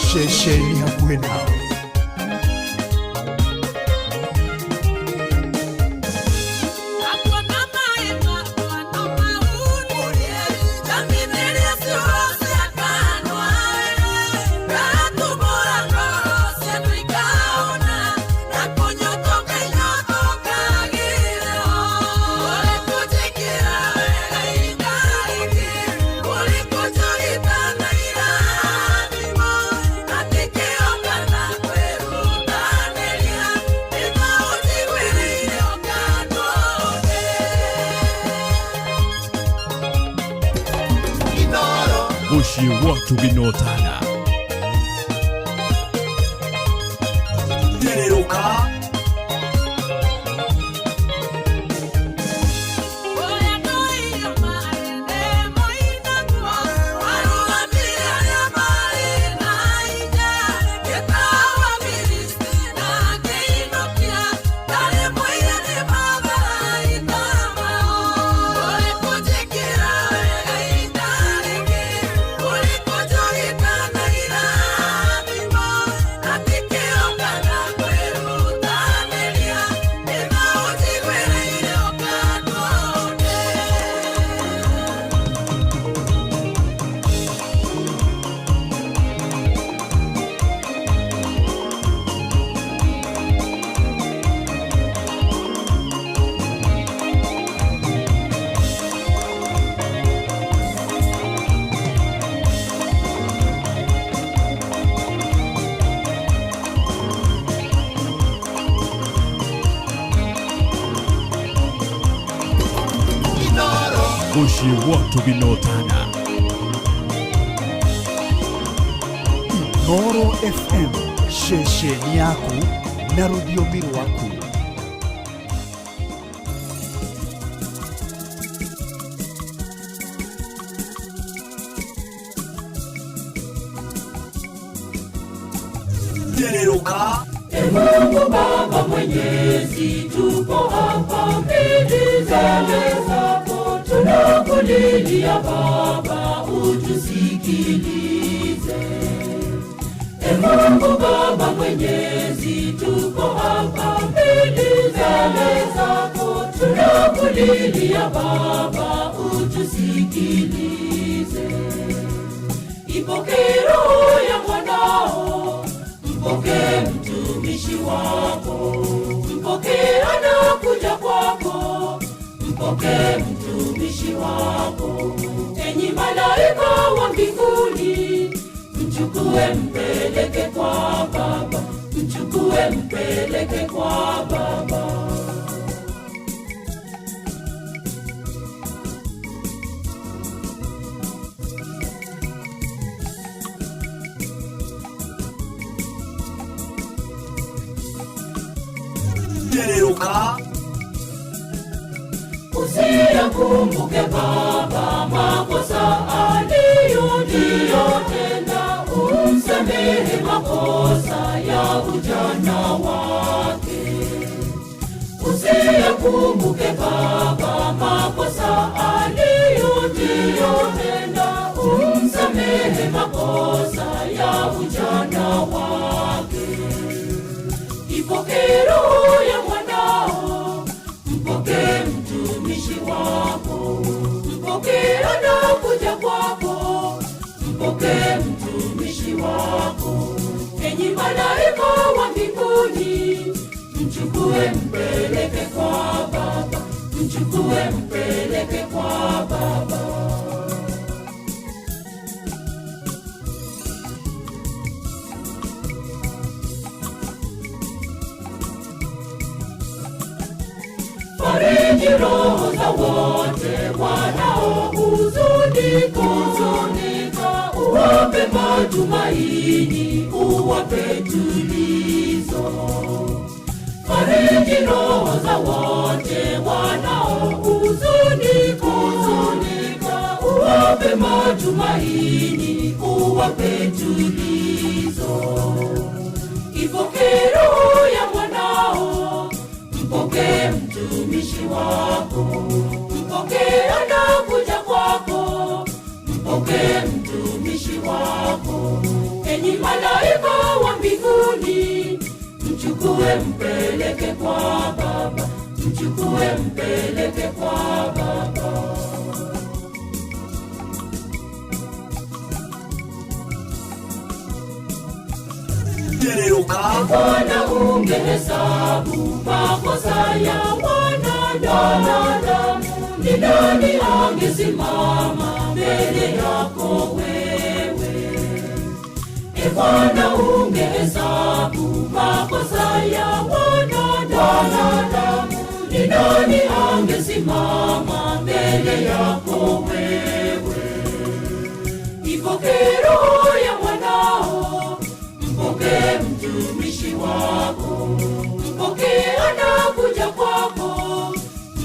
Shesheni hakuwe nawe. Bushi watu binotana. Yereruka. Bushi watu binotana. Noro FM, shesheni yaku na rudiomi rwaku. Yereruka. Mungu Baba Mwenyezi, tupo hapa mbele zako, tunakulilia Baba, utusikilize. Mungu Baba Mwenyezi, tupo hapa mbele zako, tunakulilia Baba, utusikilize. Ipokee roho ya mwanao, mpokee mtumishi wako, mpokee anakuja kwako, mpokee mtumishi wako. Enyi malaika wa mbinguni, mchukue mpeleke kwa Baba, mchukue mpeleke kwa Baba. Geuka. Usiyakumbuke Baba makosa aliyotenda, umsamehe makosa ya ujana wake. Usiyakumbuke Baba makosa aliyotenda, umsamehe makosa ya ujana wake. Ipokee roho ya mwanao, mpokee mtumishi wako, mpokee anakuja kwako, mpokee mtumishi wako. Enyi malaika wa mbinguni, mchukue mpeleke kwa Baba, mchukue mpeleke kwa Baba. Fariji roho za wote wanaohuzunika, uwape matumaini, uwape tulizo. Fariji roho za wote wanaohuzunika, uwape matumaini, uwape tulizo. Ipokee roho ya mwanao, mpokee mtumishi wako, mpokee anakuja kwako, mpokee mtumishi wako. Enyi malaika wa mbinguni, mchukue mpeleke kwa Baba, mchukue mpeleke kwa Baba. Bwana ungehesabu makosa ya wanadamu, ni nani angesimama mbele yako wewe? Bwana ungehesabu makosa ya wanadamu, ni nani angesimama mbele yako wewe? Ipokee roho ya mwanao, mpokee mtumishi wako, mpokee anakuja kwako,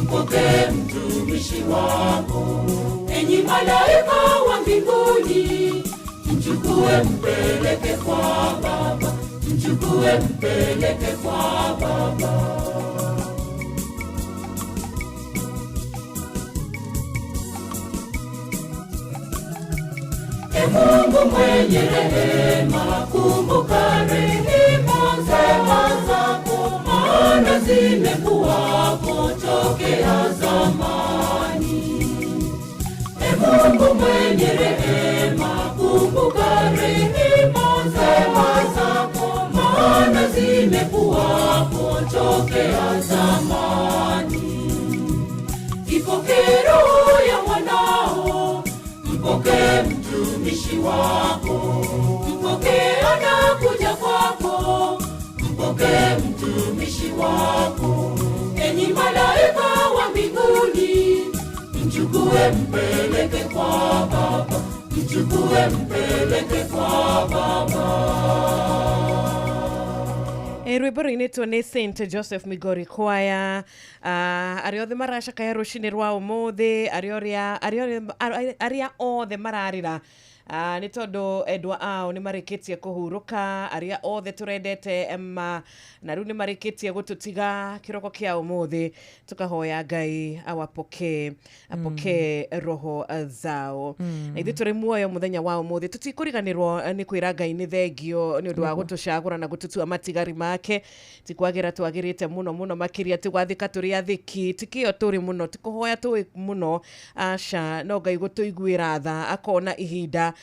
mpokee mtumishi wako. Enyi malaika wa mbinguni, mchukue mpeleke kwa Baba, mchukue mpeleke kwa Baba. Mungu mwenye rehema, kumbuka rehema zako, maana zimekuwako tokea zamani. Mungu mwenye rehema, kumbuka rehema zako, maana zimekuwako tokea zamani. Ipokee roho ya mwanao, mpokee mtumishi wako, mpokee anakuja kwako, mpokee mtumishi wako. Enyi malaika wa mbinguni, mchukue mpeleke kwa Baba, mchukue mpeleke kwa Baba. Rwimbo rwinitwo nĩ St Joseph Migori Choir, arĩa othe maracakaya rũcinĩ rwa ũmũthĩ, arĩa othe mararĩra Nĩ tondũ endwa ao nĩ marĩkĩtie kũhurũka, arĩa othe tũrendete na rĩu nĩ marĩkĩtie gũtũtiga kĩroko kĩa ũmũthĩ, tukahoya Ngai apokee roho zao. Na ithuĩ tũrĩ muoyo mũthenya wa ũmũthĩ, tutikũriganĩrwo nĩ kwĩra Ngai nĩ thengio nĩ ũndũ wa gũtũcagũra na gũtũtua matigari make. Tikwagĩra twagĩrĩte mũno makĩria, tigwathĩka tũrĩ athĩki, tikĩo tũrĩ mũno, tikũhoya tũĩ mũno, aca no Ngai gũtũiguĩra tha, akona ihinda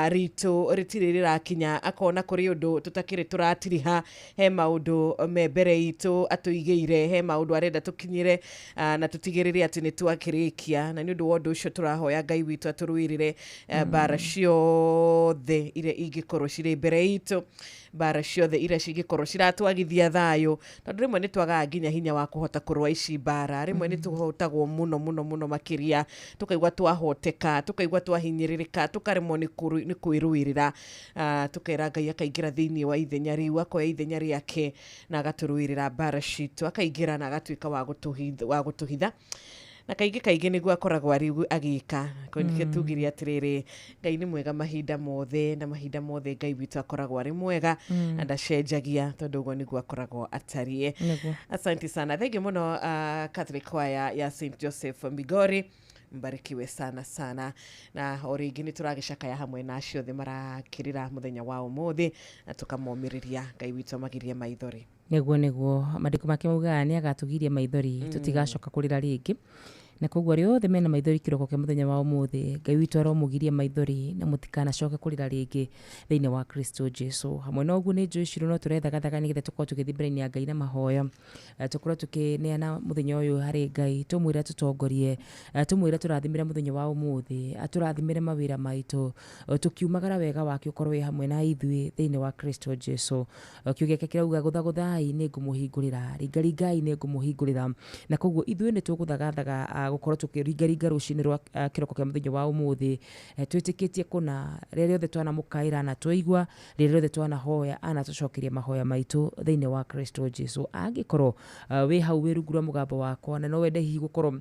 ritũ rĩtirĩ rĩrakinya, akona kũrĩ ũndũ tũtakĩrĩ tũratiriha, he maũndũ me mbere itũ atũigĩire, he maũndũ arenda tũkinyĩre na tũtigĩrĩre atĩ nĩ twakĩrĩkia. Na nĩ ũndũ wa ũndũ ũcio tũrahoya Ngai witũ atũrũĩrĩre mbara ciothe iria ingĩkorwo cirĩ mbere itũ, mbara ciothe iria cingĩkorwo ciratwagithia thayũ, tondũ rĩmwe nĩ twagaga nginya hinya wa kũhota kũrũa ici mbara, rĩmwe nĩ tũhotagwo mũno makĩria, tũkaigua twahoteka, tũkaigua twahinyĩrĩrĩka, tũkaremwo nĩ kwĩrũĩrĩra, tũkera Ngai akaingĩra thĩinĩ wa ithenya rĩu, akoya ithenya rĩake na agatũrũĩrĩra mbara citũ, akaingĩra na agatuĩka wa gũtũhitha. Na kaingĩ nĩguo akoragwo rĩu agĩka, nikĩo tugire atĩrĩrĩ, Ngai nĩ mwega mahinda mothe, na mahinda mothe Ngai witũ akoragwo arĩ mwega na ndacenjagia, tondũ ũguo nĩguo akoragwo atariĩ. Asante sana, thengi mũno Catholic Choir ya St Joseph Migori, mbarikiwe sana. Na o rĩngĩ nĩ tũragĩcakaya hamwe na acio othe marakĩrĩra mũthenya wa ũmũthĩ, na tũkamomĩrĩria Ngai witũ amagirie maithori. Nĩguo maandĩko make maugaga nĩ agatũgiria maithori, tũtigacoka kũrĩra rĩngĩ. Na koguo arĩa othe mena maithori kĩroko kĩa mũthenya wa ũmũthĩ, Ngai witũ aromũgirie maithori na mũtikanacoke kũrĩra rĩngĩ thĩinĩ wa Kristo Jesu. Hamwe na ũguo nĩ njũĩ cirũ no tũrethagathaga nĩgetha tũkorwo tũgĩthiĩ mbere-inĩ ya Ngai na mahoya, tũkorwo tũkĩneana mũthenya ũyũ harĩ Ngai, tũmwĩre tũtongorie, tũmwĩre tũrathimĩre mũthenya wa ũmũthĩ, atũrathimĩre mawĩra maitũ, tũkiumagara wega wake ũkorwo wĩ hamwe na ithuĩ thĩinĩ wa Kristo Jesu. Kiugo gĩake kĩrauga gũthagũthai nĩ ngũmũhingũrĩra, ringaringai nĩ ngũmũhingũrĩra. Na koguo ithuĩ nĩ tũgũthagathaga gukorwo tukiringaringa rucinĩ rwa kiroko kia muthenya wa umuthi, twitikitie kuna rĩrĩa othe twana mukaira na twaigua, rĩrĩa othe twana hoya ana tucokerie mahoya maitu thĩinĩ wa Kristo Jesu. Angĩkorwo wĩ hau wĩrungura mugambo wakwa na no wende hihi gukorwo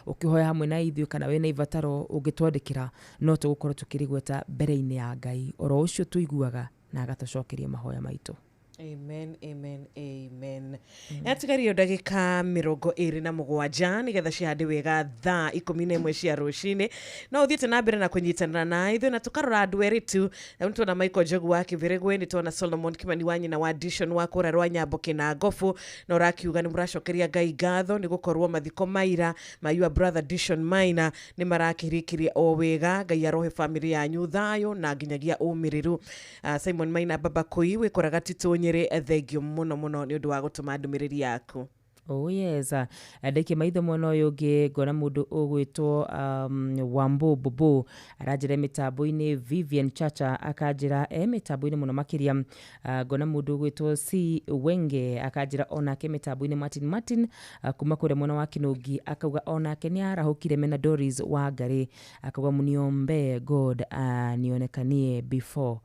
ukihoya hamwe na ithuĩ kana wena ibataro ũngĩtwandĩkĩra, no tũgũkorwo tukĩrigweta mbere-inĩ ya Ngai oro ũcio tuiguaga na agatucokeria mahoya maitu. Amen, amen, amen. Yatigario ndagĩka 27 nĩgetha cihande wega thaa 11 cia rũcinĩ. No ũthiĩte na mbere na kũnyitanĩra na ithuĩ na tũkarora andũ erĩ tu. Nĩ tuona Michael Njogu wa Kĩbĩrĩgwe, nĩ tuona Solomon Kimani wa nyina wa Dishon wa kũra rwa Nyamboke na Ngofu, na ũrakiuga nĩ mũracokeria Ngai ngatho nĩ gũkorwo mathiko maira ma your brother Dishon Maina nĩ marakĩrĩkĩria o wega. Ngai arohe family yanyu thayũ na nginyagia ũmĩrĩru. Simon Maina baba kũi wĩkoraga titũ thengio muno nĩ ũndũ wa gũtũma ndũmĩrĩri yaku. Oh yes, ndeke maitho mwana ũyũ ũngĩ ngona mũndũ ũgwĩtwo Wambo Bobo aranjĩra mĩtambo-inĩ, Vivian Chacha akanjĩra mĩtambo-inĩ mũno makĩria, ngona mũndũ ũgwĩtwo C Wenge akanjĩra onake mĩtambo-inĩ, Martin kuma kũrĩa mwena wa Kinũngi akauga onake nĩ arahũkire mena Doris wa Ngari akauga muniombe God nionekanie before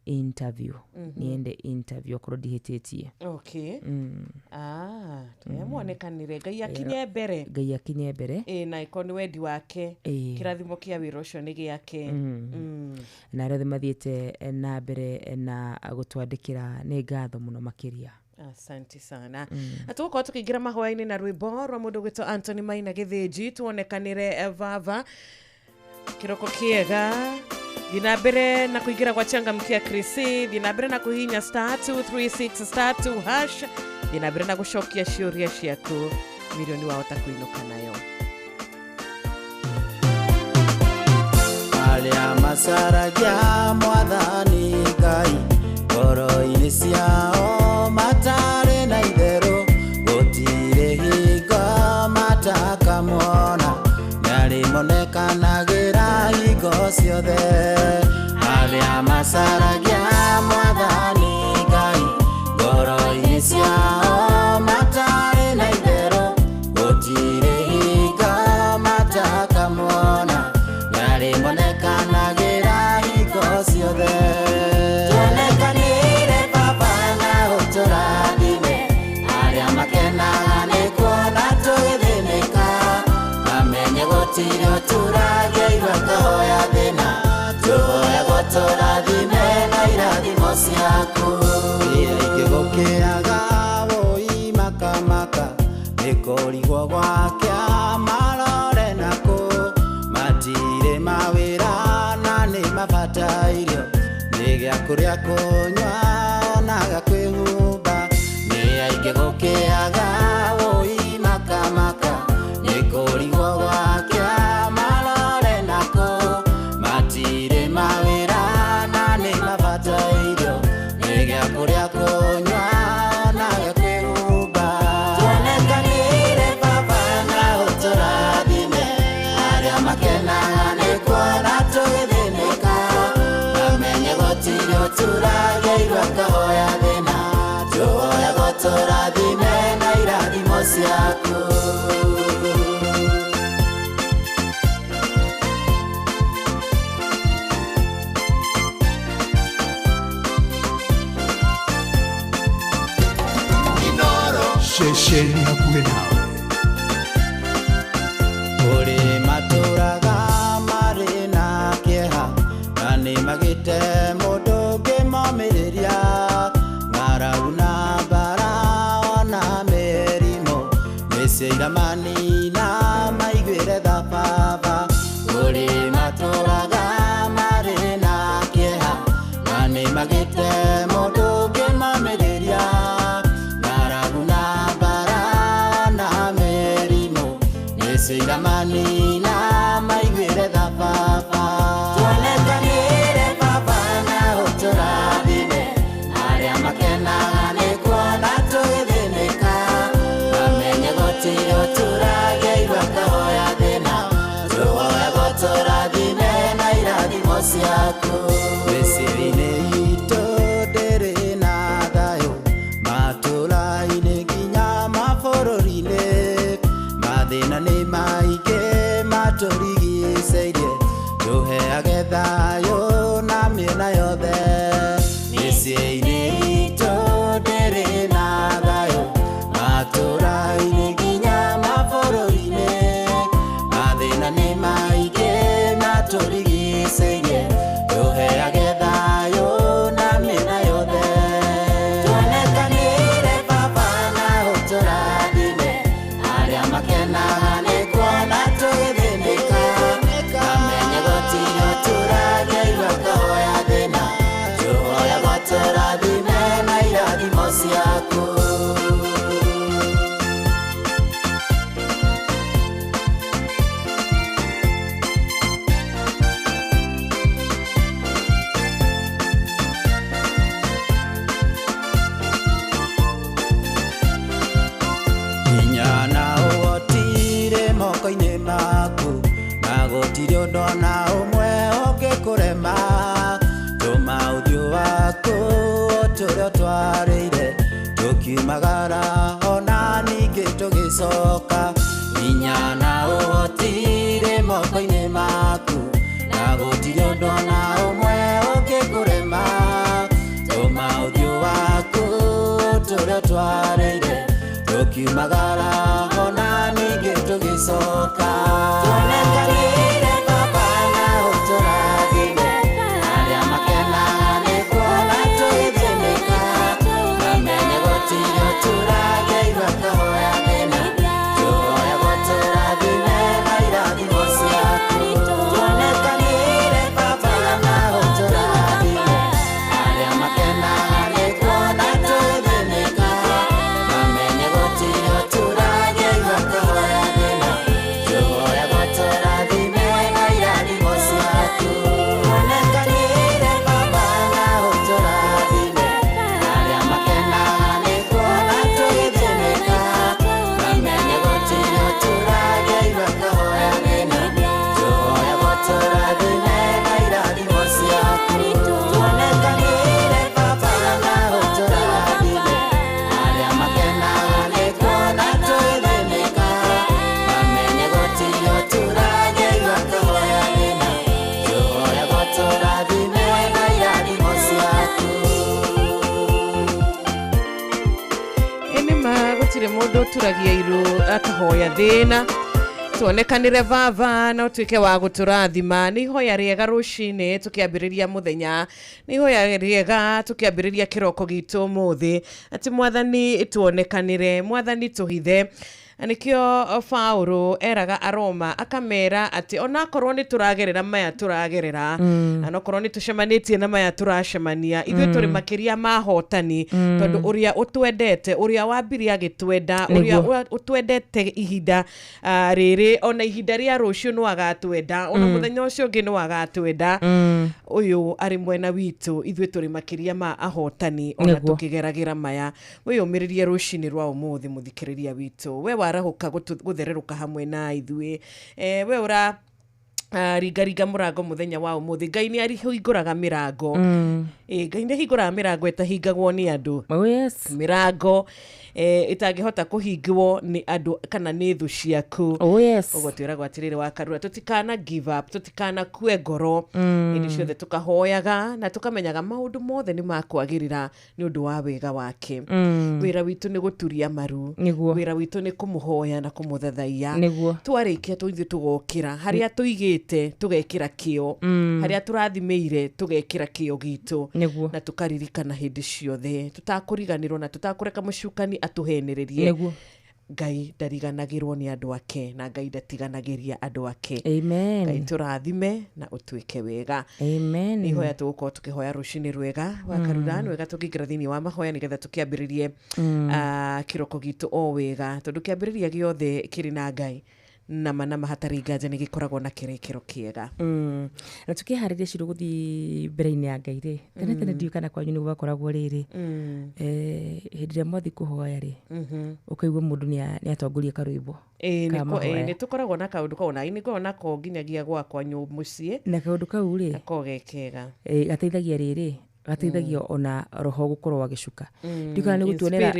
interview niende interview akoro dihĩtĩtie. Okay. Muonekanire Ngai akinye mbere. Ngai akinye mbere. Na iko nĩ wendi wake. Kĩrathimo kĩa wĩra ũcio nĩ gĩake. Na arĩa mathiĩte na mbere na gũtwandĩkĩra nĩ ngatho mũno makĩria. Asante sana. Tugukorwo tukĩingĩra mahoya-inĩ na rwĩmbo rwa mũndũ ũgwĩtwo Anthony Maina Gĩthĩnji, tuonekanire vava kĩroko kĩega. Thina mbere na kuingira kwa changamkia Krisi, thina mbere na kuhinya *236*2#, thina mbere na gũcokia ciũria ciaku, milioni wahota kũinũka nayo. Arĩa macaragia Mwathani Ngai ngoro-inĩ ciao matarĩ na itherũ, gũtirĩ hingo matakamwona, nĩarĩmonekanagĩra hingo ciothe. Arĩa macaragia Mwathani Ngai ngoro-inĩ ciao matarĩ na itherũ, gũtirĩ hingo matakamwona, nĩarĩmonekanagĩra hingo ciothe. Tuonekanĩre Baba na ũtũrathime, arĩa makenaga nĩ kuona tũgĩthĩnĩka, mamenye gũtirĩ ũtũragia igweta hoya kũrigwo gwake marore nako matire mawĩra na nĩ mabataire nĩ gĩa kũrĩa kũnyua ona gakwĩhumba nĩ aingĩ gũkĩaga ũi makamaka nĩ kũrigwo gwake marore nako matire mawĩra na nĩ mabataire nĩ gĩa kũrĩa kũnyua ona gakwĩhumba tuonekanire baba na ũtũrathime arĩa makenaga nĩ kuona tũgĩthĩnĩka namenye gũtirĩ ũtũrageirwo akahoya thĩna tuoya gũtũrathime na irathimo ciaku Shesheni hakuhĩ nawe kũrĩ matũraga marĩ na kĩeha na nĩ magĩte mũndũ ũngĩmomĩrĩria ng'aragu na mbara ona mĩrimũ mĩciĩ manina maiguĩre thababa kũrĩ matũraga marĩ na kĩeha na nĩ magĩte mũndũ ũngĩmomĩrĩria Sira manina maiguĩre thababa tuonekanire baba na ũtũrathime arĩa makenaga nĩ kuona tũgĩthĩnĩka namenye gũtirĩ ũtũrageirwo akahoya thĩna tuoya gũtũrathime na irathimo ciaku mĩciĩ-inĩ itũ ndĩrĩ na thayũ matũra-inĩ nginya mabũrũri-inĩ mathĩna nĩ maingĩ matũrigicĩirie tũheage thayũ na mĩena yothe mĩciĩ-inĩ itũ ndĩrĩ na thayũ matũra-inĩ nginya mabũrũri-inĩ mathĩna nĩ maingĩ matũrigicĩirie tũheage thayũ na mĩena yothe tuonekanire baba na ũtũrathime arĩa makenaga nĩ kuona tũgĩthĩnĩka namenye gũtirĩ ũtũrageirwo akahoya thĩna tuoya gũtũrathime na irathimo ciaku moko-inĩ maku na gũtirĩ ũndũ ona ũmwe ũngĩkũrema tũma ũthiũ waku tũrĩa twarĩire tũkiumagara ona ningĩ tũgĩcoka hinya na ũhotirĩ moko-inĩ maku na gũtirĩ ũndũ ona ũmwe ũngĩkũrema tũma ũthiũ waku tũrĩa twarĩire tũkiumagara ona ningĩ tũgĩcoka tuonekanire baba na ũtũrathime arĩa makenaga nĩ kuona tũgĩthĩnĩka namenye gũtirĩ ũtũrageirwo akahoya thĩna tuoya gũtũrathime na irathimo ciaku tuonekanire baba na ũtũrathime arĩa makenaga nĩ kuona tũgĩthĩnĩka namenye gũtirĩ ũtũrageirwo akahoya thĩna tuoya gũtũrathime na irathimo ciaku tuonekanire baba na ũtũrathime arĩa makenaga nĩ kuona tũgĩthĩnĩka namenye gũtirĩ ũtũrageirwo akahoya thĩna tuoya gũtũrathime na irathimo ciaku tuonekanire baba na ũtũrathime arĩa makenaga nĩ kuona tũgĩthĩnĩka namenye gũtirĩ ũtũrageirwo akahoya thĩna tuoya gũtũrathime na irathimo ciaku Nĩma gũtirĩ mũndũ ũturagia iru akahoya thĩna tuonekanire baba na ũtuĩke wa gũtũrathima nĩ ihoya rĩega rũcinĩ tũkĩambĩrĩria mũthenya nĩ ihoya rĩega tũkĩambĩrĩria kĩroko gitũ ũmũthĩ atĩ mwathani tuonekanire mwathani tũhithe Anikio Paulo eraga Aroma akamera ati onakorwo ni turagerera maya turagerera anokorwo ni tucemanitie na maya turacemania ithuĩ tũrĩ makiria mahotani tondu uria utwendete uria wambiria gitwenda uria utwendete ihinda rĩrĩ ona ihinda ria rũciũ no agatwenda ona muthenya ucio ngi no agatwenda uyu ari mwena witu ithuĩ tũrĩ makiria ma ahotani ona tukigeragira maya wiyumiririe rucini rwa umuthi muthikiriria witu we warahuka guthererũka hamwe na ithuĩ we ura ringa murango muthenya wa umuthi Ngai ni arihingũraga mirango Ngai ni hingũraga mirango etahingagwo ni andu mirango itangihota kuhingwo ni andu kana ni thu ciaku uguo twiragwo atiriri wa Karura tutikana give up tutikana kue ngoro indi ciothe tukahoyaga na tukamenyaga maundu mothe ni makwagirira ni undu wa wega wake wira witu ni guturia maru wira witu ni kumuhoya na kumuthathaia twarikia tuithu tugokira haria tuigite tugekira kio haria turathimeire tugekira kio gitu na tukaririkana hindi ciothe tutakuriganirwo na tutakureka mucukani atuhenererie Ngai ndariganagirwo ni andu ake na Ngai ndatiganagiria andu ake amen Ngai turathime na utuike wega amen ihoya tugukorwo tukihoya rucini rwega wa Karura wega tukingira thini wa mahoya nigetha tukiambiririe kiroko gitu o wega tondu kiambiriria giothe kiri na Ngai nama hatari nganja ni gikoragwo na kirekero kiega na tukihariria ciru guthi mbere-ini ya Ngai ri tene ndiukana kwanyu ni gwakoragwo riri hindire mothi kuhoya ri ukaigwa mundu ni atongoria karwimbo ni tukoragwo na kaundu kauna ini ngona ko nginyagia gwa kwanyu mucie na kaundu kau ri akogekega gateithagia riri gateithagia ona roho gukorwo wagicuka ndikana ni gutuonera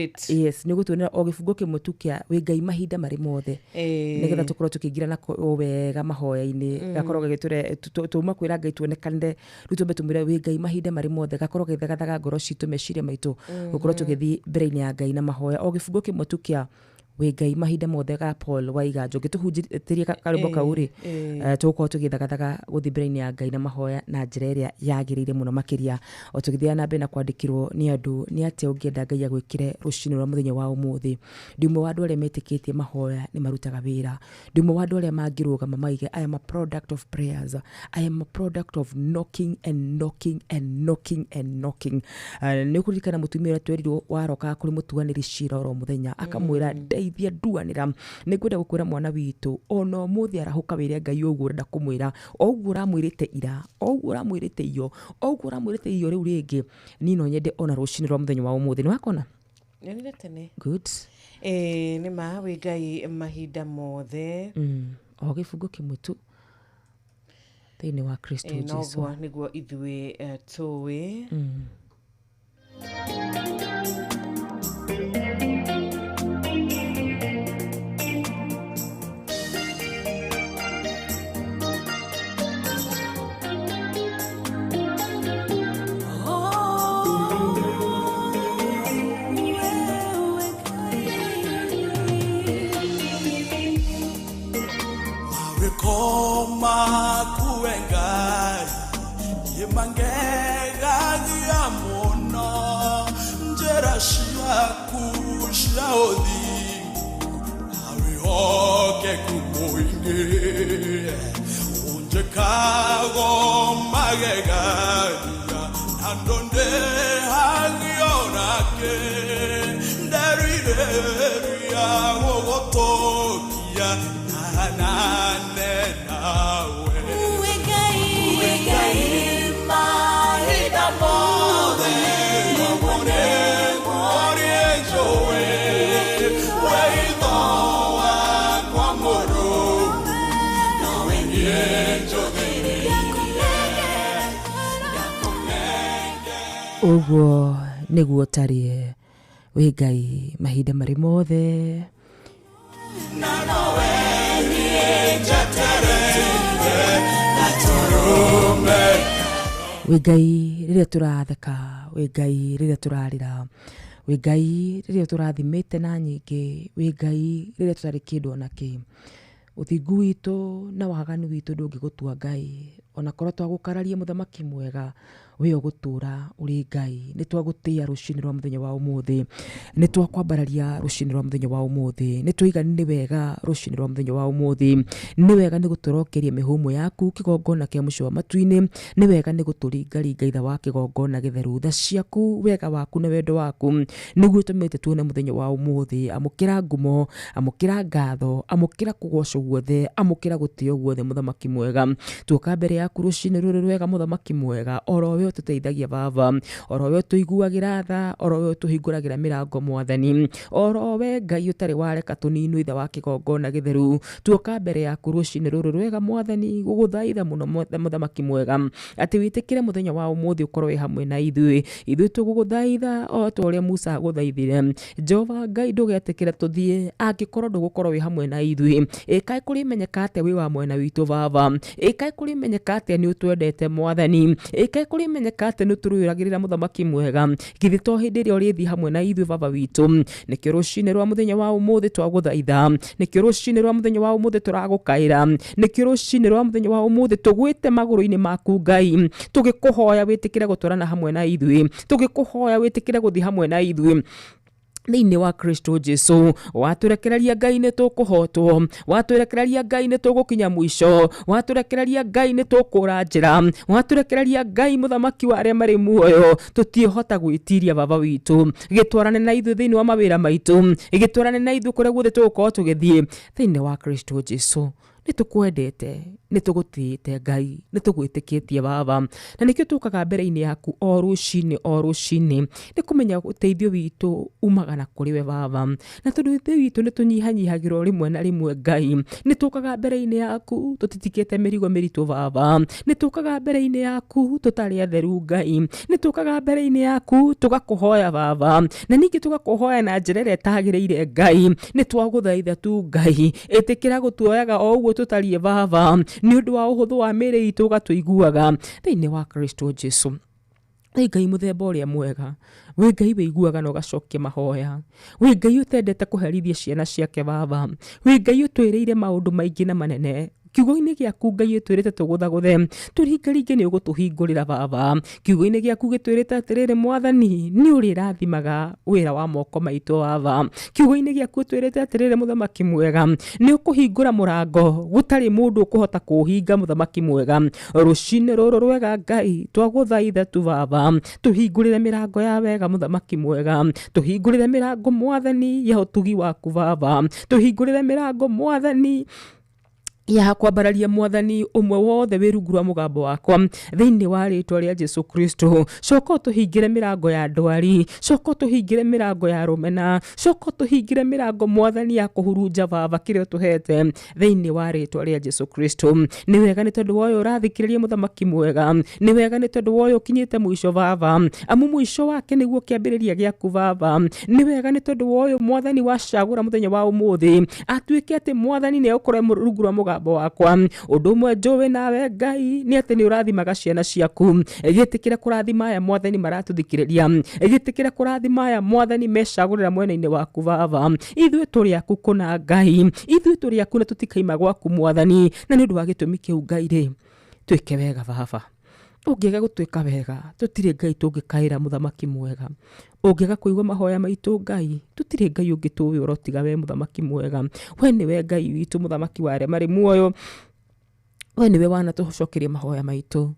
ni gutuonera o gibungo kimwe tu kia wi Ngai mahinda mari mothe nigetha tukorwo tukingira na wega mahoya-ini gakorwo gagiture tuma kwira Ngai tuonekanire rutumbe tumire wi Ngai mahinda mari mothe gakorwo githagathaga ngoro citu meciria maitu gukorwo tugithi mbere-ini ya Ngai na mahoya o gibungo kimwe tu kia wi Ngai mahinda mothe ga Paul Waiganjo gituhunjitirie karumbo kauri tuko tugithagathaga guthi mbere-ini ya Ngai na mahoya na njira iria yagirire muno makiria o tugithia na mbere kwandikirwo ni andu ni ate ungienda Ngai agwikire rucini rwa muthenya wa umuthi ndimwe wa andu aria metikitie mahoya ni marutaga wira ndimwe wa andu aria mangirugama maige I am a product of prayers I am a product of knocking and knocking and knocking and knocking ni kurikana mutumia twerirwo waroka kuri mutuaniri cira ro muthenya akamwira ithia nduanira nigwenda gukwira mwana witu ono muthi arahuka wire Ngai uguo urenda kumwira oguo uramwirite ira oguo uramwirite iyo oguo uramwirite iyo riu ringi nino nyende ona rucini rwa muthenya wa umuthi ni wakona nyenire tene good ni ma wi Ngai mahinda mothe o gibungo kimwe tu thini wa Kristo Jesu noguo niguo ithui tuwi Koma kuengai yemangega giamono njera shaku shaodi awi hoke kumoinge unje kago magega andonde hangionake nderi ya wotokia nane nawe Wegai mahida mode Mone jowe Weidoa kwa moro Nawe nyenjo uguo niguo tarie wi Ngai mahinda mari mothe wi Ngai riria turatheka wi Ngai riria turarira wi Ngai riria turathimite na nyingi wi Ngai riria tutari kindu onaki uthingu witu na waganu witu ndungigutua Ngai ona korwo twagukararia muthamaki mwega we ugutura uri Ngai ni twagutia rucini rwa muthenya wa umuthi ni twakwambararia rucini rwa muthenya wa umuthi ni twiga ni wega rucini rwa muthenya wa umuthi ni wega ni guturokeria mihumo yaku kigongona kia muco wa matuini ni wega ni guturingaringa itha wa kigongona githeru tha ciaku wega waku na wendo waku niguo tumite tuone muthenya wa umuthi amukira ngumo amukira ngatho amukira kugocwo guothe amukira gutio guothe muthamaki mwega tuoka mbere yaku rucini ruru rwega muthamaki mwega oro we tuteithagia baba oro we tuiguagira tha oro we tuhinguragira mirango mwathani oro we Ngai utari wareka tuninu itha wa kigongona githeru tuoka mbere yaku rucini ruru rwega mwathani guguthaitha muno muthamaki mwega ati witikire muthenya wa umuthi ukorwo wi hamwe na ithui tuguguthaitha o toria Musa aguthaithire Jehova Ngai ndugetikire tuthie angikorwo ndugukorwo wi hamwe na ithui kai kuri menyeka ate wi wa mwena witu baba kai kuri menyeka ate ni utwendete mwathani kai kuri menyeka ate ni turuyuragirira muthamaki mwega githi to hindi ri ori hamwe na ithui baba witu nikio rucini rwa muthenya wa umuthi twaguthaitha nikio rucini rwa muthenya wa umuthi turagukaira nikio rucini rwa muthenya wa umuthi tugwite maguru-ini maku Ngai tugikuhoya witikire guturana hamwe na ithui tugikuhoya witikire guthi hamwe na ithui thiini wa Kristo Jesu waturekereria Ngai ni tukuhotwo waturekereria Ngai ni tugukinya mwisho waturekereria Ngai ni tukura njira waturekereria Ngai muthamaki wa aria mari muoyo tutihota gwitiria baba witu gitwarane na ithu thiini wa mawira maitu gitwarane na ithu kuria guothe tugukorwo tugithie thiini wa Kristo Jesu nitukwendete nitugutite Ngai nitugwitikitie baba na nikio tukaga mbere-ini yaku o rucini nikumenya uteithio witu umagana kuri we baba na tondu uteithio witu nitunyihanyihagirwo rimwe na rimwe Ngai nitukaga mbere-ini yaku tutitikite mirigo miritu baba nitukaga mbere-ini yaku tutari atheru Ngai nitukaga mbere-ini yaku tugakuhoya baba na ningi tugakuhoya na njira iria itagiriire Ngai nitwaguthaitha tu Ngai itikira gutuoyaga o uguo tutarie baba ni undu wa uhuthu wa miri itu gatuiguaga thiini wa Kristo Jesu wi Ngai muthemba uria mwega wi Ngai wiguaga na ugacokia mahoya wi Ngai utendete kuherithia ciana ciake baba wi Ngai utwiriire maundu maingi na manene kiugo-ini giaku Ngai twirite tuguthaguthe turingaringe ni ugutuhingurira baba kiugo-ini giaku gitwirite atiriri mwathani ni uri rathimaga wira wa moko maitu baba kiugo-ini giaku twirite atiriri muthamaki mwega ni ukuhingura murango gutari mundu ukuhota kuhinga muthamaki mwega rucini ruru rwega Ngai twaguthaitha tu baba tuhingurire mirango ya wega muthamaki mwega tuhingurire mirango mwathani ya utugi waku baba tuhingurire mirango mwathani ya kwambararia mwathani umwe wothe wirungu rwa mugambo wakwa thiini wa ritwa ria Jesu Kristo coka tuhingire mirango ya ndwari coka tuhingire mirango ya rumena coka tuhingire mirango mwathani ya kuhurunja baba kiria tuhete thiini wa ritwa ria Jesu Kristo ni wega ni tondu woyo urathikiriria muthamaki mwega ni wega ni tondu woyo kinyite mwisho baba amu mwisho wake niguo kiambiriria giaku baba ni wega ni tondu woyo mwathani wacagura muthenya wa umuthi atuike ati mwathani ni ukorwo rungu rwa mugambo wakwa undu umwe njuwi nawe Ngai ni ati ni urathimaga ciana ciaku gitikire kurathima aya mwathani maratuthikiriria gitikire kurathima aya mwathani mecagurira mwena-ini waku baba ithui turi aku kuna Ngai ithui turi aku na tutikaima gwaku mwathani na ni undu wa gitumi kiu Ngai ri twike wega baba ungiega gutwika wega tutire Ngai tungikaira muthamaki mwega ungiega kuigua mahoya maitu Ngai tutire Ngai ungituwi urotiga we muthamaki mwega we niwe Ngai witu muthamaki wa aria mari muoyo we niwe wana tucokeria mahoya maitu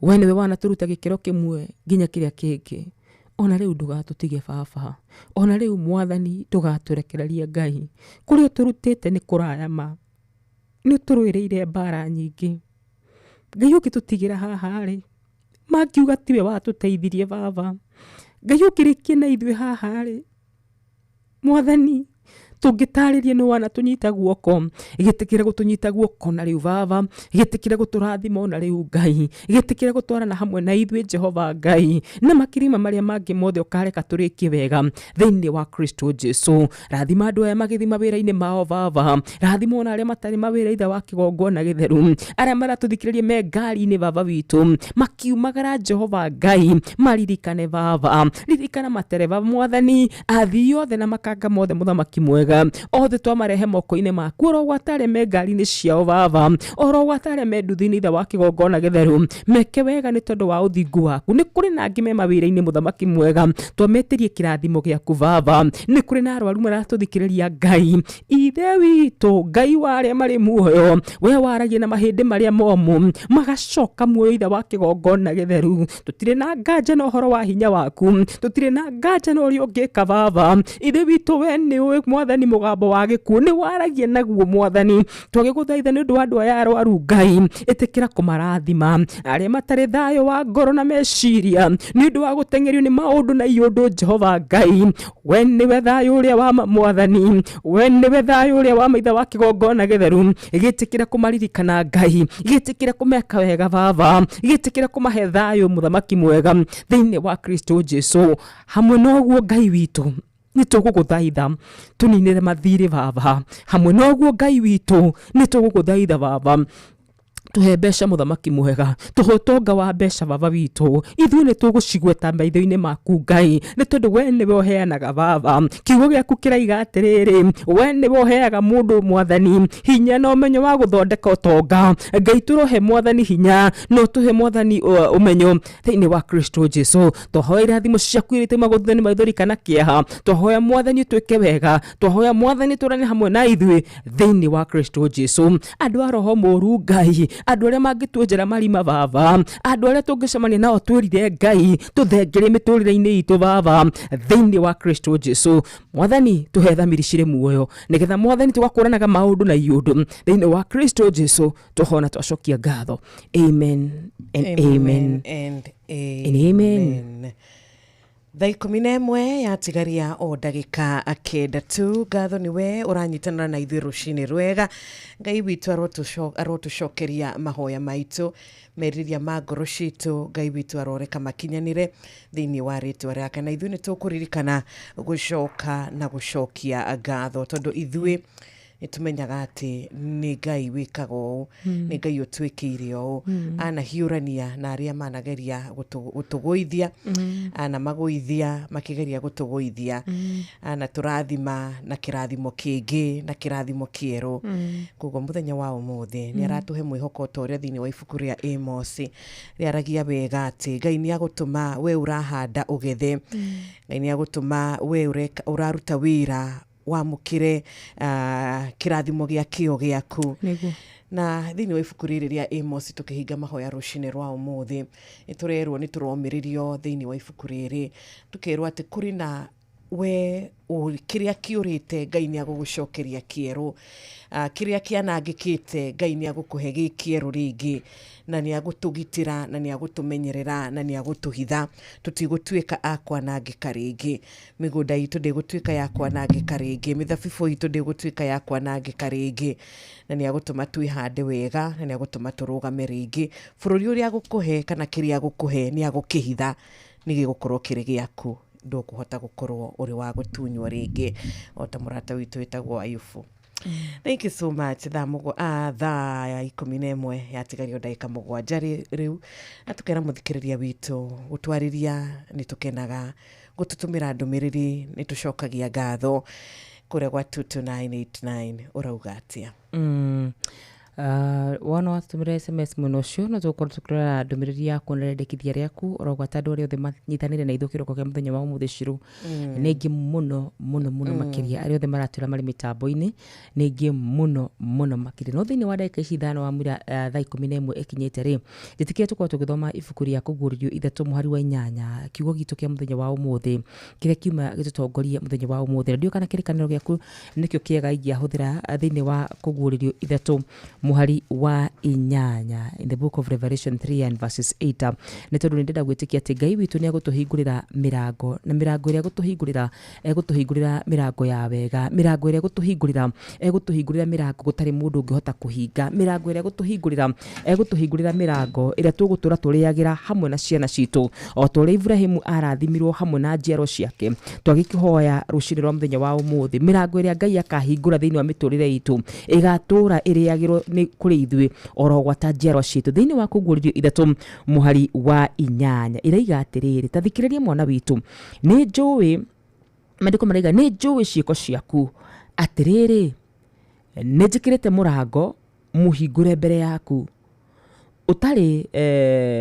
we niwe wana turuta gikiro kimwe nginya kiria kingi ona riu ndugatutige baba ona riu mwathani tugaturekereria Ngai kuria turutite ni kurayama ni turwiriire mbara nyingi Ngai ukitutigera haha ri mangiuga tiwe watuteithirie baba Ngai ukirikie na ithui haha ri mwathani tungitariria ni wana tunyita guoko igitikire gutunyita guoko na riu baba igitikire guturathima ona riu Ngai igitikire gutwarana hamwe na ithui Jehova Ngai na makirima maria mangi mothe ukareka turikie wega thiini wa Kristo Jesu rathima andu aya magithima wira-ini mao baba rathima ona aria matari mawira itha wa kigongona githeru aria maratuthikiririe me ngari-ini baba witu makiumagara Jehova Ngai maririkane baba ririkana matereba mwathani athii othe na makanga mothe muthamaki mwega mwega othe twamarehe moko-inĩ maku oro gwatare me ngari-inĩ ciao baba oro gwatare me nduthi-inĩ ithe wa kĩgongona gĩtheru meke wega nĩ tondũ wa ũthingu waku nĩ kũrĩ na angĩ me mawĩra-inĩ mũthamaki mwega twametĩrie kĩrathimo gĩaku baba nĩ kũrĩ na arwaru maratũthikĩrĩria Ngai ithe witũ Ngai wa arĩa marĩ muoyo we waragia na mahĩndĩ marĩa momũ magacoka muoyo ithe wa kĩgongona gĩtheru tũtirĩ na nganja na ũhoro wa hinya waku tũtirĩ na nganja na ũrĩa ũngĩka baba ithe witũ we nĩ ũĩ mwathani mũgambo wa gĩkuũ nĩ waragia naguo mwathani twagĩgũthaitha nĩ ũndũ wa andũ aya arwaru Ngai ĩtĩkĩra kũmarathima arĩa matarĩ thayũ wa ngoro na meciria nĩ ũndũ wa gũtengerio nĩ maũndũ na iũndũ Jehova Ngai we nĩwe thayũ ũrĩa wa mwathani we nĩwe thayũ ũrĩa wa maithe wa kĩgongona gĩtheru gĩtĩkĩra kũmaririkana Ngai gĩtĩkĩra kũmeka wega baba gĩtĩkĩra kũmahe thayũ mũthamaki mwega thĩinĩ wa Kristo Jesu hamwe noguo Ngai witũ nĩ tũgũgũthaitha tũninĩre mathirĩ baba hamwe noguo Ngai witũ nĩ tũgũgũthaitha baba tuhe mbeca mũthamaki mwega tuhe ũtonga wa mbeca baba witũ ithuĩ nĩ tũgũcigweta maitho-inĩ maku Ngai nĩ tondũ we nĩwe ũheanaga baba kiugo gĩaku kĩraiga atĩrĩrĩ we nĩwe ũheaga mũndũ mwathani hinya na ũmenyo wa gũthondeka ũtonga Ngai tũrohe mwathani hinya no tũhe mwathani ũmenyo thĩinĩ wa Kristo Jesu tũhoya irathimo ciaku irĩ magũthani maithori kana kĩeha tũhoya mwathani ũtwĩke wega tũhoya mwathani tũrane hamwe na ithuĩ thĩinĩ wa Kristo Jesu andũ a roho mũũru Ngai andũ arĩa mangĩtuonjera marima baba andũ arĩa tũngĩcemania nao twĩrire Ngai tũthengerie mĩtũrĩre-inĩ itũ baba thĩinĩ wa Kristo Jesu mwathani tũhe thamiri cirĩ muoyo nĩgetha mwathani tũgakũranaga maũndũ na iũndũ thĩinĩ wa Kristo Jesu tũhona twacokia ngatho amen and amen and amen. Thaa 11 yatigaria o ndagĩka kenda tu ngatho niwe ũranyitanĩra na ithuĩ rũcinĩ rwega Ngai witũ arotũcokeria mahoya maitũ meriria ma ngoro citũ Ngai witũ aroreka makinyanire thĩinĩ wa rĩtwa rĩake na ithuĩ nĩ tũkũririkana gũcoka na gũcokia ngatho tondũ ithuĩ nĩtumenyaga atĩ nĩ Ngai wĩkaga ũũ nĩ Ngai ũtwĩkĩire ũũ anahiũrania na arĩa manageria gũtũgũithia anamagũithia makĩgeria gũtũgũithia anatũrathima na kĩrathimo kĩngĩ na kĩrathimo kĩerũ koguo mũthenya wa ũmũthĩ nĩ aratũhe mwĩhoko ta ũrĩa thĩinĩ wa ibuku rĩa Amos rĩaragia wega atĩ Ngai nĩ agũtũma we ũrahanda ũgethe Ngai nĩ agũtũma we ũraruta wĩra wamũkĩre kĩrathimo gĩa kĩo gĩaku na thĩinĩ wa ibuku rĩrĩ rĩa Amos tũkĩhinga mahoya rũcinĩ rwa ũmũthĩ nĩtũrerwo nĩtũromĩrĩrio thĩinĩ wa ibuku rĩrĩ tũkerwo atĩ kũrĩ na we kĩrĩa kĩũrĩte Ngai nĩ agũgũcokeria kĩerũ kĩrĩa kĩanangĩkĩte Ngai nĩ agũkũhe gĩ kĩerũ rĩngĩ na nĩ agũtũgitĩra na nĩ agũtũmenyerera na nĩ agũtũhitha tũtigũtuĩka akwanangĩka rĩngĩ mĩgũnda itũ ndĩgũtuĩka ya kwanangĩka rĩngĩ mĩthabibũ itũ ndĩgũtuĩka ya kwanangĩka rĩngĩ na nĩ agũtũma twĩhande wega na nĩ agũtũma tũrũgame rĩngĩ bũrũri ũrĩa agũkũhe kana kĩrĩa agũkũhe nĩ agũkĩhitha nĩ gĩgũkorwo kĩrĩ gĩaku ndũkũhota gũkorwo ũrĩ wa gũtunywo rĩngĩ o ta mũrata witũ wĩtagwo Ayubu. Thank you so much. Thaa ya 11 yatigario ndagĩka 7 rĩu na tũkera mũthikĩrĩria witũ gũtwarĩria nĩ tũkenaga gũtũtũmĩra ndũmĩrĩri nĩ tũcokagia ngatho kũrĩa gwa 22989 ũrauga atĩa wona watũmĩra SMS mũno ũcio no tũkorwo tũkĩrora ndũmĩrĩri yaku na rĩendekithia rĩaku orogwata andũ arĩa othe manyitanĩire na ithuĩ kĩroko kĩa mũthenya wa ũmũthĩ Shirũ nĩ ingĩ mũno makĩria arĩa othe maratwĩra marĩ mĩtambo-inĩ nĩ ingĩ mũno makĩria no thĩinĩ wa ndagĩka ici ithano wamwĩra thaa 11 ĩkinyĩte rĩ njĩtĩkĩre tũkorwo tũgĩthoma ibuku rĩa kũguũrĩrio 3 mũhari wa 8 kiugo gitũ kĩa mũthenya wa ũmũthĩ kĩrĩa kiuma gĩtũtongoria mũthenya wa ũmũthĩ radio kana kĩrĩkanĩro gĩaku nĩkĩo kĩega ingĩahũthĩra thĩinĩ wa kũguũrĩrio 3 muhari wa 8 in the book of Revelation 3 and verses 8 nĩ tondũ nĩ ndenda gwĩtĩkia atĩ Ngai witũ nĩ agũtũhingũrĩra mĩrango na mĩrango ĩrĩa egũtũhingũrĩra mĩrango ya wega mĩrango ĩrĩa egũtũhingũrĩra mĩrango gũtarĩ mũndũ ũngĩhota kũhinga mĩrango ĩrĩa egũtũhingũrĩra mĩrango ĩrĩa tũgũtũra tũrĩagĩra hamwe na ciana citũ o ta ũrĩa Ibrahimu arathimirwo hamwe na njiaro ciake twagĩkĩhoya rũcinĩ rwa mũthenya wa ũmũthĩ mĩrango ĩrĩa Ngai akahingũra thĩinĩ wa mĩtũrĩre itũ ĩgatũra ĩrĩagĩrwo nĩ kũrĩ ithuĩ orogwata njiarwa citũ thĩinĩ wa kũguũrĩrio 3 mũhari wa 8 ĩraiga atĩrĩrĩ ta thikĩrĩria mwana witũ nĩ njũĩ maandĩko maraiga nĩ njũĩ ciĩko ciaku atiriri nejikirite murango muhingure mbere yaku utari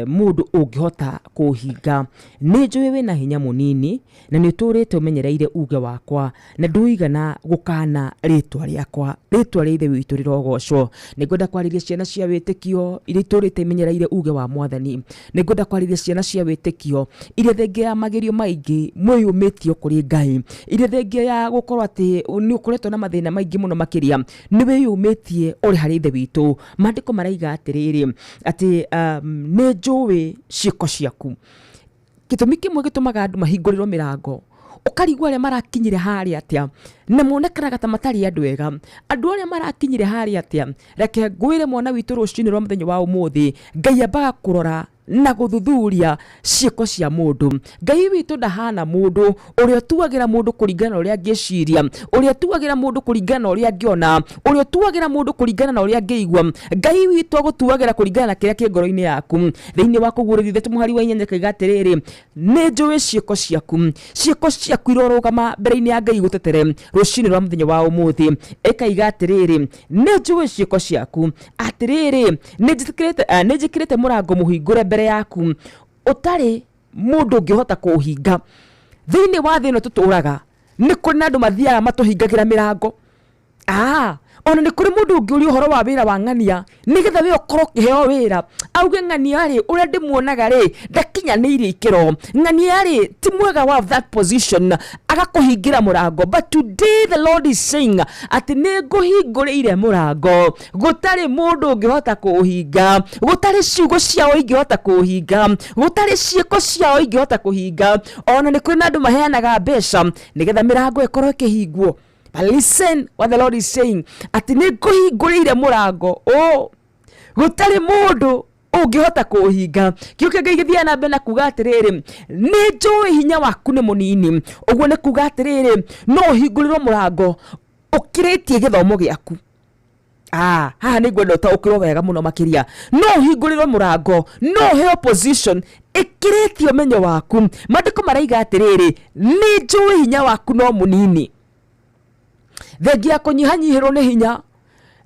mundu ungihota kuhinga ni njui wina hinya munini na ni turite umenyereire uge wakwa na nduigana gukana ritwa riakwa ritwa rithe witu rirogocwo ningwenda kwariria ciana cia witikio iria turite imenyereire uge wa mwathani ningwenda kwariria ciana cia witikio iria thengia ya magerio maingi mwiyumitio kuri Ngai iria thengia ya gukorwo ati ni ukuretwo na mathina maingi muno makiria ni wiyumitie uri hari ithe witu mandiko maraiga atiriri ati ne njui ciiko ciaku gitumi kimwe gitumaga andu mahingũrĩrwo mĩrango ukarigwa aria marakinyire haria atia na monekanaga ta matari andu ega andu aria marakinyire haria atia reke ngwire mwana witu rucini rwa muthenya wa umuthi Ngai ambaga kurora na guthuthuria ciiko cia mundu Ngai witu ndahana mundu uria tuagira mundu kuringana uria angiciria uria tuagira mundu kuringana uria angiona uria tuagira mundu kuringana na uria angiigua Ngai witu agutuagira kuringana na kiria kingoro-ini yaku thiini wa kugurithia tumuhari wa inyanya kaiga atiriri ni njui ciiko ciaku irorogama mbere-ini ya Ngai gutetere rucini rwa muthenya wa umuthi ikaiga atiriri ni njui ciiko ciaku atiriri nijikirite murango muhingure mbere yaku utari mundu ngihota kuhinga thiini wa thino tuturaga ni kuri na andu mathiaga matuhingagira mirango ona ni kuri mundu ungiuri uhoro wa wira wa ng'ania nigetha we ukorwo ukiheo wira auge ng'ania ri uria ndimuonaga ri ndakinyaniire ikiro ng'ania ri ti mwega wa that position agakuhingira murango but today the Lord is saying ati ni nguhinguriire murango gutari mundu ungihota kuhinga gutari ciugo ciao ingihota kuhinga gutari ciiko ciao ingihota kuhinga ona ni kuri na andu maheanaga mbeca nigetha mirango ikorwo ikihingwo. But listen what the Lord is saying ati ni nguhinguriire murango gutari mundu ungihota kuhinga kiuke Ngai githia na mbere kuga atiriri ni njui hinya waku ni munini uguo ni kuga atiriri no uhingurirwo murango ukiritie githomo giaku haha ni ngwenda utaukirwo wega muno makiria no uhingurirwo murango no heo position ikiritie umenyo waku mandiko maraiga atiriri ni njui hinya waku no munini thengia kunyihanyihirwo ni hinya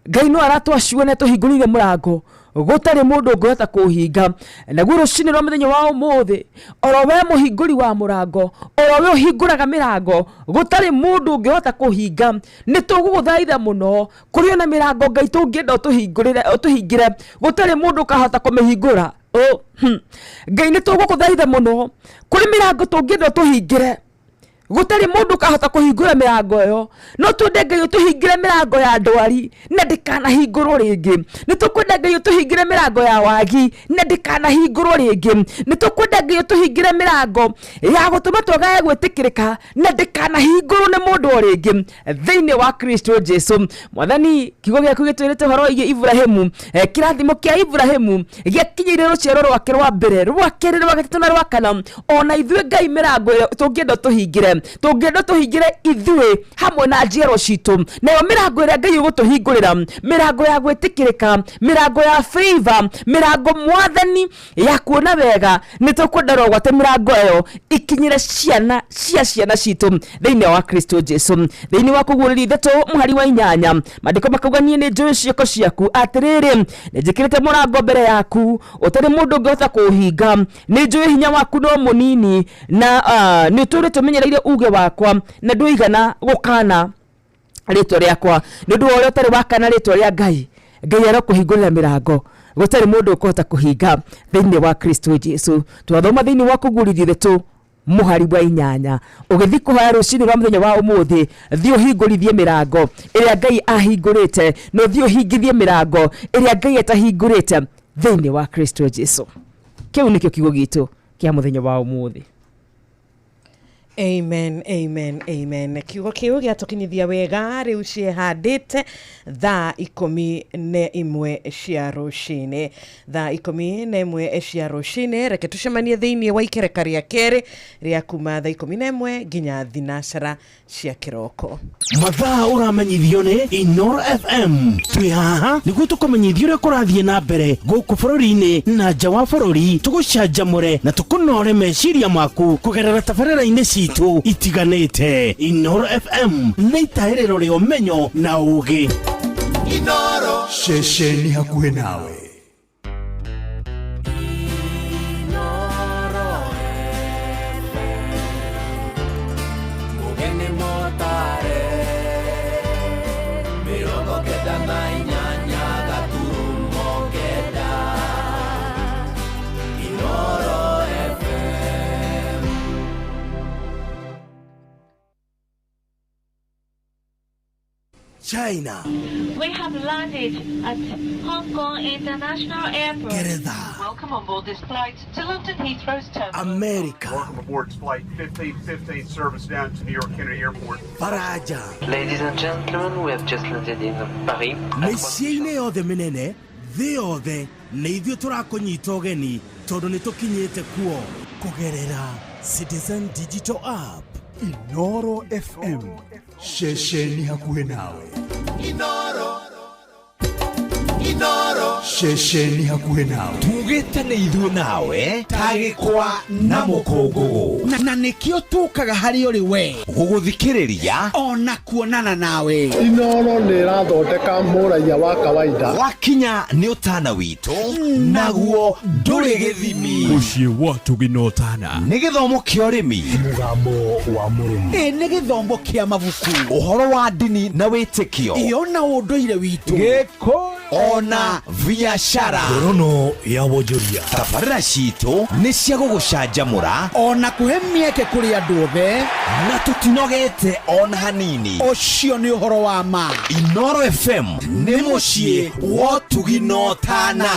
Ngai no aratwacua na tuhingurire murango gutari mundu ungihota kuhinga naguo rucini rwa muthenya wa umuthi oro we muhinguri wa murango oro we uhinguraga mirango gutari mundu ungihota kuhinga ni tuguguthaitha muno kuri ona mirango Ngai tungienda utuhingire gutari mundu ukahota kumihingura Ngai ni tuguguthaitha muno kuri mirango tungienda utuhingire gutari mundu kahota kuhingura mirango yo no twende Ngai utuhingire mirango ya ndwari na ndikana hingurwo ringi ni tukwenda Ngai utuhingire mirango ya wagi na ndikana hingurwo ringi ni tukwenda Ngai utuhingire mirango ya gutuma twagae gwitikirika na ndikana hingurwo ni mundu ringi thiini wa Kristo Jesu mwathani kiugo giaku gitwirite horo igi Ibrahimu kirathimo kia Ibrahimu giakinyire ruciaro rwake rwa mbere rwa keri rwa gatatu na rwa kana ona ithue Ngai mirango tungienda tuhingire tungenda tuhingire ithui hamwe na njiaro citu nayo mirango iria Ngai ugutuhingurira mirango ya gwitikirika mirango ya favor mirango mwathani ya kuona wega ni tukwenda gwate mirango yo ikinyire ciana citu thiini wa Kristo Jesu thiini wa kugurira ithatũ muhari wa inyanya mandiko makauga nie ni njui ciiko ciaku atiriri njikirite murango mbere yaku utari mundu ungihota kuhinga ni njui hinya waku no munini na ni turite menyereire uge wakwa na nduigana gukana ritwa riakwa ni ndu uria utari wakana ritwa ria Ngai arokuhingurira mirango gutari mundu ukuhota kuhinga thiini wa Kristo Jesu twathoma thiini wa kugurithia ithatũ muhari wa inyanya ugithi kuhoya rucini rwa muthenya wa umuthi thi uhingurithie mirango iria Ngai ahingurite no thi uhingithie mirango iria Ngai atahingurite thiini wa Kristo Jesu kiu nikio kiugo gitu kia muthenya wa umuthi. Amen, amen, amen. Kiugo kiu giatukinyithia wega riu ciehandite thaa 11 cia rucini thaa 11 cia rucini reke tucemanie thiini wa ikereka ria keri ria kuma thaa 11 nginya thinacara cia kiroko. Mathaa uramenyithio ni Inoro FM twi haha niguo tukumenyithia uria kurathie na mbere guku bururi-ini na nja wa bururi tugucanjamure na tukunore meciria maku kugerera tabarĩra-inĩ itu itiganite. Inoro FM nĩ itaĩrĩro rĩa ũmenyo na ũũgĩ. Inoro Ceceni hakuhĩ nawe. China. We have landed at Hong Kong International Airport. Gereza. Welcome on board this flight to London Heathrow's terminal. America. Welcome aboard flight 1515 service down to New York Kennedy Airport. Faraja. Ladies and gentlemen, we have just landed in Paris. Mĩciĩ-inĩ yothe mĩnene thĩ yothe nĩ ithuĩ tũrakũnyita ũgeni tondũ nĩ tũkinyĩte kuo kũgerera Citizen Digital App. Inoro FM. Ceceni hakuhĩ nawe. Inoro Inoro Ceceni hakuhĩ nawe. Tugĩte nĩ ithuĩ nawe tagĩkwa na mũkũngũgũ na nĩkĩo tũkaga harĩ ũrĩ we gũgũthikĩrĩria ona kuonana nawe. Inoro nĩ ĩrathondeka mũraia wa kawaida. Wakinya nĩ ũtana witũ naguo ndũrĩ gĩthimi. Mũciĩ wa Tũgina Ũtana nĩ gĩthomo kĩa ũrĩmi, mũgambo wa mũrĩmi, nĩ gĩthomo kĩa mabuku, ũhoro wa ndini na wĩtĩkio, ona ũndũire witũ, gĩkũ ona biashara, ngorono ya wonjoria. tabarĩra citũ nĩ cia gũgũcanjamũra ona kũhe mĩeke kũrĩ andũ othe na tũtinogete ona hanini. ũcio nĩ ũhoro wa ma. Inoro FM nĩ mũciĩ wa Tũgina Ũtana.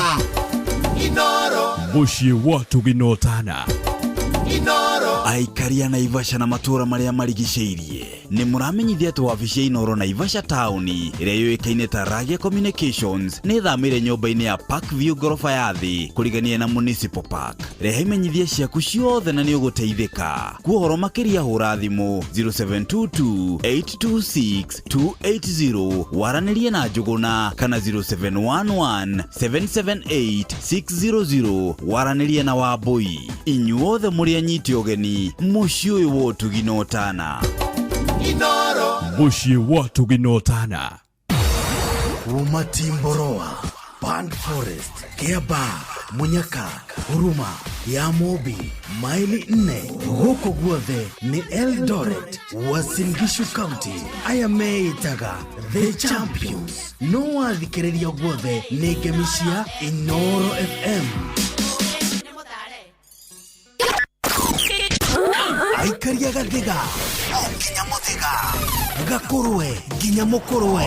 Inoro Mũciĩ wa Tũgina Ũtana. Inoro Aikaria Naivasha na matũra marĩa marigicĩirie nĩ mũramenyithia atĩ wabici ya Inoro Naivasha Town ĩrĩa yũĩkaine ta Ragia Communications nĩ thamĩire nyũmba-inĩ ya Parkview ngorofa ya thĩ kũrigania na Municipal Park. Reha imenyithia ciaku ciothe na nĩ ũgũteithĩka. Kuohoro makĩria hũra thimũ 0722-826-280 waranĩrie na Njũgũna kana 0711-778-600 waranĩrie na Wambui. Inyuothe mũrĩ anyiti ũgeni mũciĩ ũyũ wa Tũgina Ũtana. Inoro Mũciĩ wa Tũgina Ũtana. Kuma Timboroa, Band Forest, Kiaba, Munyaka, Huruma, ya Mobi, maili 4 huko guothe ni Eldoret, Uasin Gishu County. Aya meitaga The Champions. No wathikĩrĩria guothe nĩ ngemi cia Inoro FM. Aikaria Gathiga, nginya Mũthĩga, Gakũrwe, nginya Mũkũrwe.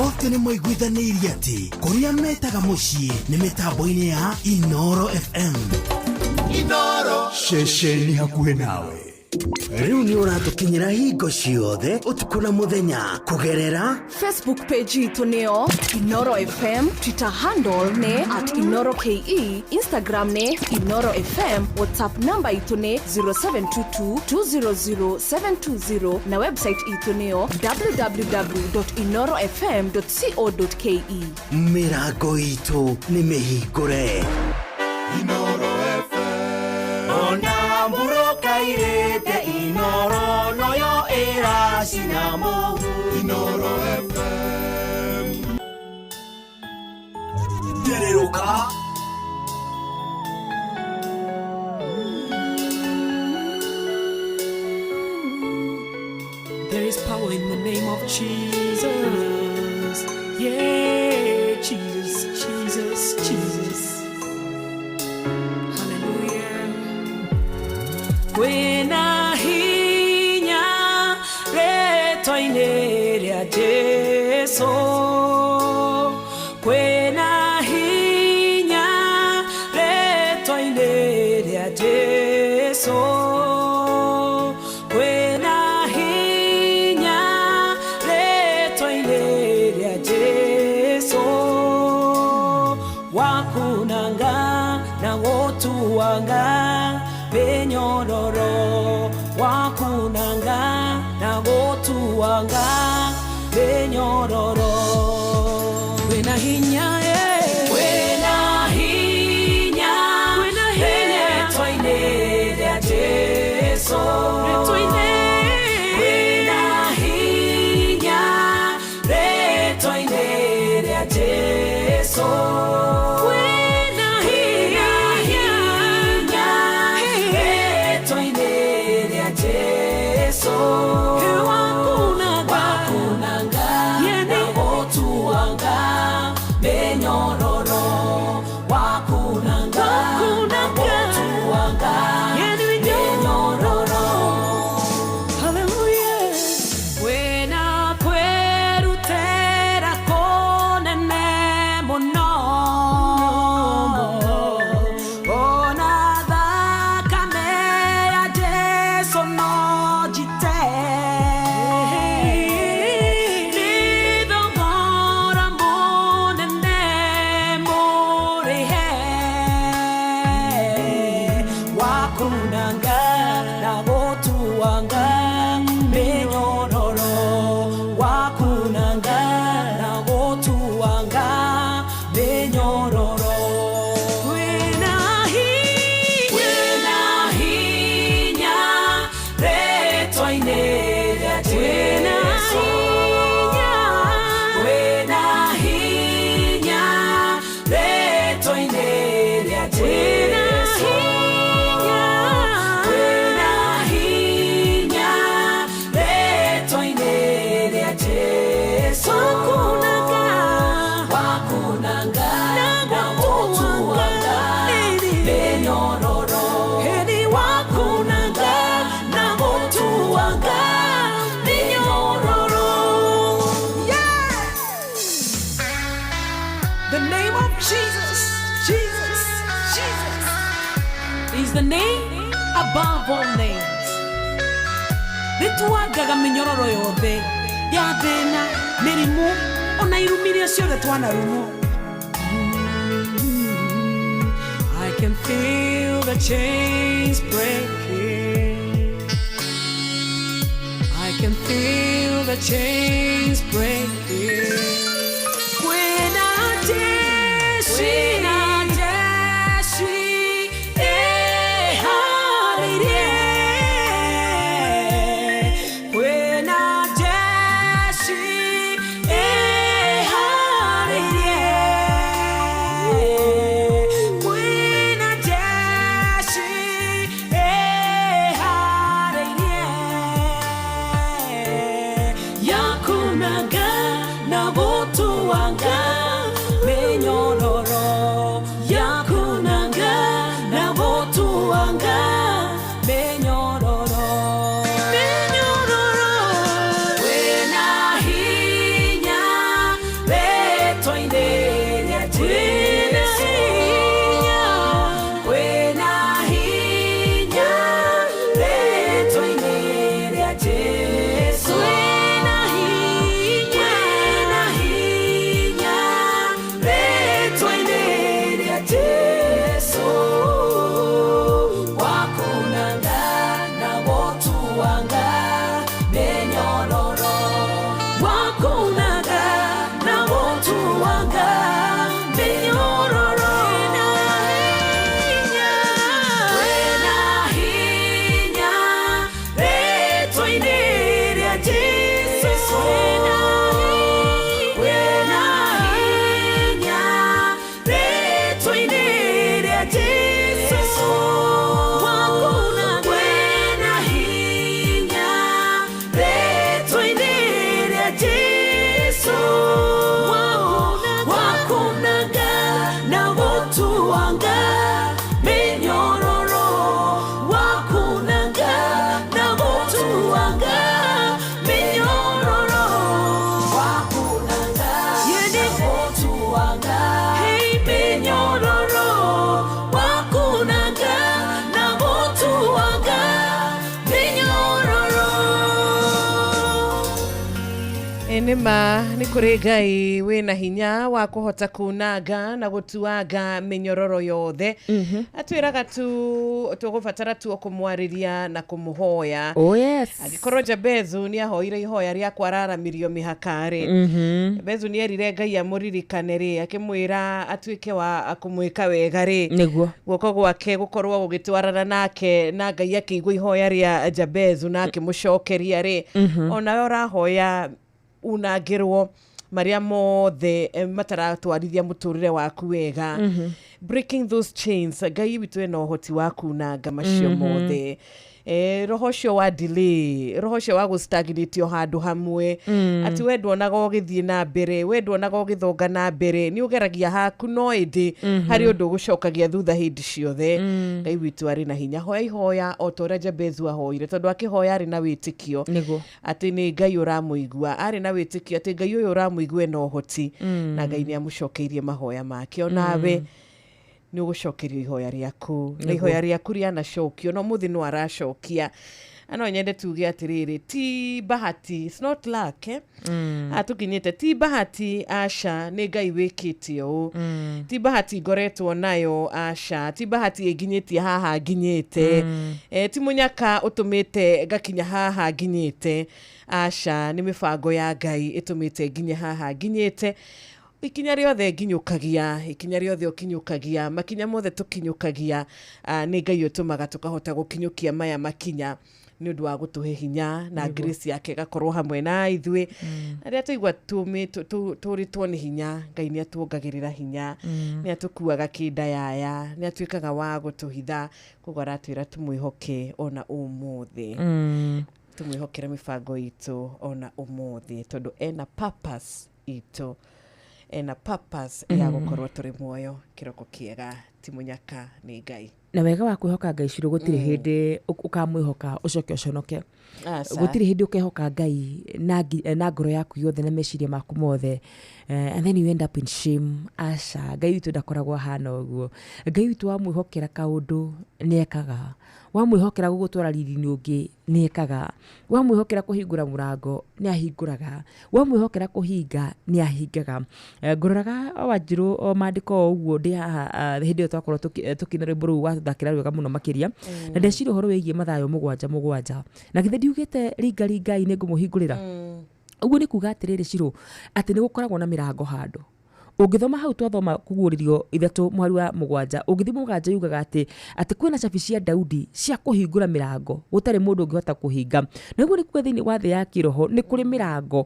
Othe nĩ moiguithanĩirie atĩ kũrĩa metaga mũciĩ nĩ mĩtambo-inĩ ya Inoro FM. Inoro Ceceni hakuhĩ nawe. Rĩu nĩ ũratũkinyĩra hingo ciothe ũtukũ na mũthenya kũgerera Facebook page itũ nĩyo Inoro FM, Twitter handle nĩ @InoroKE, Instagram nĩ Inoro FM, WhatsApp number itũ nĩ 0722200720 na website itũ nĩyo www.inorofm.co.ke. mĩrango itũ nĩ mĩhingũre. Inoro FM ona mburoka irete Inoro noyo ĩracina mũhu. Inoro FM Nderĩrũka There is power in the name of Jesus. Yeah, Jesus, Jesus, Jesus. Hallelujah. Kwena hinya retoine rya Jesu. Kwena hinya retoine rya Jesu. Wanga benyororo wakunanga na gotu wanga benyororo wena hinya wena hinya wena hinya toine ya Jesu gotuanga menyororo wakunanga na gotuanga menyororo wena hinya retwaine ya Jesu wena hinya retwaine ya Jesu wena hinya retwaine ya Jesu wakunanga na gotuanga menyororo heri wakunanga na gotuanga menyororo. The name of Jesus, Jesus, Jesus is the name above all names. Nituagaga minyororo yothe ya thina mirimu ona irumiria ciothe twanarumo. I can feel the chains breaking. I can feel the chains breaking. When I dance, when I dance, yakunaga na gotuanga menyororo yakunanga na gotuanga menyororo menyororo wena hinya betwaine ya Jesu wena hinya betwaine ya Jesu wena hinya betwaine ya Jesu wakunanga na gotuanga menyororo wakunanga na gotuanga menyororo wena hinya betwaine ya Jesu wena hinya betwaine ya Jesu wakunanga wena hinya betwaine ya Jesu wakunanga na gotuanga menyororo wakunanga na gotuanga menyororo wakunanga yende gotuanga hey menyororo wakunanga na gotuanga menyororo. Enema ni kuri Ngai wina hinya wa kuhota kunanga na gutuanga minyororo yothe. Atwiraga tu tugubatara tu kumwariria na kumuhoya. Oh yes. Agikorwo Jabezu ni ahoire ihoya ria kwararamirio mihakari. Jabezu ni erire Ngai amuririkane ri akimwira atwike wa kumwika wega ri. Niguo. Guoko gwake gukorwo gugitwarana nake na Ngai akigwa ihoya ria Jabezu na akimucokeria ri. Ona orahoya unagirwo maria mothe mataratwarithia muturire waku wega. Breaking those chains, Ngai witu ena uhoti wa kunanga macio mothe. Roho cio wa delay, roho cio wa gustagnatio handu hamwe. Ati wendwo nago githie na mbere, wendwo nago githonga na mbere, ni ugeragia haku no indi hari undu gucokagia thutha hindi ciothe. Ngai witu ari na hinya, hoya ihoya o tora Jabezu ahoire, tondu akihoya ari na witikio ati ni Ngai uramuigua, ari na witikio ati Ngai uyu uramuigua no hoti na Ngai ni amucokeirie mahoya make. Onawe ni ugucokerio ihoya riaku, na ihoya riaku rianacokio no muthi no aracokia ano nyende tuge atiriri ti bahati, it's not luck atukinyete ti bahati Asha nĩ Ngai wĩkĩte ũũ ti bahati ngoretwo nayo Asha ti bahati ĩnginyĩtie haha nginyĩte ti mũnyaka ũtũmĩte ngakinya haha nginyĩte Asha nĩ mĩbango ya Ngai ĩtũmĩte nginya haha nginyĩte ikinya riothe nginyukagia ikinya riothe ukinyukagia makinya mothe tukinyukagia nĩ Ngai ũtũmaga tukahota gukinyukia maya makinya nĩ ũndũ wa gũtũhe hinya na grace yake gakorwo hamwe na ithuĩ rĩrĩa tũigua tũrĩtwo nĩ hinya Ngai nĩ atuongagĩrĩra hinya nĩ atukuaga kĩndayaya nĩ atuĩkaga wa gũtũhitha koguo aratwĩra tũmwĩhoke ona ũmũthĩ tũmwĩhokere mĩbango itũ ona ũmũthĩ tondũ ena purpose itũ ena purpose ya gũkorwo tũrĩ muoyo kĩroko kĩega ti mũnyaka nĩ Ngai na wega wa kwĩhoka Ngai Shiro gũtirĩ hĩndĩ ũkamwĩhoka ũcoke ũconoke gũtirĩ hĩndĩ ũkehoka Ngai na ngoro yaku yothe na meciria maku mothe and then you end up in shame. Asha Ngai witũ ndakoragwo hana ũguo. Ngai witũ wamwĩhokera kaũndũ nĩekaga, wamwĩhokera gũgũtwara riri-inĩ ũngĩ nĩekaga, wamwĩhokera kũhingũra mũrango nĩahingũraga, wamwĩhokera kũhinga nĩahingaga. Ngũroraga Wanjirũ o mandĩko ũguo ndĩ haha hĩndĩ ĩyo twakorwo tũkĩna rwĩmbo rũu wathakĩra rwega mũno makĩria na ndeciria ũhoro wĩgiĩ mathayo mũgwanja na githĩ ndiugĩte ringai nĩ ngũmũhingũrĩra ũguo nĩ kuga atĩrĩrĩ Shiro atĩ nĩ gũkoragwo na mĩrango handũ ũngĩthoma hau twathoma kũguũrĩrio 3:7 ũngĩthima mũganja yugaga atĩ kwĩna cabi cia Daudi cia kũhingũra mĩrango gũtarĩ mũndũ ũngĩhota kũhinga na ũguo nĩ kuga thĩinĩ wa thĩ ya kĩroho nĩ kũrĩ mĩrango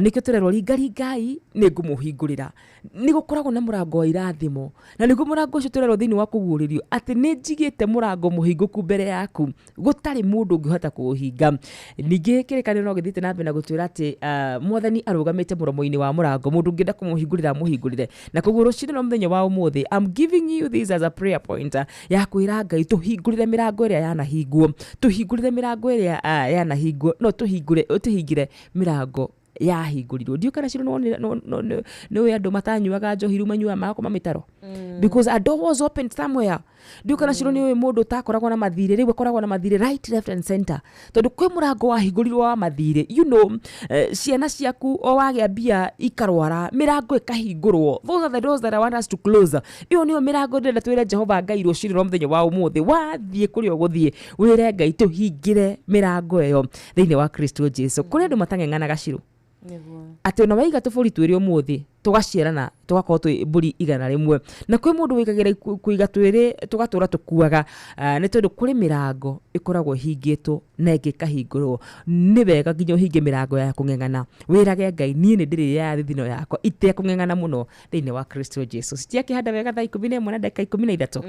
nikio turerwo ringai nĩ ngũmũhingũrĩra nĩ gũkoragwo na mũrango wa irathimo na nĩguo mũrango ũcio turerwo thĩinĩ wa kũguũrĩrio atĩ nĩ njigĩte mũrango mũhingũku mbere yaku gũtarĩ mũndũ ũngĩhota kũũhinga. Ningĩ kĩrĩkanĩro no gĩthiĩte na mbere na gũtwĩra atĩ mwathani arũgamĩte mũromo-inĩ wa mũrango mũndũ ũngĩenda kũmũhingũrĩra mũhingũrĩre na koguo rũciinĩ no mũthenya wa ũmũthĩ I'm giving you this as a prayer point ya kwĩra Ngai tũhingũrĩre mĩrango ĩrĩa yanahingwo tũhingũrĩre mĩrango ĩrĩa yanahingwo no tũhingĩre mĩrango yahingũrirwo. Ndio kana Shiro no andũ matanyuaga njohiru manyua mako mamitaro because a door was opened somewhere. Ndio kana Shiro nĩ mũndũ takoragwo na mathire rĩu akoragwo na mathire right left and center tondũ kwĩ mũrango wahingũrirwo wa mathire ciana ciaku o wagĩa mbia ikarwara mĩrango ĩkahingũrwo those are the doors that I want us to close. Iyo nĩyo mĩrango ndĩrenda twĩre Jehova Ngai rũciinĩ no mũthenya wa ũmũthĩ wathiĩ kũrĩa ũgũthiĩ wĩre Ngai tũhingĩre mĩrango ĩyo thĩinĩ wa Kristo Jesu kũrĩa andũ matang'eng'anaga Shiro atĩ ona waiga tũbũri twĩrĩ ũmũthĩ tugaciarana tugakorwo twĩ mbũri 100 na kwĩ mũndũ wĩkagĩra kũiga twĩrĩ tugatũra tukuaga nĩ tondũ kũrĩ mĩrango ĩkoragwo hingĩtwo na ĩngĩ kahingũrwo nĩ wega nginya ũhinge mĩrango ya kũng'eng'ana wĩrage Ngai niĩ nĩ ndĩrĩ ya thithino yakwa itekũng'eng'ana mũno thĩinĩ wa Kristo Jesu citiakĩhanda wega thaa 11 na dakika 13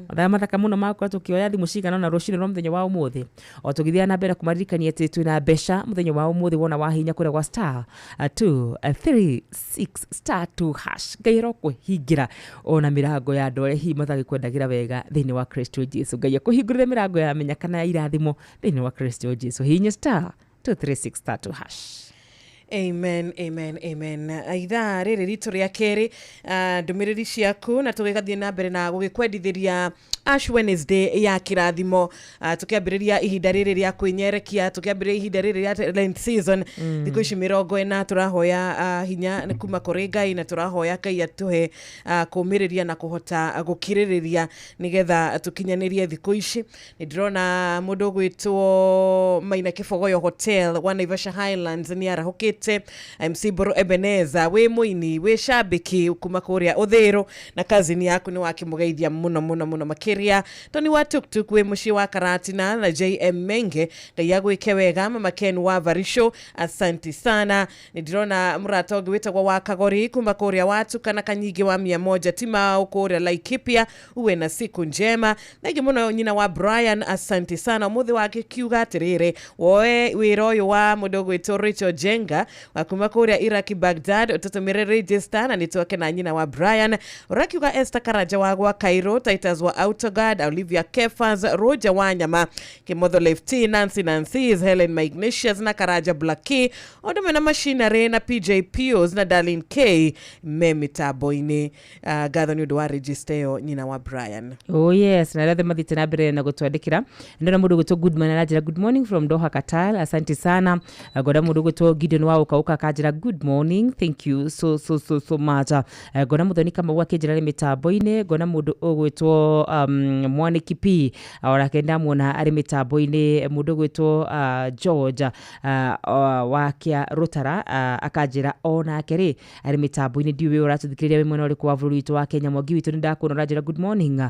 mathaa mathaka mũno makwa tũkĩoya thimũ cigana na rũciinĩ no mũthenya wa ũmũthĩ o tũgĩthiĩ na mbere kũmaririkania atĩ twĩna mbeca mũthenya wa ũmũthĩ wona wahinya kũrĩa gwa star 236 star 2 hash Ngai kũhingira ona mĩrango ya andũ arĩa hihi matagĩkwendagĩra wega thĩinĩ wa Kristo Jesu. Ngai kũhingũrĩre mĩrango ya menya kana ya irathimo thĩinĩ wa Kristo Jesu hihinya star 236 star 2 hash. Amen. Ithaa rĩrĩ ritũ rĩa kerĩ ndũmĩrĩri ciaku na tũgĩgathiĩ na mbere na gũgĩkwendithĩria Ash Wednesday ya kĩrathimo tũkĩambĩrĩria ihinda rĩrĩ rĩa kwĩnyerekia tũkĩambĩrĩria ihinda rĩrĩ rĩa Lent season thikũ ici 40 tũrahoya hinya nĩ kuma kũrĩ Ngai na tũrahoya Ngai atũhe kũũmĩrĩria na kũhota gũkirĩrĩria nĩgetha tũkinyanĩrie thikũ ici. Nĩ ndĩrona mũndũ gwĩtwo Maina Kĩbogoyo Hotel wa Naivasha Highlands nĩ arahũkĩte MC Boro Ebeneza wĩ mũini wĩ shabiki kuma kũrĩa Ũthĩro na kazini yaku nĩ wakĩmũgeithia mũno makĩria. Tony wa Tuktuk wĩ mũciĩ wa Karatina na JM Menge Ngai agwĩke wega Mama Ken wa Varisho asanti sana. Nĩ ndĩrona mũrata ũngĩ wĩtagwo wa Kagori kuma kũrĩa watu kana Kanyigi wa 100 tima kũrĩa Laikipia uwe na siku njema. Nagi mũno nyina wa Brian asanti sana mũthĩ wake kiuga atĩrĩrĩ woe wĩra ũyũ wa mũndũ gwĩtwo Rachel Jenga wakuma kuria Iraki Baghdad ututumire register na nitwake na nyina wa Brian urakiuga Esther Karaja wagwa Cairo Titus wa Autogad Olivia Kefas Roger Wanyama Kimotho Lefty Nancy Helen Magnesius na Karaja Blackie Odome na Machinery na PJ Pios na Darlene K memitaboini gatho ni udwa registeo nyina wa Brian. Oh yes, na rathe mathite na mbere na gutwandikira ndona mundu gutwo Goodman arajira good morning from Doha Qatar. Asante sana. Goda mundu gutwo Gideon wa ukauka kajira good morning, thank you so much. Goda muthoni kama wakijira ni mitambo-ine gona mundu ogwitwo Mwani Kipi ora kenda muona ari mitambo-ine mundu gwitwo George wakia Rotara akajira ona keri ari mitambo-ine ndiwe uratuthikiriria wimwe uri kwa bũrũri witũ wa Kenya Mwangi witũ ndakona urajira good morning.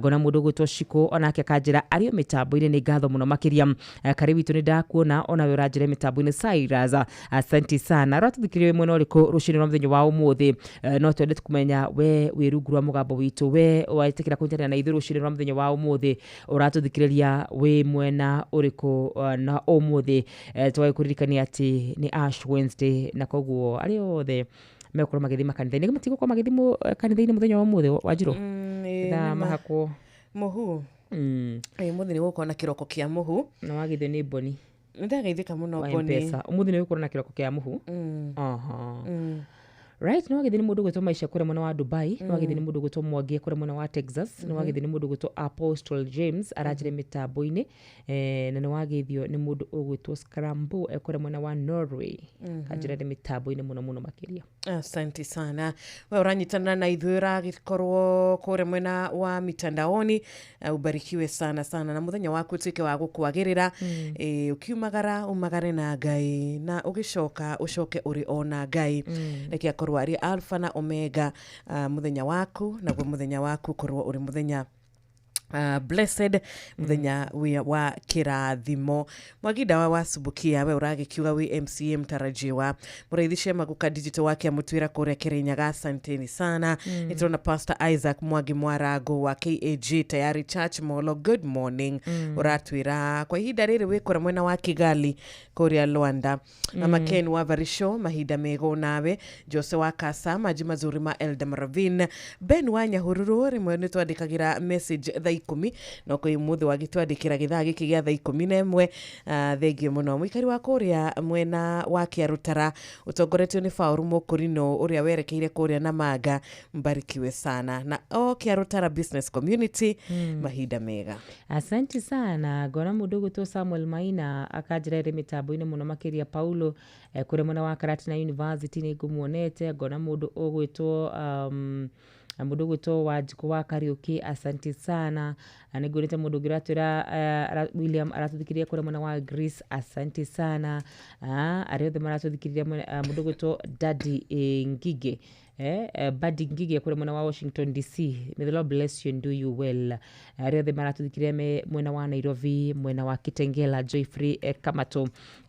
Gona mundu gwitwo Shiko ona akajira ari mitambo-ine ni ngatho muno makiria kari witũ ndakuona ona we urajira mitambo-ine Cyrus. Asante sana uratuthikiriria wimwe uri ku rushini rwa muthenya wa umuthi no twende kumenya we wirungurwa mugambo witũ we waitikira kunjana na ithiru rushini rwa muthenya wa umuthi uratuthikiriria we mwena uriku na umuthi twaikurikania ati ni Ash Wednesday na koguo ari othe mekoro magithima kanitha-ini matigo kwa magithimu kanitha-ini muthenya wa umuthi Wanjiru tha mahako muhu muthi ni gukona kiroko kia muhu na wagithio ni Boni ndageithika muno Boni umuthi ni gukona kiroko kia muhu right no wagithini mundu gwitwo Maisha kure mwana wa Dubai no wagithini mundu gwitwo Mwangi kure mwana wa Texas no wagithini mundu gwitwo Apostle James arajire mitambo-ini na no wagithio ni mundu ogwitwo Scrambo kure mwana wa Norway ajire ni mitambo-ini muno makiria. Asante sana we uranyitana na ithura gikorwo kure mwena wa mitandaoni ubarikiwe sana na muthenya waku tuike wa gukwagirira ukiumagara umagare na Ngai na ugicoka ucoke uri ona Ngai reke akorwo ari alpha na omega muthenya waku na muthenya waku korwo uri muthenya blessed muthenya wa kirathimo. Mwagida wa Subukia we uragikiuga we MCM tarajiwa muraithishe maguka digital wake amutwira kuria Kirinyaga. Asanteni sana. Nitona Pastor Isaac Mwagi Mwarago wa KAG Tayari Church Molo good morning uratwira kwa ihinda riri wikora mwena wa Kigali kuria Luanda ama Ken wa Varisho mahida mego nawe Jose wa Kasa maji mazuri ma Eldam Ravine Ben wa Nyahururu rimwe nitwandikagira message 10 no ko imuthi wagitwandikira githaa giki gia 11 thengio muno mwikari wa kuria mwena wa Kiarutara utongoretio ni Fauru Mokorino uria werekeire kuria na Manga mbarikiwe sana na Kiarutara business community mahida mega. Asante sana. Gona mundu gwitwo Samuel Maina akajira ri mitambo-ini muno makiria Paulo kure mwana wa Karatina University ni ngumuonete. Gona mundu ogwitwo mundu gwitwo Wanjiku wa Kariuki. Asante sana. Anigurite mundu giratira William aratuthikiria kure mwana wa Greece. Asante sana. Ariothe maratuthikiria mundu gwitwo Daddy Ngige Buddy Ngige kure mwana wa Washington DC. May the Lord bless you and do you well. Ariothe maratuthikiria mwena wa Nairobi mwena wa Kitengela Joyfrey Kamato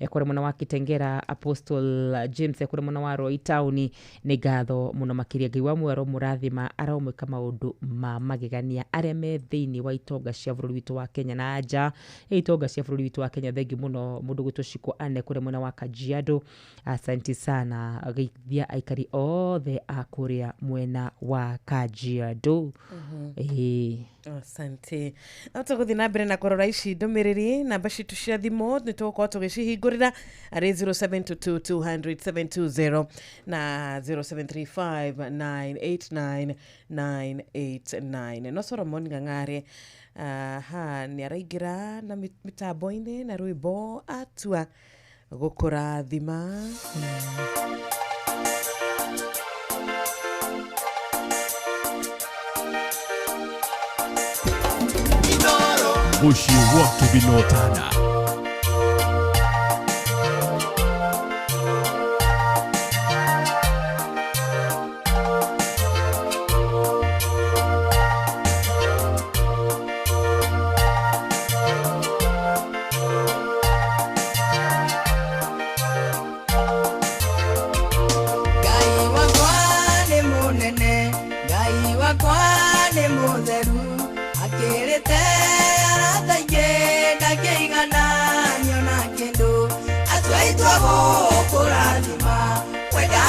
kure mwana wa Kitengera Apostle James kure mwana wa Roy Town ni gatho muno makiria Ngai wa mwero murathima aromwika maundu ma magegania aria me thiini wa itonga cia bũrũri witũ wa Kenya na aja itonga cia bũrũri witũ wa Kenya. Thengi muno mundu gwitwo Shiko ane kure mwana wa Kajiado. Asante sana geithia aikari othe akuria mwena wa Kajiado. Asante. Tuguthi na mbere na korora ici ndumiriri namba citu cia thimo nitugukorwo tugicihingurira ari 0722000720 na 0735989989. No Solomon Ng'ang'are ni araingira na mitambo-ini na rwimbo atua gukurathima. Bushi watu binotana. Ngai wakwa ni munene, Ngai wakwa ni mutheru, akirite arataige ndakĩigana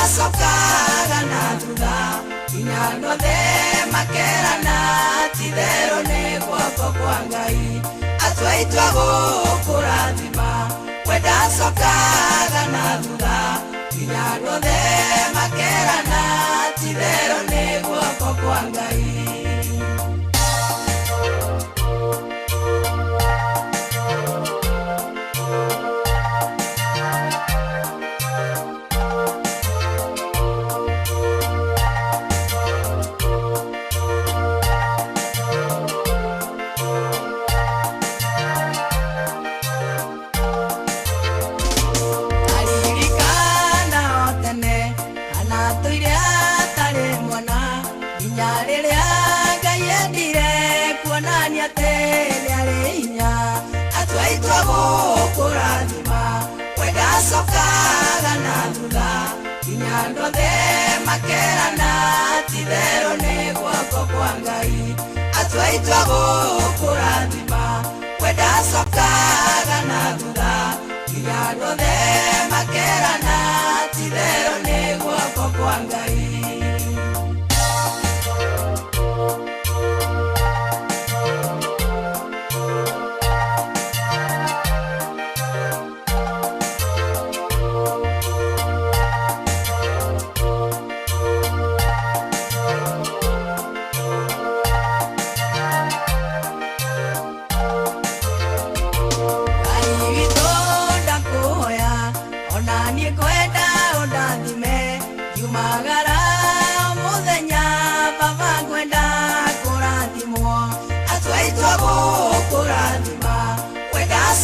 sokaga na thutha inyano the makerana tithero ne guoko kwa Ngai atwaitwa gukurathima wenda sokaga na thutha inyano the makerana tithero ne guoko kwa Ngai kurathima wenda sokaga na thutha inyando the makerana tithero ne guoko kwa Ngai atwaitwa gukurathima wenda sokaga na thutha inyando the makerana tithero ne guoko kwa Ngai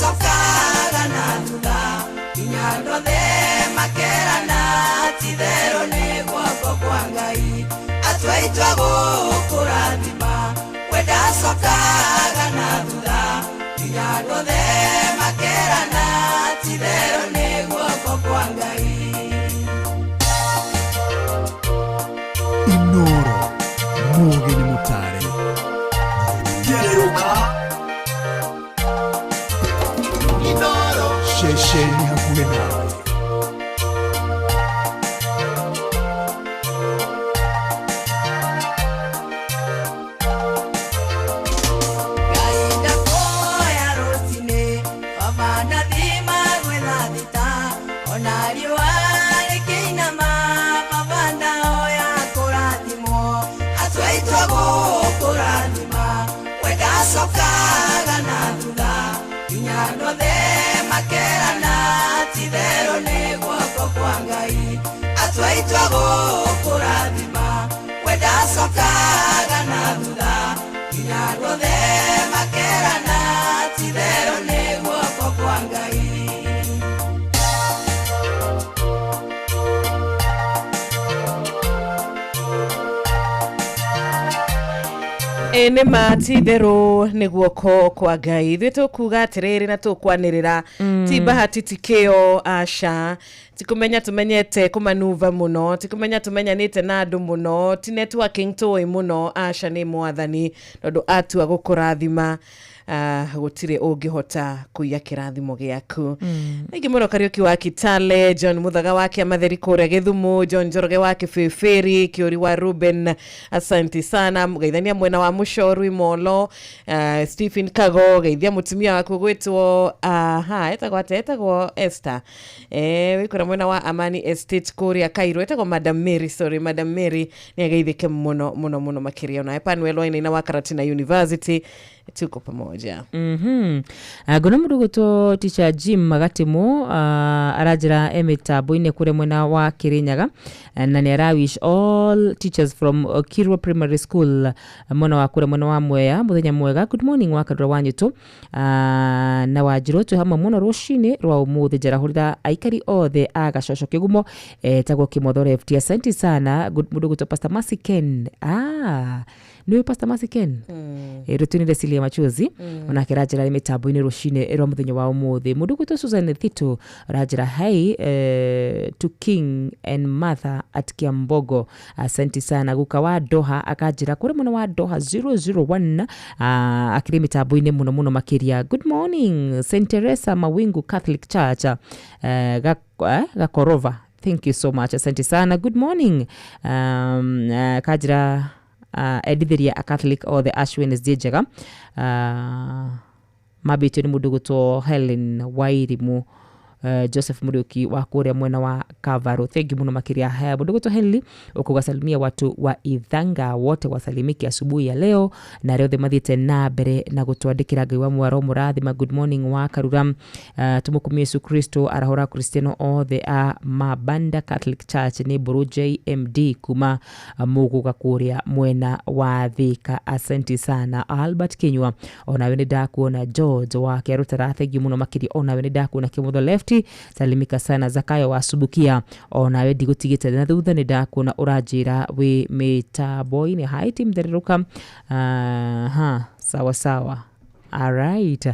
sokaga na thutha inyando the makerana tithero ne guoko kwa Ngai atwaitwa gukurathima wenda sokaga na thutha inyando the makerana tithero ne guoko kwa Ngai Inoro Mugen Mutare Gereruka Shesheni hakuwe nawe Gainda koya rotine Wavanda dhima gwetha thita Onario wale keinama Wavanda oya kurathimo Atwaitwa gukurathima Wenda sokaga na thutha inyando the makerana tithero ne guoko kwa Ngai atwaitwa gukurathima wenda sokaga na thutha inyando the makerana tithero ne guoko kwa Ngai ene matithero nä guoko kwa Ngai ithuä tå kuga atä rä rä na tå kwanä ti bahati tikio aca tikumenya tumenyete kumanuva muno tikumenya tumenyanite na andu muno ti networking toy muno aca nä mwathani nondu atua gukurathima gutire ungihota kuiya kirathimo giaku ingi muno Kariuki wa Kitale John Muthaga wake Matheri kuria Githumu John Njoroge wake Feferi Kiuri wa Ruben asante sana geithania mwena wa Mushoru Molo Stephen Kago geithia mutumia wako gwetwo etagwo Esther wikora mwena wa Amani Estate kuria Kairo etagwo Madam Mary ni geithike muno makiria na Epanuel Waina wa Karatina University tuko pamoja. Gona muruguto teacher Jim Magatimo arajira emitabu-ine kure mwena wa Kirinyaga na ni arawish all teachers from Kirwa Primary School mwena wa kure mwena wa Mwea muthenya mwega. Good morning wakadura wanyitu na wajiro tu hamwe muno rushini rwa umuthi jarahurira aikari othe agacocyo kigumo tagwo Kimotho FT. Asante sana muruguto Pastor Masiken niwe Pastor Masiken rutunire Silia Machuzi ona kirajira mitambo-ini rushine rwa muthenya wa umuthi muruguto Susan Thito rajira hai to King and Mother at Kiambogo. Asante sana guka wa Doha akajira kure muno wa Doha 001 akiri mitambo-ini muno makiria. Good morning St Teresa Mawingu Catholic Church Gakorova Thank you so much. Asante sana. Good morning. Kajira edithiria a Catholic or the Ash Wednesday njega. Mabitio ni mudugu to Helen Wairimu. Joseph Muruki wa kuria mwena wa Kavaro. Thank you muno makiria haya mudugu to Henley ukugasalimia watu wa Ithanga wote wasalimiki asubuhi ya leo na leo themathite na mbere na gutwandikira Ngai wa mwaro murathima. Good morning wa Karuram. Tumukumie Yesu Kristo arahora Kristiano othe a Mabanda Catholic Church ni Buru JMD kuma muguga kuria mwena wa Thika. Asante sana Albert Kinyua. Ona wene ndakuona George wa Kerutara. Thank you muno makiria. Ona wene ndakuona Kimutho Lefty. Salimika sana Zakayo wa Subukia. Ona we digutigite na thutha ni ndakuona urajira we Metaboy ni hi team Deruka. Sawa sawa. Alright.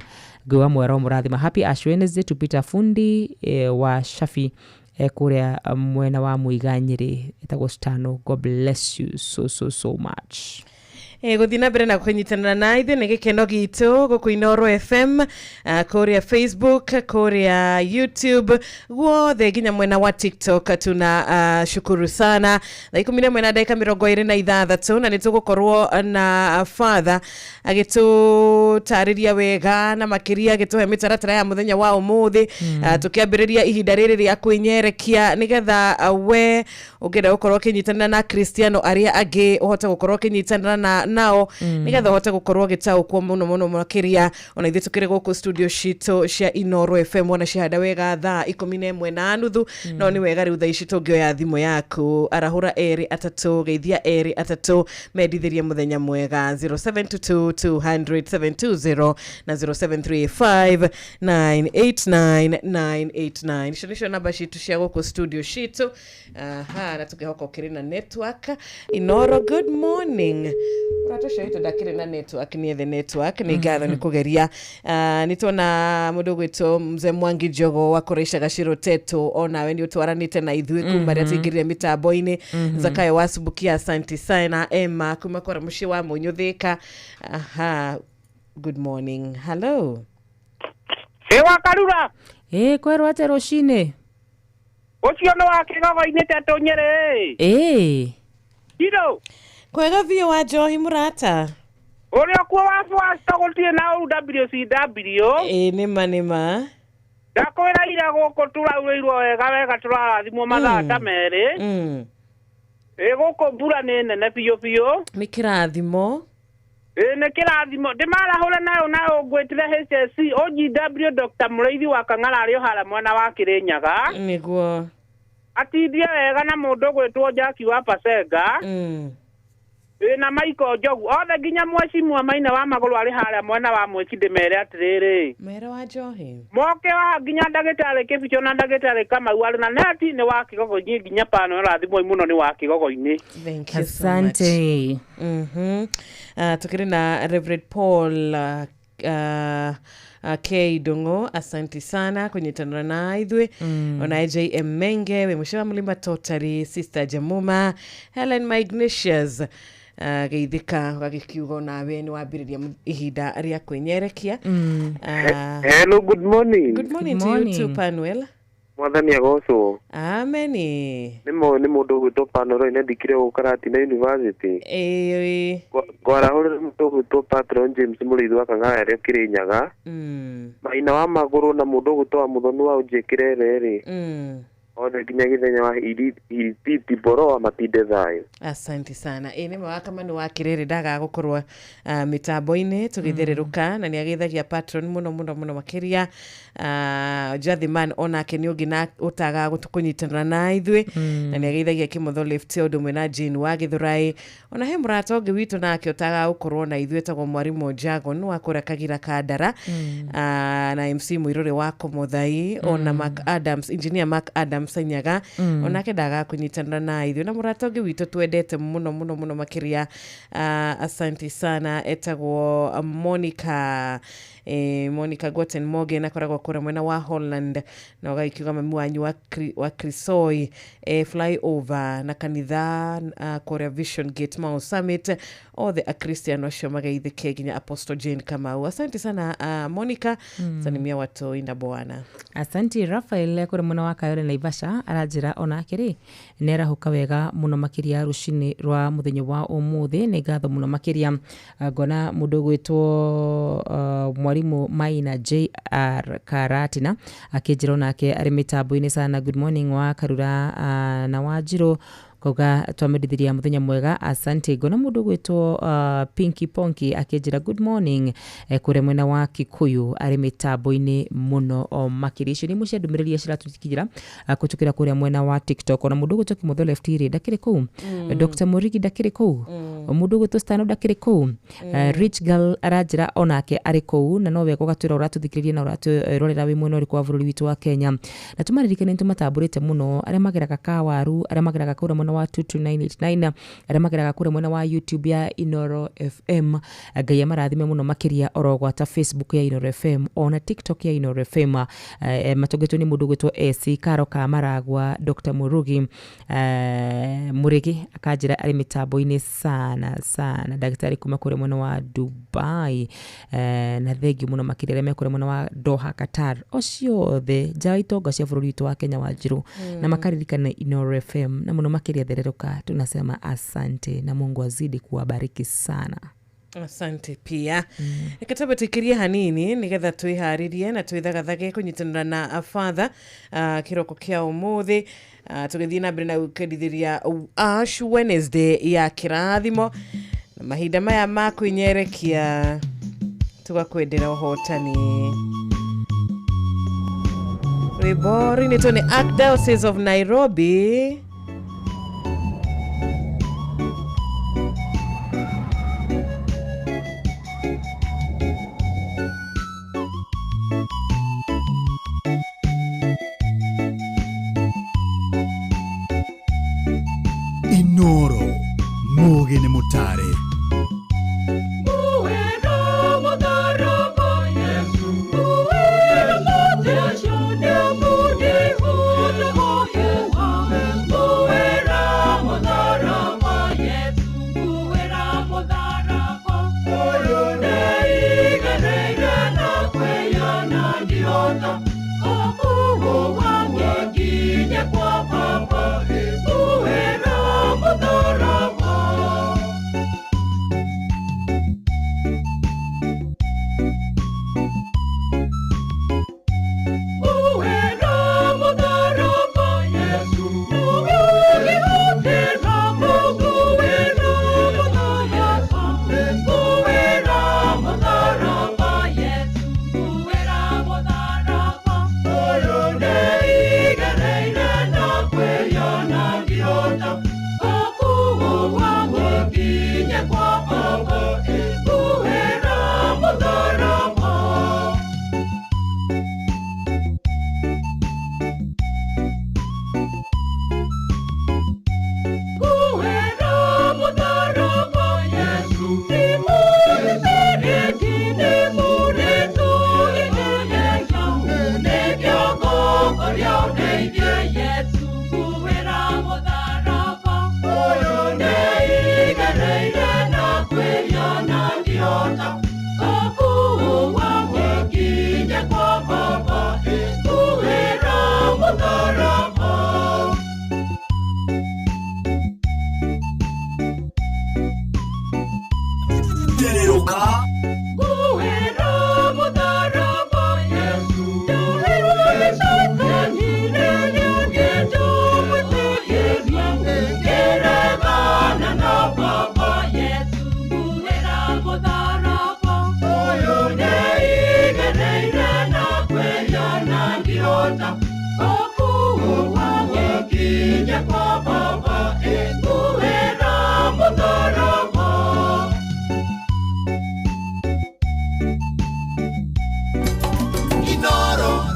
Gwa mwero murathima. Happy Ash Wednesday to Peter Fundi wa Shafi kuria mwena wa Muiganyiri etagostano. God bless you so much. Guthina mbere na kunyitana na ithe ni gikeno gitu guku Inoro FM, kuria Facebook, kuria YouTube, guothe nginya mwena wa TikTok. Tuna shukuru sana. Na 10:26 na nitugukorwo na father agitutariria wega na makiria agituhe mitaratara ya muthenya wa umuthi, tukiambiriria ihinda riri ria kwinyerekia nigetha we ugenda gukorwo kinyitana na Cristiano aria agi uhota gukorwo kinyitana na nao nigetha uhota gukorwo gitaukwo muno makiria. Ona ithe tukire guku studio shito cia Inoro FM wana shahada wega thaa 11:30 no ni wega riu thaa ici tungioya thimu yaku arahura 2-3 geithia 2-3 medithiria muthenya mwega 0722200720 na 0735989989 shonisho namba shitu cia guku studio shito. Na tukihoka ukiri na network Inoro. Good morning. Ratosho ito dakire na network ni the network ni gatho ni kugeria. Nitona mundu gwito Mzee Mwangi Jogo wakoresha gashiro teto. Ona we ni utwaranite na ithui kuma ria tingirire mitambo-ini. Zakayo wa Subukia. Asante sana. Emma kuma kwa mushi wa Munyuthika. Good morning. Hello. Ewa Karura. Kwerwo ate rucine. Ucio no wakigogo-ini teto Nyeri. Hiro. Kwega vio wa Johi murata. Uria kwa wasta gutie na WCW. Nima. Ndakwira ira guko turaurĩirwo wega turarathimwo mathaa ta merĩ. Guko mbura nĩ nene biũ. Nĩ kĩrathimo. Nĩ kĩrathimo. Ndĩmarahũra nayo ngwĩtire HSC OGW Dr. Mũraithi wa Kang'ara arĩ hara mwena wa Kĩrĩnyaga. Nĩguo. Atithie wega na mũndũ gwĩtwo Jaki wa Pasenga. Na Maiko Njogu othe nginya Mwecimu Maina wa Magũrũ arĩ harĩa mwena wa Mweki ndĩmere atĩrĩrĩ. Mere wa Johi. Moke wa nginya ndagĩtarĩ Kĩbicho na ndagĩtarĩ Kamau arĩ na neti nĩ wa Kĩgogo-inĩ nginya pano rathimwo mũno ni wa Kĩgogo-inĩ. Thank you so much. Tukiri na Reverend Paul Keidongo. Asante sana kunyitana na ithui. Ona JM Menge we mushawa Mlima Totari, Sister Jamuma, Helen Magnesius. Geithika gagikiugo nawe ni wambiriria ihinda ria kwenyerekia. Hello, good morning. Good morning to you too, Panuel. Mwathani agocwo. Amen. Ni mundu gwitwo Panuel ine ndikire gukarati na university. Kwarahurira mundu gwitwo Patron James Mũrĩithi wa Kang'ara arĩa Kĩrĩnyaga. Maina wa Magũrũ na mundu gwitwo Muthoni wa Ujekirere Ode nginya githenya wa iriti boro wa matinde thayo. Asante sana. Ni mwakamani wa Kirere ndaga gukorwa mitambo-ini tugithireruka na ni agithagia patron muno makiria. Jathiman onake ni ugina utaga gutukunyitana na ithui na ni agithagia Kimutho Lefty Odumwe na Jane wa Githurai. Ona he murata ungi witu nake utaga gukorwo na ithui etagwo Mwarimu Jagon wa Kurakagira Kandara. Na MC Muirore wa Komuthai. Ona Mark Adams, engineer Mark Adams Sanyaga. Onake ndaga kunyitana na ithui na murata ungi witu twendete muno makiria. Asante sana etagwo Monica Gotten Morgan akoragwo kura mwena wa Holland na gaikiuga mami wanyu wa Crisoi flyover na kanitha Korea Vision Gate Mount Summit othe a Christian acio magaithike nginya Apostle Jane Kamau. Asante sana Monica. Salimia watu inda Bwana. Asante Rafael kura mwena wa Kayole na Ivasha Natasha arajira ona kiri nera huka wega muno makiria rucini rwa muthenya wa umuthi ni ngatho muno makiria ngona mundu gwitwo mwarimu Maina JR Karatina akijira nake ari mitambo-ini sana. Good morning wa Karura na Wanjiru koga twamedithiria muthenya mwega asante. Ngona mundu gwitwo Pinky Ponky akijira good morning kure mwena wa Kikuyu ari mitambo-ini muno makirisho ni mucia ndumiriria ciratutikigira kutukira kure mwena wa TikTok. Ona mundu gwitwo Kimotho Left Iri ndakiri ku Dr. Murigi ndakiri ku mundu gwitwo Stano ndakiri ku Rich Girl arajira onake ari ku na no wego gatwira uratuthikiria na uratwirorera wi mwena uri kwa bururi witu wa Kenya na tumaririkane ntumatamburite muno ari mageraga kawaru ari mageraga kura mwena wa 22989 ari mageraga kura mwena wa YouTube ya Inoro FM Ngai amarathime muno makiria orogwata Facebook ya Inoro FM ona TikTok ya Inoro FM matogetwo ni mundu gwitwo AC Karo Kamaragwa Dr. Murugi Murigi akajira ari mitambo-ini sana daktari kuma kure mwena wa Dubai na thegi muno makiria me kure mwena wa Doha Qatar ocio the jaitonga cia bururi witu wa Kenya Wanjiru na makaririkana Inoro FM na muno makiria thereruka tunasema asante na Mungu azidi kuwabariki sana. Asante pia. Nikataba tukiria hanini nigetha twiharirie na twithagathage kunyitanira na father kiroko kia umuthi tugithii na mbere na gukendithiria Ash Wednesday ya kirathimo na mahinda maya ma kwinyerekia tugakwendera uhotani. Ribori ni Tony Archdiocese of Nairobi. Inoro Mugene Mutare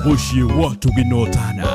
Mushi watu ginotana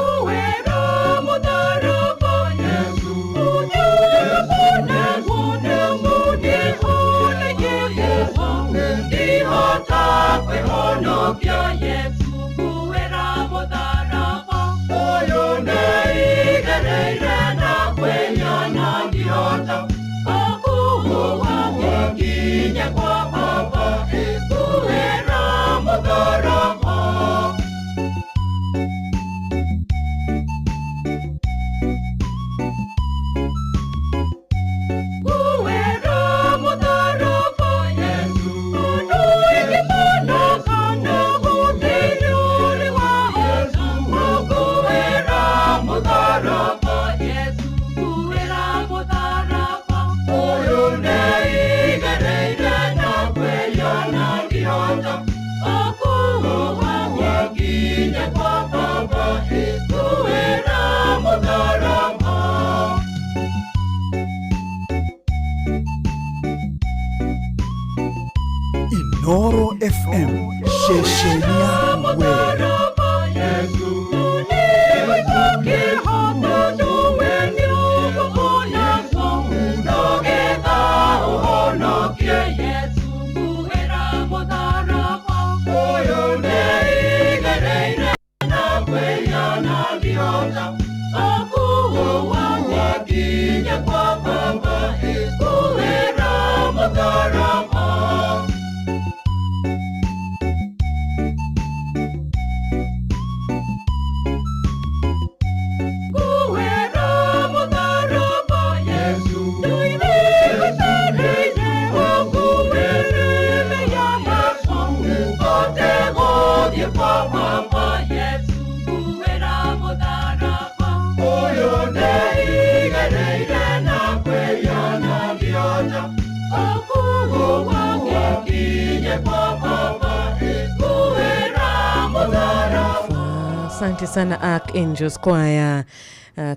Asante sana Archangels Choir.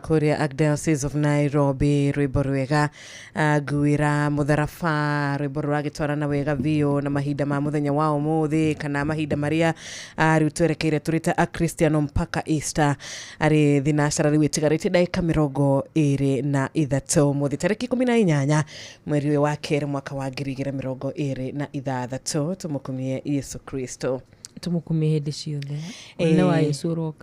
Korea Archdiocese of Nairobi rwimbo rwega gwira mutharafa rwimbo rwagitwarana wega vio na mahinda ma muthenya wa umuthi kana mahinda maria riu twerekeire turita a Christiano mpaka Easter ari thinashara riu itigarite daika 23 muthi tariki 18 mweri wa kere mwaka wa 2026 tumukumie Yesu Kristo. Tumukumie hindi ciothe ona wa Yesu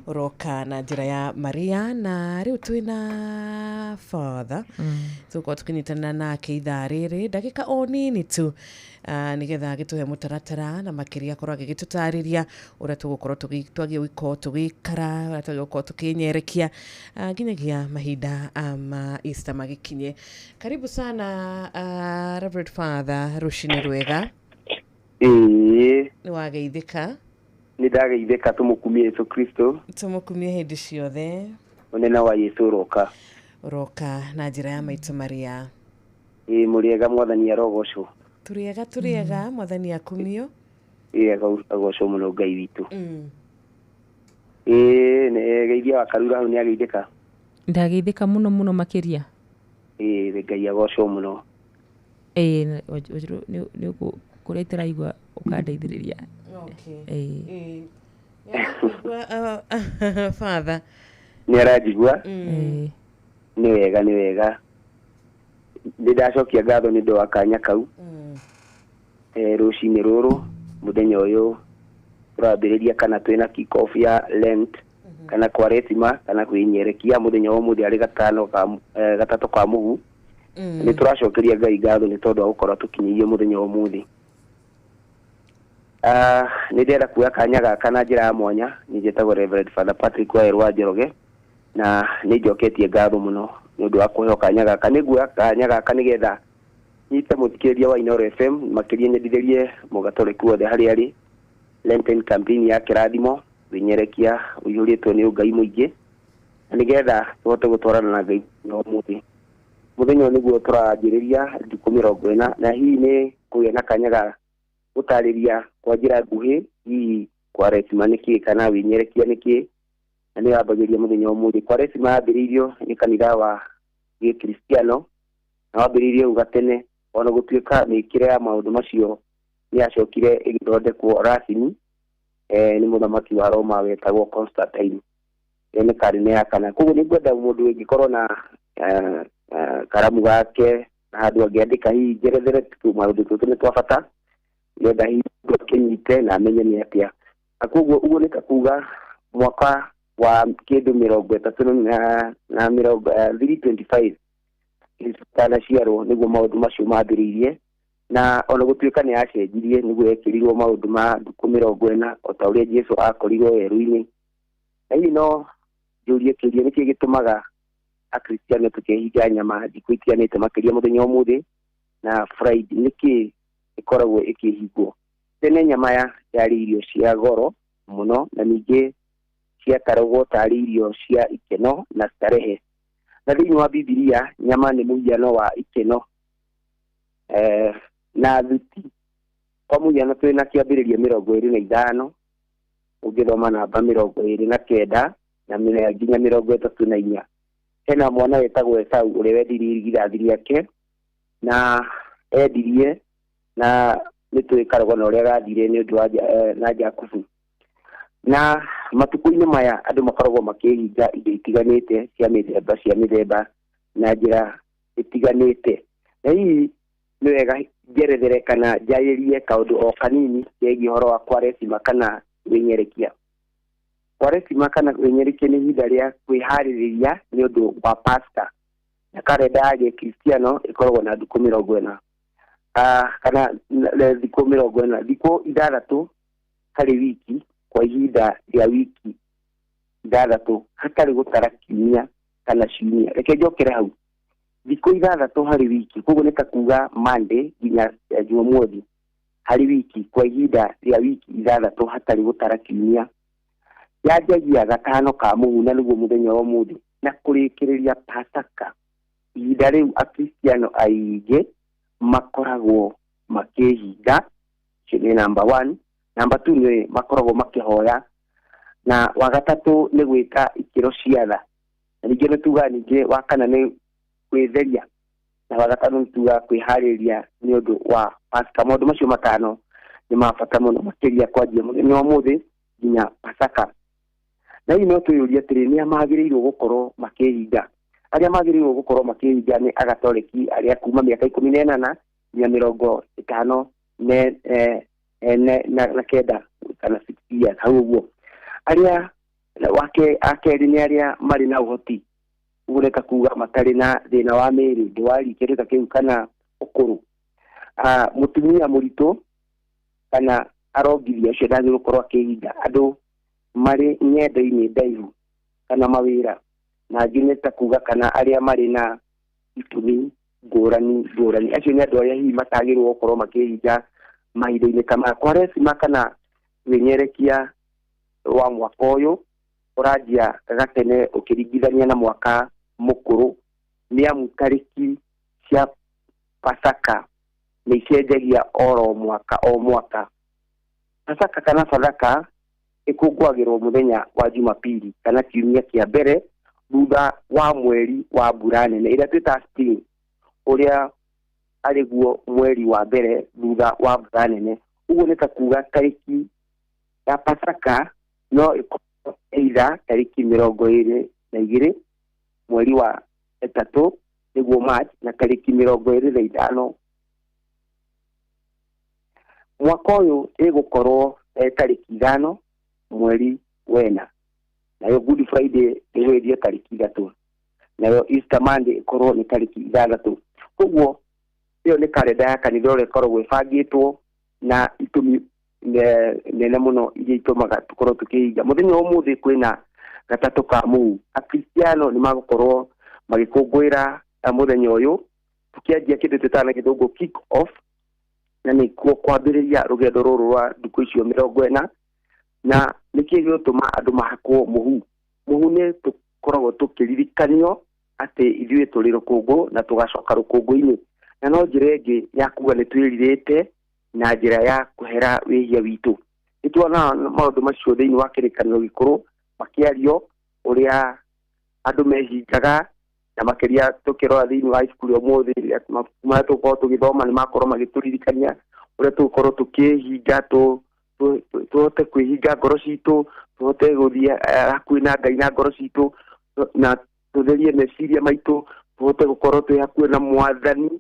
roka na njira ya Maria na riu twina Father tuko tukinyitana nake ithaa riri ndagika o nini tu nigetha gituhe mutaratara na makiria korwa gigitutariria uria tugukorwo tugitwagia wiko tugikara uria tugukorwo tukinyerekia nginyagia mahinda ma Easter magikinye. Karibu sana Reverend Father rushini rwega. Ni wageithika. Ni ndageithika tumukumie Yesu Kristo. Tumukumie hindi ciothe. Onena wa Yesu roka na njira ya maitu Maria. Muriega mwathani arogocwo. Turiega mwathani akumio. Agocwo muno Ngai witu. Ne geithia wa karura ni ageithika. Ndageithika muno makiria. Ngai agocwo muno. Ni kuretera igwa ukandeithiriria. Okay. Father. Ni arajigwa. Ni wega. Ndidacokia ngatho ni ndo wakanya kau. Rucini ruru muthenya uyu turambiriria kana twina kick off ya Lent kana kwaretima kana kwinyerekia muthenya wa muthi ari gatatu kwa mugu. Ni turacokeria Ngai ngatho ni tondu wa gukorwo tukinyirie muthenya wa muthi. Ni ndenda kuya kanya gaka na njira ya mwanya ni njitagwo Reverend Father Patrick wa Njoroge na ni njoketie ngatho muno ni undu wa kuhe kanya gaka ni guya kanya gaka nigetha nyite muthikiria wa Inoro FM makiria nyendithirie mugatoreki wothe hari ari Lenten campaign ya kirathimo winyerekia uyuritwo ni Ngai muingi nigetha tuhote gutwarana na Ngai no muthi muthenya niguo turanjiriria thiku 40 na hii ni kuya na kanya ga utariria kwa njira nguhi hii kwa resima niki kana winyerekia niki na ni abagiria muthenya umuthi kwa resima ambiririo ni kanitha wa Kristiano na ambiririo ugatene ona gutuika mikire ya maundu macio ni acokire igithondekwo rasini ni muthamaki wa Roma wetagwo Constantine ni karine ya kana koguo ni gwenda mundu ingikorwo na karamu gake na handu angiandika hii njerethere tu maundu tutu ni twabata yenda hii kinyite na amenye ni atia akuguo uguo ni kuga mwaka wa kindu 33 na 325 kana ciaro niguo maundu macio mambiririe na ona gutuika ni acenjirie niguo ekirirwo maundu ma 40 o ta uria Jesu akorirwo weru-ini na hii no jurie kiria niki gitumaga akristiano tukihinga nyama dikuitianite makiria muthenya umuthi na Friday niki ikoragwo ikihingwo tene nyama yari irio cia goro muno na ningi cia tarogwo tari irio cia ikeno na starehe na thĩinĩ wa Biblia nyama nĩ mũhiano wa ikeno na thuti kwa mũhiano twĩna kĩambĩrĩria 25 ũngĩthoma namba 29 na nginya 34 hena mwana wetagwo Esau ũrĩa wendirie irigithathi rĩake na endirie na nĩtwĩkaragwo na ũrĩa gathire nĩ ũndũ wa na Jakubu na matuko-inĩ maya andũ makoragwo makĩhinga indo itiganĩte cia mĩthemba na njĩra itiganĩte na hii nĩ wega njerethere kana njayĩrie kaũndũ o kanini kegiĩ ũhoro wa kwaresima kana wĩnyerekia. Kwaresima kana wĩnyerekia nĩ ihinda rĩa kwĩharĩrĩria nĩ ũndũ wa Pasaka na karenda ya Gĩkristiano ĩkoragwo na thikũ 40 kana thikũ 40 thikũ 6 harĩ wiki kwa ihinda rĩa wiki 6 hatarĩ gũtara kiumia kana ciumia. Reke njokere hau thikũ 6 harĩ wiki koguo nĩ ta kuga Monday nginya Jumamothi harĩ wiki kwa ihinda rĩa wiki 6 hatarĩ gũtara kiumia yanjagia gatano ka mũhuna nĩguo mũthenya wa ũmũthĩ na kũrĩkĩrĩria Pasaka. Ihinda rĩu akristiano aingĩ makoragwo makĩhinga nĩ number 1. Number 2 nĩ makoragwo makĩhoya na wagatatu nĩ gwĩka ikĩro cia tha, na ningĩ nĩtuga ningĩ wa kana nĩ kwĩtheria, na wagatano nĩtuga kwĩharĩria nĩ ũndũ wa Pasaka. Maũndũ macio matano nĩ mabata mũno makĩria kwanjia mũthenya wa ũmũthĩ nginya Pasaka. Na hihi no twĩyũrie atĩrĩ nĩ magĩrĩirwo gũkorwo makĩhinga. Arĩa magĩrĩirwo gũkorwo makĩhinga nĩ Agatoliki arĩa kuma mĩaka 18 nginya 50 na kenda kana 6 years hau ũguo. Arĩa akerĩ nĩ arĩa marĩ na ũhoti, ũgũreka kuga matarĩ na thĩna wa mĩĩrĩ, ndwarikĩrĩka kĩu kana ũkũrũ. Mũtumia mũritũ kana arongithia ũcio ndagĩrĩirwo gũkorwo akĩhinga. Andũ marĩ ng'enda-inĩ ndaihu kana mawĩra, na angĩ nĩ ta kuga kana arĩa marĩ na itũmi ngũrani. Acio nĩ andũ arĩa hihi matagĩrĩirwo gũkorwo makĩhinga mahinda-inĩ kama Kwaresima kana wĩnyerekia wa mwaka ũyũ ũranjia gatene ũkĩringithania na mwaka mũkũrũ, nĩ amu tarĩki cia Pasaka nĩ icenjagia o mwaka. Pasaka kana Bathaka ĩkũngũagĩrwo mũthenya wa Jumapili kana kiumia kĩa mbere thutha wa mweri wa mbura nene ĩrĩa twĩtaga spring, ũrĩa arĩguo mweri wa mbere thutha wa mbura nene. Ũguo nĩ ta kuga tarĩki ya Pasaka no ĩkorwo either tarĩki 22 mweri wa 3 nĩguo March na tarĩki 25 mwaka ũyũ ĩgũkorwo tarĩki 5 mweri wena, nayo Good Friday ĩgwĩthio tarĩki 3, nayo Easter Monday ĩkorwo nĩ tarĩki 6. Koguo ĩyo nĩ kalenda ya kanitha ũrĩa ĩkoragwo ĩbangĩtwo na itũmi nene mũno iria itũmaga tũkorwo tũkĩhinga. Mũthenya wa ũmũthĩ kwĩna gatatũ ka Mũhu. Akristiano nĩ magũkorwo magĩkũngũĩra mũthenya ũyũ tũkĩanjia kĩndũ twĩtaga na gĩthũngũ kick off, na nĩ kwambĩrĩria rũgendo rũrũ rwa ndukũ icio 40, na nĩkĩo gĩtũma andũ mahakwo mũhu. Mũhu nĩ tũkoragwo tũkĩririkanio atĩ ithuĩ tũrĩ rũkũngũ na tũgacoka rũkũngũ-inĩ, na no njĩra ĩngĩ ya kuga nĩ twĩrirĩte na njĩra ya kũhera wĩhia witũ. Nĩ tuonaga maũndũ macio thĩinĩ wa kĩrĩkanĩro gĩkũrũ makĩario ũrĩa andũ mehingaga, na makĩria tũkĩrora thĩinĩ wa ibuku rĩa ũmũthĩ marĩa tũkorwo tũgĩthoma nĩ makorwo magĩtũririkania ũrĩa tũkorwo tũkĩhinga, tũhote kwĩhinga ngoro citũ, tũhote gũthiĩ hakuhĩ na Ngai na ngoro citũ, na tũtherie meciria maitũ, tũhote gũkorwo twĩ hakuhĩ na Mwathani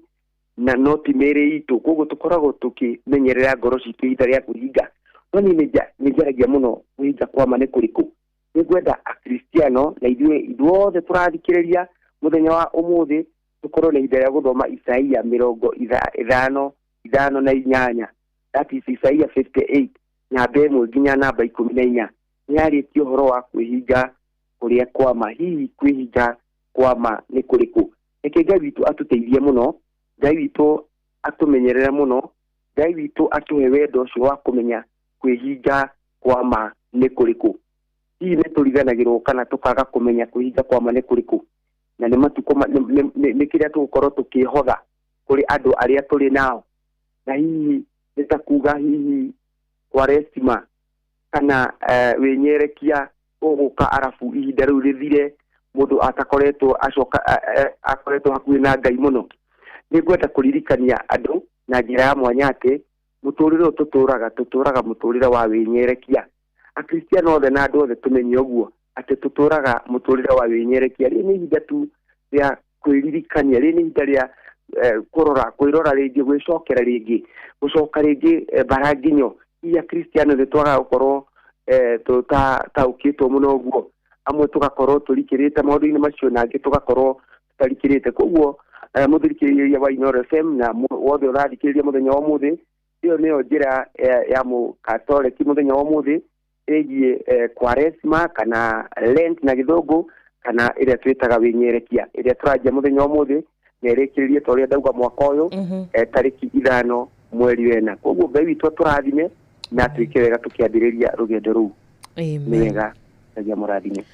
na no ti mĩĩrĩ itũ. Koguo tũkoragwo tũkĩmenyerera ngoro citũ ihinda rĩa kwĩhinga. No niĩ nĩ njaragia mũno kwĩhinga kwa ma nĩ kũrĩkũ. Nĩ ngwenda Akristiano na ithuothe tũrathikĩrĩria mũthenya wa ũmũthĩ tũkorwo na ihinda rĩa gũthoma Isaia 55:8, that is Isaia 58 namba 1 nginya namba 14. Nĩ yarĩtie ũhoro wa kwĩhinga kũrĩa kwa ma. Hihi kwĩhinga kwa ma nĩ kũrĩkũ? Reke Ngai witũ atũteithie mũno, Ngai witũ atũmenyerere mũno, Ngai witũ atũhe wendo ũcio wa kũmenya kwĩhinga kwa ma nĩ kũrĩkũ. Hihi nĩ tũriganagĩrwo kana tũkaga kũmenya kwĩhinga kwa ma nĩ kũrĩkũ, na nĩ matukũ nĩ kĩrĩa tũgũkorwo tũkĩhotha kũrĩ andũ arĩa tũrĩ nao. Na hihi nĩ ta kuga hihi Kwaresima kana wĩnyerekia ũgũka arabu ihinda rĩu rĩthire mũndũ akoretwo hakuhĩ na Ngai mũno. Nĩ ngwenda kũririkania andũ na njĩra ya mwanya atĩ mũtũrĩre ũyũ tũtũraga mũtũrĩre wa wĩnyerekia. Akristiano othe na andũ othe tũmenye ũguo atĩ tũtũraga mũtũrĩre wa wĩnyerekia. Rĩrĩ nĩ ihinda tu rĩa kwĩririkania, rĩrĩ nĩ ihinda rĩa kwĩrora rĩngĩ, gwĩcokera rĩngĩ, gũcoka rĩngĩ mbaranginyo. Hihi Akristiano nĩ twaga gũkorwo tũtaũkĩtwo mũno ũguo, amwe tũgakorwo tũrikĩrĩte maũndũ-inĩ macio na angĩ tũgakorwo tũtarikĩrĩte. Koguo mũthikĩrĩria wa Inooro FM na wothe ũrathikĩrĩria mũthenya wa ũmũthĩ, ĩyo nĩyo njĩra ya Mũkatoliki mũthenya wa ũmũthĩ ĩgiĩ Kwaresima kana Lent na gĩthũngũ, kana ĩrĩa twĩtaga wĩnyerekia, ĩrĩa tũranjia mũthenya wa ũmũthĩ na ĩrĩkĩrĩrie ta ũrĩa ndauga mwaka ũyũ tarĩki 5 mweri wena. Koguo Ngai witũ tũrathime na twĩke wega tũkĩambĩrĩria rũgendo rũu. Nĩ wega Ngai amũrathime.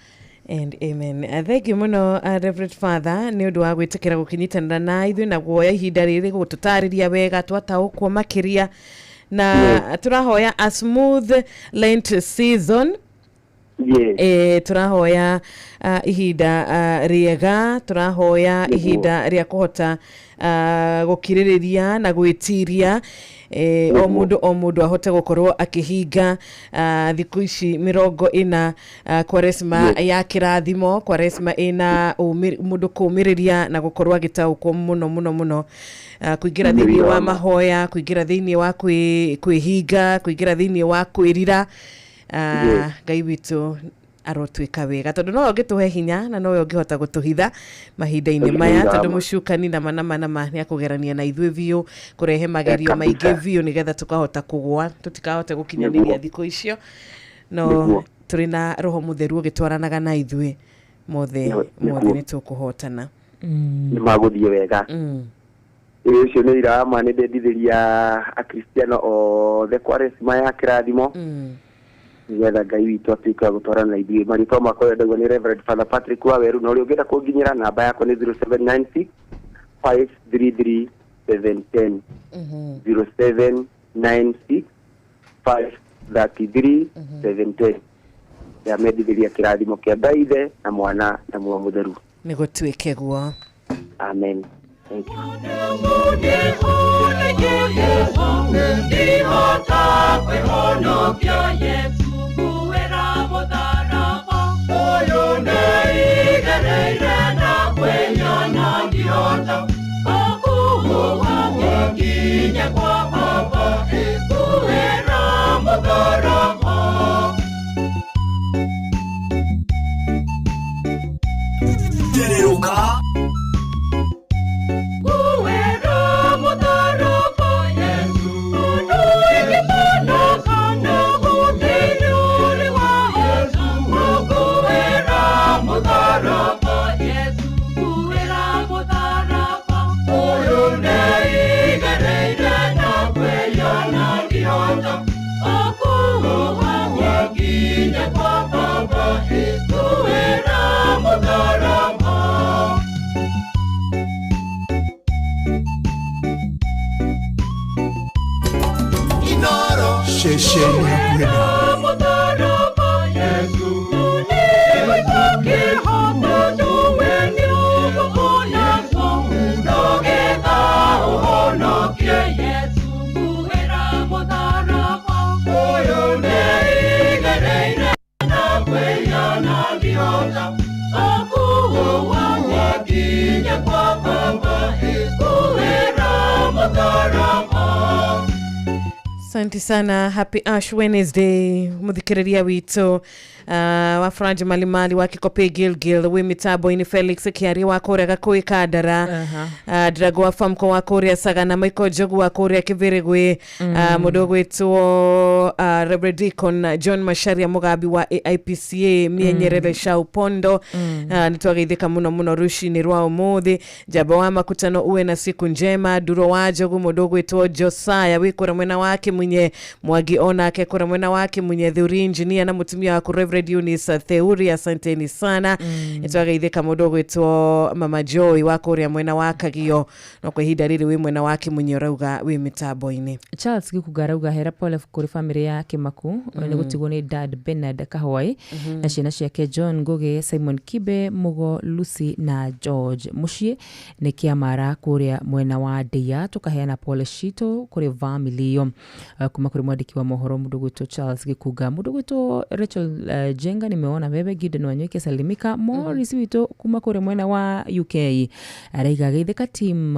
And amen. Thank you muno Reverend Father nĩ ũndũ wa gwĩtĩkĩra gũkinyitanĩra na ithuĩ na guoya ihinda rĩrĩ gũtũtarĩria wega twataũkwo makĩria, na tũrahoya a smooth Lent season turahoya ihinda riega, turahoya ihinda ria kuhota gukiririria na gwitiria o mundu ahote gukorwo akihinga thiku ici 40 Kwaresma ya kirathimo, Kwaresma ina mundu kumiriria na gukorwo agitaukwo muno kuingira thiini wa mahoya, kuingira thiini wa kwihinga, kuingira thiini wa kwirira. Ngai witu arotwika wega tondu no ngituhe hinya na no ngihota gutuhitha mahinda-ini maya tondu mucukani na manama ni akugerania na ithui biu kurehe magerio maingi biu nigetha tukahota kugwa tutikahote gukinyaniria thiku icio no turi na roho mutheru gitwaranaga na ithui mothe ni tukuhotana ni maguthie wega icio ni irama ni ndendithiria akristiano o the Kwaresma ya kirathimo nigetha Ngai witu atuika gutwarana na ithuĩ. Marĩtwa makwa yendagwo nĩ Reverend Father Patrick Waweru, na ũrĩa ũngĩenda kũnginyĩra namba yakwa nĩ 0796 533 710 0796 533 710 ya medithĩria kĩrathimo kĩa Ngai Ithe na Mwana na Muoyo Mũtheru. Nĩ gũtuĩke guo. Amen. Thank you. Asante sana. Happy Ash Wednesday muthikiriria witu wa Franje Malimali wa Kikope Gilgil we mitabo ini Felix Kiari wa Korea Gakui Kadara Drago wa Famko wa Korea Sagana Michael Jogu wa Korea Kiviregwe mudogo wetu Reverend Deacon John Masharia Mugabi wa AIPCA Mianyerere Shau Pondo nitwageithika muno rushi ni rwa umuthi jabo wa makutano uwe na siku njema. Duro wa Jogu mudogo wetu Josiah wikora mwena wake mwenye Mwagi Ona akekora mwena wake mwenye Theuri Engineer na mutumia wa Reverend Eunice Theuri, asanteni sana. Nitwageithika mudogo wetu Mama Joy wa Korea mwena wake gio no kwihida riri we mwena wake mwenye rauga we mitabo ini. Charles Gikugarauga hera pole kuri family yake Maku ni gutigwo ni Dad Bernard Kahawai na ciana ciake John Ngoge, Simon Kibe, Mugo, Lucy na George Mushie ni kiamara kuria mwena wa Deya. Tukaheana pole shito kuri family yo kuma kuri mwandiki wa mohoro mudogo wetu Charles Gikuga. Mudogo wetu Rachel Jenga nimeona bebe Gideon Wanyoike salimika. Morris wito kuma kuri mwena wa UK araiga geithika team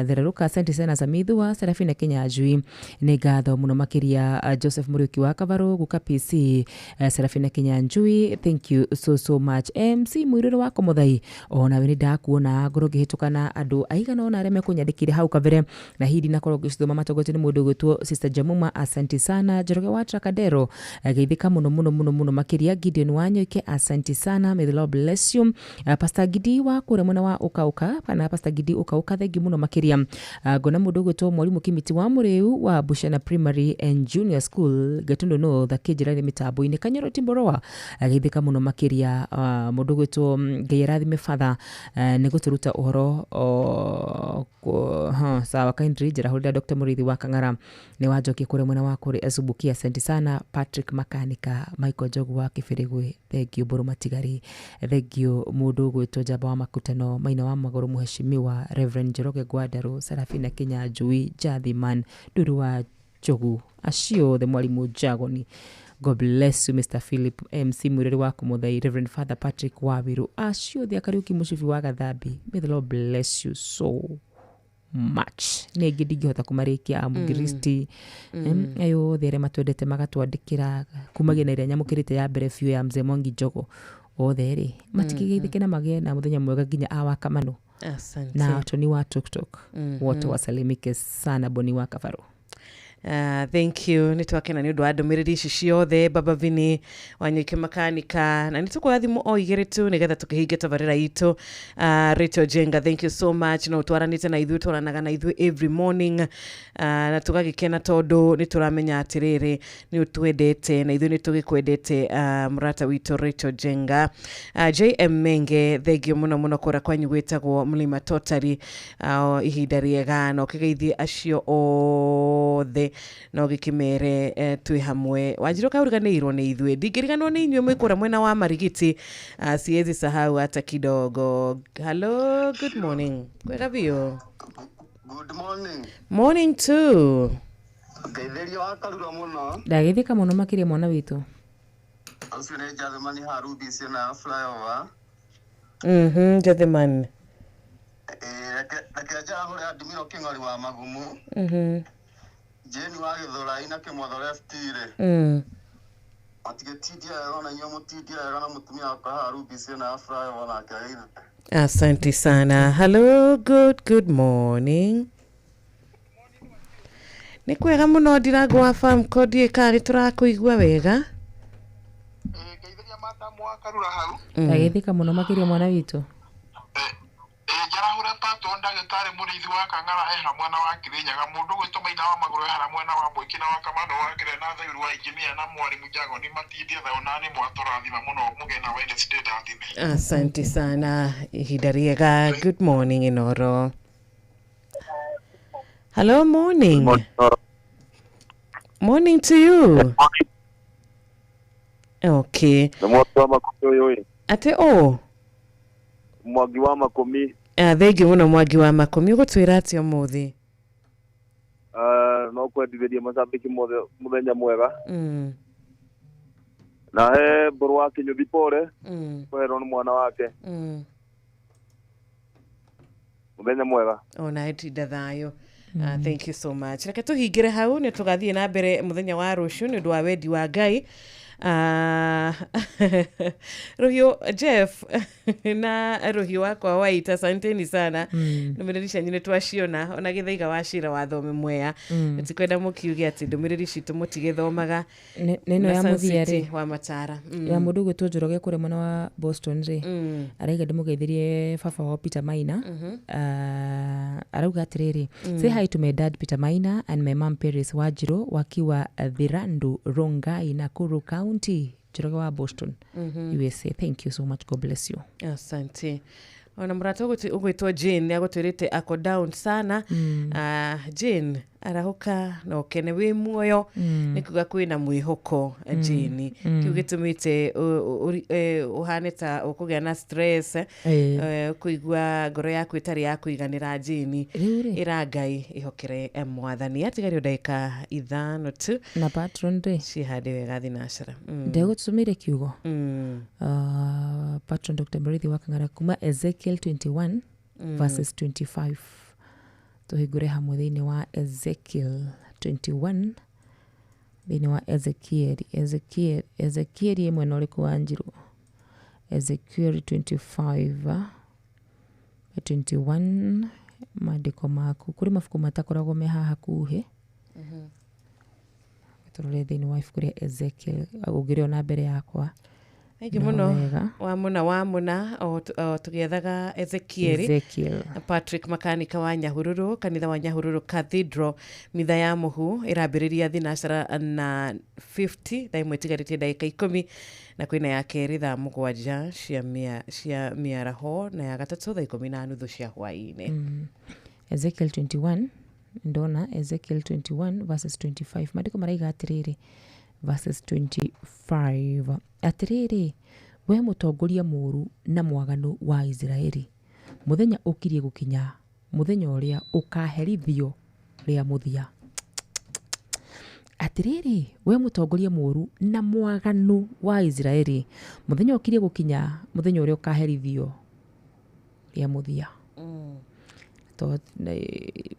theraruka. Asante sana Samithua Serafina Kenya Ajui ni gatho muno makiria Joseph Muriuki wa Kavaro guka PC Serafina Kenya Njui, thank you so much. MC Mwiriro wako Muthai ona we ndakuona ngoro gihitukana andu aigana ona areme kunyandikire hau kavere na hidi nakoro gicithoma matogoti ni mundu gwitu Sister Jamuma, asante sana. Joroge wa Trakadero geithika muno makiria Gideon Wanyoike, asante sana. May the Lord bless you. Pastor Gidi wa kure mwena wa Ukauka kana Pastor Gidi Ukauka thengi muno makiria gona mundu gwitu mwalimu Kimiti wa Mureu wa Bushana Primary and Junior School Gatundu no the kijirani mitabo ini Kanyoro Timboroa geithika muno makiria mundu gwitu Ngeyerathime Father ni guturuta uhoro sawa kindri jira holda Dr. Murithi wa Kang'ara ni wajoki kure mwena wa kure Azubuki, asante sana. Patrick Makanika, Michael Jogu Njogu wa Kĩbĩrĩgwe, thengio Mbũrũ Matigari, thengio mũndũ gwĩtwo Njamba wa Makutano, Maina wa Magũrũ Mheshimiwa, Reverend Njoroge Gwandarũ, Sarafina Kinyanjui, Jathiman, Nduru wa Njogu, acio the Mwalimu Jagoni. God bless you, Mr. Philip MC Mureri wa Kumuthai, Reverend Father Patrick Wawiru, acio the Kariuki Mushifi wa Gathambi. May the Lord bless you so much. Negi ndingĩhota kũmarĩkia amugiristi ayo the matwendete magatwandĩkĩra kumagia na ĩrĩa nyamũkĩrĩte ya mbere biũ ya Mzee Mwangi Njogo othe rĩ matikĩgeithĩke na magĩe na mũthenya mwega nginya awa Kamano. Asante. Na Tony wa TikTok wote wasalimike sana. Boni wa Kafaru. Thank you. Nitwakena ni undu wa ndumiriri ici ciothe. Baba Vini Wanyuike makanika na nitukwatha thimu o igiri tu nigetha tukihinge tabarira itu. Rachel Jenga, thank you so much. No twaranite na ithuĩ twaranaga na ithuĩ every morning na tugagikena tondu nituramenya atiriri ni utwendete na ithuĩ nitugikwendete. Murata witu Rachel Jenga. JM Menge, thank you muno muno kura kwanyu gwitagwo Mlima Totari ihinda riega no kigeithie acio othe no gikimere twi hamwe. Wanjiru kauriganirwo ni ithuĩ ndingiriganwo ni inyuĩ mwikura mwena wa Marigiti. Siwezi sahau hata kidogo. Hello, good morning. Kwega bio? Good morning. Morning too. Ngeithĩrio wa Karura mũno. Ndagĩthĩka mũno makĩria mwana witũ. Ũcio nĩ Jathimani Harubi ciana ya flyover. Jathimani. Reke njahũre Adimiro Kĩng'ori wa Magumu. Jeni wa Gĩthũrai na Kĩmotho left ire. Atigĩtindia wega na inyuĩ mũtindia wega na mũtumia wakwa Harubi ciana ya flyover na akaire. Asante sana. Hello, good morning. Ni kwega muno ndiragwa farm code ikari turakuigua wega. Ngeithĩria matamu wa Karura hau. Ndagĩthĩka mũno makĩria mwana witũ. Njarahũra pato ndagĩtarĩ mũrĩithi wa Kang'ara hamwe na wa Kirinyaga mũndũ gwĩtwo Maina wa Magũrũ hamwe na wa Mwĩki na wa Kamano wa Kĩrĩa na Thairu wa Injinia na Mwalimu Jagoni matindie thayũ na nĩ mwatũrathima mũno mũgĩe na Wednesday ndathime. Asante sana. Ihinda riega. Good morning Inoro. Hello, morning. Morning to you. Okay. Ate o Mwangi wa Makũmi. Thengi muno Mwangi wa Makũmi ũgũtwĩra atĩ ũmũthĩ. No kwendithĩria macambĩki mothe mũthenya mwega. Na he Mbũrũ wa Kĩnyũthi pole. Kwerwo nĩ mwana wake. Mũthenya mwega. Ona etinda thayũ. Thank you so much. Reke tuhingire hau nĩ tugathiĩ na mbere mũthenya wa rũciũ nĩ ũndũ wa wendi wa Ngai. Rohio Jeff na rohio wakwa waita asanteni sana. Ndumiriri cianyu nĩ twaciona ona gĩthaiga wa Cira wa Thome Mwea. Tikwenda mũkiuge atĩ ndumiriri citũ mũtigĩthomaga neno ya mũthiari wa Matara. Ya mũndũ gwĩtwo Njoroge kũrĩa mwena wa Boston rĩ araiga ndĩmũgeithirie baba wa Peter Maina. Arauga atĩrĩrĩ, say hi to my dad Peter Maina and my mom Paris Wajiro wakiwa Thirandu Rongai Nakuru County, Njoroge wa Boston, USA. Thank you so much. God bless you. Asante. Ona murata ugwitwo Jane agutwirite ako down sana. Jane arahuka na ukene wi muoyo nikuga kwina mwihoko Jane kiu gitumite uhaneta ukugea na stress kuigua ngoro yaku itari ya kuiganira Jane irangai ihokere mwathani atigari ndaika ithano tu na patron ri cihande wega thinacera ndegutumire kiugo patron Dr. Murithi wa Kang'ara kuma Ezekiel 21 verses 25. Tuhigure hamwe thĩinĩ wa Ezekiel 21 thĩinĩ wa Ezekiel imwe na ũrĩkũ wa Njirũ. Ezekiel 21 maandĩko maku kũrĩ mabuku matakoragwo me haha hakuhĩ. Tũrore thĩinĩ wa ibuku rĩa Ezekiel ũngĩrĩ ona mbere yakwa. Thank you muno wa muna tugiethaga Ezekiel. Patrick Makanika wa Nyahururu, kanitha wa Nyahururu Cathedral, mitha ya muhu irambiriria thinacara na 50 thaimwe tigaritie ndagika 10 na kwina ya keri thaa 7 cia miaraho na ya gatatu thaa 10:30 cia hwaini. Ezekiel 21 ndona Ezekiel 21 verses 25 maandiko maraiga atiriri, verses 25. Atiriri, we mutongoria mũru na mwaganu wa Israeli, muthenya ukirie gukinya, muthenya uria ukaherithio ria muthia. Atiriri, we mutongoria mũru na mwaganu wa Israeli, muthenya ukirie gukinya, muthenya uria ukaherithio ria muthia. To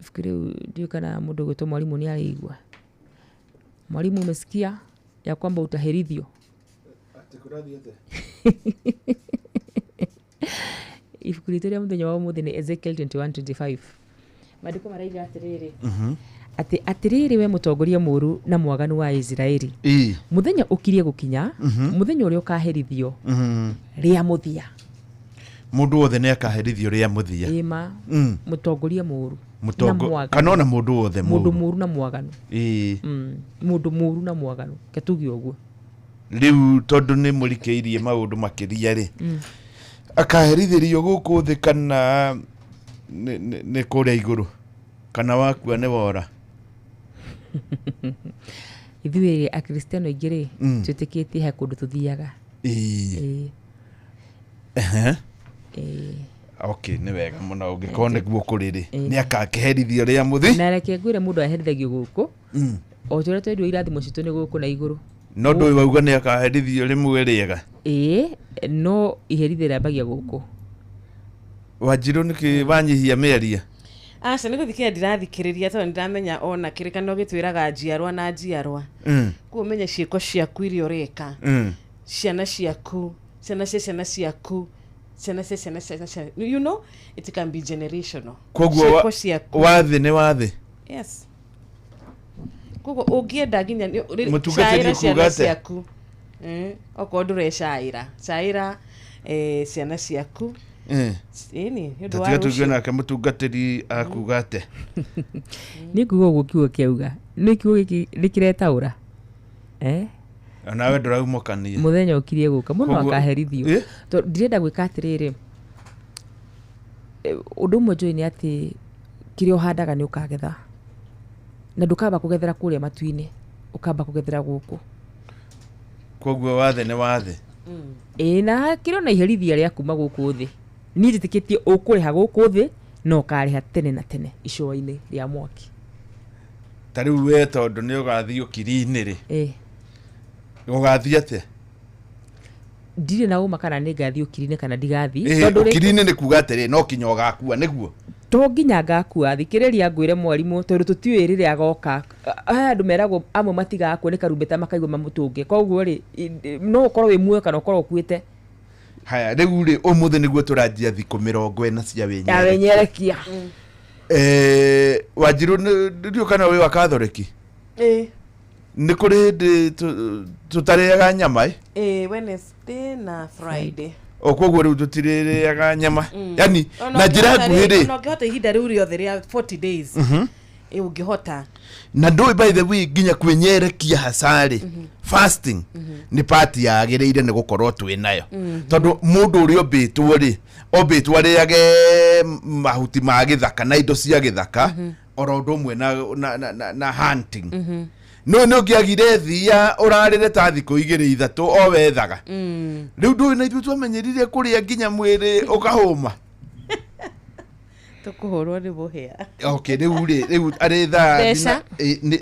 fikiri ndio kana mundu gwitwo mwalimu ni araigua. Mwalimu, umesikia ya kwamba utaherithio? Ifukuritoria muthenya wa muthenya ni Ezekiel 21:25. Maandiko maraiga atiriri. Atiriri, we mutongoria mũru na mwaganu wa Israeli, muthenya ukirie gukinya, muthenya uria ukaherithio ria muthia. Mundu wothe ne akaherithio ria muthia. Ima mutongoria mũru na mwaganu. Kanona mundu wothe mundu mũru na mwaganu. Mundu mũru na mwaganu. Ketugi oguo. Riu tondu ni murikeirie maundu makiria ri. Akaherithirio guku thi kana ne kuria iguru. Kana wakua ne wora. Ithuĩ akristiano aingĩ rĩ twĩtĩkĩtie he kũndũ tuthiaga. Okay, nĩ wega mũno ũngĩkorwo nĩguo kũrĩ rĩ nĩ akaherithio rĩa muthi. Na reke ngwĩre mũndũ aherithagio gũkũ o ũrĩa twendwo irathimo citũ nĩ gũkũ na igũrũ. No ndũĩ wauga nĩ akaherithio rĩmwe rĩega. No iherithio rĩambagia gũkũ. Wanjirũ nĩkĩ banyihia mĩaria? Aca nĩ gũthikĩra ndirathikĩrĩria tondũ ndĩramenya ona kĩrĩkanĩro gĩtwĩraga njiarwa na njiarwa. Kuo menye ciĩko ciaku iria ũreka. Ciana ciaku, ciana cia ciana ciaku, ciana cia ciana ciaku. You know, it can be generational. Koguo wathĩ nĩ wathĩ. Yes. Koguo ũngĩenda nginya mũtungatĩri kuuga ciaku. Okorwo ndũrecaĩra. Caĩra ciana ciaku. Tatuga nake mutungatiri akuga ate ni kugo gukiuga kiuga ni kiugo gikiretaura nawe nduraumukania muthenya ukirie guka muno akaherithio to ndirenda gwika atiriri undu umwe njui ni ati kirio handaga ni ukagetha na ndukamba kugethera kuria matuine ukamba kugethera guku koguo wathe ne wathe na kirio na iherithia ria kuma guku thi ni njitikitie ukuriha guku thi no kariha tene na tene icua-ini ria mwaki. Tariu we tondu ni ugathii ukiri-ini ri ugathii ate? Ndire na uma kana ni ngathii ukiri-ini kana ndigathii tondu ukiri-ini ni kuga atiri no kinya ugakua niguo to nginya ngakua thikiriria ngwire mwarimu tondu tutiwe riri agoka andu meragwo amwe matigakuoneka rumbeta makaigwa mamutunge koguo ri no ukorwo wi muoyo kana ukorwo ukuite. Haya riu ri umuthi niguo turanjia thikũ 40 cia wenyerekia. Wanjiru ndio kana we wa Catholic? Ni kuri ndi tutariaga nyama Wednesday na Friday. Koguo riu tutiriaga nyama yani na njira nguhĩ ri no ngihota ihinda riu riothe ria 40 days ungihota na ndoi by the way nginya kwenyerekia hasari fasting ni party yagĩrĩire nĩ gũkorwo twĩ nayo tondu mundu uri obĩtwo riage mahuti ma gĩthaka na indo cia gĩthaka oro ũndũ ũmwe na hunting no ngiagire thia urarire ta thikũ 2-3 o wethaga riu ndũĩ na ithuĩ twamenyerire kũrĩa nginya mwĩrĩ ũkahũma tukuhurwo ni buhia. Okay, riu ari tha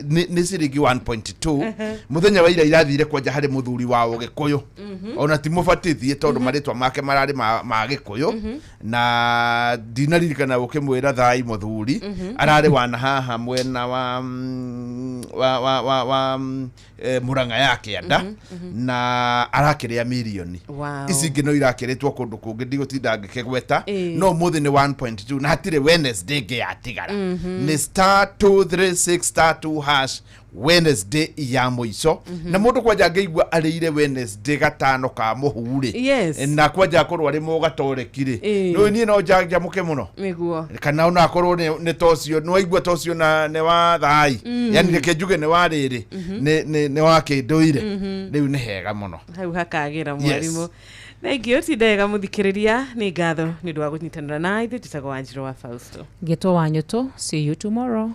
ni ciringi 1.2 muthenya wa ira irathire kwanja hari muthuri wao Gikuyu ona ti mubatithie tondu maritwa make marari ma Gikuyu na dinaririkana ukimwira thai muthuri arari wana haha mwena wa Murang'a yake anda na arakiria milioni ici ingi no irakiritwo kundu kungi ndigutinda ngikegweta no muthi ni 1.2 na hatire Wednesday ge atigara ni *236*2# Wednesday ya muico na mundu kwanja ngeigua arĩire Wednesday gatano ka muhuri na kwanja akorwo ari mo gatorekire no ni no janja muke muno niguo kana ona akorwo ni tocio no igua tocio na ne wa thai yani reke njuge ne wa riri ne wa kinduire riu ni hega muno hau hakagira mwarimu thank you tidega muthikiriria ni ngatho ni ndwa kunyitanira na ithu tutago Wanjiru wa Fausto Geto Wanyoto. See you tomorrow.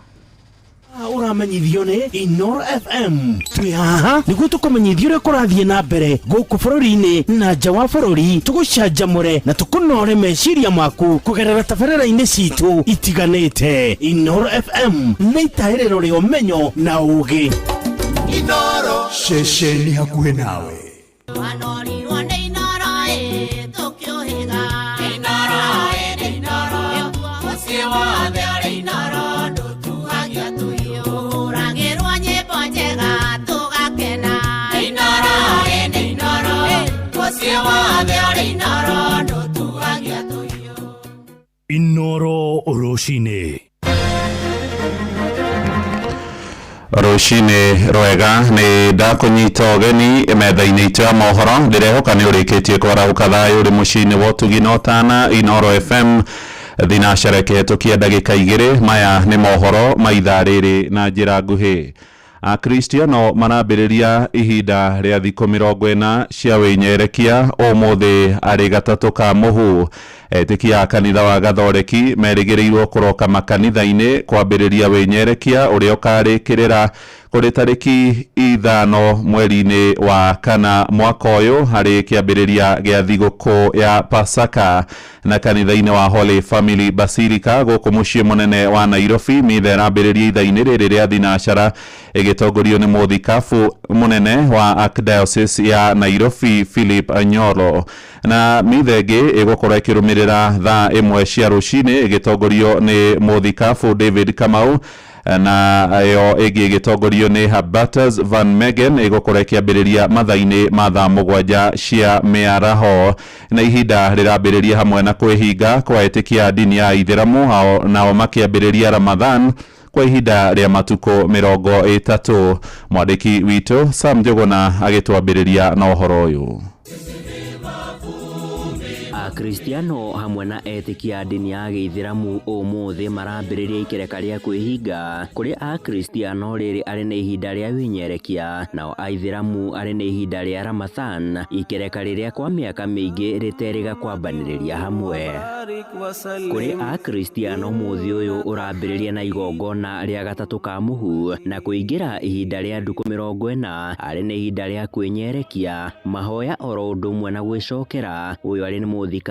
uramenyithio ni Inoro FM. Twi haha niguo tukumenyithio uria kurathie na mbere guku bururi-ini na nja wa bururi, tugucanjamure na tukunore meciria maku kugerera tabarĩra-inĩ citu itiganĩte. Inoro FM nĩ itaĩrĩro rĩa ũmenyo na ũũgĩ. Inoro ceceni hakuhĩ nawe. Inoro Roshine. Roshine rwega ni ndakunyita ogeni metha-inĩ itũ ya mohoro ndirehoka nĩ ũrĩkĩtie kwarahuka thayũ ũrĩ mũciĩ-inĩ wa ũtugi tana Inoro FM thinacara kĩhetũkia ndagĩka 2 maya nĩ mohoro ma ithaa rĩrĩ na njĩra nguhĩ. Akristiano marambĩrĩria ihinda rĩa thikũ 40 cia wĩnyerekia ũmũthĩ arĩ gatatũ ka mũhu. Etĩkia kanitha wa Gathoreki merĩgĩrĩirwo kũroka makanitha-inĩ kwambĩrĩria wĩnyerekia ũrĩa ũkarĩkĩrĩra kũrĩ tarĩki 5 mweri-inĩ wa kana mwaka ũyũ harĩ kĩambĩrĩria gĩa thigũkũ ya Pasaka na kanitha-inĩ wa Holy Family Basilica gũkũ mũciĩ mũnene wa Nairobi. Mitha ĩrambĩrĩria ithaa-inĩ rĩrĩ rĩa thinacara ĩgĩtongorio nĩ mũthikabu mũnene wa Archdiocese ya Nairobi Philip Anyolo, na mitha ĩngĩ ĩgũkorwo ĩkĩrũmĩrĩra thaa 1 cia rũcinĩ ĩgĩtongorio nĩ mũthikabu David Kamau, na yo ĩngĩ ĩgĩtongorio nĩ Habatas Van Megen ĩgũkorwo ĩkĩambĩrĩria mathaa-inĩ ma thaa 7 cia mĩaraho, na ihinda rĩrambĩrĩria hamwe na kwĩhinga kwa etĩkia dini ya Ithĩramu nao makĩambĩrĩria Ramadhan kwa ihinda rĩa matukũ 30. Mwandĩki witũ Sam Njogona agĩtwambĩrĩria na ũhoro ũyũ. Akristiano hamwe na etĩkia dini ya Gĩithĩramu ũmũthĩ marambĩrĩria ikereka rĩa kwĩhinga kũrĩ Akristiano rĩrĩ arĩ na ihinda rĩa wĩnyerekia, nao Aithĩramu arĩ na ihinda rĩa Ramadhan, ikereka rĩrĩa kwa mĩaka mĩingĩ rĩterĩga kwambanĩrĩria hamwe. Kũrĩ Akristiano mũthĩ ũyũ ũrambĩrĩria na igongona rĩa gatatũ ka mũhu na kũingĩra ihinda rĩa ndukũ 40 arĩ na ihinda rĩa kwĩnyerekia, mahoya oro ũndũ ũmwe na gwĩcokera. Ũyũ arĩ nĩ mũthikabu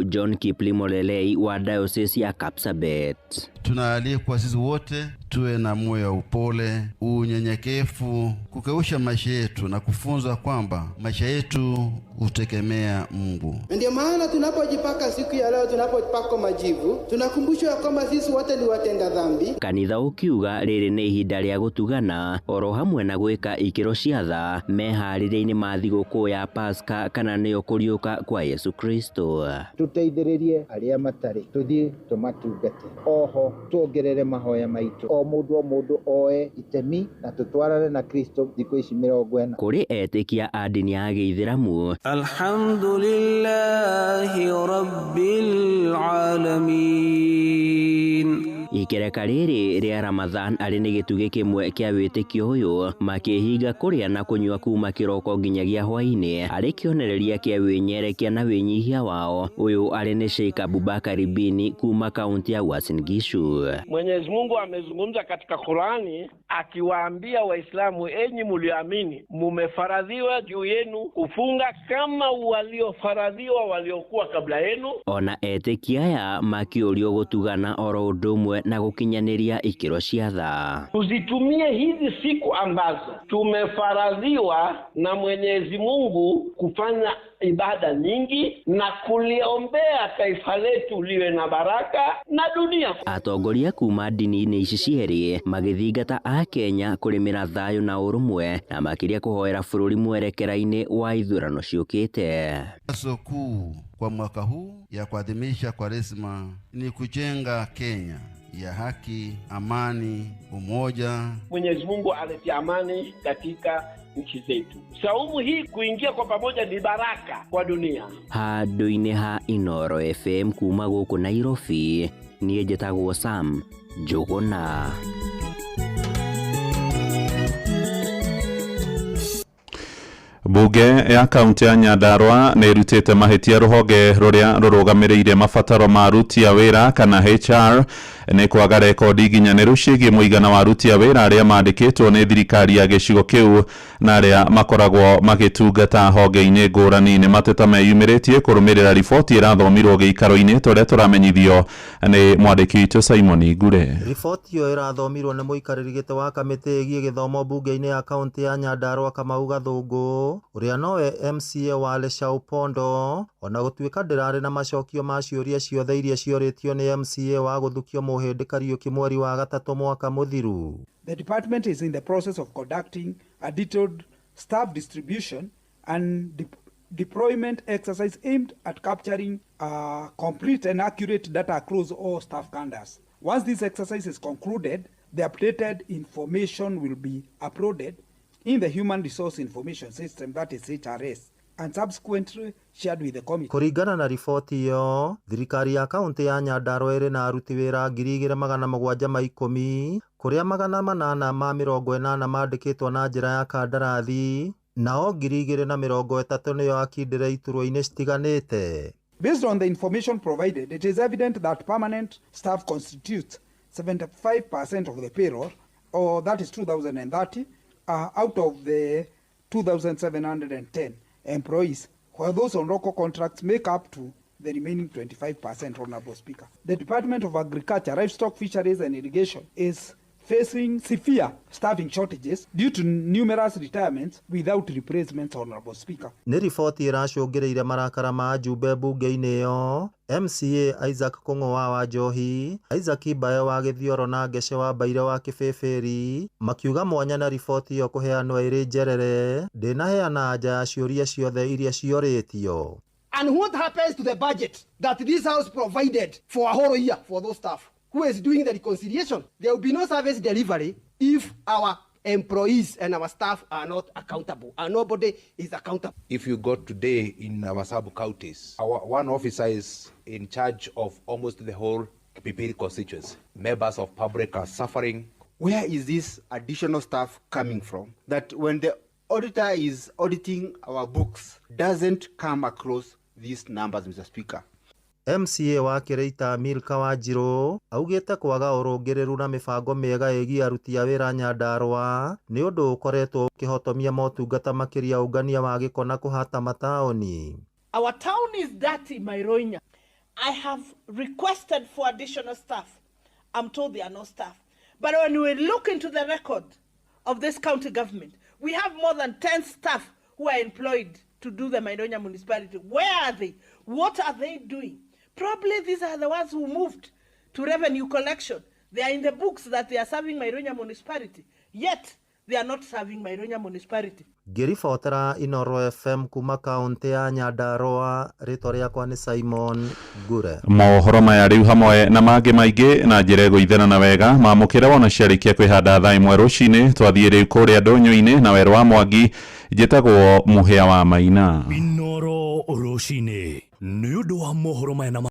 John Kiplimo Lelei wa Diocese ya Kapsabet. Tunaalikwa sisi wote tuwe na moyo wa upole, unyenyekevu, kukausha maisha yetu na kufunza kwamba maisha yetu hutegemea Mungu. Ndio maana tunapojipaka siku ya leo, tunapopaka majivu, tunakumbushwa kwamba sisi wote ni watenda dhambi. Kanitha ukiuga rĩrĩ nĩ ihinda rĩa gũtugana oro hamwe na gwĩka ikĩro cia tha meharĩrĩinĩ ma thigũkũ ya Pasaka kana nĩyo kũriũka kwa Yesu Kristo. Tuteithĩrĩrie arĩa matarĩ, tuthie tumatungate, oho tuongerere mahoya maitũ, o mũndũ oe itemi na tutwarane na Kristo thikũ ici 40. Kũrĩ etĩkia a dini ya Gĩithĩramu, Alhamdulillahi Rabbil Alamin. Ikereka rĩrĩ rĩa Ramadhan arĩ nĩ gĩtugĩ kĩmwe kĩa wĩtĩkio ũyũ, makĩhinga kũrĩa na kũnyua kuma kĩroko nginyagia hwaĩ-inĩ arĩ kĩonereria kĩa wĩnyerekia na wĩnyihia wao. Ũyũ arĩ nĩ Sheikh Abubakar Bini kuma kaunti ya Uasin Gishu. Mwenyezi Mungu amezungumza katika Qur'ani akiwaambia Waislamu, enyi mlioamini, mumefaradhiwa juu yenu kufunga kama waliofaradhiwa waliokuwa kabla yenu. Ona etĩkia aya makĩũrio gũtugana oro ũndũ ũmwe na gũkinyanĩria ikĩro cia tha. Tuzitumie hizi siku ambazo tumefaradhiwa na Mwenyezi Mungu kufanya ibada nyingi na kuliombea taifa letu liwe na baraka na dunia. Atongoria kuma dini-inĩ ici cierĩ magĩthingata a Kenya kũrĩmĩra thayũ na ũrũmwe na makĩria kũhoera bũrũri mwerekera-inĩ wa ithurano ciũkĩte. Wazo kuu kwa mwaka huu ya kuadhimisha Kwaresma ni kujenga Kenya ya haki, amani, umoja. Mwenyezi Mungu alete amani katika nchi zetu. Saumu hii kuingia kwa pamoja ni baraka kwa dunia. Handũ-inĩ ha Inoro FM kuma gũkũ Nairobi, niĩ njĩtagwo Sam Njogona. Bunge ya kaunti ya Nyandarua nĩ irutĩte mahĩtia rũhonge rũrĩa rũrũgamĩrĩire mabataro ma aruti a wĩra kana HR nĩ kwaga rekondi nginyanĩru ciĩgiĩ mũigana wa aruti a wĩra arĩa mandĩkĩtwo nĩ thirikari ya gĩcigo kĩu na arĩa makoragwo magĩtungata honge-inĩ ngũrani. Nĩ mateta meyumĩrĩtie kũrũmĩrĩra riboti ĩrathomirwo gĩikaro-inĩ tũrĩa tũramenyithio nĩ mwandĩki witũ Simon Ngure. Riboti ĩyo ĩrathomirwo nĩ mũikarĩri gĩtĩ wa kamĩtĩ ĩgiĩ gĩthomo bunge-inĩ ya kaunti ya Nyandarua Kamau Gathũngũ, ũrĩa nowe MCA wa Leshau Pondo, ona gũtuĩka ndĩrarĩ na macokio ma ciũria ciothe iria ciorĩtio nĩ MCA wa gũthukio Mũhĩndĩ Kariuki mweri wa gatatũ mwaka mũthiru. The department is in the process of conducting a detailed staff distribution and deployment exercise aimed at capturing complete and accurate data across all staff cadres. Once this exercise is concluded, the updated information will be uploaded in the Human Resource Information System, that is HRS, and subsequently shared with the committee. Kũringana na riboti ĩyo, thirikari ya kaunti ya Nyandarua ĩrĩ na aruti wĩra 2,710 kũrĩa 880 mandĩkĩtwo na njĩra ya kandarathi, nao 2,030 nĩo akindĩre iturwa-inĩ citiganĩte. Based on the information provided, it is evident that permanent staff constitutes 75% of the payroll, or that is 2,030 out of the 2,710 employees, while those on local contracts make up to the remaining 25%, Honorable Speaker. The Department of Agriculture, Livestock, Fisheries and Irrigation is facing severe staffing shortages due to numerous retirements without replacements, Honorable Speaker. Nĩ riboti ĩracũngĩrĩire marakara ma njumbe bunge-inĩ ĩyo, MCA Isaac Kũng'ũ wa Njohi, Isaac Bayo wa Gĩthioro na Ngece wa Mbaire wa Kĩbĩbĩri makiuga mwanya na riboti ĩyo kũheanwo ĩrĩ njerere, ndĩnaheana anja ya ciũria ciothe iria ciorĩtio. And what happens to the budget that this house provided for a whole year for those staff? Who is doing the reconciliation? There will be no service delivery if our employees and our staff are not accountable, and nobody is accountable. If you go today in our sub-counties, our one officer is in charge of almost the whole Kipipiri constituency. Members of public are suffering. Where is this additional staff coming from? That when the auditor is auditing our books, doesn't come across these numbers, Mr. Speaker. MCA wa Kireita Milka Wanjiru augĩte kwaga ũrũngĩrĩru na mĩbango mĩega ĩgiĩ aruti a wĩra Nyandarua nĩ ũndũ ũkoretwo ũkĩhotomia motungata makĩria ũngania wa gĩko na kũhata mataũni. Our town is dirty, Mairoinya. I have requested for additional staff. I'm told there are no staff. But when we look into the record of this county government, we have more than 10 staff who are employed to do the Mairoinya municipality. Where are they? What are they doing? Probably these are the ones who moved to revenue collection. They are in the books that they are serving Mairoinya municipality. Yet, they are not serving Mairoinya municipality. Ngĩribotera Inoro FM kuma kaunti ya Nyandarua, rĩtwa rĩakwa nĩ Simon Ngure. Mohoro maya rĩu hamwe na mangĩ maingĩ na njĩra ĩgũithana na wega mamũkĩra wona ciarĩkia kwĩhanda thaa ĩmwe rũcinĩ twathiĩ rĩu kũrĩa ndũnyũ-inĩ na Werũ wa Mwangi njĩtagwo Mũhĩa wa Maina. Inoro rũcinĩ nĩ ũndũ wa mohoro maya na